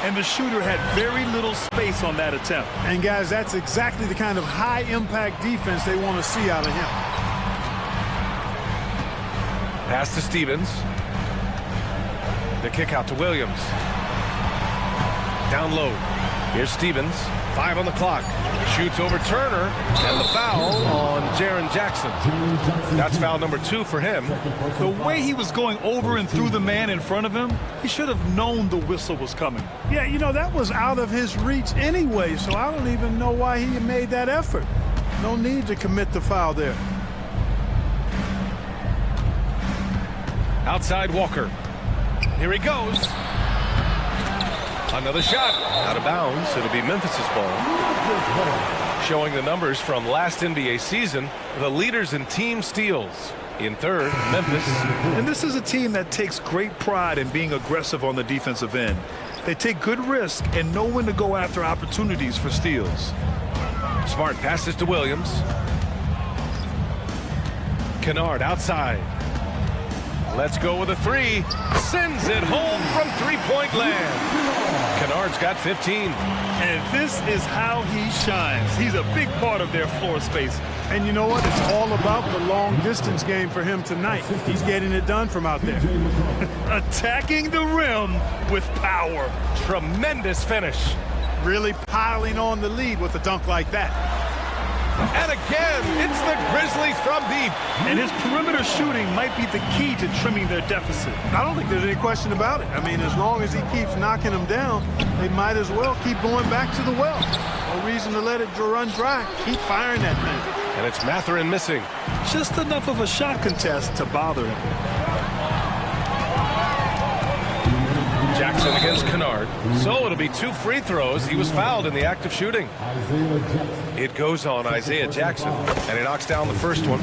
And the shooter had very little space on that attempt. And guys, that's exactly the kind of high-impact defense they want to see out of him. Pass to Stevens. The kick out to Williams. Down low. Here's Stevens. 5 on the clock. Shoots over Turner, and the foul on Jaren Jackson. That's foul number 2 for him. The way he was going over and through the man in front of him, he should have known the whistle was coming. Yeah, you know, that was out of his reach anyway, so I don't even know why he made that effort. No need to commit the foul there. Outside Walker. Here he goes. Another shot. Out of bounds. It'll be Memphis's ball. Showing the numbers from last NBA season, the leaders in team steals. In third, Memphis. And this is a team that takes great pride in being aggressive on the defensive end. They take good risk and know when to go after opportunities for steals. Smart passes to Williams. Kennard outside. Let's go with a 3. Sends it home from three-point land. Kennard's got 15. And this is how he shines. He's a big part of their floor space. And you know what? It's all about the long-distance game for him tonight. He's getting it done from out there. Attacking the rim with power. Tremendous finish. Really piling on the lead with a dunk like that. And again, it's the Grizzlies from deep. And his perimeter shooting might be the key to trimming their deficit. I don't think there's any question about it. I mean, as long as he keeps knocking them down, they might as well keep going back to the well. No reason to let it run dry. Keep firing that thing. And it's Mathurin missing. Just enough of a shot contest to bother him. Jackson against Kennard. So it'll be 2 free throws. He was fouled in the act of shooting. It goes on Isaiah Jackson, and he knocks down the first one.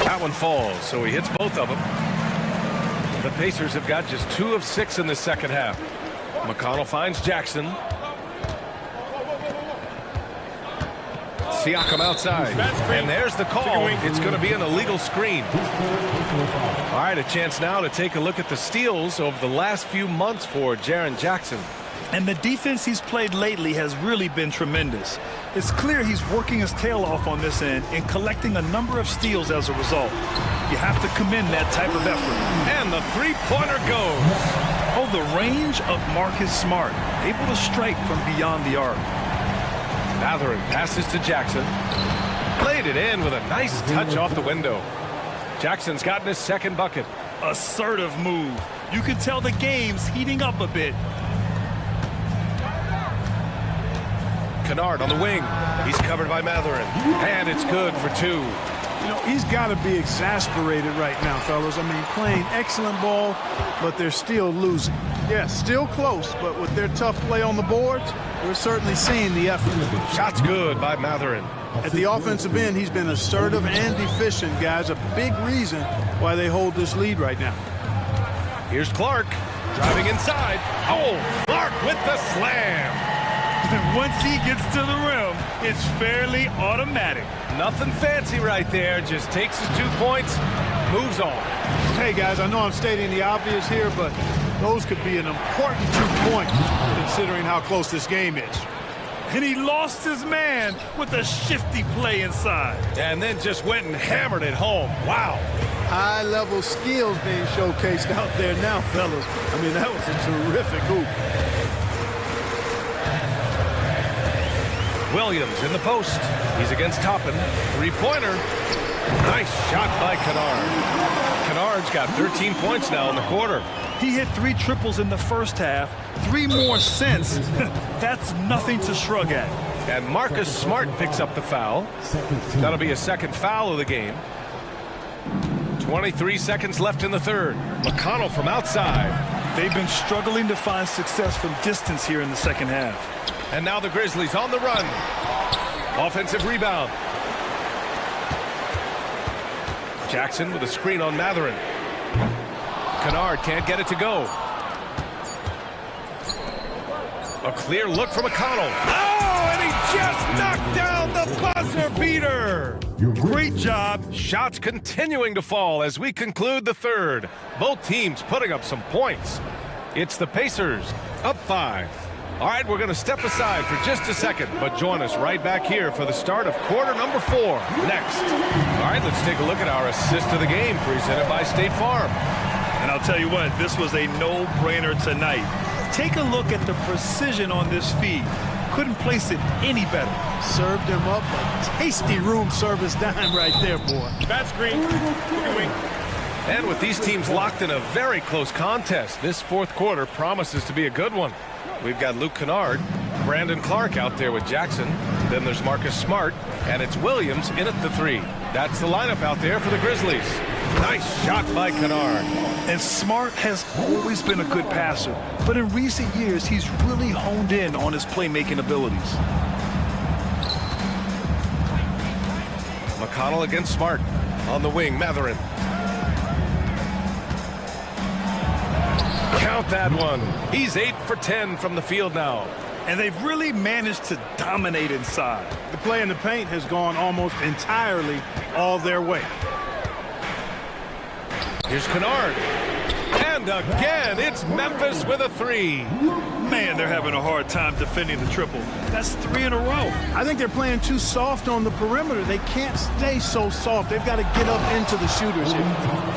That one falls, so he hits both of them. The Pacers have got just 2 of 6 in the second half. McConnell finds Jackson. Siakam outside. And there's the call. It's going to be an illegal screen. All right, a chance now to take a look at the steals over the last few months for Jaren Jackson. And the defense he's played lately has really been tremendous. It's clear he's working his tail off on this end and collecting a number of steals as a result. You have to commend that type of effort. And the three-pointer goes. Oh, the range of Marcus Smart, able to strike from beyond the arc. Mathurin passes to Jackson. Played it in with a nice touch off the window. Jackson's gotten his second bucket. Assertive move. You can tell the game's heating up a bit. Kennard on the wing. He's covered by Mathurin. And it's good for 2. You know, he's got to be exasperated right now, fellas. I mean, playing excellent ball, but they're still losing. Yeah, still close, but with their tough play on the boards, we're certainly seeing the effort. Shot's good by Mathurin. At the offensive end, he's been assertive and efficient, guys. A big reason why they hold this lead right now. Here's Clark driving inside. Oh, Clark with the slam. Once he gets to the rim, it's fairly automatic. Nothing fancy right there. Just takes his 2 points, moves on. Hey, guys, I know I'm stating the obvious here, but those could be an important 2 points considering how close this game is. And he lost his man with a shifty play inside. And then just went and hammered it home. Wow. High-level skills being showcased out there now, fellas. I mean, that was a terrific hoop. Williams in the post. He's against Toppin. Three-pointer. Nice shot by Kennard. Kennard's got 13 points now in the quarter. He hit 3 triples in the first half, 3 more since. That's nothing to shrug at. And Marcus Smart picks up the foul. That'll be a second foul of the game. 23 seconds left in the third. McConnell from outside. They've been struggling to find success from distance here in the second half. And now the Grizzlies on the run. Offensive rebound. Jackson with a screen on Mathurin. Kennard can't get it to go. A clear look from McConnell. Oh, and he just knocked down the buzzer beater. Great job. Shots continuing to fall as we conclude the third. Both teams putting up some points. It's the Pacers up 5. All right, we're going to step aside for just a second, but join us right back here for the start of quarter number 4 next. All right, let's take a look at our assist of the game presented by State Farm. And I'll tell you what, this was a no-brainer tonight. Take a look at the precision on this feed. Couldn't place it any better. Served him up a tasty room service dime right there, boy. Bad screen. And with these teams locked in a very close contest, this fourth quarter promises to be a good one. We've got Luke Kennard, Brandon Clark out there with Jackson. Then there's Marcus Smart, and it's Williams in at the 3. That's the lineup out there for the Grizzlies. Nice shot by Kennard. And Smart has always been a good passer, but in recent years, he's really honed in on his playmaking abilities. McConnell against Smart. On the wing, Matherin. Count that one. He's 8 for 10 from the field now. And they've really managed to dominate inside. The play in the paint has gone almost entirely all their way. Here's Kennard. And again, it's Memphis with a 3. Man, they're having a hard time defending the triple. That's 3 in a row. I think they're playing too soft on the perimeter. They can't stay so soft. They've got to get up into the shooters here.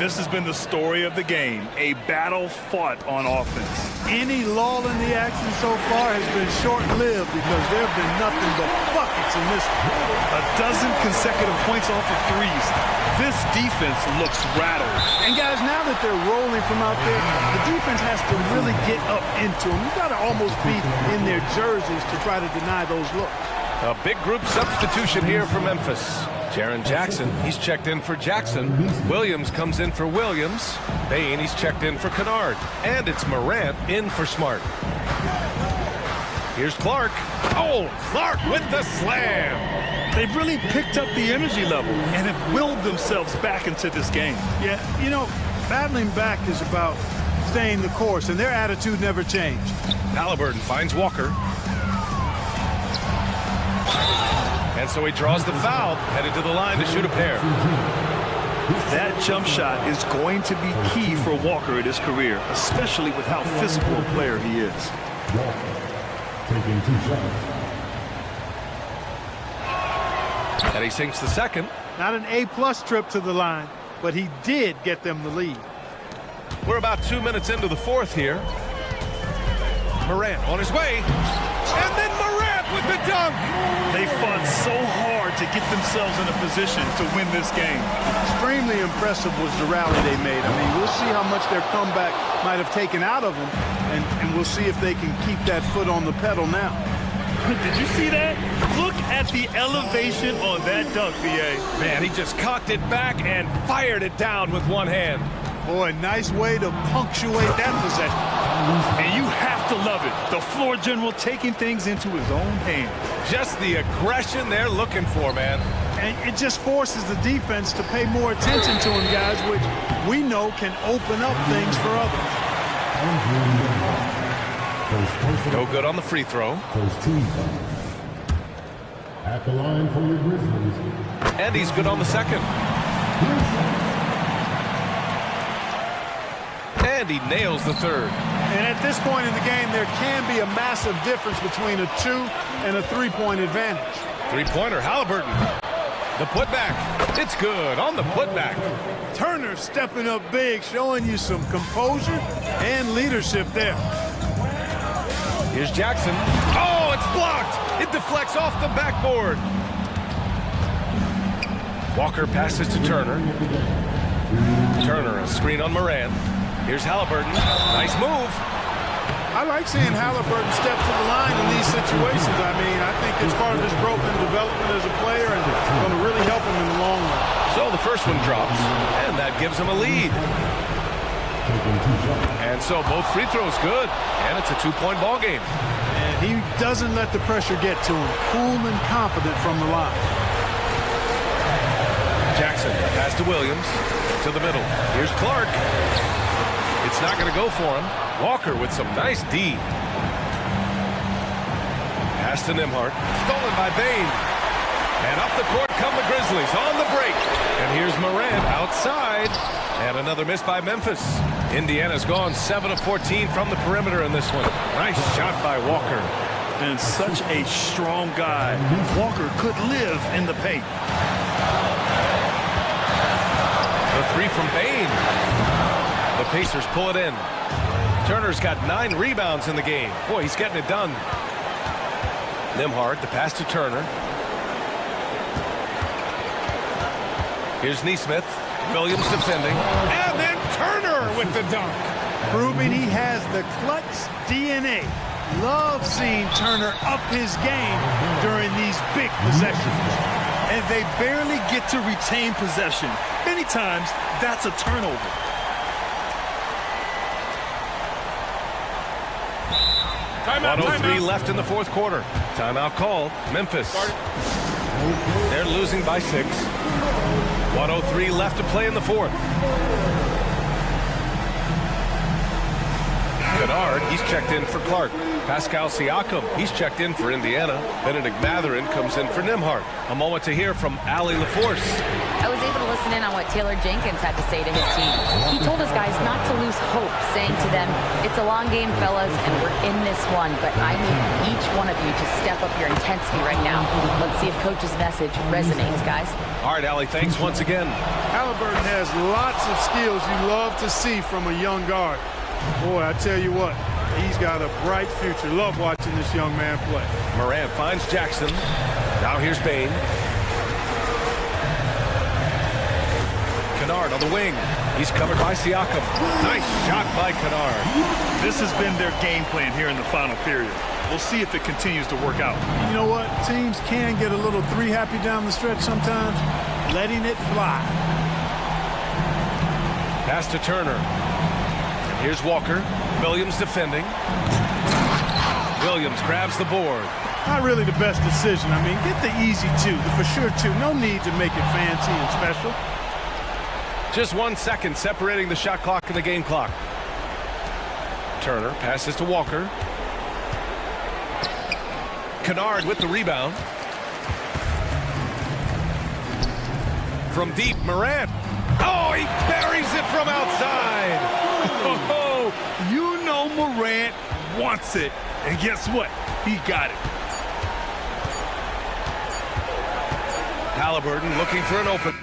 This has been the story of the game, a battle fought on offense. Any lull in the action so far has been short-lived because there have been nothing but buckets in this one. A dozen consecutive points off of threes. This defense looks rattled. And guys, now that they're rolling from out there, the defense has to really get up into them. You've got to almost be in their jerseys to try to deny those looks. A big group substitution here for Memphis. Jaren Jackson, he's checked in for Jackson. Williams comes in for Williams. Bain, he's checked in for Kennard. And it's Morant in for Smart. Here's Clark. Oh, Clark with the slam. They've really picked up the energy level and have willed themselves back into this game. Yeah, you know, battling back is about staying the course, and their attitude never changed. Halliburton finds Walker. And so he draws the foul, headed to the line to shoot a pair. That jump shot is going to be key for Walker in his career, especially with how physical a player he is. Taking 2 shots. And he sinks the second. Not an A-plus trip to the line, but he did get them the lead. We're about 2 minutes into the fourth here. Morant on his way. And then Morant with the dunk. They fought so hard to get themselves in a position to win this game. Extremely impressive was the rally they made. I mean, we'll see how much their comeback might have taken out of them, and we'll see if they can keep that foot on the pedal now. Did you see that? Look at the elevation on that dunk, B.A. Man, he just cocked it back and fired it down with one hand. Boy, nice way to punctuate that possession. And you have to love it. The floor general taking things into his own hands. Just the aggression they're looking for, man. And it just forces the defense to pay more attention to him, guys, which we know can open up things for others. No good on the free throw. First team. At the line for your Grizzlies. And he's good on the second. And he nails the third. And at this point in the game, there can be a massive difference between a 2 and a 3-point advantage. Three-pointer, Halliburton. The putback. It's good on the putback. Turner stepping up big, showing you some composure and leadership there. Here's Jackson. Oh, it's blocked. It deflects off the backboard. Walker passes to Turner. Turner, a screen on Moran. Here's Halliburton. Nice move. I like seeing Halliburton step to the line in these situations. I mean, I think it's part of his growth and development as a player, and it's going to really help him in the long run. So the first one drops, and that gives him a lead. And so both free throws good, and it's a 2-point ball game. And he doesn't let the pressure get to him. Cool and confident from the line. Jackson, pass to Williams, to the middle. Here's Clark. It's not going to go for him. Walker with some nice D. Pass to Nembhard. Stolen by Bain. And up the court come the Grizzlies on the break. And here's Morant outside. And another miss by Memphis. Indiana's gone 7 of 14 from the perimeter in this one. Nice shot by Walker. And such a strong guy. Walker could live in the paint. The three from Bain. The Pacers pull it in. Turner's got 9 rebounds in the game. Boy, he's getting it done. Nembhard, the pass to Turner. Here's Nesmith. Williams defending. And then Turner with the dunk. Proving he has the clutch DNA. Love seeing Turner up his game during these big possessions. And they barely get to retain possession. Many times, that's a turnover. Timeout, 1:03 left in the fourth quarter. Timeout called. Memphis. They're losing by 6. 1:03 left to play in the fourth. Kennard, he's checked in for Clark. Pascal Siakam, he's checked in for Indiana. Benedict Mathurin comes in for Nembhard. A moment to hear from Allie LaForce. I was able to listen in on what Taylor Jenkins had to say to his team. He told his guys not to lose hope, saying to them, it's a long game, fellas, and we're in this one, but I need each one of you to step up your intensity right now. Let's see if Coach's message resonates, guys. All right, Allie, thanks once again. Halliburton has lots of skills you love to see from a young guard. Boy, I tell you what, he's got a bright future. Love watching this young man play. Morant finds Jackson. Now here's Bain. Kennard on the wing. He's covered by Siakam. Nice shot by Kennard. This has been their game plan here in the final period. We'll see if it continues to work out. You know what? Teams can get a little three happy down the stretch sometimes. Letting it fly. Pass to Turner. And here's Walker. Williams defending. Williams grabs the board. Not really the best decision. I mean, get the easy 2, the for sure 2. No need to make it fancy and special. Just 1 second separating the shot clock and the game clock. Turner passes to Walker. Kennard with the rebound. From deep, Morant. Oh, he buries it from outside. Oh, you know Morant wants it. And guess what? He got it. Halliburton looking for an open.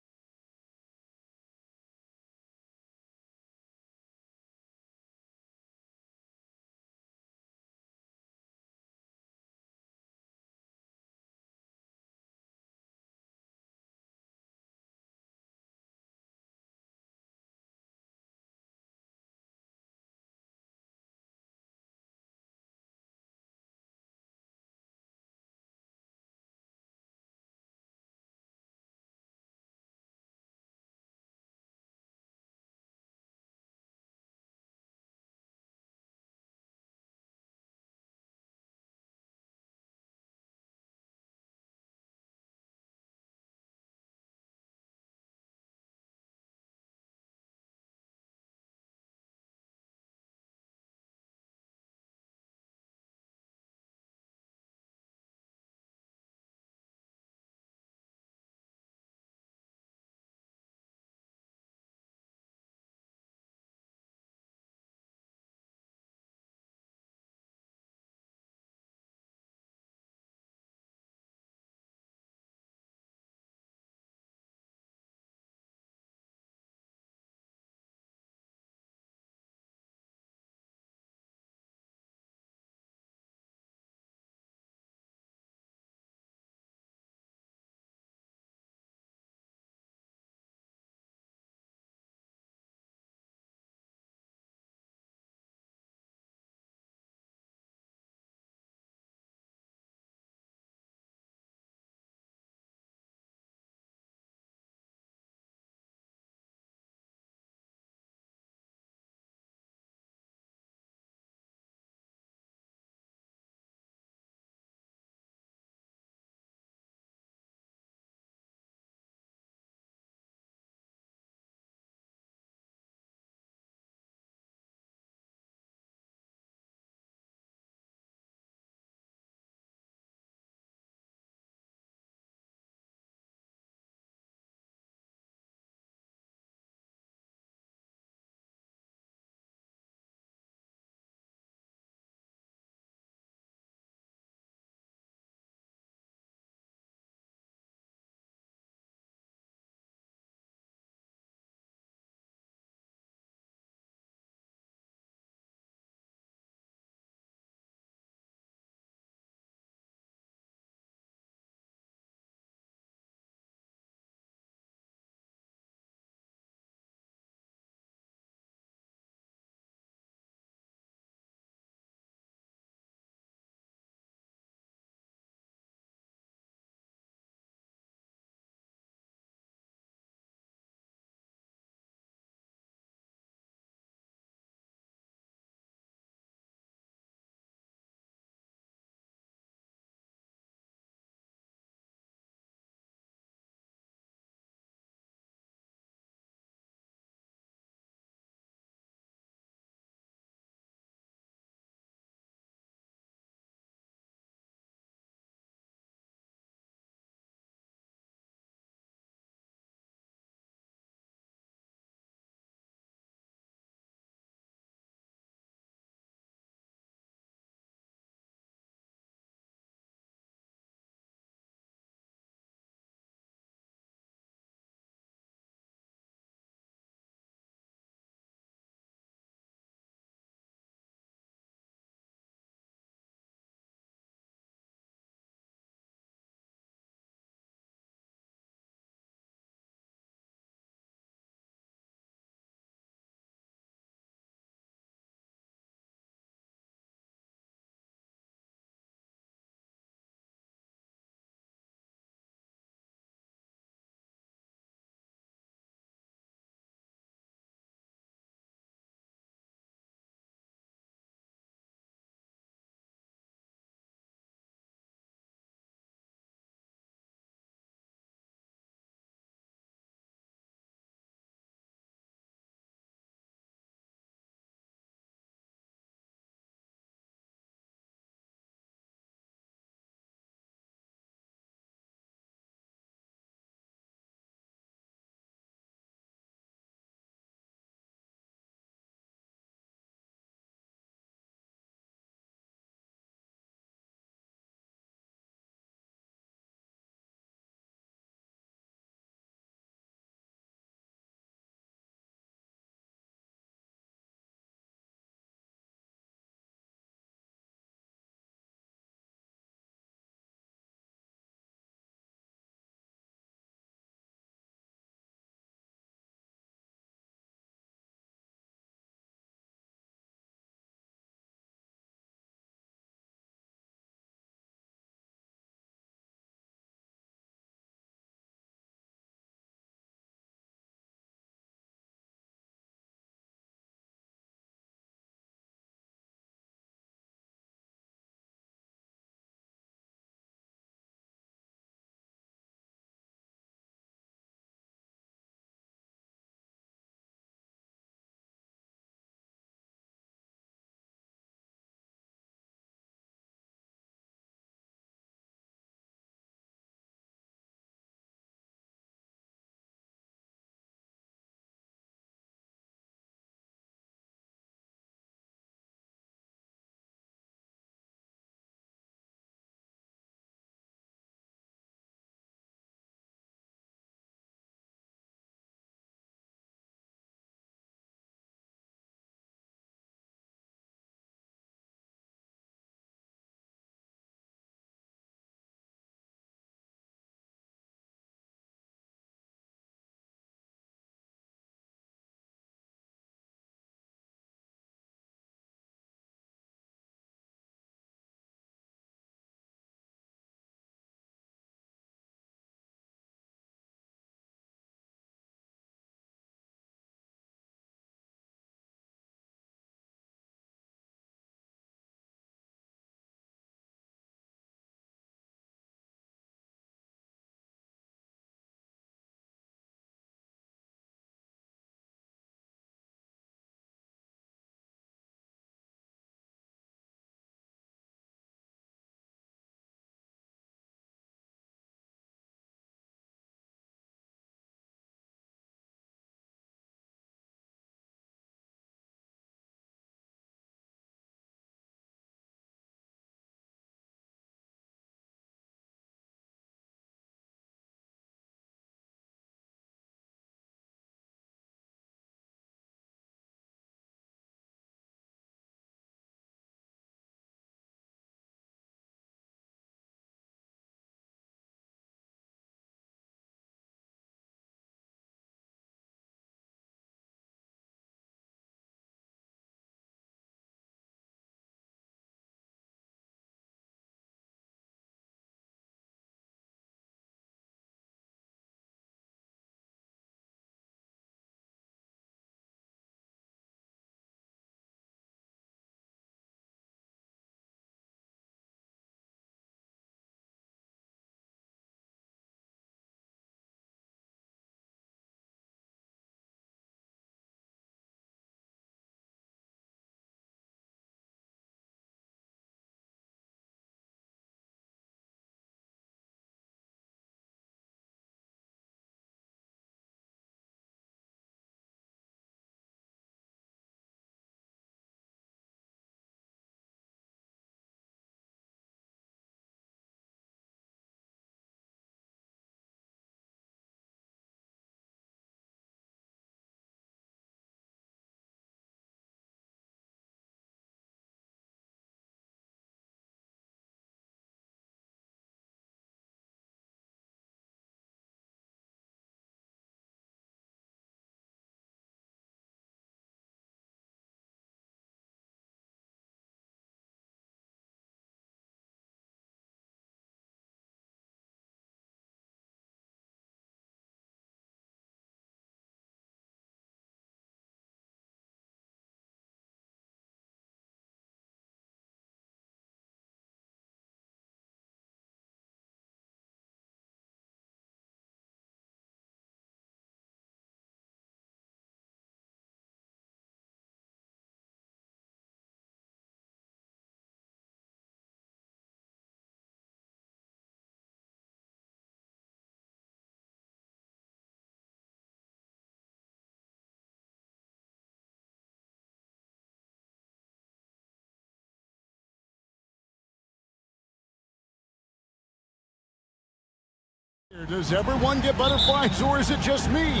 Does everyone get butterflies, or is it just me?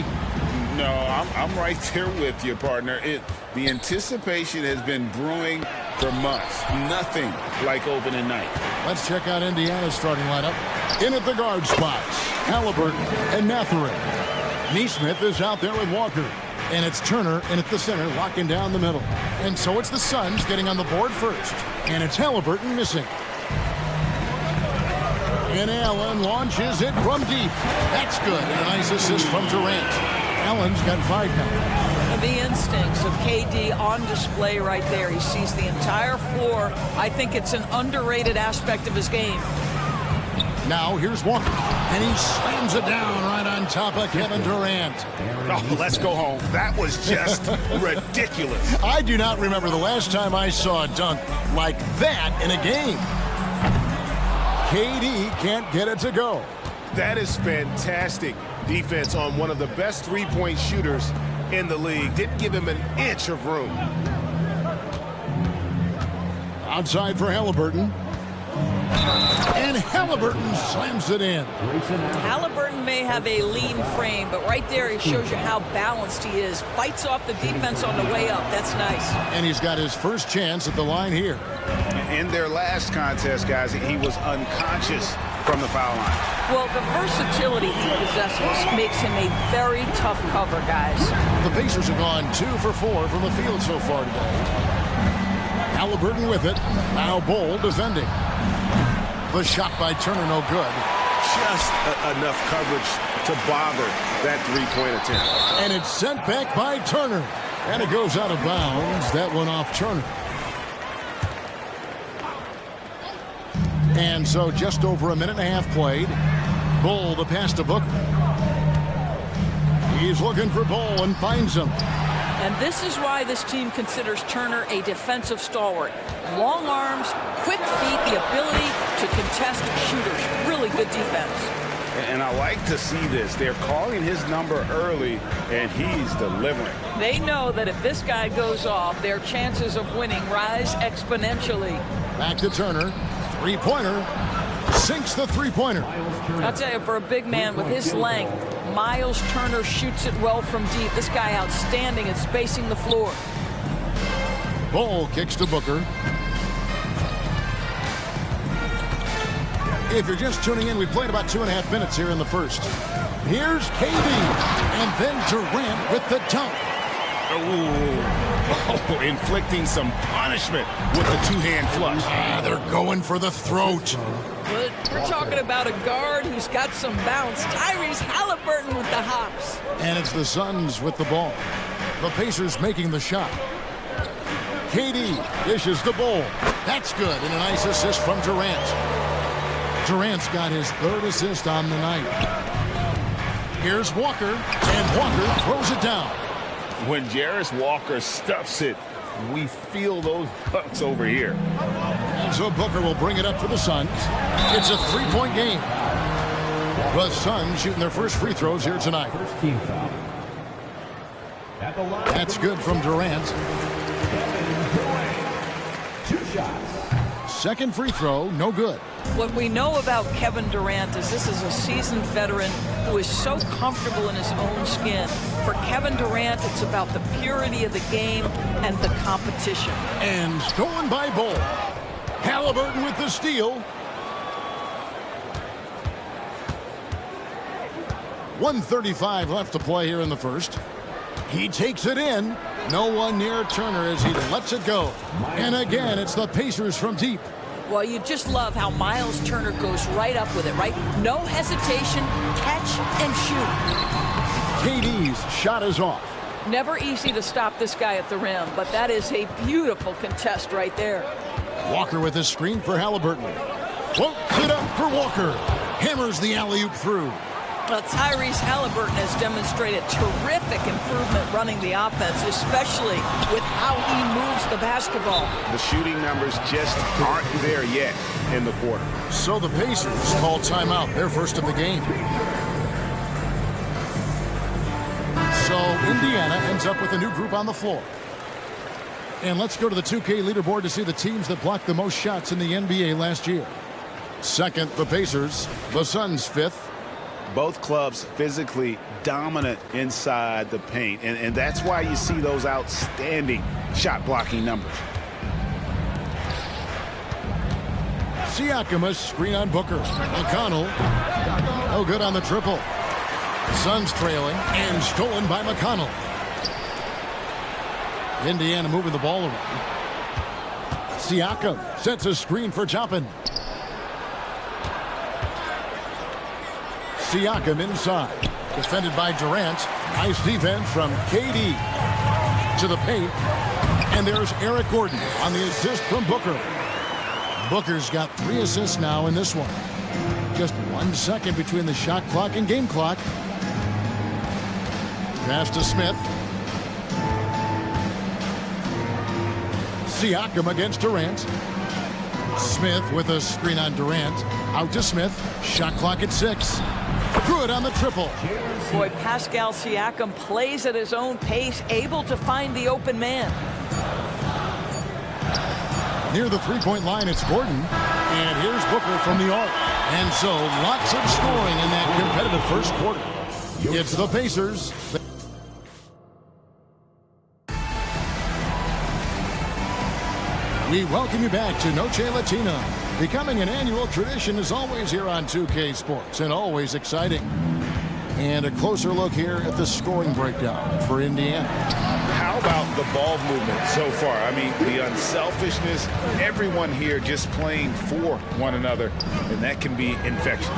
No, I'm right there with you, partner. The anticipation has been brewing for months. Nothing like opening night. Let's check out Indiana's starting lineup. In at the guard spots, Halliburton and Matherin. Neesmith is out there with Walker. And it's Turner in at the center, locking down the middle. And so it's the Suns getting on the board first. And it's Halliburton missing. And Allen launches it from deep. That's good. And a nice assist from Durant. Allen's got 5 now. The instincts of KD on display right there. He sees the entire floor. I think it's an underrated aspect of his game. Now here's Walker, and he slams it down right on top of Kevin Durant. Oh, let's go home. That was just ridiculous. I do not remember the last time I saw a dunk like that in a game. KD can't get it to go. That is fantastic defense on one of the best three-point shooters in the league. Didn't give him an inch of room. Outside for Halliburton. And Halliburton slams it in. Halliburton may have a lean frame, but right there he shows you how balanced he is. Fights off the defense on the way up. That's nice. And he's got his first chance at the line here. In their last contest, guys, he was unconscious from the foul line. Well, the versatility he possesses makes him a very tough cover, guys. The Pacers have gone 2 for 4 from the field so far today. Halliburton with it. Now Bull defending. The shot by Turner, no good. Just enough coverage to bother that three-point attempt. And it's sent back by Turner. And it goes out of bounds. That one off Turner. And so just over a minute and a half played. Bull the pass to Booker. He's looking for Bull and finds him. And this is why this team considers Turner a defensive stalwart. Long arms, quick feet, the ability to contest shooters. Really good defense. And I like to see this. They're calling his number early, and he's delivering. They know that if this guy goes off, their chances of winning rise exponentially. Back to Turner. Three-pointer. Sinks the three-pointer. I'll tell you, for a big man with his length, Miles Turner shoots it well from deep. This guy outstanding at spacing the floor. Bull kicks to Booker. If you're just tuning in, we've played about 2.5 minutes here in the first. Here's KD, and then Durant with the dunk. Oh, inflicting some punishment with the two-hand flush. They're going for the throat. But we're talking about a guard who's got some bounce. Tyrese Halliburton with the hops. And it's the Suns with the ball. The Pacers making the shot. KD dishes the Bull. That's good, and a nice assist from Durant. Durant's got his 3rd assist on the night. Here's Walker, and Walker throws it down. When Jarris Walker stuffs it, we feel those bucks over here. And so Booker will bring it up for the Suns. It's a 3-point game. The Suns shooting their first free throws here tonight. That's good from Durant. 2 shots. Second free throw, no good. What we know about Kevin Durant is this is a seasoned veteran who is so comfortable in his own skin. For Kevin Durant, it's about the purity of the game and the competition. And stolen by Bull. Halliburton with the steal. 1:35 left to play here in the first. He takes it in. No one near Turner as he lets it go. And again, it's the Pacers from deep. Well, you just love how Miles Turner goes right up with it, right? No hesitation, catch and shoot. KD's shot is off. Never easy to stop this guy at the rim, but that is a beautiful contest right there. Walker with a screen for Halliburton. Floats it up for Walker. Hammers the alley-oop through. Well, Tyrese Halliburton has demonstrated terrific improvement running the offense, especially with how he moves the basketball. The shooting numbers just aren't there yet in the quarter. So the Pacers call timeout, their first of the game. So Indiana ends up with a new group on the floor. And let's go to the 2K leaderboard to see the teams that blocked the most shots in the NBA last year. Second, the Pacers. The Suns 5th. Both clubs physically dominant inside the paint, and that's why you see those outstanding shot blocking numbers. Siakam, a screen on Booker. McConnell, no good on the triple. Suns trailing and stolen by McConnell. Indiana moving the ball around. Siakam sets a screen for Toppin. Siakam inside. Defended by Durant. Nice defense from KD to the paint. And there's Eric Gordon on the assist from Booker. Booker's got 3 assists now in this one. Just 1 second between the shot clock and game clock. Pass to Smith. Siakam against Durant. Smith with a screen on Durant. Out to Smith. Shot clock at 6. Good on the triple. Boy, Pascal Siakam plays at his own pace, able to find the open man. Near the three-point line, it's Gordon. And here's Booker from the arc. And so lots of scoring in that competitive first quarter. It's the Pacers. We welcome you back to Noche Latina. Becoming an annual tradition is always here on 2K Sports, and always exciting. And a closer look here at the scoring breakdown for Indiana. How about the ball movement so far? I mean, the unselfishness, everyone here just playing for one another, and that can be infectious.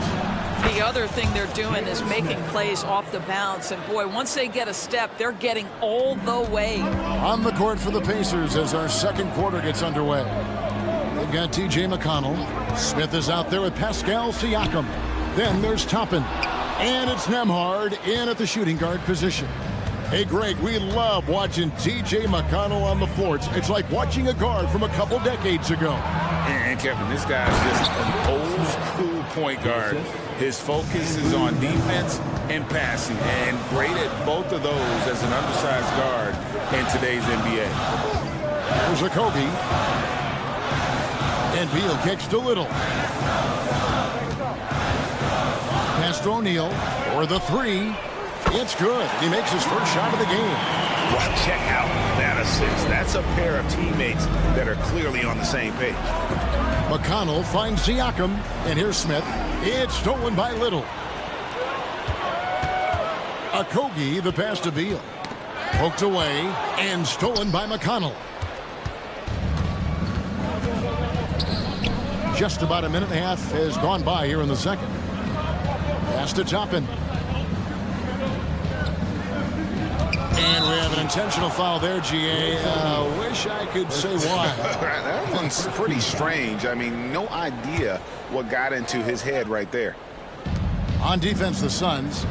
The other thing they're doing is making plays off the bounce, and boy, once they get a step, they're getting all the way. On the court for the Pacers as our second quarter gets underway. They've got TJ McConnell. Smith is out there with Pascal Siakam. Then there's Toppin. And it's Nembhard in at the shooting guard position. Hey, Greg, we love watching TJ McConnell on the floor. It's like watching a guard from a couple decades ago. And Kevin, this guy's just an old school point guard. His focus is on defense and passing, and great at both of those as an undersized guard in today's NBA. There's a Kobe. And Beal kicks to Little. Pass to O'Neal for the 3. It's good. He makes his first shot of the game. Well, check out that assist. That's a pair of teammates that are clearly on the same page. McConnell finds Siakam, and here's Smith. It's stolen by Little. Okogie, the pass to Beal. Poked away and stolen by McConnell. Just about a minute and a half has gone by here in the second. Pass to Toppin. And we have an intentional foul there, GA. Wish I could say why. That one's pretty strange. I mean, no idea what got into his head right there. On defense, the Suns.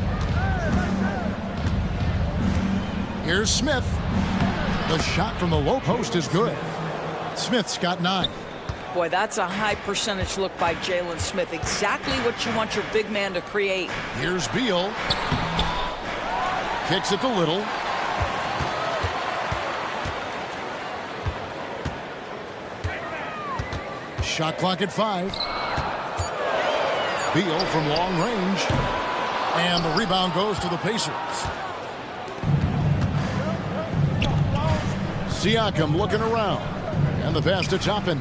Here's Smith. The shot from the low post is good. Smith's got 9. Boy, that's a high percentage look by Jalen Smith. Exactly what you want your big man to create. Here's Beal. Kicks it to Little. Shot clock at 5. Beal from long range. And the rebound goes to the Pacers. Siakam looking around. And the pass to Toppin.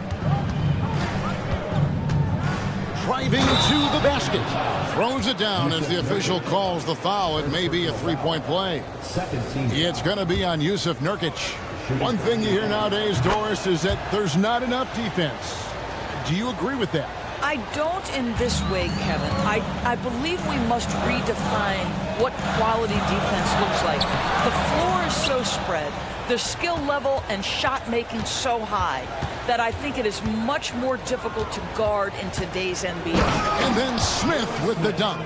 Driving to the basket. Throws it down as the official calls the foul. It may be a three-point play. It's going to be on Yusuf Nurkic. One thing you hear nowadays, Doris, is that there's not enough defense. Do you agree with that? I don't in this way, Kevin. I believe we must redefine what quality defense looks like. The floor is so spread, the skill level and shot making so high that I think it is much more difficult to guard in today's NBA. And then Smith with the dunk.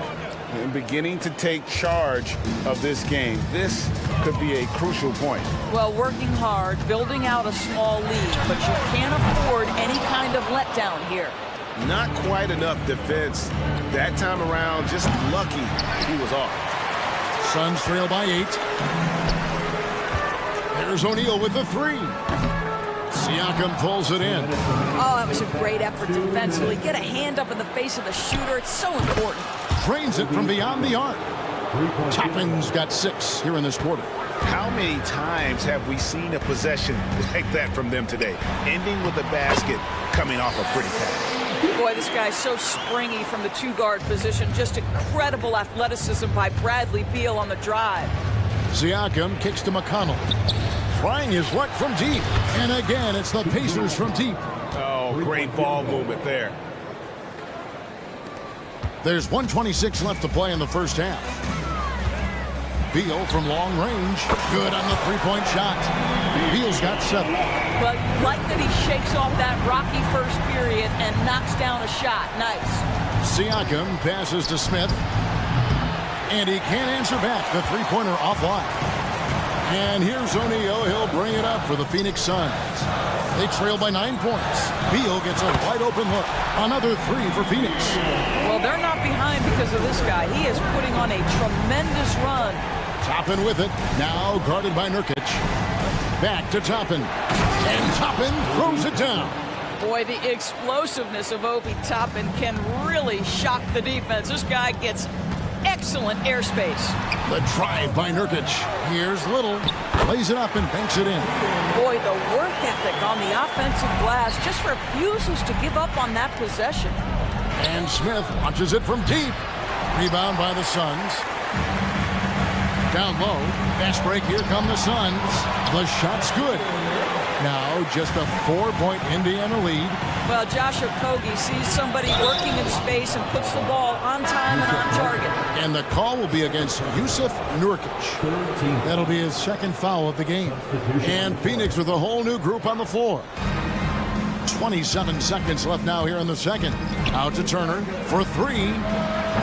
And beginning to take charge of this game. This could be a crucial point. Well, working hard, building out a small lead, but you can't afford any kind of letdown here. Not quite enough defense that time around. Just lucky he was off. Suns trail by 8. There's O'Neal with the 3. Siakam pulls it in. Oh, that was a great effort defensively. Get a hand up in the face of the shooter. It's so important. drains it from beyond the arc. Toppin's got 6 here in this quarter. How many times have we seen a possession like that from them today? Ending with a basket, coming off a pretty pass. Boy, this guy's so springy from the 2-guard position. Just incredible athleticism by Bradley Beal on the drive. Siakam kicks to McConnell. Trying his luck from deep. And again, it's the Pacers from deep. Oh, great ball movement there. There's 1:26 left to play in the first half. Beal from long range. Good on the three-point shot. Beal's got 7. But like that he shakes off that rocky first period and knocks down a shot. Nice. Siakam passes to Smith. And he can't answer back. The three-pointer offline. And here's O'Neal. He'll bring it up for the Phoenix Suns. They trail by 9 points. Beal gets a wide-open look. Another 3 for Phoenix. Well, they're not behind because of this guy. He is putting on a tremendous run. Toppin with it. Now guarded by Nurkic. Back to Toppin. And Toppin throws it down. Boy, the explosiveness of Obi Toppin can really shock the defense. This guy gets excellent airspace. The drive by Nurkic. Here's Little. Plays it up and banks it in. Boy, the work ethic on the offensive glass just refuses to give up on that possession. And Smith launches it from deep. Rebound by the Suns. Down low. Fast break. Here come the Suns. The shot's good. Now just a 4-point Indiana lead. Well, Josh Okogie sees somebody working in space and puts the ball on time and on target. And the call will be against Yusuf Nurkic. That'll be his second foul of the game. And Phoenix with a whole new group on the floor. 27 seconds left now here in the second. Out to Turner for 3.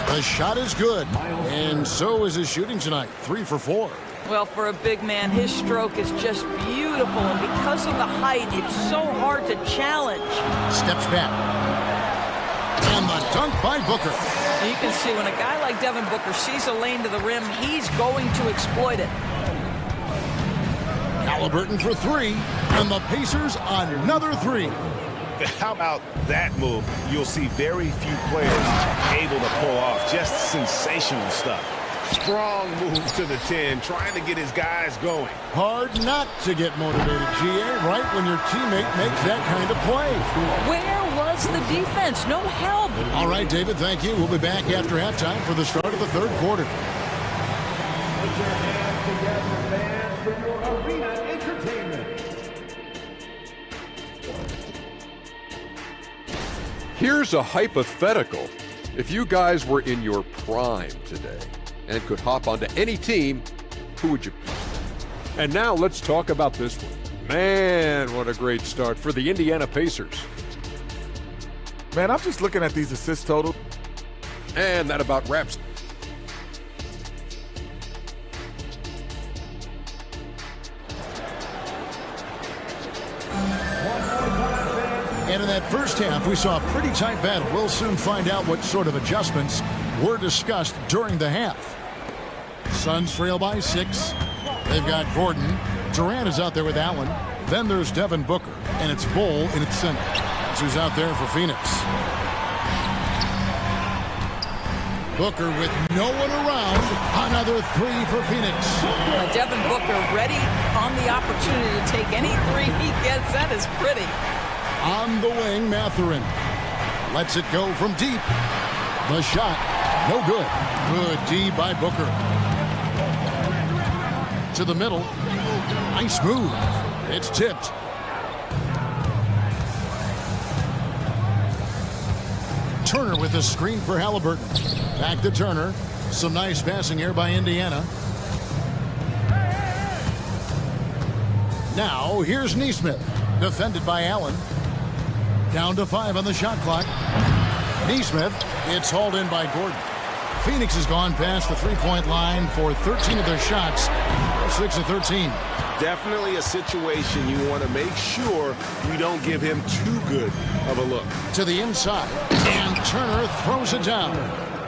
The shot is good. And so is his shooting tonight. 3 for 4. Well, for a big man, his stroke is just beautiful. And because of the height, it's so hard to challenge. Steps back. And the dunk by Booker. You can see when a guy like Devin Booker sees a lane to the rim, he's going to exploit it. Halliburton for 3. And the Pacers another 3. How about that move? You'll see very few players able to pull off just sensational stuff. Strong move to the 10, trying to get his guys going. Hard not to get motivated, GA, right when your teammate makes that kind of play. Where was the defense? No help. All right, David, thank you. We'll be back after halftime for the start of the third quarter. Put your hands together, fans, for your arena entertainment. Here's a hypothetical. If you guys were in your prime today and could hop onto any team, who would you pick? And now let's talk about this one. Man, what a great start for the Indiana Pacers. Man, I'm just looking at these assist totals. And that about wraps. And in that first half, we saw a pretty tight battle. We'll soon find out what sort of adjustments were discussed during the half. Suns trail by 6. They've got Gordon. Durant is out there with Allen. Then there's Devin Booker, and it's Bull in its center. That's who's out there for Phoenix. Booker with no one around. Another 3 for Phoenix. Devin Booker ready on the opportunity to take any 3 he gets. That is pretty. On the wing, Mathurin lets it go from deep. The shot, no good. Good D by Booker. To the middle. Nice move. It's tipped. Turner with a screen for Halliburton. Back to Turner. Some nice passing here by Indiana. Now, here's Nesmith. Defended by Allen. Down to 5 on the shot clock. Nesmith, it's hauled in by Gordon. Phoenix has gone past the three-point line for 13 of their shots. 6 of 13. Definitely a situation you want to make sure you don't give him too good of a look. To the inside, and Turner throws it down.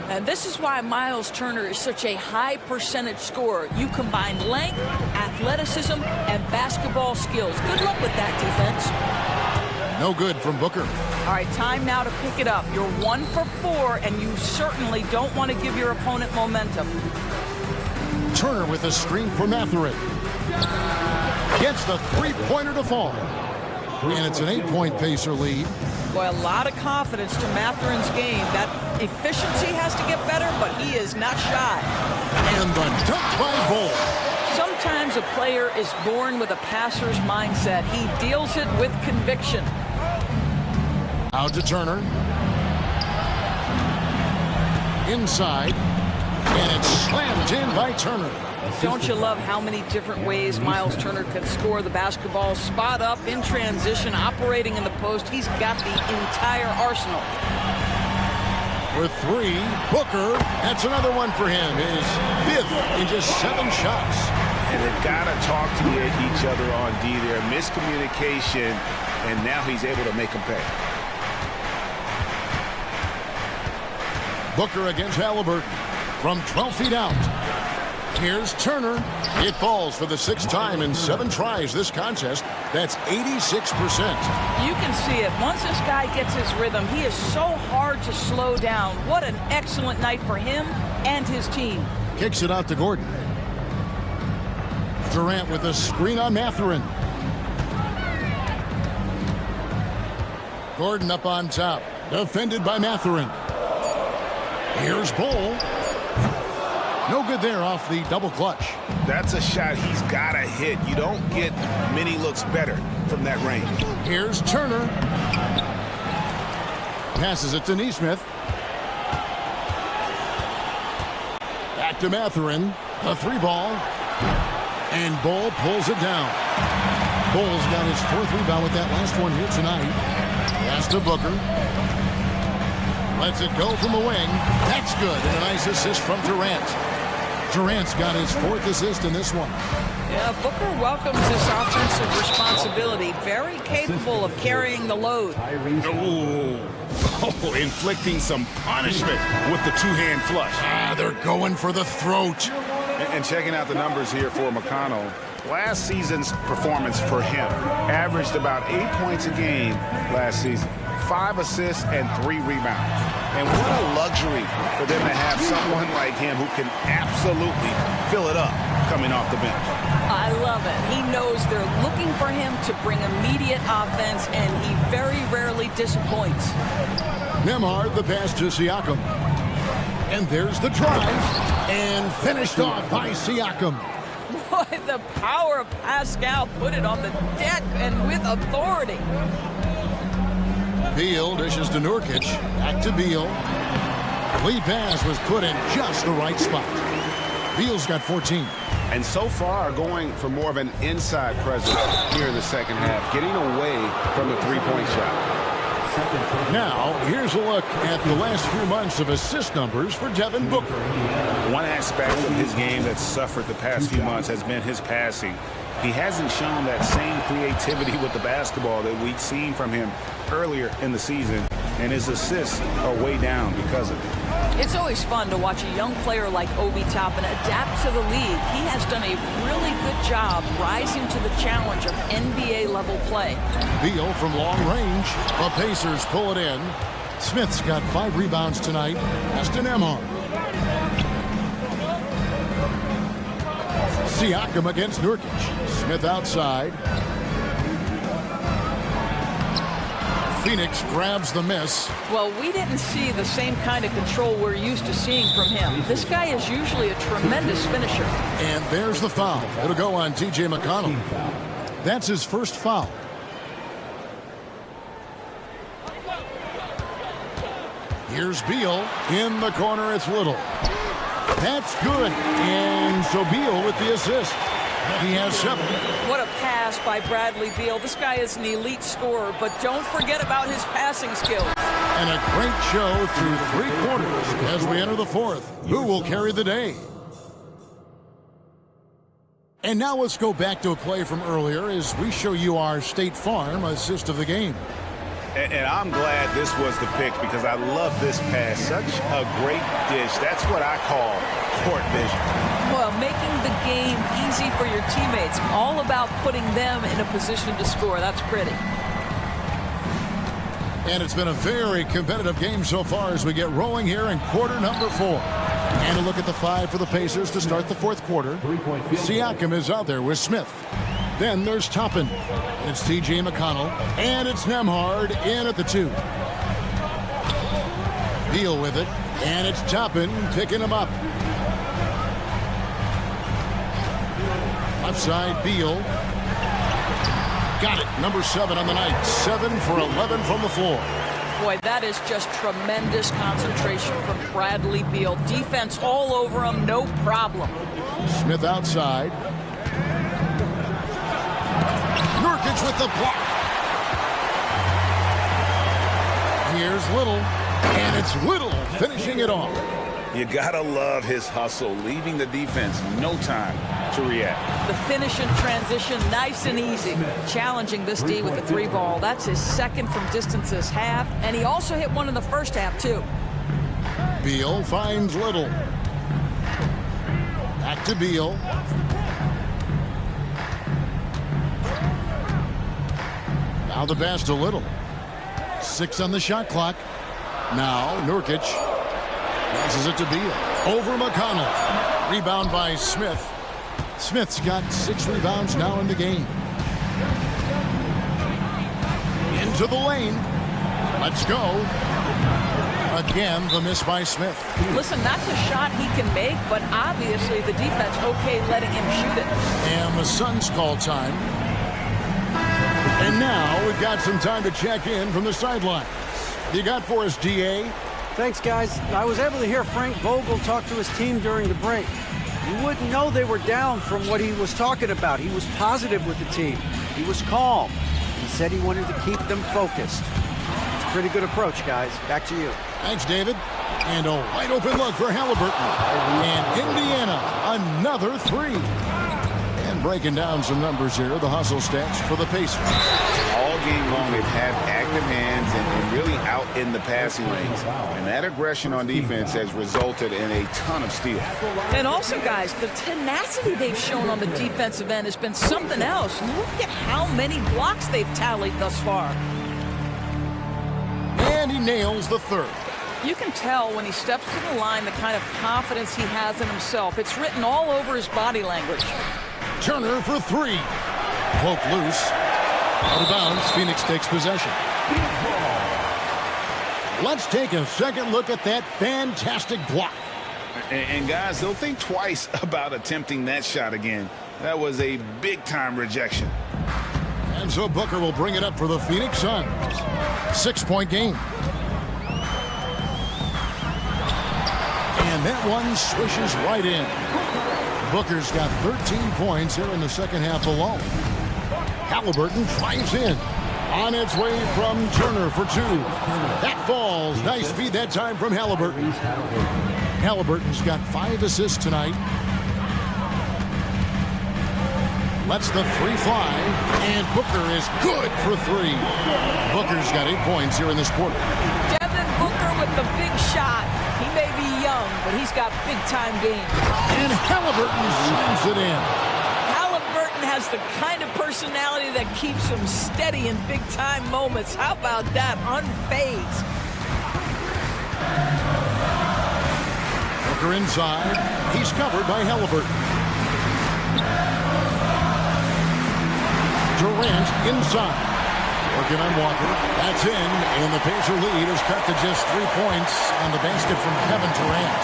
And this is why Miles Turner is such a high percentage scorer. You combine length, athleticism, and basketball skills. Good luck with that defense. No good from Booker. All right, time now to pick it up. You're 1 for 4, and you certainly don't want to give your opponent momentum. Turner with a screen for Matherin. Gets the three-pointer to fall. And it's an 8-point Pacer lead. Boy, a lot of confidence to Matherin's game. That efficiency has to get better, but he is not shy. And the dunk by Bull. Sometimes a player is born with a passer's mindset. He deals it with conviction. Out to Turner. Inside. And it's slammed in by Turner. Don't you love how many different ways Miles Turner can score the basketball? Spot up, in transition, operating in the post. He's got the entire arsenal. For 3, Booker. That's another one for him. His 5th in just 7 shots. And they've got to talk to each other on D there. Miscommunication, and now he's able to make them pay. Booker against Halliburton from 12 feet out. Here's Turner. It falls for the 6th time in 7 tries this contest. That's 86%. You can see it. Once this guy gets his rhythm, he is so hard to slow down. What an excellent night for him and his team. Kicks it out to Gordon. Durant with a screen on Matherin. Gordon up on top. Defended by Matherin. Here's Bull. No good there off the double clutch. That's a shot he's got to hit. You don't get many looks better from that range. Here's Turner. Passes it to Nesmith. Back to Matherin. A 3-ball. And Bull pulls it down. Bull's got his 4th rebound with that last one here tonight. Pass to Booker. Lets it go from the wing. That's good. And a nice assist from Durant. Durant's got his 4th assist in this one. Yeah, Booker welcomes this offensive responsibility. Very capable of carrying the load. Oh, inflicting some punishment with the 2-hand flush. They're going for the throat. And checking out the numbers here for McConnell. Last season's performance for him averaged about 8 points a game last season. 5 assists and 3 rebounds. And what a luxury for them to have someone like him who can absolutely fill it up coming off the bench. I love it. He knows they're looking for him to bring immediate offense, and he very rarely disappoints. Nembhard the pass to Siakam. And there's the drive. And finished off by Siakam. Boy, the power of Pascal put it on the deck and with authority. Beal dishes to Nurkic. Back to Beal. Lead pass was put in just the right spot. Beal's got 14. And so far going for more of an inside presence here in the second half, getting away from the 3-point shot. Now, here's a look at the last few months of assist numbers for Devin Booker. One aspect of his game that's suffered the past few months has been his passing. He hasn't shown that same creativity with the basketball that we'd seen from him earlier in the season, and his assists are way down because of it. It's always fun to watch a young player like Obi Toppin adapt to the league. He has done a really good job rising to the challenge of NBA-level play. Beal from long range. The Pacers pull it in. Smith's got 5 rebounds tonight. Aston Nembhard. Siakam against Nurkic. Smith outside. Phoenix grabs the miss. Well, we didn't see the same kind of control we're used to seeing from him. This guy is usually a tremendous finisher. And there's the foul. It'll go on T.J. McConnell. That's his first foul. Here's Beal. In the corner, it's Little. That's good. And so Beal with the assist. He has 7. What a pass by Bradley Beal. This guy is an elite scorer, but don't forget about his passing skills. And a great show through 3 quarters as we enter the 4th. Who will carry the day? And now let's go back to a play from earlier as we show you our State Farm assist of the game. And I'm glad this was the pick because I love this pass. Such a great dish. That's what I call court vision. Well, making the game easy for your teammates. All about putting them in a position to score. That's pretty. And it's been a very competitive game so far as we get rolling here in quarter number 4. And a look at the 5 for the Pacers to start the fourth quarter. Siakam is out there with Smith. Then there's Toppin. And it's T.J. McConnell. And it's Nembhard in at the 2. Beal with it. And it's Toppin picking him up. Left side, Beal. Got it. Number 7 on the night. 7 for 11 from the floor. Boy, that is just tremendous concentration from Bradley Beal. Defense all over him, no problem. Smith outside. Nurkic with the block. Here's Little. And it's Little finishing it off. You gotta love his hustle, leaving the defense no time to react. The finish and transition, nice and easy. Challenging this D with the 3 ball. That's his second from distance this half. And he also hit one in the first half, too. Beal finds Little. Back to Beal. Now the pass to Little. 6 on the shot clock. Now Nurkic passes it to Beal. Over McConnell. Rebound by Smith. Smith's got 6 rebounds now in the game. Into the lane. Let's go. Again, the miss by Smith. Listen, that's a shot he can make, but obviously the defense okay letting him shoot it. And the Suns call time. And now we've got some time to check in from the sidelines. You got for us, D.A.? Thanks, guys. I was able to hear Frank Vogel talk to his team during the break. You wouldn't know they were down from what he was talking about. He was positive with the team. He was calm. He said he wanted to keep them focused. It's a pretty good approach, guys. Back to you. Thanks, David. And a wide open look for Halliburton. And Indiana, another 3. And breaking down some numbers here, the hustle stats for the Pacers. All game long, they've had active hands and really out in the passing lanes. And that aggression on defense has resulted in a ton of steals. And also, guys, the tenacity they've shown on the defensive end has been something else. Look at how many blocks they've tallied thus far. And he nails the 3rd. You can tell when he steps to the line the kind of confidence he has in himself. It's written all over his body language. Turner for 3. Poke loose. Out of bounds, Phoenix takes possession. Let's take a second look at that fantastic block. And guys, they'll think twice about attempting that shot again. That was a big-time rejection. And so Booker will bring it up for the Phoenix Suns. 6-point game. And that one swishes right in. Booker's got 13 points here in the second half alone. Halliburton drives in. On its way from Turner for 2. That falls. Nice feed that time from Halliburton. Halliburton's got 5 assists tonight. Lets the 3 fly. And Booker is good for 3. Booker's got 8 points here in this quarter. Devin Booker with the big shot. He may be young, but he's got big-time game. And Halliburton slams it in. Halliburton has the kind of personality that keeps him steady in big-time moments. How about that? Unfazed. Booker inside. He's covered by Halliburton. Durant inside. Working on Walker. That's in. And the Pacer lead is cut to just 3 points on the basket from Kevin Durant.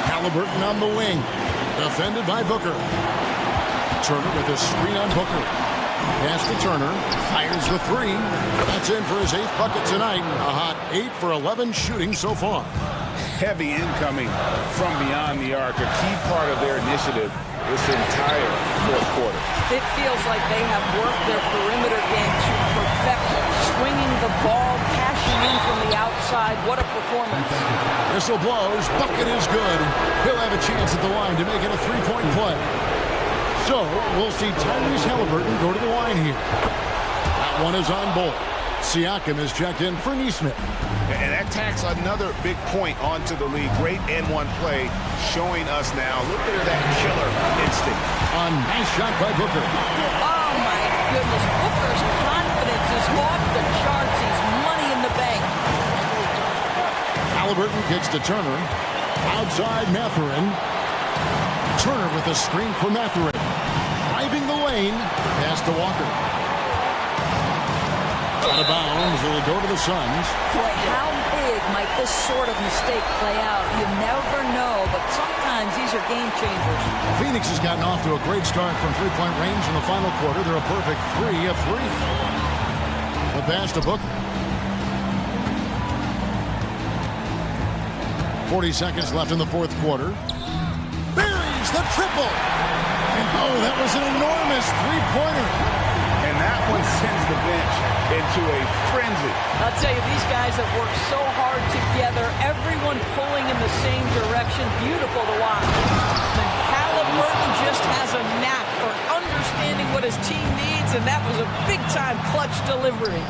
Halliburton on the wing. Defended by Booker. Turner with a screen on Booker. Pass to Turner. Fires the 3. That's in for his 8th bucket tonight. A hot 8 for 11 shooting so far. Heavy incoming from beyond the arc. A key part of their initiative this entire fourth quarter. It feels like they have worked their perimeter game to perfection. Swinging the ball, cashing in from the outside. What a performance. Whistle blows. Bucket is good. He'll have a chance at the line to make it a 3-point play. So we'll see Tyrese Halliburton go to the line here. That one is on ball. Siakam is checked in for Nesmith. And that tacks another big point onto the lead. Great N1 play showing us now. Look at that killer instinct. A nice shot by Booker. Oh, my goodness, Booker's confidence is off the charts. He's money in the bank. Halliburton kicks to Turner. Outside Mathurin. Turner with the screen for Mathurin. Driving the lane. Pass to Walker. Out of bounds. It'll go to the Suns. Boy, how big might this sort of mistake play out? You never know, but sometimes these are game changers. Phoenix has gotten off to a great start from three-point range in the final quarter. They're a perfect 3 of 3. The pass to Booker. 40 seconds left in the fourth quarter. Buries the triple. And oh, that was an enormous three-pointer. And that one sends the bench into a frenzy. I'll tell you, these guys have worked so hard together, everyone pulling in the same direction. Beautiful to watch. And Halliburton just has a knack for understanding what his team needs, and that was a big-time clutch delivery.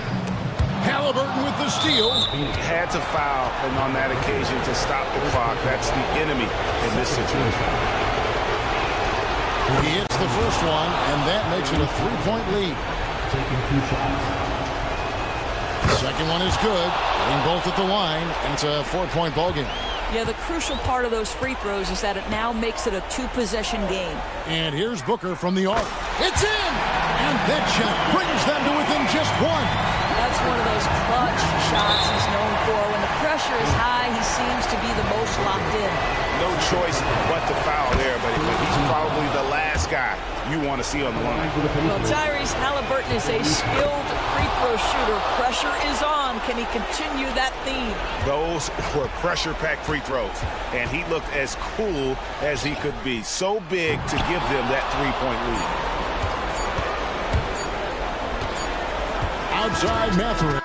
Halliburton with the steal. He had to foul, and on that occasion to stop the clock. That's the enemy in this situation. He hits the first one, and that makes it a 3-point lead. Taking 2 shots. The second one is good. Getting both at the line, and it's a 4-point ball game. Yeah, the crucial part of those free throws is that it now makes it a 2-possession game. And here's Booker from the arc. It's in! And that shot brings them to within just 1. That's one of those clutch shots he's known for. When the pressure is high, he seems to be the most locked in. No choice but to foul there, but he's probably the last guy you want to see on the line. Well, Tyrese Halliburton is a skilled free throw shooter. Pressure is on. Can he continue that theme? Those were pressure-packed free throws, and he looked as cool as he could be. So big to give them that 3-point lead. Outside Mathurin.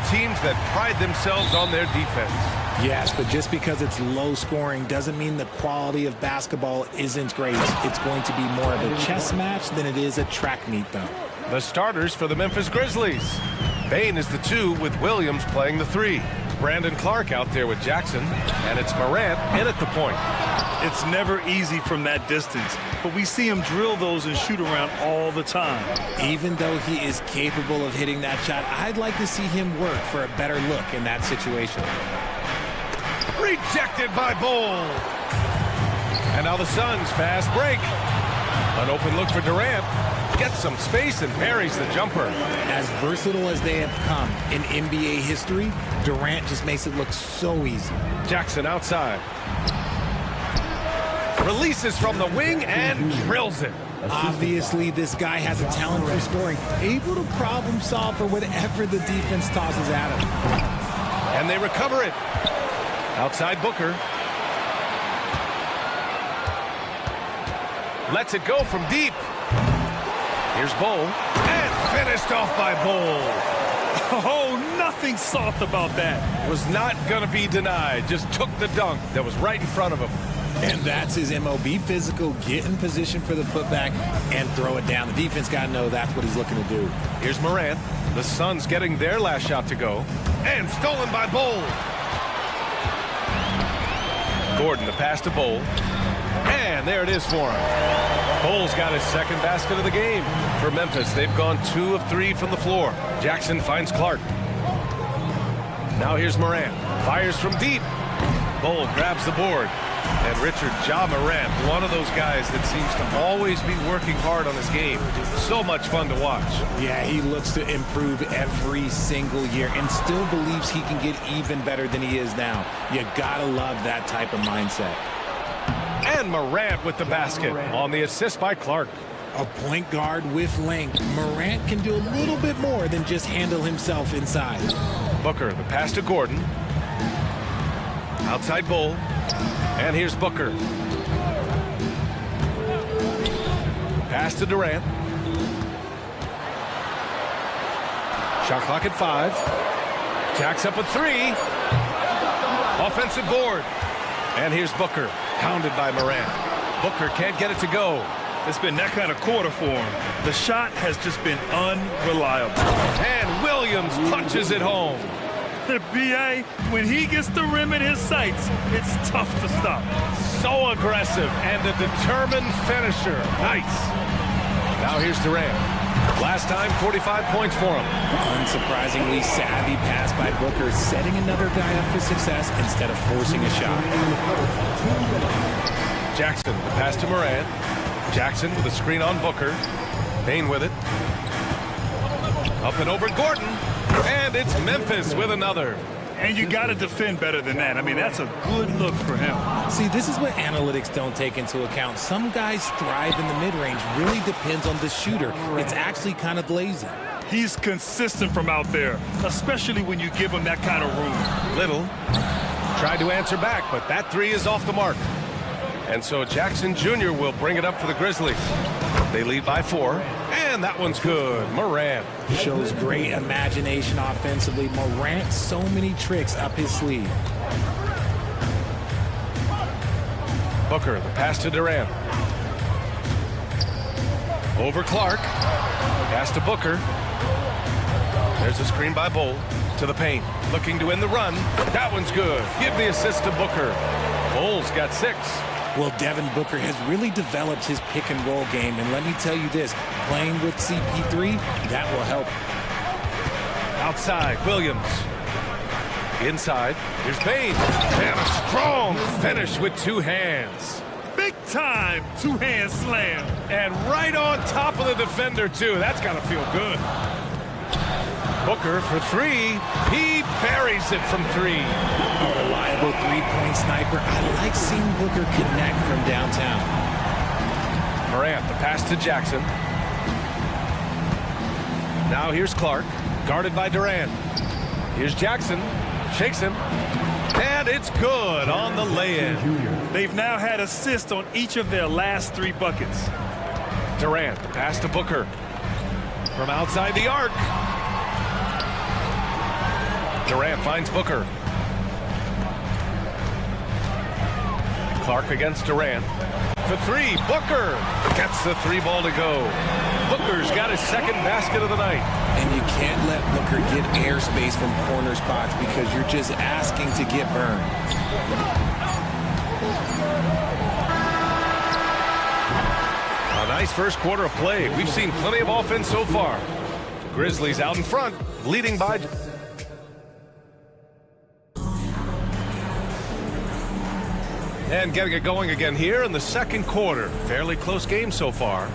teams that pride themselves on their defense. Yes, but just because it's low scoring doesn't mean the quality of basketball isn't great. It's going to be more of a chess match than it is a track meet, though. The starters for the Memphis Grizzlies. Bain is the 2 with Williams playing the 3. Brandon Clark out there with Jackson, and it's Morant in at the point. It's never easy from that distance, but we see him drill those and shoot around all the time. Even though he is capable of hitting that shot, I'd like to see him work for a better look in that situation. Rejected by Bol. And now the Suns fast break. An open look for Durant. Gets some space and buries the jumper. As versatile as they have come in NBA history, Durant just makes it look so easy. Jackson outside. Releases from the wing and drills it. Obviously, this guy has a talent for scoring, able to problem solve for whatever the defense tosses at him. And they recover it. Outside Booker. Lets it go from deep. Here's Bol. And finished off by Bol. Oh, nothing soft about that. Was not going to be denied. Just took the dunk that was right in front of him. And that's his MOB, physical, get in position for the putback, and throw it down. The defense got to know that's what he's looking to do. Here's Morant. The Suns getting their last shot to go. And stolen by Bol. Gordon, the pass to Bol. And there it is for him. Bol's got his second basket of the game. For Memphis, they've gone 2 of 3 from the floor. Jackson finds Clark. Now here's Morant. Fires from deep. Bol grabs the board. And Richard, Ja Morant, one of those guys that seems to always be working hard on his game. So much fun to watch. Yeah, he looks to improve every single year and still believes he can get even better than he is now. You gotta love that type of mindset. And Morant with the basket on the assist by Clark. A point guard with length. Morant can do a little bit more than just handle himself inside. Booker, the pass to Gordon. Outside Bol. And here's Booker. Pass to Durant. Shot clock at 5. Jacks up a 3. Offensive board. And here's Booker, hounded by Morant. Booker can't get it to go. It's been that kind of quarter for him. The shot has just been unreliable. And Williams punches it home. B.A., when he gets the rim in his sights, it's tough to stop. So aggressive and a determined finisher. Nice. Now here's Durant. Last time, 45 points for him. Unsurprisingly savvy pass by Booker, setting another guy up for success instead of forcing a shot. Jackson, the pass to Morant. Jackson with a screen on Booker. Bain with it. Up and over Gordon. And it's Memphis with another. And you got to defend better than that. I mean, that's a good look for him. See, this is what analytics don't take into account. Some guys thrive in the mid-range. Really depends on the shooter. It's actually kind of lazy. He's consistent from out there, especially when you give him that kind of room. Little tried to answer back, but that 3 is off the mark. And so Jackson Jr. will bring it up for the Grizzlies. They lead by 4, and that one's good. Morant. Shows great imagination offensively. Morant, so many tricks up his sleeve. Booker, the pass to Durant. Over Clark. Pass to Booker. There's a screen by Bol. To the paint. Looking to win the run. That one's good. Give the assist to Booker. Bol's got 6. Well, Devin Booker has really developed his pick-and-roll game, and let me tell you this, playing with CP3, that will help. Outside, Williams. Inside, here's Bain. And a strong finish with 2 hands. Big time 2-hand slam. And right on top of the defender, too. That's got to feel good. Booker for 3. He buries it from 3. A reliable three-point sniper. I like seeing Booker connect from downtown. Morant, the pass to Jackson. Now here's Clark, guarded by Durant. Here's Jackson, shakes him, and it's good on the lay-in. They've now had assists on each of their last 3 buckets. Durant, the pass to Booker. From outside the arc. Durant finds Booker. Clark against Durant. For three, Booker gets the three ball to go. Booker's got his second basket of the night. And you can't let Booker get airspace from corner spots because you're just asking to get burned. A nice first quarter of play. We've seen plenty of offense so far. Grizzlies out in front, leading by... And getting it going again here in the second quarter. Fairly close game so far.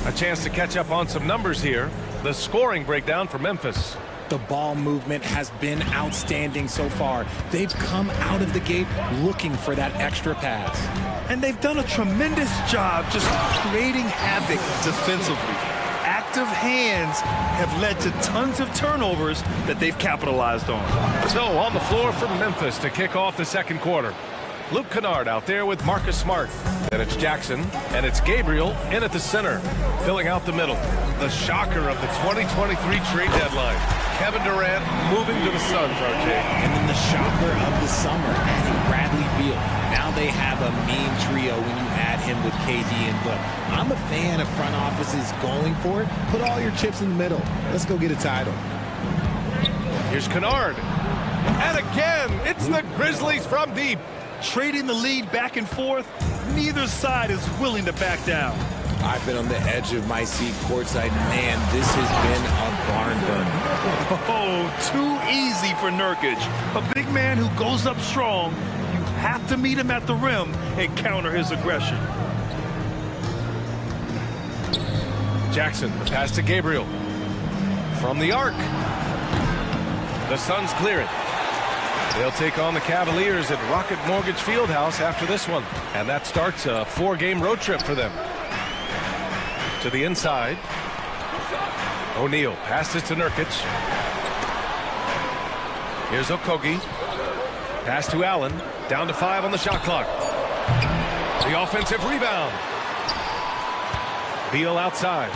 A chance to catch up on some numbers here. The scoring breakdown for Memphis. The ball movement has been outstanding so far. They've come out of the gate looking for that extra pass. And they've done a tremendous job just creating havoc defensively. Active hands have led to tons of turnovers that they've capitalized on. So on the floor for Memphis to kick off the second quarter. Luke Kennard out there with Marcus Smart. And it's Jackson, and it's Gabriel in at the center, filling out the middle. The shocker of the 2023 trade deadline. Kevin Durant moving to the Suns, RJ. And then the shocker of the summer, adding Bradley Beal. Now they have a mean trio when you add him with KD and Book. I'm a fan of front offices going for it. Put all your chips in the middle. Let's go get a title. Here's Kennard. And again, it's the Grizzlies from deep. Trading the lead back and forth, neither side is willing to back down. I've been on the edge of my seat courtside. Man, this has been a barn burner. Oh, too easy for Nurkic. A big man who goes up strong. You have to meet him at the rim and counter his aggression. Jackson, the pass to Gabriel. From the arc. The Suns clear it. They'll take on the Cavaliers at Rocket Mortgage Fieldhouse after this one. And that starts a 4-game road trip for them. To the inside. O'Neal passes to Nurkic. Here's Okogie. Pass to Allen. Down to 5 on the shot clock. The offensive rebound. Beal outside.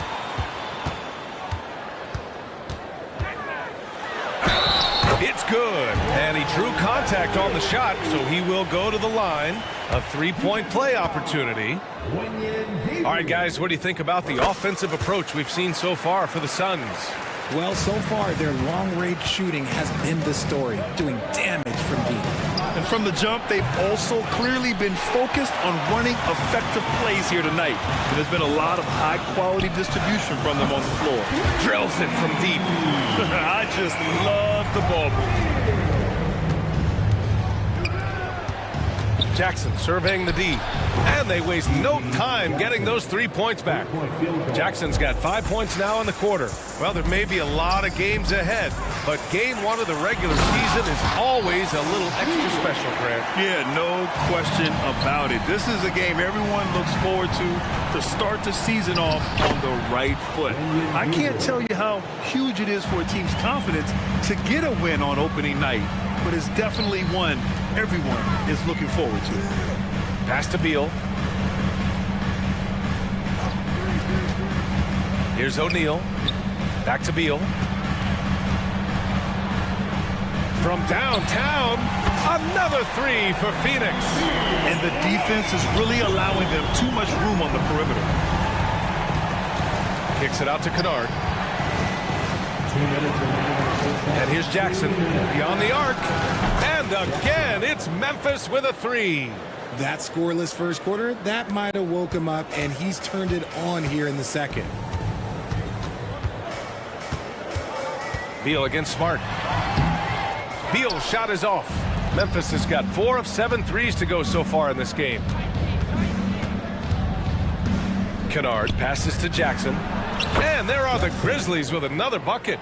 It's good. And he drew contact on the shot, so he will go to the line. A 3-point play opportunity. All right, guys, what do you think about the offensive approach we've seen so far for the Suns? Well, so far, their long-range shooting has been the story, doing damage from deep. And from the jump, they've also clearly been focused on running effective plays here tonight. And there's been a lot of high-quality distribution from them on the floor. Drills it from deep. I just love the ball movement. Jackson surveying the D. And they waste no time getting those 3 points back. Jackson's got 5 points now in the quarter. Well, there may be a lot of games ahead, but game 1 of the regular season is always a little extra special, Grant. Yeah, no question about it. This is a game everyone looks forward to start the season off on the right foot. I can't tell you how huge it is for a team's confidence to get a win on opening night, but it's definitely one everyone is looking forward to. Pass to Beal. Here's O'Neal. Back to Beal. From downtown, another 3 for Phoenix. And the defense is really allowing them too much room on the perimeter. Kicks it out to Kennard. And here's Jackson beyond the arc. And again, it's Memphis with a 3. That scoreless first quarter, that might have woke him up, and he's turned it on here in the second. Beal against Smart. Beal's shot is off. Memphis has got 4 of 7 threes to go so far in this game. Kennard passes to Jackson. And there are the Grizzlies with another bucket.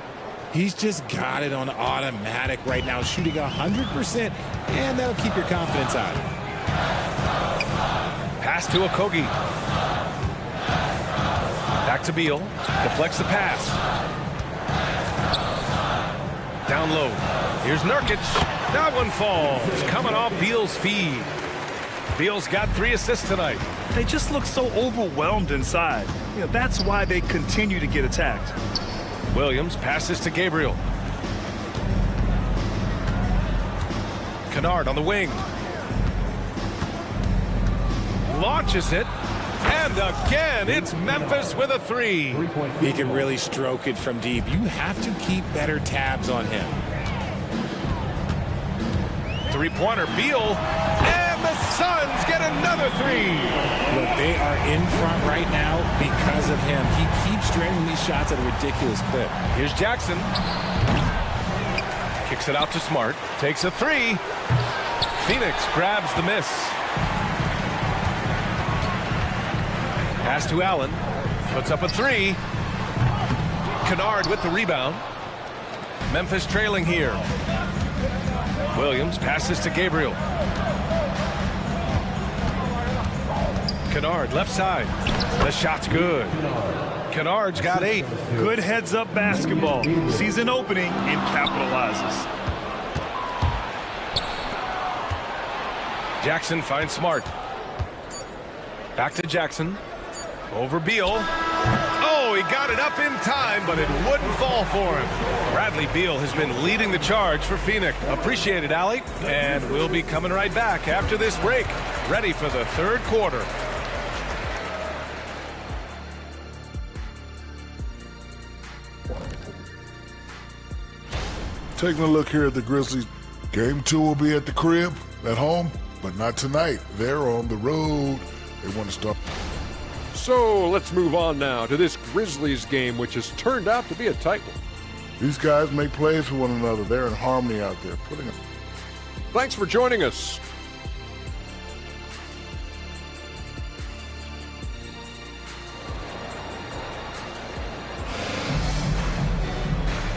He's just got it on automatic right now, shooting 100%, and that'll keep your confidence high. Pass to Okogie. Back to Beal. Deflects the pass. Down low. Here's Nurkic. That one falls. Coming off Beal's feed. Beal's got 3 assists tonight. They just look so overwhelmed inside. You know, that's why they continue to get attacked. Williams passes to Gabriel. Kennard on the wing. Launches it. And again, it's Memphis with a three. He can really stroke it from deep. You have to keep better tabs on him. Three-pointer, Beal. And the Suns get another three. Look, they are in front right now because of him. He keeps draining these shots at a ridiculous clip. Here's Jackson. Kicks it out to Smart. Takes a three. Phoenix grabs the miss. Pass to Allen. Puts up a three. Kennard with the rebound. Memphis trailing here. Williams passes to Gabriel. Kennard left side. The shot's good. Kennard's got 8. Good heads-up basketball. Sees an opening and capitalizes. Jackson finds Smart. Back to Jackson. Over Beal. Oh, he got it up in time, but it wouldn't fall for him. Bradley Beal has been leading the charge for Phoenix. Appreciate it, Allie. And we'll be coming right back after this break. Ready for the third quarter. Taking a look here at the Grizzlies. Game 2 will be at the crib, at home, but not tonight. They're on the road. They want to start. So let's move on now to this Grizzlies game, which has turned out to be a tight one. These guys make plays for one another. They're in harmony out there. Thanks for joining us.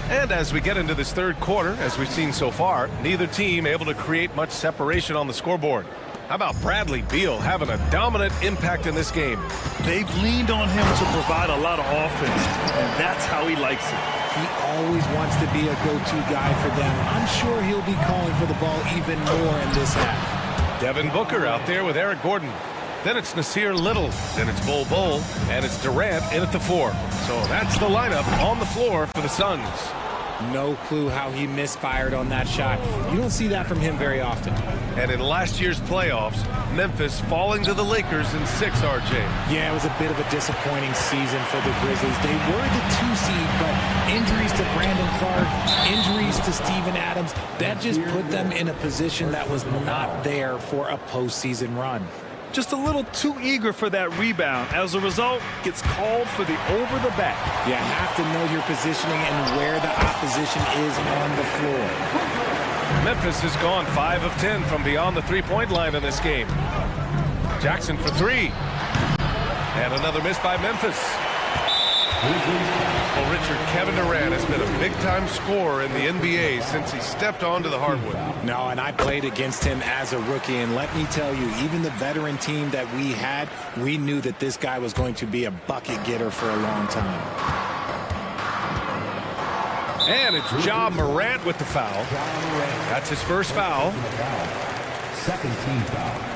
And as we get into this third quarter, as we've seen so far, neither team able to create much separation on the scoreboard. How about Bradley Beal having a dominant impact in this game? They've leaned on him to provide a lot of offense, and that's how he likes it. He always wants to be a go-to guy for them. I'm sure he'll be calling for the ball even more in this half. Devin Booker out there with Eric Gordon. Then it's Nasir Little. Then it's Bol, and it's Durant in at the 4. So that's the lineup on the floor for the Suns. No clue how he misfired on that shot. You don't see that from him very often. And in last year's playoffs, Memphis falling to the Lakers in 6, RJ. Yeah, it was a bit of a disappointing season for the Grizzlies. They were the 2 seed, but injuries to Brandon Clark, injuries to Steven Adams, that just put them in a position that was not there for a postseason run. Just a little too eager for that rebound. As a result, gets called for the over the back. You have to know your positioning and where the opposition is on the floor. Memphis has gone 5 of 10 from beyond the three-point line in this game. Jackson for 3. And another miss by Memphis. Well, Richard, Kevin Durant has been a big-time scorer in the NBA since he stepped onto the hardwood. No, and I played against him as a rookie, and let me tell you, even the veteran team that we had, we knew that this guy was going to be a bucket getter for a long time. And it's Ja Morant with the foul. That's his first foul. Second team foul.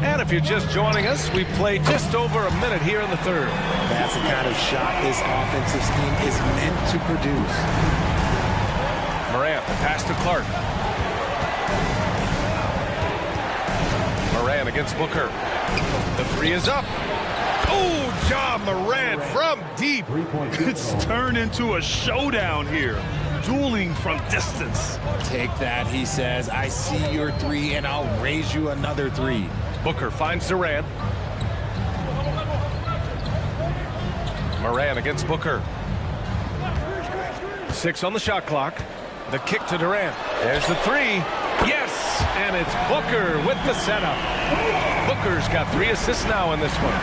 And if you're just joining us, we've played just over a minute here in the third. That's the kind of shot this offensive scheme is meant to produce. Morant, pass to Clark. Morant against Booker. The 3 is up. Oh, Ja Morant from deep. It's turned into a showdown here. Dueling from distance. Take that, he says. I see your 3, and I'll raise you another 3. Booker finds Durant. Morant against Booker. 6 on the shot clock. The kick to Durant. There's the 3. Yes! And it's Booker with the setup. Booker's got 3 assists now in this one.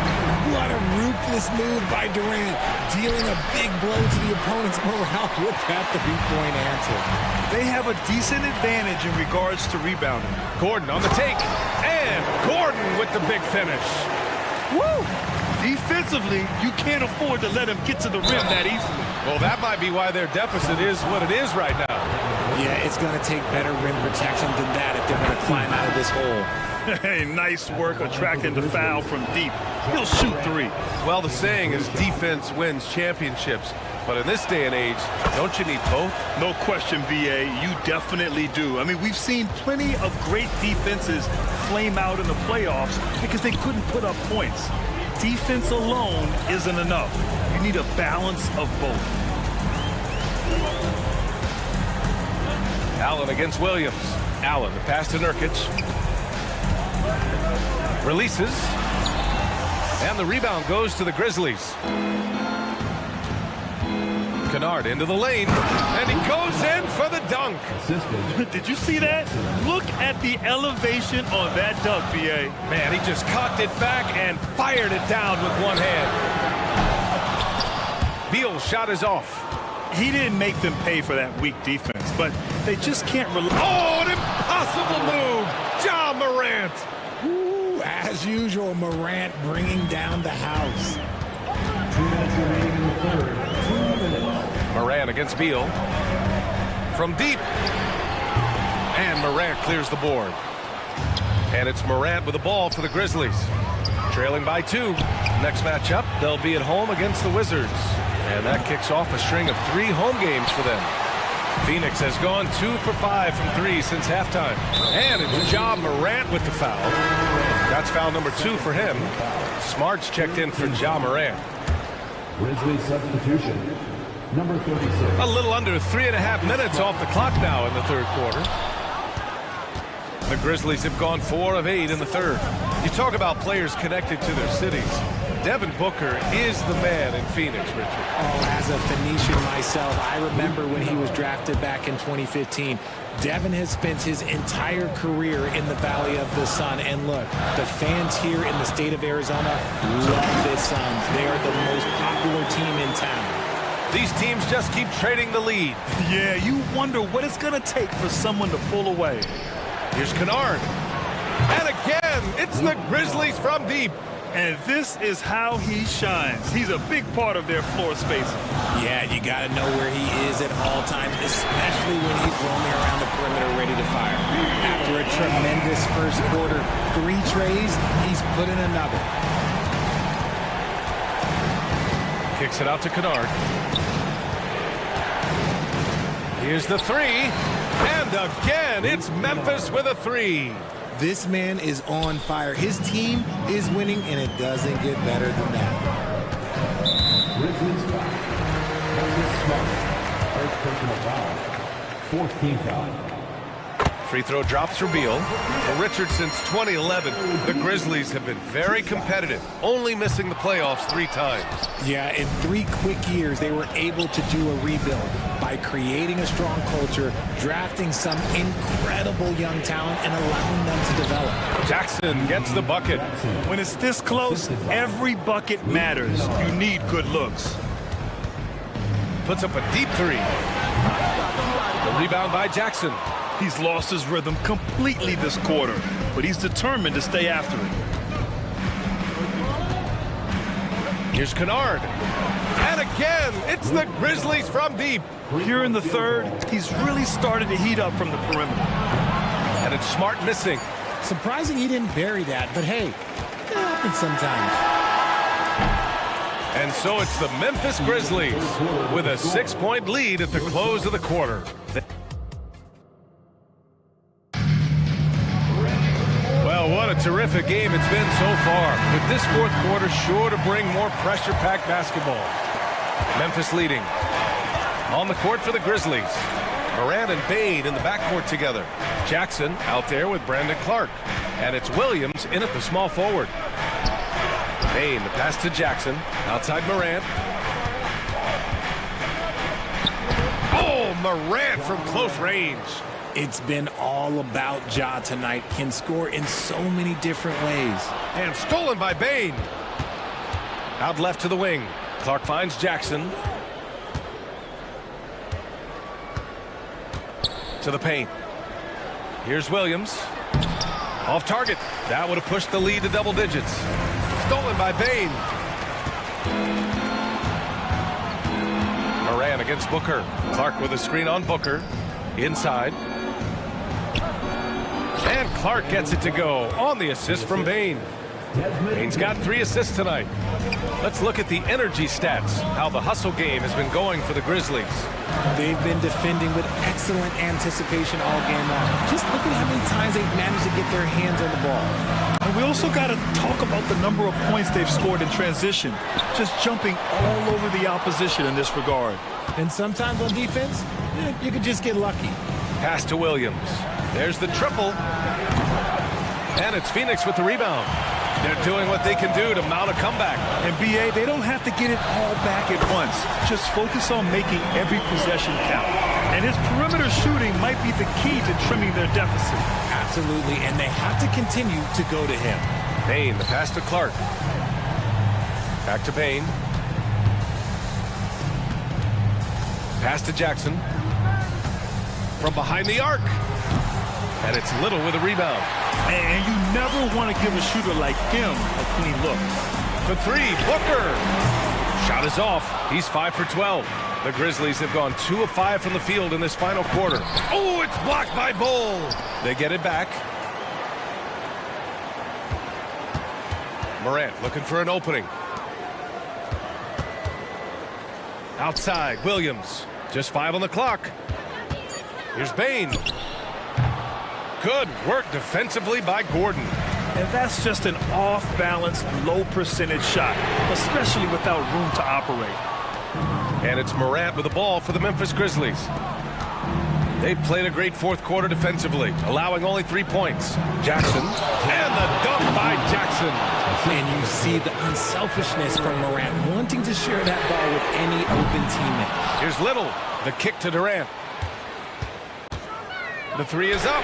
What a ruthless move by Durant, dealing a big blow to the opponent's morale with that 3-point answer. They have a decent advantage in regards to rebounding. Gordon on the take, and Gordon with the big finish. Woo! Defensively, you can't afford to let him get to the rim that easily. Well, that might be why their deficit is what it is right now. Yeah, it's going to take better rim protection than that if they're going to climb out of this hole. Hey, nice work attracting the foul from deep. He'll shoot 3. Well, the saying is defense wins championships. But in this day and age, don't you need both? No question, BA. You definitely do. I mean, we've seen plenty of great defenses flame out in the playoffs because they couldn't put up points. Defense alone isn't enough. You need a balance of both. Allen against Williams. Allen, the pass to Nurkic. Releases. And the rebound goes to the Grizzlies. Kennard into the lane, and he goes in for the dunk. Did you see that? Look at the elevation on that dunk, BA. Man, he just cocked it back and fired it down with one hand. Beal's shot is off. He didn't make them pay for that weak defense, but they just can't rely. Oh, an impossible move! Ja Morant. Ooh, as usual, Morant bringing down the house. 2 minutes remaining in the third. 2 minutes. Morant against Beal. From deep. And Morant clears the board. And it's Morant with the ball for the Grizzlies. Trailing by 2. Next matchup, they'll be at home against the Wizards. And that kicks off a string of 3 home games for them. Phoenix has gone 2 for 5 from 3 since halftime. And it's Ja Morant with the foul. That's foul number 2 for him. Smart's checked in for Ja Morant. Grizzlies substitution. Number 36. A little under 3.5 minutes off the clock now in the third quarter. The Grizzlies have gone 4 of 8 in the third. You talk about players connected to their cities. Devin Booker is the man in Phoenix, Richard. Oh, as a Phoenician myself, I remember when he was drafted back in 2015. Devin has spent his entire career in the Valley of the Sun. And look, the fans here in the state of Arizona love the Suns. They are the most popular team in town. These teams just keep trading the lead. Yeah, you wonder what it's going to take for someone to pull away. Here's Kennard. And again, it's the Grizzlies from deep. And this is how he shines. He's a big part of their floor spacing. Yeah, you got to know where he is at all times, especially when he's roaming around the perimeter ready to fire. After a tremendous first quarter, 3 trays, he's put in another. Kicks it out to Kennard. Here's the 3. And again, it's Memphis with a 3. This man is on fire. His team is winning, and it doesn't get better than that. Grizzlies foul. Moses Smart. First personal foul. 4th team foul. Free throw drops for Beal. Well, Richard, since 2011, the Grizzlies have been very competitive, only missing the playoffs 3 times. Yeah, in 3 quick years, they were able to do a rebuild by creating a strong culture, drafting some incredible young talent, and allowing them to develop. Jackson gets the bucket. When it's this close, every bucket matters. You need good looks. Puts up a deep 3. The rebound by Jackson. He's lost his rhythm completely this quarter, but he's determined to stay after it. Here's Kennard. And again, it's the Grizzlies from deep. Here in the third, he's really started to heat up from the perimeter. And it's Smart missing. Surprising he didn't bury that, but hey, it happens sometimes. And so it's the Memphis Grizzlies with a 6-point lead at the close of the quarter. Well, what a terrific game it's been so far. With this fourth quarter sure to bring more pressure-packed basketball. Memphis leading. On the court for the Grizzlies. Morant and Bade in the backcourt together. Jackson out there with Brandon Clark. And it's Williams in at the small forward. Bade, the pass to Jackson. Outside Morant. Oh, Morant from close range. It's been all about Ja tonight. Can score in so many different ways. And stolen by Bane. Out left to the wing. Clark finds Jackson. To the paint. Here's Williams. Off target. That would have pushed the lead to double digits. Stolen by Bane. Morant against Booker. Clark with a screen on Booker. Inside. And Clark gets it to go on the assist from Bane. Bain's got 3 assists tonight. Let's look at the energy stats, how the hustle game has been going for the Grizzlies. They've been defending with excellent anticipation all game long. Just look at how many times they've managed to get their hands on the ball. And we also got to talk about the number of points they've scored in transition, just jumping all over the opposition in this regard. And sometimes on defense, you could just get lucky. Pass to Williams. There's the triple. And it's Phoenix with the rebound. They're doing what they can do to mount a comeback. And BA, they don't have to get it all back at once. Just focus on making every possession count. And his perimeter shooting might be the key to trimming their deficit. Absolutely, and they have to continue to go to him. Bain, the pass to Clark. Back to Bain. Pass to Jackson. From behind the arc. And it's Little with a rebound. And you never want to give a shooter like him a clean look. For 3, Booker. Shot is off. He's 5 for 12. The Grizzlies have gone 2 of 5 from the field in this final quarter. Oh, it's blocked by Bull. They get it back. Morant looking for an opening. Outside, Williams. Just 5 on the clock. Here's Bain. Good work defensively by Gordon. And that's just an off-balance, low-percentage shot, especially without room to operate. And it's Morant with the ball for the Memphis Grizzlies. They've played a great fourth quarter defensively, allowing only 3 points. Jackson, and the dunk by Jackson. And you see the unselfishness from Morant, wanting to share that ball with any open teammate. Here's Little, the kick to Durant. The 3 is up.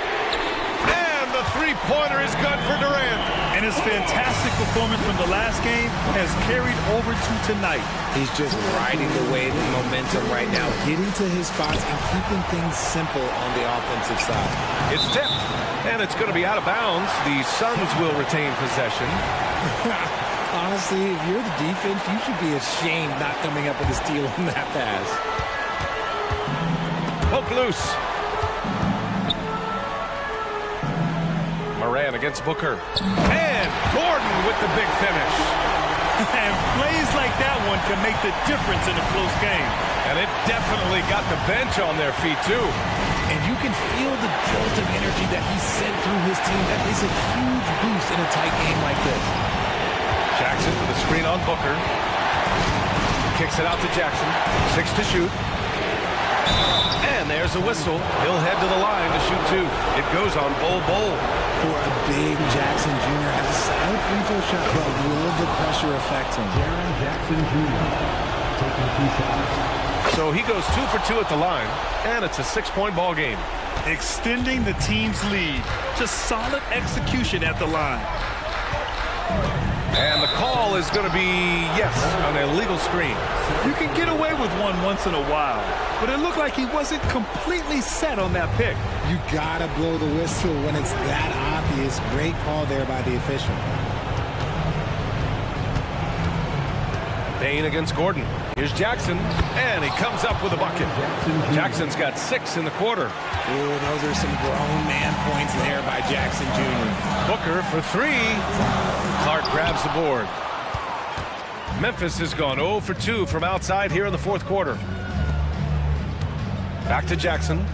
And the three-pointer is good for Durant. And his fantastic performance from the last game has carried over to tonight. He's just riding the wave of momentum right now, getting to his spots and keeping things simple on the offensive side. It's tipped, and it's going to be out of bounds. The Suns will retain possession. Honestly, if you're the defense, you should be ashamed not coming up with a steal on that pass. Poke loose. Morant against Booker. And Gordon with the big finish. And plays like that one can make the difference in a close game. And it definitely got the bench on their feet, too. And you can feel the jolt of energy that he sent through his team. That is a huge boost in a tight game like this. Jackson with a screen on Booker. Kicks it out to Jackson. 6 to shoot. And there's a whistle. He'll head to the line to shoot 2. It goes on Bull. For a big Jackson Jr. has a solid free throw shot, but will the pressure affect him? Jackson Jr. taking 2 shots. So he goes 2 for 2 at the line, and it's a 6-point ball game. Extending the team's lead. Just solid execution at the line. And the call is going to be, yes, an illegal screen. You can get away with one once in a while, but it looked like he wasn't completely set on that pick. You gotta blow the whistle when it's that obvious. Great call there by the official. Bain against Gordon. Here's Jackson, and he comes up with a bucket. Jackson's got 6 in the quarter. Ooh, those are some grown man points there by Jackson Jr. Booker for 3. Clark grabs the board. Memphis has gone 0 for 2 from outside here in the fourth quarter. Back to Jackson.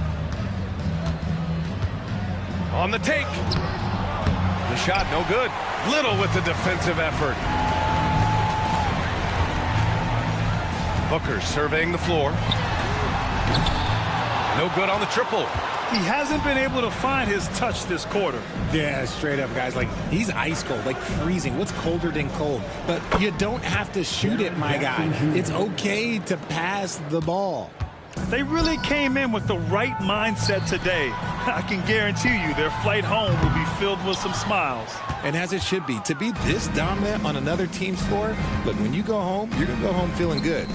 On the take. The shot no good. Little with the defensive effort. Booker surveying the floor. No good on the triple. He hasn't been able to find his touch this quarter. Yeah, straight up, guys. Like, he's ice cold, like freezing. What's colder than cold? But you don't have to shoot it, my guy. It's okay to pass the ball. They really came in with the right mindset today. I can guarantee you their flight home will be filled with some smiles. And as it should be. To be this dominant on another team's floor, look, when you go home, you're going to go home feeling good.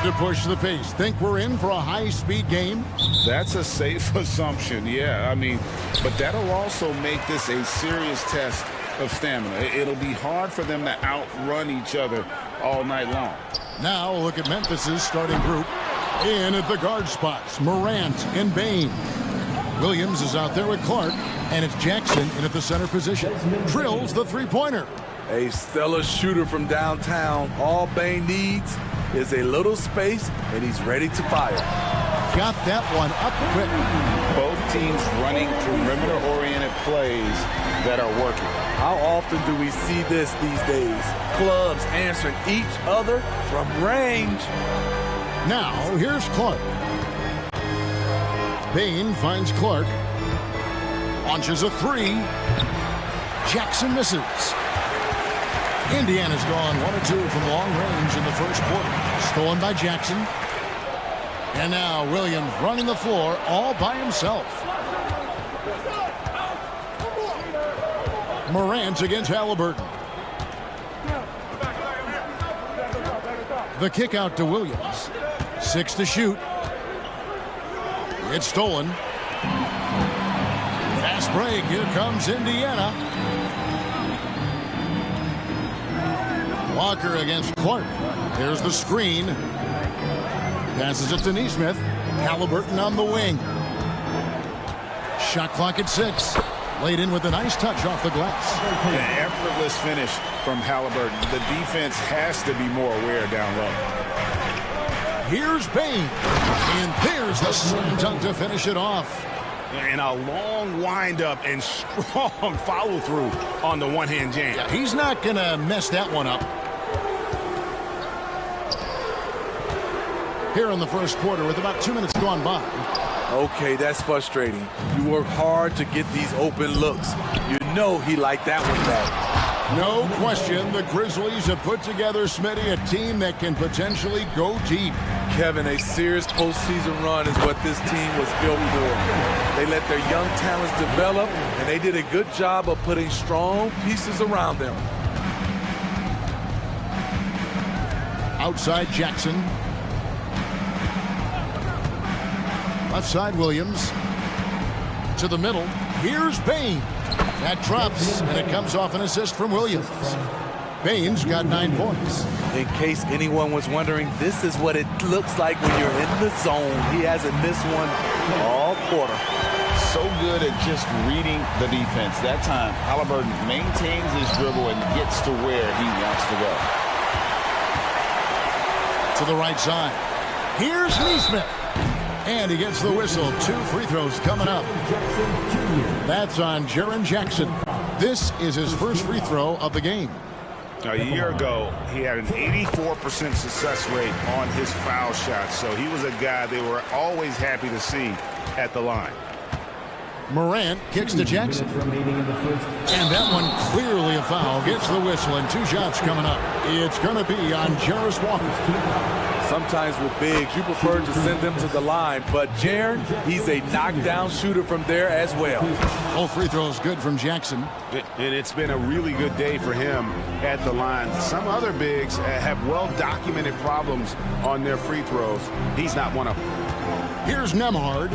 love to push the pace. Think we're in for a high-speed game? That's a safe assumption, yeah. I mean, but that'll also make this a serious test of stamina. It'll be hard for them to outrun each other all night long. Now look at Memphis's starting group. In at the guard spots, Morant and Bain. Williams is out there with Clark, and it's Jackson in at the center position. Drills the three-pointer. A stellar shooter from downtown. All Bain needs is a little space, and he's ready to fire. Got that one up quick. Both teams running perimeter-oriented plays that are working. How often do we see this these days? Clubs answering each other from range. Now, here's Clark. Bain finds Clark. Launches a three. Jackson misses. Indiana's gone 1 or 2 from long range in the first quarter. Stolen by Jackson. And now Williams running the floor all by himself. Morant against Halliburton. The kick out to Williams. 6 to shoot. It's stolen. Fast break. Here comes Indiana. Walker against Clark. Here's the screen. Passes it to Neesmith. Halliburton on the wing. Shot clock at 6. Laid in with a nice touch off the glass. An effortless finish from Halliburton. The defense has to be more aware down low. Here's Bain. And there's the slam dunk to finish it off. And a long windup and strong follow-through on the one-hand jam. Yeah, he's not going to mess that one up. Here in the first quarter with about 2 minutes gone by. Okay, that's frustrating. You work hard to get these open looks. You know he liked that one back. No question, the Grizzlies have put together, Smitty, a team that can potentially go deep. Kevin, a serious postseason run is what this team was built for. They let their young talents develop, and they did a good job of putting strong pieces around them. Outside Jackson. Left side Williams. To the middle. Here's Bain. That drops, and it comes off an assist from Williams. Bain's got 9 points. In case anyone was wondering, this is what it looks like when you're in the zone. He hasn't missed one all quarter. So good at just reading the defense. That time, Halliburton maintains his dribble and gets to where he wants to go. To the right side. Here's Neesmith. And he gets the whistle. 2 free throws coming up. That's on Jaren Jackson. This is his first free throw of the game. A year ago, he had an 84% success rate on his foul shots, so he was a guy they were always happy to see at the line. Morant kicks to Jackson. And that one clearly a foul. Gets the whistle, and 2 shots coming up. It's going to be on Jarris Walker. Sometimes with bigs, you prefer to send them to the line, but Jaren, he's a knockdown shooter from there as well. All free throws good from Jackson. And it's been a really good day for him at the line. Some other bigs have well-documented problems on their free throws. He's not one of them. Here's Nemhard.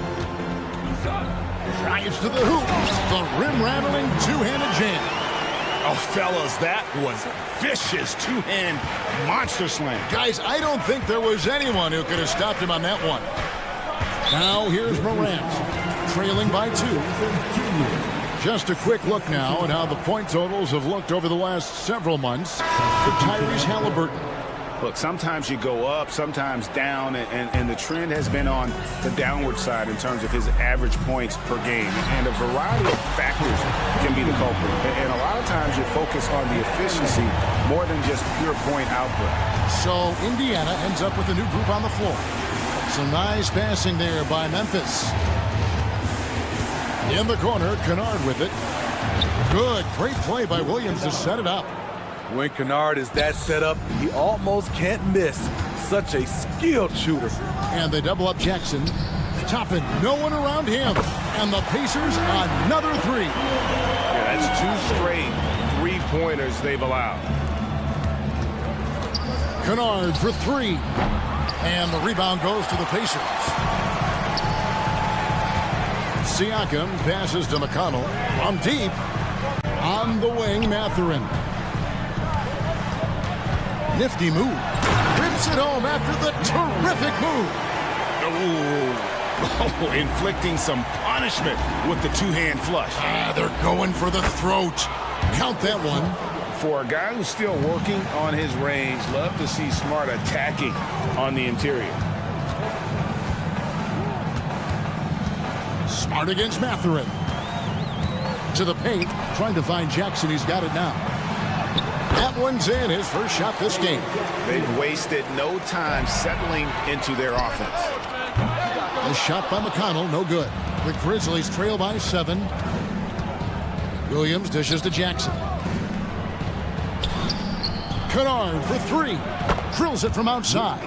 Drives to the hoop. The rim-rattling two-handed jam. Oh, fellas, that was vicious two-hand monster slam. Guys, I don't think there was anyone who could have stopped him on that one. Now here's Morant, trailing by 2. Just a quick look now at how the point totals have looked over the last several months for Tyrese Halliburton. Look, sometimes you go up, sometimes down, and the trend has been on the downward side in terms of his average points per game. And a variety of factors can be the culprit. And a lot of times you focus on the efficiency more than just pure point output. So Indiana ends up with a new group on the floor. Some nice passing there by Memphis. In the corner, Kennard with it. Good, great play by Williams to set it up. When Kennard is that set up, he almost can't miss. Such a skilled shooter. And they double up Jackson. Toppin, no one around him. And the Pacers, another 3. Yeah, that's 2 straight 3-pointers they've allowed. Kennard for three. And the rebound goes to the Pacers. Siakam passes to McConnell. From deep. On the wing, Mathurin. Nifty move. Rips it home after the terrific move. Oh, inflicting some punishment with the two-hand flush. They're going for the throat. Count that one. For a guy who's still working on his range, love to see Smart attacking on the interior. Smart against Mathurin. To the paint, trying to find Jackson. He's got it now. That one's in, his first shot this game. They've wasted no time settling into their offense. A shot by McConnell, no good. The Grizzlies trail by 7. Williams dishes to Jackson. Kennard for three. Drills it from outside.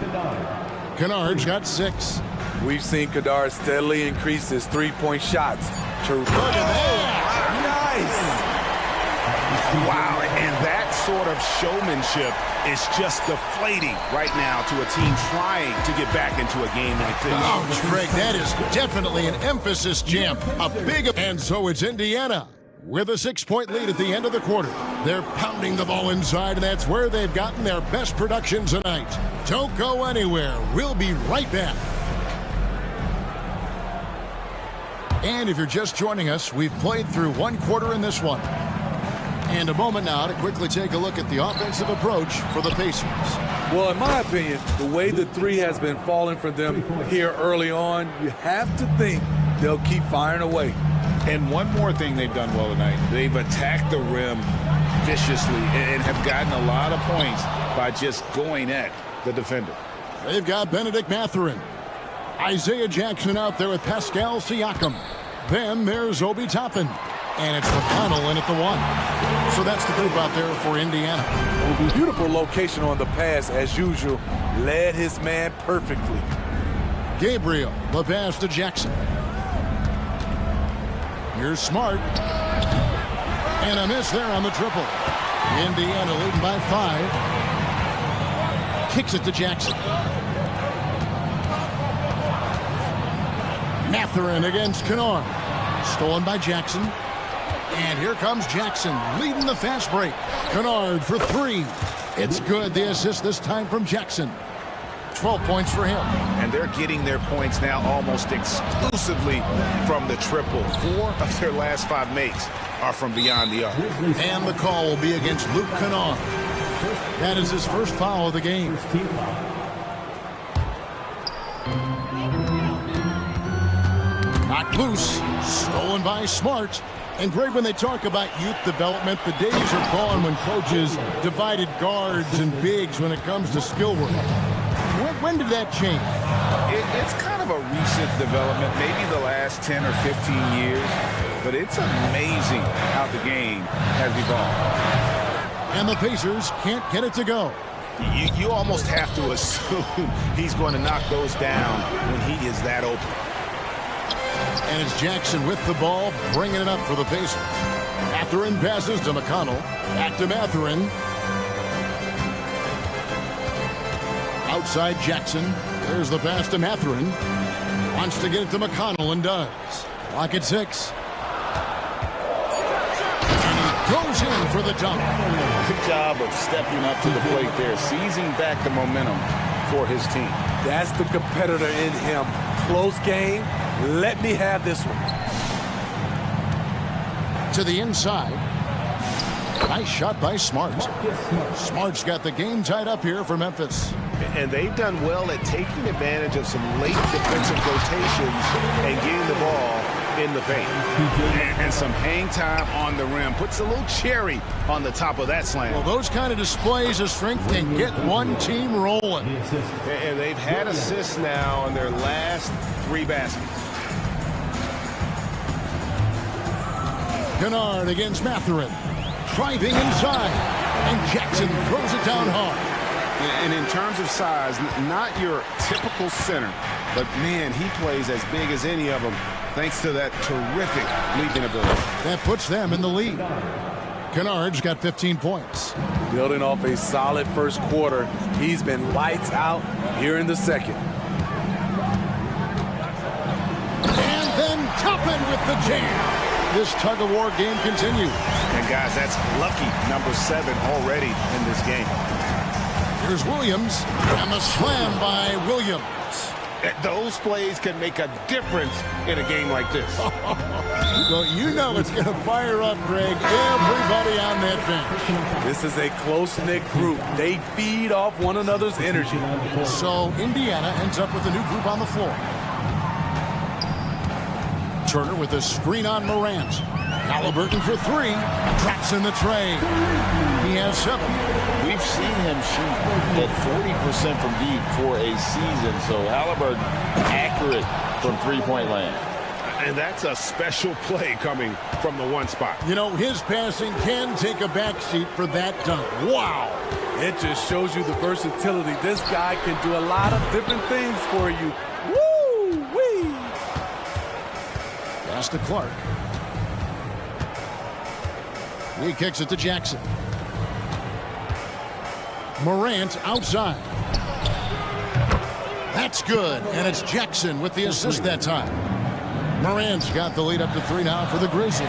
Kennard's got 6. We've seen Kennard steadily increase his three-point shots. Look at that. Nice. Wow, and that sort of showmanship is just deflating right now to a team trying to get back into a game like this. Oh, Greg, that is definitely an emphasis jam. A big... And so it's Indiana with a 6-point lead at the end of the quarter. They're pounding the ball inside, and that's where they've gotten their best production tonight. Don't go anywhere. We'll be right back. And if you're just joining us, we've played through one quarter in this one. And a moment now to quickly take a look at the offensive approach for the Pacers. Well, in my opinion, the way the three has been falling for them here early on, you have to think they'll keep firing away. And one more thing they've done well tonight, they've attacked the rim viciously and have gotten a lot of points by just going at the defender. They've got Benedict Mathurin. Isaiah Jackson out there with Pascal Siakam. Then there's Obi Toppin. And it's McConnell in at the 1. So that's the group out there for Indiana. Beautiful location on the pass, as usual. Led his man perfectly. Gabriel, the pass to Jackson. Here's Smart. And a miss there on the triple. Indiana leading by 5. Kicks it to Jackson. Mathurin against Kennard. Stolen by Jackson. And here comes Jackson leading the fast break. Kennard for 3. It's good. The assist this time from Jackson. 12 points for him. And they're getting their points now almost exclusively from the triple. 4 of their last 5 makes are from beyond the arc. And the call will be against Luke Kennard. That is his first foul of the game. Knocked loose. Stolen by Smart. And Greg, when they talk about youth development, the days are gone when coaches divided guards and bigs when it comes to skill work. When did that change? It's kind of a recent development, maybe the last 10 or 15 years, but it's amazing how the game has evolved. And the Pacers can't get it to go. You almost have to assume he's going to knock those down when he is that open. And it's Jackson with the ball, bringing it up for the Pacers. Mathurin passes to McConnell. Back to Mathurin. Outside Jackson. There's the pass to Mathurin. Wants to get it to McConnell and does. Clock at 6. And he goes in for the dunk. Good job of stepping up to the plate there, seizing back the momentum for his team. That's the competitor in him. Close game. Let me have this one. To the inside. Nice shot by Smart. Smart's got the game tied up here for Memphis. And they've done well at taking advantage of some late defensive rotations and getting the ball in the paint. And some hang time on the rim. Puts a little cherry on the top of that slam. Well, those kind of displays of strength can get one team rolling. And they've had assists now on their last 3 baskets. Kennard against Mathurin. Driving inside. And Jackson throws it down hard. And in terms of size, not your typical center, but man, he plays as big as any of them thanks to that terrific leaping ability. That puts them in the lead. Kennard's got 15 points. Building off a solid first quarter, he's been lights out here in the second. And then Toppin with the jam. This tug-of-war game continues. And guys, that's lucky number 7 already in this game. Here's Williams, and the slam by Williams. Those plays can make a difference in a game like this. Well, you know it's going to fire up, Greg, everybody on that bench. This is a close-knit group. They feed off one another's energy. So Indiana ends up with a new group on the floor. Turner with a screen on Morant. Halliburton for 3. Traps in the tray. He has 7. We've seen him shoot at 40% from deep for a season, so Halliburton accurate from three-point land. And that's a special play coming from the one spot. You know, his passing can take a backseat for that dunk. Wow. It just shows you the versatility. This guy can do a lot of different things for you. Woo-wee! Pass to Clark. He kicks it to Jackson. Morant outside. That's good, and it's Jackson with the assist that time. Morant's got the lead up to 3 now for the Grizzlies.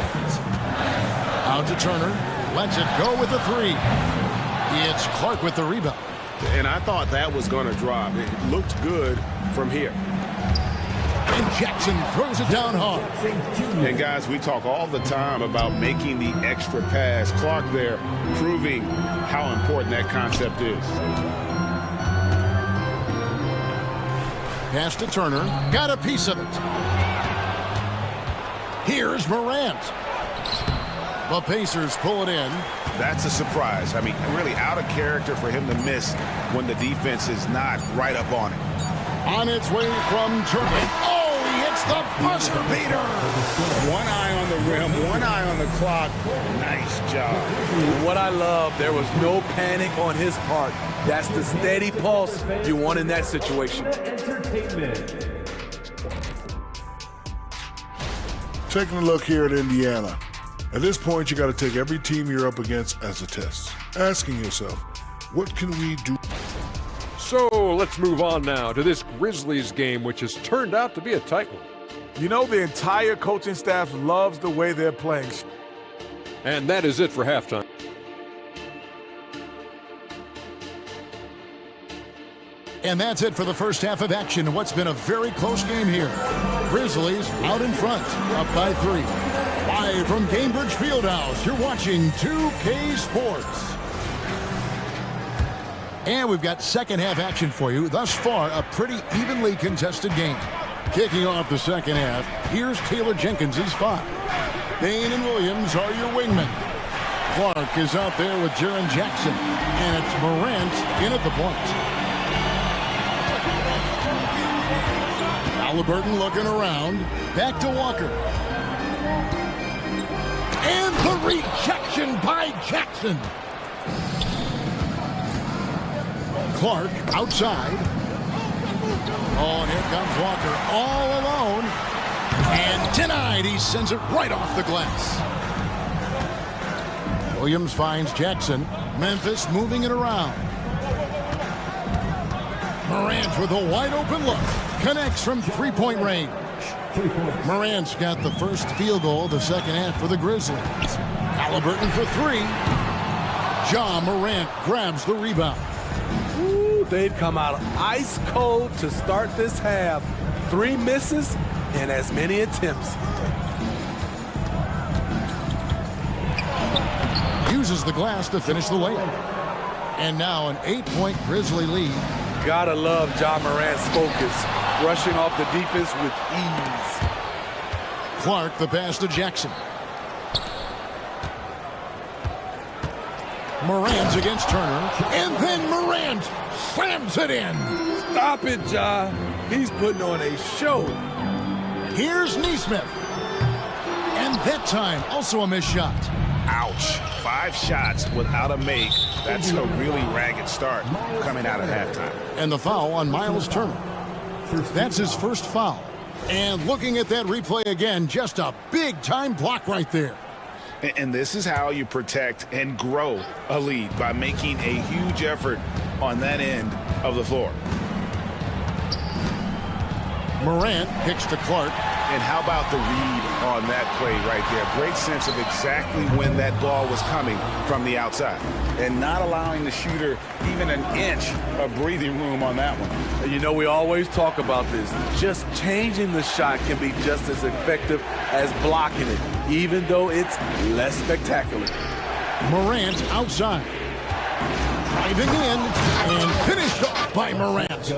Out to Turner. Lets it go with the 3. It's Clark with the rebound. And I thought that was going to drop. It looked good from here. And Jackson throws it down hard. And guys, we talk all the time about making the extra pass. Clark there proving how important that concept is. Pass to Turner. Got a piece of it. Here's Morant. The Pacers pull it in. That's a surprise. I mean, really out of character for him to miss when the defense is not right up on it. On its way from Turner. Oh, he hits the buzzer beater. One eye on the rim, one eye on the clock. Nice job. What I love, there was no panic on his part. That's the steady pulse you want in that situation. Taking a look here at Indiana. At this point, you got to take every team you're up against as a test. Asking yourself, what can we do? So let's move on now to this Grizzlies game, which has turned out to be a tight one. You know, the entire coaching staff loves the way they're playing. And that is it for halftime. And that's it for the first half of action in what's been a very close game here. Grizzlies out in front, up by 3. Live from Cambridge Fieldhouse, you're watching 2K Sports. And we've got second half action for you. Thus far, a pretty evenly contested game. Kicking off the second half, here's Taylor Jenkins' 5. Bain and Williams are your wingmen. Clark is out there with Jaren Jackson. And it's Morant in at the point. Halliburton looking around. Back to Walker. And the rejection by Jackson. Clark outside. Oh, and here comes Walker all alone. And denied. He sends it right off the glass. Williams finds Jackson. Memphis moving it around. Morant with a wide open look. Connects from three-point range. Morant's got the first field goal of the second half for the Grizzlies. Halliburton for 3. Ja Morant grabs the rebound. Ooh, they've come out ice cold to start this half. 3 misses and as many attempts. Uses the glass to finish the layup. And now an 8-point Grizzly lead. Gotta love Ja Morant's focus. Rushing off the defense with ease. Clark the pass to Jackson. Morant against Turner. And then Morant slams it in. Stop it, Ja. He's putting on a show. Here's Neesmith. And that time, also a missed shot. Ouch. 5 shots without a make. That's a really ragged start coming out of halftime. And the foul on Miles Turner. That's his first foul. And looking at that replay again, just a big-time block right there. And this is how you protect and grow a lead, by making a huge effort on that end of the floor. Morant kicks to Clark. And how about the read on that play right there? Great sense of exactly when that ball was coming from the outside, and not allowing the shooter even an inch of breathing room on that one. You know, we always talk about this. Just changing the shot can be just as effective as blocking it, even though it's less spectacular. Morant outside. Driving in and finished off by Morant.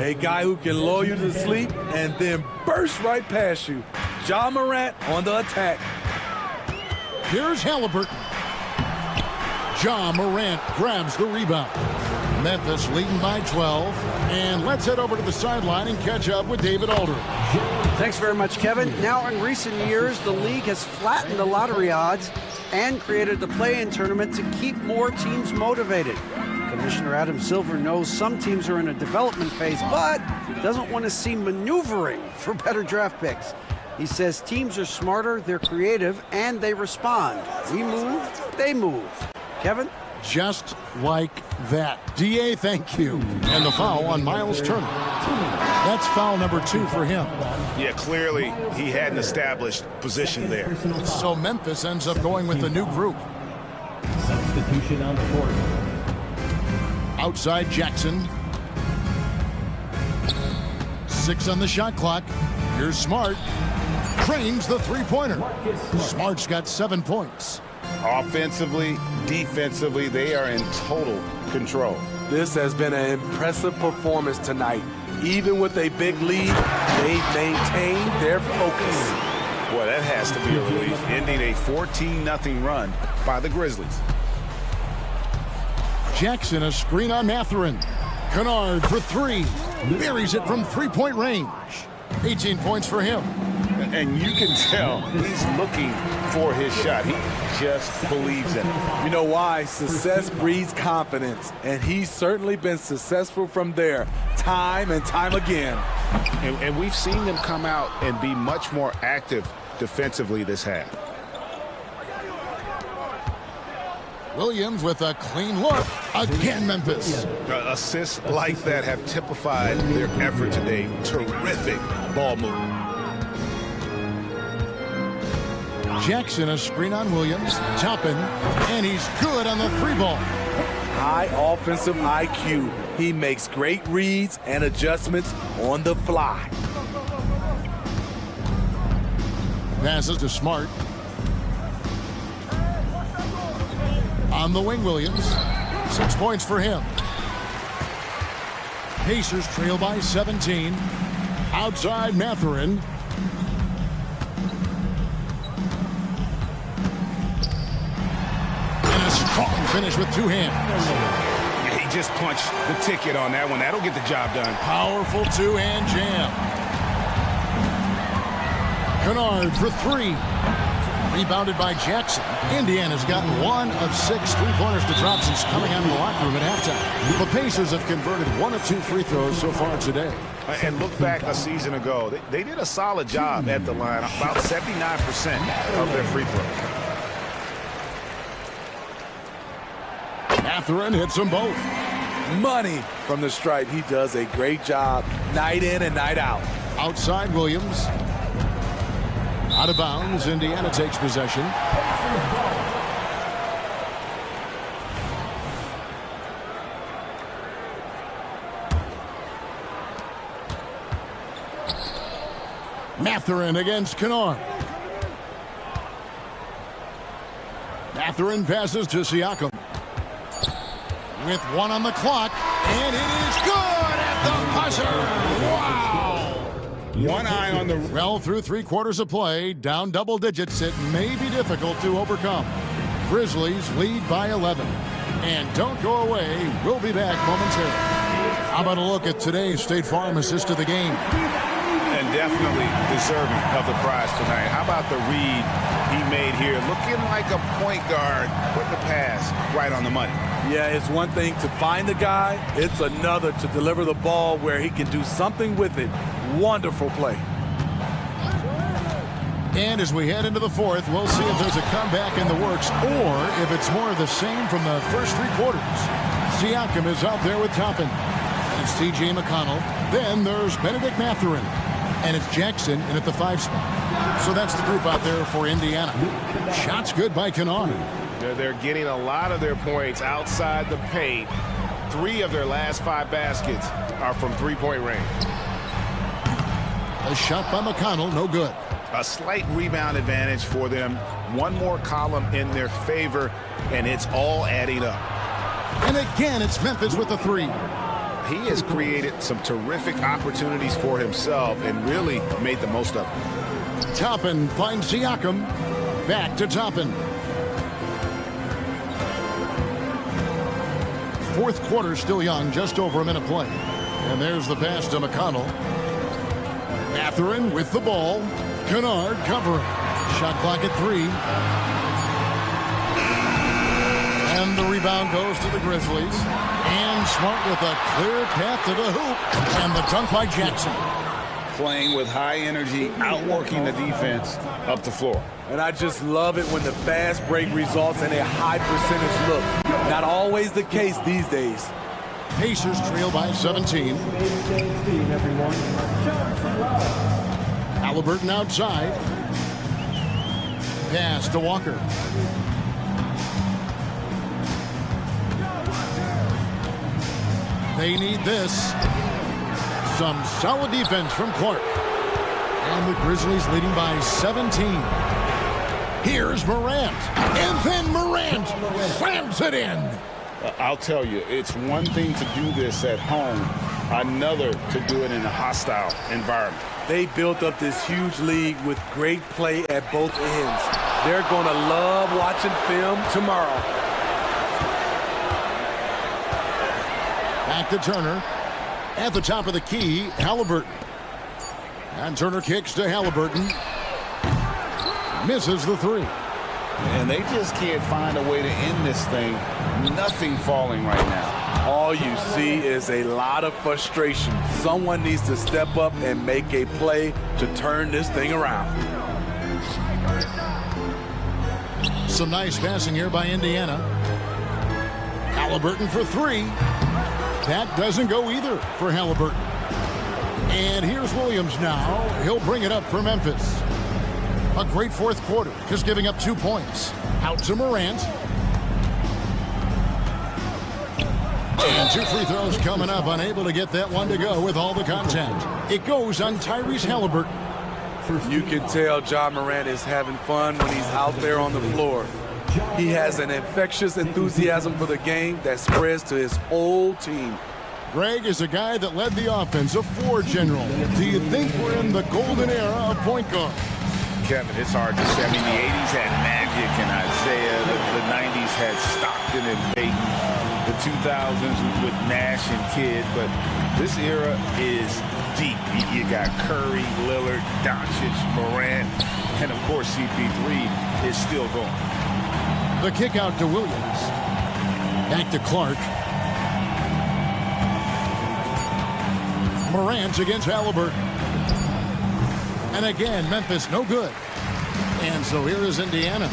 A guy who can lull you to sleep and then burst right past you. Ja Morant on the attack. Here's Halliburton. Ja Morant grabs the rebound. Memphis leading by 12. And let's head over to the sideline and catch up with David Aldridge. Thanks very much, Kevin. Now, in recent years, the league has flattened the lottery odds and created the play-in tournament to keep more teams motivated. Commissioner Adam Silver knows some teams are in a development phase, but doesn't want to see maneuvering for better draft picks. He says teams are smarter, they're creative, and they respond. We move, they move. Kevin? Just like that. DA, thank you. And the foul on Miles Turner. That's foul number 2 for him. Yeah, clearly he had an established position there. So Memphis ends up going with the new group. Substitution on the court. Outside Jackson. 6 on the shot clock. Here's Smart. Trains the three-pointer. Smart's got 7 points. Offensively, defensively, they are in total control. This has been an impressive performance tonight. Even with a big lead, they've maintained their focus. Boy, that has to be a relief, ending a 14-0 run by the Grizzlies. Jackson, a screen on Mathurin. Kennard for 3. Buries it from three-point range. 18 points for him. And you can tell he's looking for his shot. He just believes in it. You know why? Success breeds confidence, and he's certainly been successful from there, time and time again. And we've seen them come out and be much more active defensively this half. Williams with a clean look. Again, Memphis. Assists like that have typified their effort today. Terrific ball movement. Jackson, a screen on Williams. Toppin, and he's good on the 3-ball. High offensive IQ. He makes great reads and adjustments on the fly. Passes to Smart. On the wing, Williams. 6 points for him. Pacers trail by 17. Outside Mathurin. And a strong finish with 2 hands. He just punched the ticket on that one. That'll get the job done. Powerful 2-hand jam. Kennard for 3. Rebounded by Jackson. Indiana's gotten 1 of 6 3-pointers to drop since coming out of the locker room at halftime. The Pacers have converted 1 of 2 free throws so far today. And look back a season ago. They did a solid job at the line, about 79% of their free throws. Mathurin hits them both. Money from the stripe. He does a great job night in and night out. Outside Williams. Out of bounds. Indiana takes possession. Mathurin against Kennard. Mathurin passes to Siakam. With 1 on the clock, and it is good at the buzzer. Wow! 1 eye on the... Well, through 3 quarters of play, down double digits, it may be difficult to overcome. Grizzlies lead by 11. And don't go away, we'll be back momentarily. How about a look at today's State Farm assist of the game? And definitely deserving of the prize tonight. How about the read he made here? Looking like a point guard, put the pass right on the money. Yeah, it's one thing to find the guy. It's another to deliver the ball where he can do something with it. Wonderful play. And as we head into the fourth, we'll see if there's a comeback in the works or if it's more of the same from the first three quarters. Siakam is out there with Toppin. It's T.J. McConnell. Then there's Benedict Mathurin. And it's Jackson in at the 5 spot. So that's the group out there for Indiana. Shots good by Kennard. They're getting a lot of their points outside the paint. 3 of their last 5 baskets are from three-point range. A shot by McConnell, no good. A slight rebound advantage for them. One more column in their favor, and it's all adding up. And again, it's Memphis with the 3. He has created some terrific opportunities for himself and really made the most of them. Toppin finds Siakam. Back to Toppin. Fourth quarter still young, just over a minute play. And there's the pass to McConnell. Mathurin with the ball. Kennard covering. Shot clock at 3. And the rebound goes to the Grizzlies. And Smart with a clear path to the hoop. And the dunk by Jackson. Playing with high energy, outworking the defense up the floor. And I just love it when the fast break results in a high percentage look. Not always the case these days. Pacers trail by 17. Halliburton outside. Pass to Walker. They need this. Some solid defense from Clark. And the Grizzlies leading by 17. Here's Morant. And then Morant slams it in. I'll tell you, it's one thing to do this at home, another to do it in a hostile environment. They built up this huge league with great play at both ends. They're going to love watching film tomorrow. Back to Turner. At the top of the key, Halliburton. And Turner kicks to Halliburton. Misses the 3. And they just can't find a way to end this thing. Nothing falling right now. All you see is a lot of frustration. Someone needs to step up and make a play to turn this thing around. Some nice passing here by Indiana. Halliburton for 3. That doesn't go either for Halliburton. And here's Williams now. He'll bring it up for Memphis. A great fourth quarter, just giving up 2 points. Out to Morant. And 2 free throws coming up, unable to get that one to go with all the contact. It goes on Tyrese Halliburton. You can tell John Morant is having fun when he's out there on the floor. He has an infectious enthusiasm for the game that spreads to his whole team. Greg is a guy that led the offense, a 4 general. Do you think we're in the golden era of point guard? Kevin, it's hard to say. I mean, the 80s had Magic and Isaiah. The 90s had Stockton and Payton. The 2000s with Nash and Kidd. But this era is deep. You got Curry, Lillard, Doncic, Morant, and, of course, CP3 is still going. The kick out to Williams. Back to Clark. Morant against Halliburton. And again, Memphis no good. And so here is Indiana.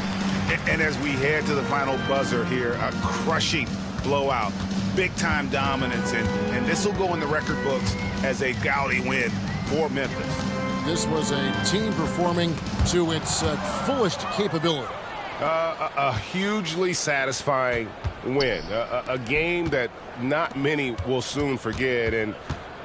And as we head to the final buzzer here, a crushing blowout, big-time dominance, and this will go in the record books as a gaudy win for Memphis. This was a team performing to its fullest capability. A hugely satisfying win, a game that not many will soon forget, and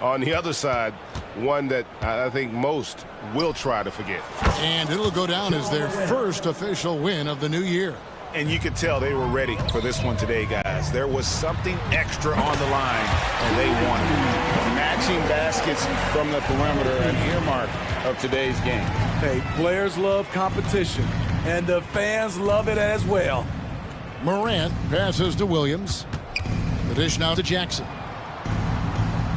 on the other side, one that I think most will try to forget. And it'll go down as their first official win of the new year. And you could tell they were ready for this one today, guys. There was something extra on the line, and they wanted it. Matching baskets from the perimeter, an earmark of today's game. Hey, players love competition, and the fans love it as well. Morant passes to Williams. The dish now to Jackson.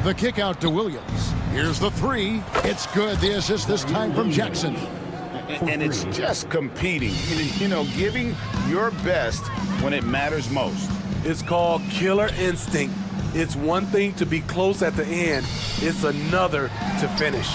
The kick out to Williams. Here's the 3. It's good. The assist this time from Jackson. And it's just competing, you know, giving your best when it matters most. It's called killer instinct. It's one thing to be close at the end. It's another to finish.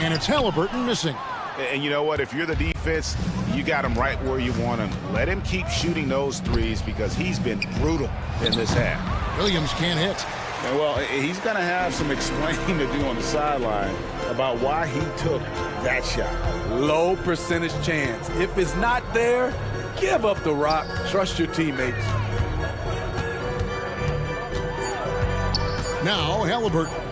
And it's Halliburton missing. And you know what? If you're the defense, you got him right where you want him. Let him keep shooting those threes because he's been brutal in this half. Williams can't hit. And well, he's going to have some explaining to do on the sideline about why he took that shot. Low percentage chance. If it's not there, give up the rock. Trust your teammates. Now Halliburton.